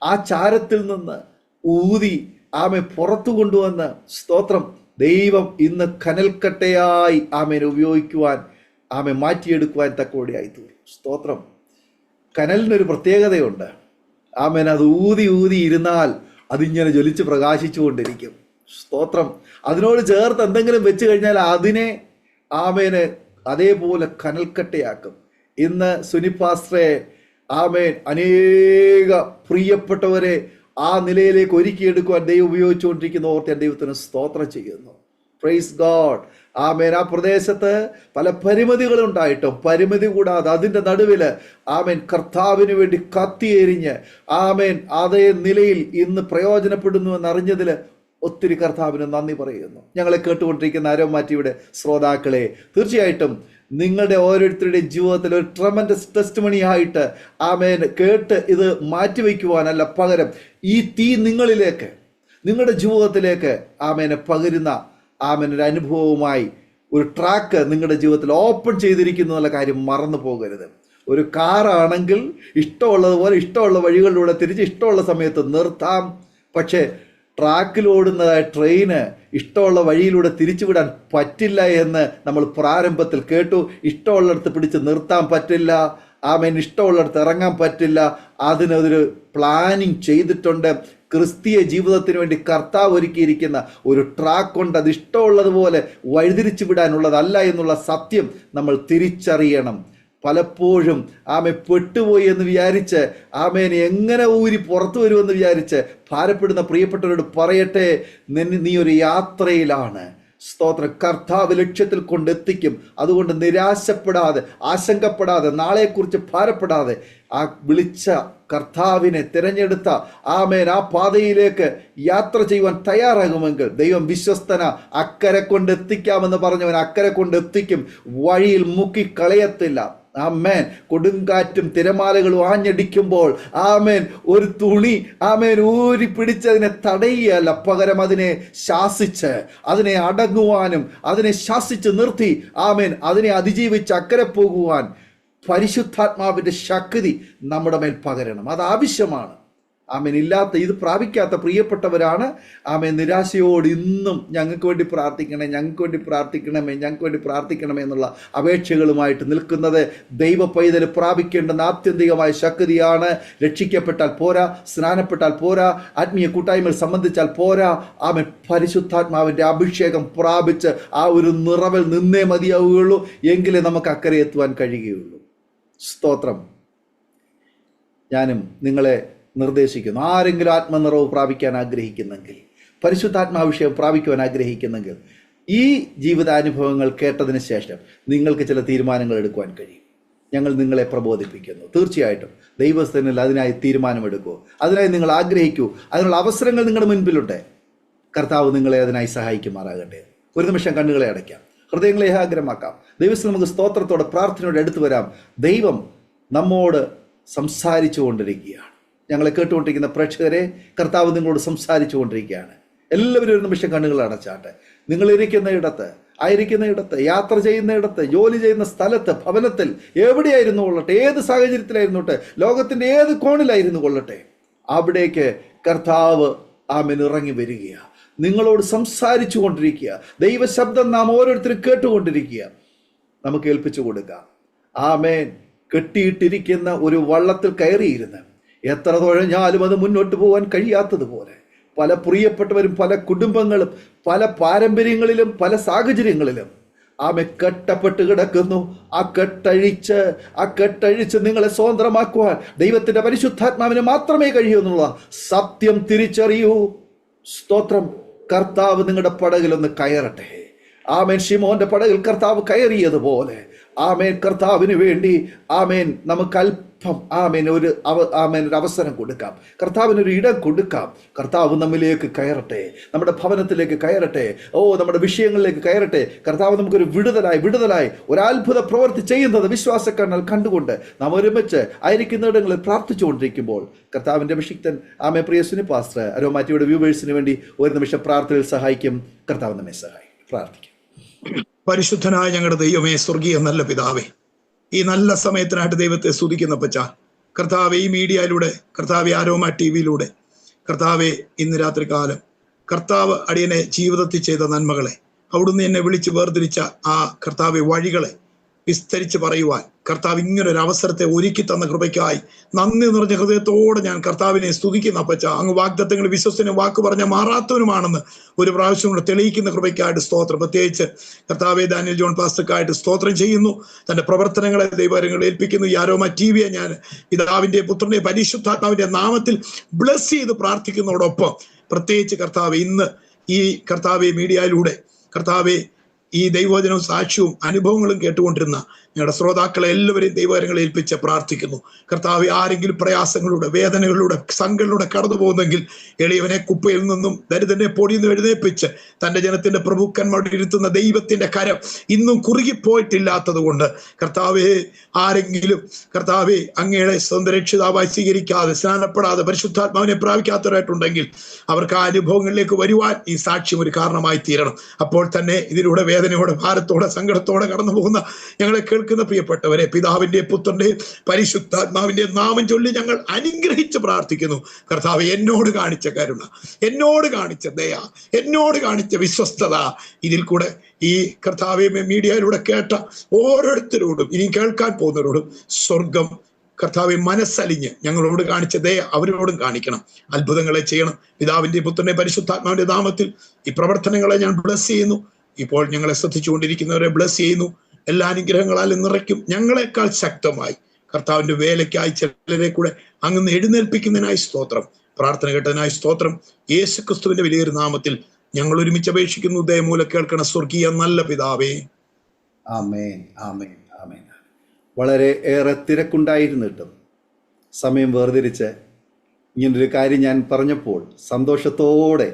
ആ ചാരത്തിൽ നിന്ന് ഊതി ആമേൻ പുറത്തു കൊണ്ടുവന്ന്, സ്തോത്രം, ദൈവം ഇന്ന് കനൽക്കട്ടയായി ആമേൻ ഉപയോഗിക്കുവാൻ, ആമേൻ മാറ്റിയെടുക്കുവാൻ തക്കോടെയായി തീർന്നു. സ്തോത്രം. കനലിനൊരു പ്രത്യേകതയുണ്ട്. ആമേൻ അത് ഊതി ഇരുന്നാൽ അതിങ്ങനെ ജ്വലിച്ച് പ്രകാശിച്ചു കൊണ്ടിരിക്കും. സ്തോത്രം. അതിനോട് ചേർത്ത് എന്തെങ്കിലും വെച്ച് കഴിഞ്ഞാൽ അതിനെ ആമേന് അതേപോലെ കനൽക്കട്ടയാക്കും. ഇന്ന് സുനിപാസ്റ്ററെ ആമേൻ അനേക പ്രിയപ്പെട്ടവരെ ആ നിലയിലേക്ക് ഒരുക്കിയെടുക്കുവാൻ ദൈവം ഉപയോഗിച്ചുകൊണ്ടിരിക്കുന്ന ഓർത്ത് ഞാൻ ദൈവത്തിന് സ്തോത്രം ചെയ്യുന്നു. Praise God. ആമേൻ. ആ പ്രദേശത്ത് പല പരിമിതികളുണ്ടായിട്ടും പരിമിതി കൂടാതെ അതിൻ്റെ നടുവിൽ ആമേൻ കർത്താവിന് വേണ്ടി കത്തിയെരിഞ്ഞ് ആമേൻ അതേ നിലയിൽ ഇന്ന് പ്രയോജനപ്പെടുന്നു എന്നറിഞ്ഞതിൽ ഒത്തിരി കർത്താവിന് നന്ദി പറയുന്നു. ഞങ്ങളെ കേട്ടുകൊണ്ടിരിക്കുന്ന അരോമാറ്റിയുടെ ശ്രോതാക്കളെ, തീർച്ചയായിട്ടും നിങ്ങളുടെ ഓരോരുത്തരുടെയും ജീവിതത്തിൽ ഒരു ട്രമൻഡസ് ടെസ്റ്റിമണി ആയിട്ട് ആമേൻ കേട്ട് ഇത് മാറ്റിവെക്കുവാനല്ല, പകരം ഈ തീ നിങ്ങളിലേക്ക്, നിങ്ങളുടെ ജീവിതത്തിലേക്ക് ആമേനെ പകരുന്ന ആമേൻ ഒരു അനുഭവവുമായി ഒരു ട്രാക്ക് നിങ്ങളുടെ ജീവിതത്തിൽ ഓപ്പൺ ചെയ്തിരിക്കുന്നു എന്നുള്ള കാര്യം മറന്നു പോകരുത്. ഒരു കാറാണെങ്കിൽ ഇഷ്ടമുള്ളതുപോലെ ഇഷ്ടമുള്ള വഴികളിലൂടെ തിരിച്ച് ഇഷ്ടമുള്ള സമയത്ത് നിർത്താം. പക്ഷേ ട്രാക്കിലോടുന്നതായ ട്രെയിന് ഇഷ്ടമുള്ള വഴിയിലൂടെ തിരിച്ചുവിടാൻ പറ്റില്ല എന്ന് നമ്മൾ പ്രാരംഭത്തിൽ കേട്ടു. ഇഷ്ടമുള്ളിടത്ത് പിടിച്ച് നിർത്താൻ പറ്റില്ല, ആമേൻ ഇഷ്ടമുള്ളിടത്ത് ഇറങ്ങാൻ പറ്റില്ല. അതിനൊരു പ്ലാനിങ് ചെയ്തിട്ടുണ്ട്. ക്രിസ്തീയ ജീവിതത്തിന് വേണ്ടി കർത്താവ് ഒരുക്കിയിരിക്കുന്ന ഒരു ട്രാക്കുണ്ട്. അത് ഇഷ്ടമുള്ളതുപോലെ വഴിതിരിച്ചു വിടാനുള്ളതല്ല എന്നുള്ള സത്യം നമ്മൾ തിരിച്ചറിയണം. പലപ്പോഴും ആമെ പെട്ടുപോയി എന്ന് വിചാരിച്ച് ആമേനെ എങ്ങനെ ഊരി പുറത്തു വരുമെന്ന് വിചാരിച്ച് ഭാരപ്പെടുന്ന പ്രിയപ്പെട്ടവരോട് പറയട്ടെ, നീ ഒരു യാത്രയിലാണ്. സ്തോത്രം. കർത്താവ് ലക്ഷ്യത്തിൽ കൊണ്ടെത്തിക്കും. അതുകൊണ്ട് നിരാശപ്പെടാതെ, ആശങ്കപ്പെടാതെ, നാളെക്കുറിച്ച് ഭാരപ്പെടാതെ ആ വിളിച്ച കർത്താവിനെ തിരഞ്ഞെടുത്ത ആമേൻ ആ പാതയിലേക്ക് യാത്ര ചെയ്യുവാൻ തയ്യാറാകുമെങ്കിൽ ദൈവം വിശ്വസ്തന. അക്കരെ കൊണ്ടെത്തിക്കാമെന്ന് പറഞ്ഞവൻ അക്കരെ കൊണ്ടെത്തിക്കും. വഴിയിൽ മുക്കിക്കളയത്തില്ല. ആമേൻ. കൊടുങ്കാറ്റും തിരമാലകളും ആഞ്ഞടിക്കുമ്പോൾ ആമേൻ ഒരു തുണി ആമേൻ ഊരി പിടിച്ചതിനെ തടയുകയല്ല, പകരം അതിനെ ശാസിച്ച്, അതിനെ അടങ്ങുവാനും അതിനെ ശാസിച്ച് നിർത്തി ആമേൻ അതിനെ അതിജീവിച്ച് അക്കരെ പോകുവാൻ പരിശുദ്ധാത്മാവിൻ്റെ ശക്തി നമ്മുടെ മേൽ പകരണം. അത് ആവശ്യമാണ്. ആമേൻ. ഇല്ലാത്ത, ഇത് പ്രാപിക്കാത്ത പ്രിയപ്പെട്ടവരാണ് ആമേൻ നിരാശയോട് ഇന്നും ഞങ്ങൾക്ക് വേണ്ടി പ്രാർത്ഥിക്കണേ, ഞങ്ങൾക്ക് വേണ്ടി പ്രാർത്ഥിക്കണമേ, ഞങ്ങൾക്ക് വേണ്ടി പ്രാർത്ഥിക്കണമേ എന്നുള്ള അപേക്ഷകളുമായിട്ട് നിൽക്കുന്നത്. ദൈവ പൈതൽ പ്രാപിക്കേണ്ടുന്ന ആത്യന്തികമായ ശക്തിയാണ്. രക്ഷിക്കപ്പെട്ടാൽ പോരാ, സ്നാനപ്പെട്ടാൽ പോരാ, ആത്മീയ കൂട്ടായ്മയിൽ സംബന്ധിച്ചാൽ പോരാ. ആമേൻ. പരിശുദ്ധാത്മാവിൻ്റെ അഭിഷേകം പ്രാപിച്ച് ആ ഒരു നിറവിൽ നിന്നേ മതിയാവുകയുള്ളൂ. എങ്കിലേ നമുക്ക് അക്കരെ എത്തുവാൻ കഴിയുകയുള്ളൂ. സ്തോത്രം. ഞാനും നിങ്ങളെ നിർദ്ദേശിക്കുന്നു, ആരെങ്കിലും ആത്മനിറവ് പ്രാപിക്കാൻ ആഗ്രഹിക്കുന്നെങ്കിൽ, പരിശുദ്ധാത്മാഭിഷേകം പ്രാപിക്കുവാൻ ആഗ്രഹിക്കുന്നെങ്കിൽ, ഈ ജീവിതാനുഭവങ്ങൾ കേട്ടതിന് ശേഷം നിങ്ങൾക്ക് ചില തീരുമാനങ്ങൾ എടുക്കുവാൻ കഴിയും. ഞങ്ങൾ നിങ്ങളെ പ്രബോധിപ്പിക്കുന്നു. തീർച്ചയായിട്ടും ദൈവസ്ഥനിൽ അതിനായി തീരുമാനമെടുക്കൂ. അതിനായി നിങ്ങൾ ആഗ്രഹിക്കൂ. അതിനുള്ള അവസരങ്ങൾ നിങ്ങളുടെ മുൻപിലുണ്ട്. കർത്താവ് നിങ്ങളെ അതിനായി സഹായിക്കുമാറാകട്ടെ. ഒരു നിമിഷം കണ്ണുകളെ അടയ്ക്കാം, ഹൃദയങ്ങളെ ഏകാഗ്രമാക്കാം. ദൈവത്തിൽ നമുക്ക് സ്തോത്രത്തോടെ പ്രാർത്ഥനയോടെ അടുത്ത് വരാം. ദൈവം നമ്മോട് സംസാരിച്ചു കൊണ്ടിരിക്കുകയാണ്. ഞങ്ങളെ കേട്ടുകൊണ്ടിരിക്കുന്ന പ്രേക്ഷകരെ, കർത്താവ് നിങ്ങളോട് സംസാരിച്ചു കൊണ്ടിരിക്കുകയാണ്. എല്ലാവരും ഒരു നിമിഷം കണ്ണുകൾ അടച്ചാട്ടെ. നിങ്ങൾ ഇരിക്കുന്ന ഇടത്ത്, ആയിരിക്കുന്ന ഇടത്ത്, യാത്ര ചെയ്യുന്ന ഇടത്ത്, ജോലി ചെയ്യുന്ന സ്ഥലത്ത്, ഭവനത്തിൽ, എവിടെയായിരുന്നു കൊള്ളട്ടെ, ഏത് സാഹചര്യത്തിലായിരുന്നോട്ടെ, ലോകത്തിൻ്റെ ഏത് കോണിലായിരുന്നു കൊള്ളട്ടെ, അവിടേക്ക് കർത്താവ് ആമേൻ ഇറങ്ങി വരികയാണ്. നിങ്ങളോട് സംസാരിച്ചു കൊണ്ടിരിക്കുക. ദൈവശബ്ദം നാം ഓരോരുത്തരും കേട്ടുകൊണ്ടിരിക്കുക. നമുക്ക് ഏൽപ്പിച്ചു കൊടുക്കാം. ആമേൻ. കെട്ടിയിട്ടിരിക്കുന്ന ഒരു വള്ളത്തിൽ കയറിയിരുന്ന് എത്ര തുഴഞ്ഞാലും അത് മുന്നോട്ട് പോകാൻ കഴിയാത്തതുപോലെ പല പ്രിയപ്പെട്ടവരും, പല കുടുംബങ്ങളും, പല പാരമ്പര്യങ്ങളിലും, പല സാഹചര്യങ്ങളിലും ആമെ കെട്ടപ്പെട്ട് കിടക്കുന്നു. ആ കെട്ടഴിച്ച് നിങ്ങളെ സ്വതന്ത്രമാക്കുവാൻ ദൈവത്തിന്റെ പരിശുദ്ധാത്മാവിന് മാത്രമേ കഴിയൂ എന്നുള്ള സത്യം തിരിച്ചറിയൂ. സ്തോത്രം. കർത്താവ് നിങ്ങളുടെ പടകിലൊന്ന് കയറട്ടെ. ആമേൻ. ശിമോന്റെ പടകിൽ കർത്താവ് കയറിയതുപോലെ ആമേൻ കർത്താവിന് വേണ്ടി ആമേൻ നമുക്ക് അല്പം ആമേൻ ഒരു അവസരം കൊടുക്കാം. കർത്താവിനൊരു ഇടം കൊടുക്കാം. കർത്താവ് നമ്മിലേക്ക് കയറട്ടെ, നമ്മുടെ ഭവനത്തിലേക്ക് കയറട്ടെ, നമ്മുടെ വിഷയങ്ങളിലേക്ക് കയറട്ടെ. കർത്താവ് നമുക്കൊരു വിടുതലായി ഒരു അത്ഭുത പ്രവൃത്തി ചെയ്യുന്നത് വിശ്വാസക്കണ്ണാൽ കണ്ടുകൊണ്ട് നാം ഒരുമിച്ച് ആയിരിക്കുന്നിടങ്ങളിൽ പ്രാർത്ഥിച്ചുകൊണ്ടിരിക്കുമ്പോൾ കർത്താവിൻ്റെ അഭിഷിക്തൻ ആമേ പ്രിയ സുനി പാസ്റ്റർ അരോമാറ്റിയുടെ വ്യൂവേഴ്സിന് വേണ്ടി ഒരു നിമിഷം പ്രാർത്ഥനയിൽ സഹായിക്കും. കർത്താവ് നമ്മെ സഹായിക്കും. പ്രാർത്ഥിക്കും. പരിശുദ്ധനായ ഞങ്ങളുടെ ദൈവമേ, സ്വർഗീയ നല്ല പിതാവേ, ഈ നല്ല സമയത്തിനായിട്ട് ദൈവത്തെ സ്തുതിക്കുന്ന പച്ച കർത്താവെ, ഈ മീഡിയയിലൂടെ, കർത്താവെ ആരോമ ടിവിയിലൂടെ, കർത്താവെ ഇന്ന് രാത്രി കാലം കർത്താവ് അടിയനെ ജീവിതത്തിൽ ചെയ്ത നന്മകളെ, അവിടുന്ന് എന്നെ വിളിച്ച് വേർതിരിച്ച ആ കർത്താവെ വഴികളെ വിസ്തരിച്ച് പറയുവാൻ കർത്താവ് ഇങ്ങനൊരു അവസരത്തെ ഒരുക്കി തന്ന കൃപയ്ക്കായി നന്ദി നിറഞ്ഞ ഹൃദയത്തോടെ ഞാൻ കർത്താവിനെ സ്തുതിക്കുന്ന അപ്പച്ച. അങ്ങ് വാഗ്ദത്തങ്ങൾ വിശ്വസനും വാക്ക് പറഞ്ഞ മാറാത്തവനുമാണെന്ന് ഒരു പ്രാവശ്യം കൂടെ തെളിയിക്കുന്ന കൃപയ്ക്കായിട്ട് സ്തോത്രം. പ്രത്യേകിച്ച് കർത്താവെ ഡാനിയൽ ജോൺ പാസ്റ്റർക്കായിട്ട് സ്തോത്രം ചെയ്യുന്നു. തന്റെ പ്രവർത്തനങ്ങളെ ദൈവങ്ങൾ ഏൽപ്പിക്കുന്നു. ഈ ആരോമ ടിവിയെ ഞാൻ പിതാവിന്റെ പുത്രന്റെ പരിശുദ്ധാത്മാവിന്റെ നാമത്തിൽ ബ്ലസ് ചെയ്ത് പ്രാർത്ഥിക്കുന്നതോടൊപ്പം പ്രത്യേകിച്ച് കർത്താവെ ഇന്ന് ഈ കർത്താവെ മീഡിയയിലൂടെ കർത്താവെ ഈ ദൈവവചനവും സാക്ഷ്യവും അനുഭവങ്ങളും കേട്ടുകൊണ്ടിരുന്ന ഞങ്ങളുടെ ശ്രോതാക്കളെ എല്ലാവരെയും ദൈവകരങ്ങളെ ഏൽപ്പിച്ച് പ്രാർത്ഥിക്കുന്നു. കർത്താവെ, ആരെങ്കിലും പ്രയാസങ്ങളിലൂടെ, വേദനകളിലൂടെ, സങ്കടങ്ങളിലൂടെ കടന്നു പോകുന്നെങ്കിൽ എളിയവനെ കുപ്പയിൽ നിന്നും ദരിദ്രനെ പൊടിയിൽ നിന്ന് എഴുന്നേൽപ്പിച്ച് തൻ്റെ ജനത്തിന്റെ പ്രഭുക്കന്മാരുടെ ഇരുത്തുന്ന ദൈവത്തിന്റെ കരം ഇന്നും കുറുകിപ്പോയിട്ടില്ലാത്തത് കൊണ്ട് കർത്താവെ, ആരെങ്കിലും കർത്താവെ അങ്ങയുടെ സ്വന്തം രക്ഷിതാവായി സ്വീകരിക്കാതെ, സ്നാനപ്പെടാതെ, പരിശുദ്ധാത്മാവിനെ പ്രാപിക്കാത്തവരായിട്ടുണ്ടെങ്കിൽ അവർക്ക് ആ അനുഭവങ്ങളിലേക്ക് വരുവാൻ ഈ സാക്ഷ്യം ഒരു കാരണമായി തീരണം. അപ്പോൾ തന്നെ ഇതിലൂടെ വേദനയോടെ, ഭാരത്തോടെ, സങ്കടത്തോടെ കടന്നു പോകുന്ന ഞങ്ങളെ കേൾക്കുന്ന പ്രിയപ്പെട്ടവരെ, പിതാവിന്റെ പുത്രന്റെയും പരിശുദ്ധാത്മാവിന്റെ നാമം ചൊല്ലി ഞങ്ങൾ അനുഗ്രഹിച്ച് പ്രാർത്ഥിക്കുന്നു. കർത്താവ്, എന്നോട് കാണിച്ച കരുണ, എന്നോട് കാണിച്ച ദയ, എന്നോട് കാണിച്ച വിശ്വസ്തത, ഇതിൽ കൂടെ ഈ കർത്താവെ മീഡിയയിലൂടെ കേട്ട ഓരോരുത്തരോടും ഇനി കേൾക്കാൻ പോകുന്നവരോടും സ്വർഗം കർത്താവെ മനസ്സലിഞ്ഞ് ഞങ്ങളോട് കാണിച്ച ദയ അവരോടും കാണിക്കണം. അത്ഭുതങ്ങളെ ചെയ്യണം. പിതാവിന്റെ പുത്രന്റെ പരിശുദ്ധാത്മാവിന്റെ നാമത്തിൽ ഈ പ്രവർത്തനങ്ങളെ ഞാൻ ബ്ലസ് ചെയ്യുന്നു. ഇപ്പോൾ ഞങ്ങളെ ശ്രദ്ധിച്ചുകൊണ്ടിരിക്കുന്നവരെ ബ്ലസ് ചെയ്യുന്നു. എല്ലാ അനുഗ്രഹങ്ങളാലും നിറയ്ക്കും. ഞങ്ങളെക്കാൾ ശക്തമായി കർത്താവിന്റെ വേലയ്ക്കായി ചിലരെ കൂടെ അങ്ങ് എഴുന്നേൽപ്പിക്കുന്നതിനായി സ്തോത്രം. പ്രാർത്ഥന കേട്ടതിനായി സ്തോത്രം. യേശു ക്രിസ്തുവിന്റെ വലിയൊരു നാമത്തിൽ ഞങ്ങൾ ഒരുമിച്ച് അപേക്ഷിക്കുന്നു. ദയമൂലം കേൾക്കണ സ്വർഗീയ നല്ല പിതാവേ. ആമേൻ, ആമേൻ, ആമേൻ. വളരെ ഏറെ തിരക്കുണ്ടായിരുന്നിട്ടും സമയം വേർതിരിച്ച് ഇങ്ങനൊരു കാര്യം ഞാൻ പറഞ്ഞപ്പോൾ സന്തോഷത്തോടെ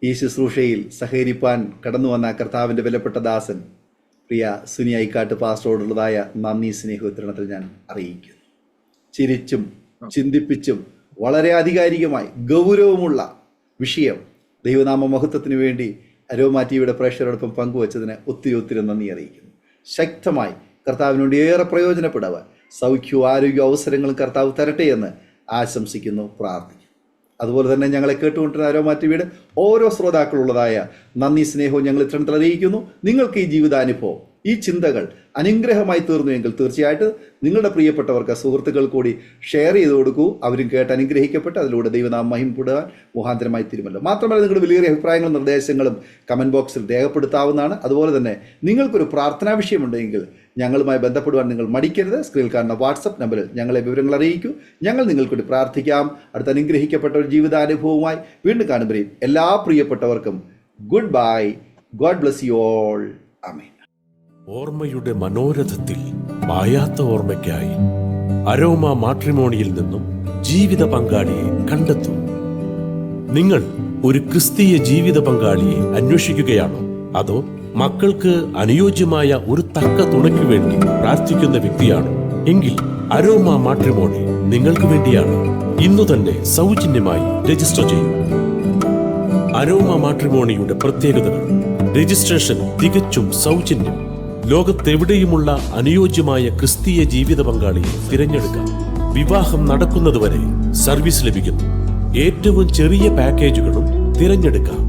ഈ ശുശ്രൂഷയിൽ സഹകരിപ്പാൻ കടന്നു വന്ന കർത്താവിൻ്റെ വിലപ്പെട്ട ദാസൻ പ്രിയ സുനി ഐക്കാട്ട് പാസ്റ്ററോടുള്ളതായ നന്ദി സ്നേഹോത്തരണത്തിൽ ഞാൻ അറിയിക്കുന്നു. ചിരിച്ചും ചിന്തിപ്പിച്ചും വളരെ ആധികാരികമായി ഗൗരവമുള്ള വിഷയം ദൈവനാമ മഹത്വത്തിന് വേണ്ടി അരോമ ടിവിയുടെ പ്രേക്ഷകരോടൊപ്പം പങ്കുവച്ചതിന് ഒത്തിരി ഒത്തിരി നന്ദി അറിയിക്കുന്നു. ശക്തമായി കർത്താവിന് വേണ്ടി ഏറെ പ്രയോജനപ്പെടുവാൻ സൗഖ്യവും ആരോഗ്യ അവസരങ്ങളും കർത്താവ് തരട്ടെ എന്ന് ആശംസിക്കുന്നു, പ്രാർത്ഥിക്കുന്നു. അതുപോലെ തന്നെ ഞങ്ങളെ കേട്ടുകൊണ്ടിരുന്ന അരോമ ടിവിയുടെ ഓരോ ശ്രോതാക്കളുള്ളതായ നന്ദി സ്നേഹവും ഞങ്ങൾ ഇത്തരത്തിൽ അറിയിക്കുന്നു. നിങ്ങൾക്ക് ഈ ജീവിതാനുഭവം, ഈ ചിന്തകൾ അനുഗ്രഹമായി തീർന്നുവെങ്കിൽ തീർച്ചയായിട്ടും നിങ്ങളുടെ പ്രിയപ്പെട്ടവർക്ക്, സുഹൃത്തുക്കൾ കൂടി ഷെയർ ചെയ്ത് കൊടുക്കൂ. അവരും കേട്ട് അനുഗ്രഹിക്കപ്പെട്ട് അതിലൂടെ ദൈവനാമം മഹിമപ്പെടുവാൻ മുഖാന്തരമായി തീരുമല്ലോ. മാത്രമല്ല, നിങ്ങളുടെ വലിയ അഭിപ്രായങ്ങളും നിർദ്ദേശങ്ങളും കമൻറ്റ് ബോക്സിൽ രേഖപ്പെടുത്താവുന്നതാണ്. അതുപോലെ തന്നെ നിങ്ങൾക്കൊരു പ്രാർത്ഥനാ വിഷയമുണ്ടെങ്കിൽ ഞങ്ങളുമായി ബന്ധപ്പെടുവാൻ നിങ്ങൾ മടിക്കരുത്. സ്ക്രീനിൽ കാണുന്ന വാട്സപ്പ് നമ്പറിൽ ഞങ്ങളെ വിവരങ്ങൾ അറിയിക്കൂ. ഞങ്ങൾ നിങ്ങൾക്കൂടി പ്രാർത്ഥിക്കാം. അടുത്ത അനുഗ്രഹിക്കപ്പെട്ട ഒരു ജീവിതാനുഭവവുമായി വീണ്ടും കാണുമ്പോഴേയും എല്ലാ പ്രിയപ്പെട്ടവർക്കും goodbye. God bless you all. ആമേൻ. ഓർമ്മയുടെ മനോരഥത്തിൽ മായാത്ത ഓർമ്മയ്ക്കായി അരോമ മാട്രിമോണിയിൽ നിന്നും ജീവിത പങ്കാളിയെ കണ്ടെത്തൂ. നിങ്ങൾ ഒരു ക്രിസ്തീയ ജീവിത പങ്കാളിയെ അന്വേഷിക്കുകയാണോ? അതോ മക്കൾക്ക് അനുയോജ്യമായ ഒരു തക്ക തുണയ്ക്ക് വേണ്ടി പ്രാർത്ഥിക്കുന്ന വ്യക്തിയാണോ? എങ്കിൽ അരോമ മാട്രിമോണി നിങ്ങൾക്ക് വേണ്ടിയാണ്. ഇന്നു തന്നെ സൗജന്യമായി രജിസ്റ്റർ ചെയ്യൂ. അരോമ മാട്രിമോണിയുടെ പ്രത്യേകതകൾ: രജിസ്ട്രേഷൻ തികച്ചും സൗജന്യം. ലോകത്തെവിടെയുമുള്ള അനുയോജ്യമായ ക്രിസ്തീയ ജീവിത പങ്കാളിയെ തിരഞ്ഞെടുക്കാം. വിവാഹം നടക്കുന്നതുവരെ സർവീസ് ലഭിക്കുന്നു. ഏറ്റവും ചെറിയ പാക്കേജുകളും തിരഞ്ഞെടുക്കാം.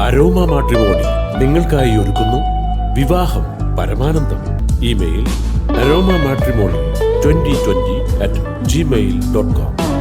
അരോമ മാട്രിമോണി നിങ്ങൾക്കായി ഒരുക്കുന്നു വിവാഹം പരമാനന്ദം. Email aroma matrimony2020@gmail.com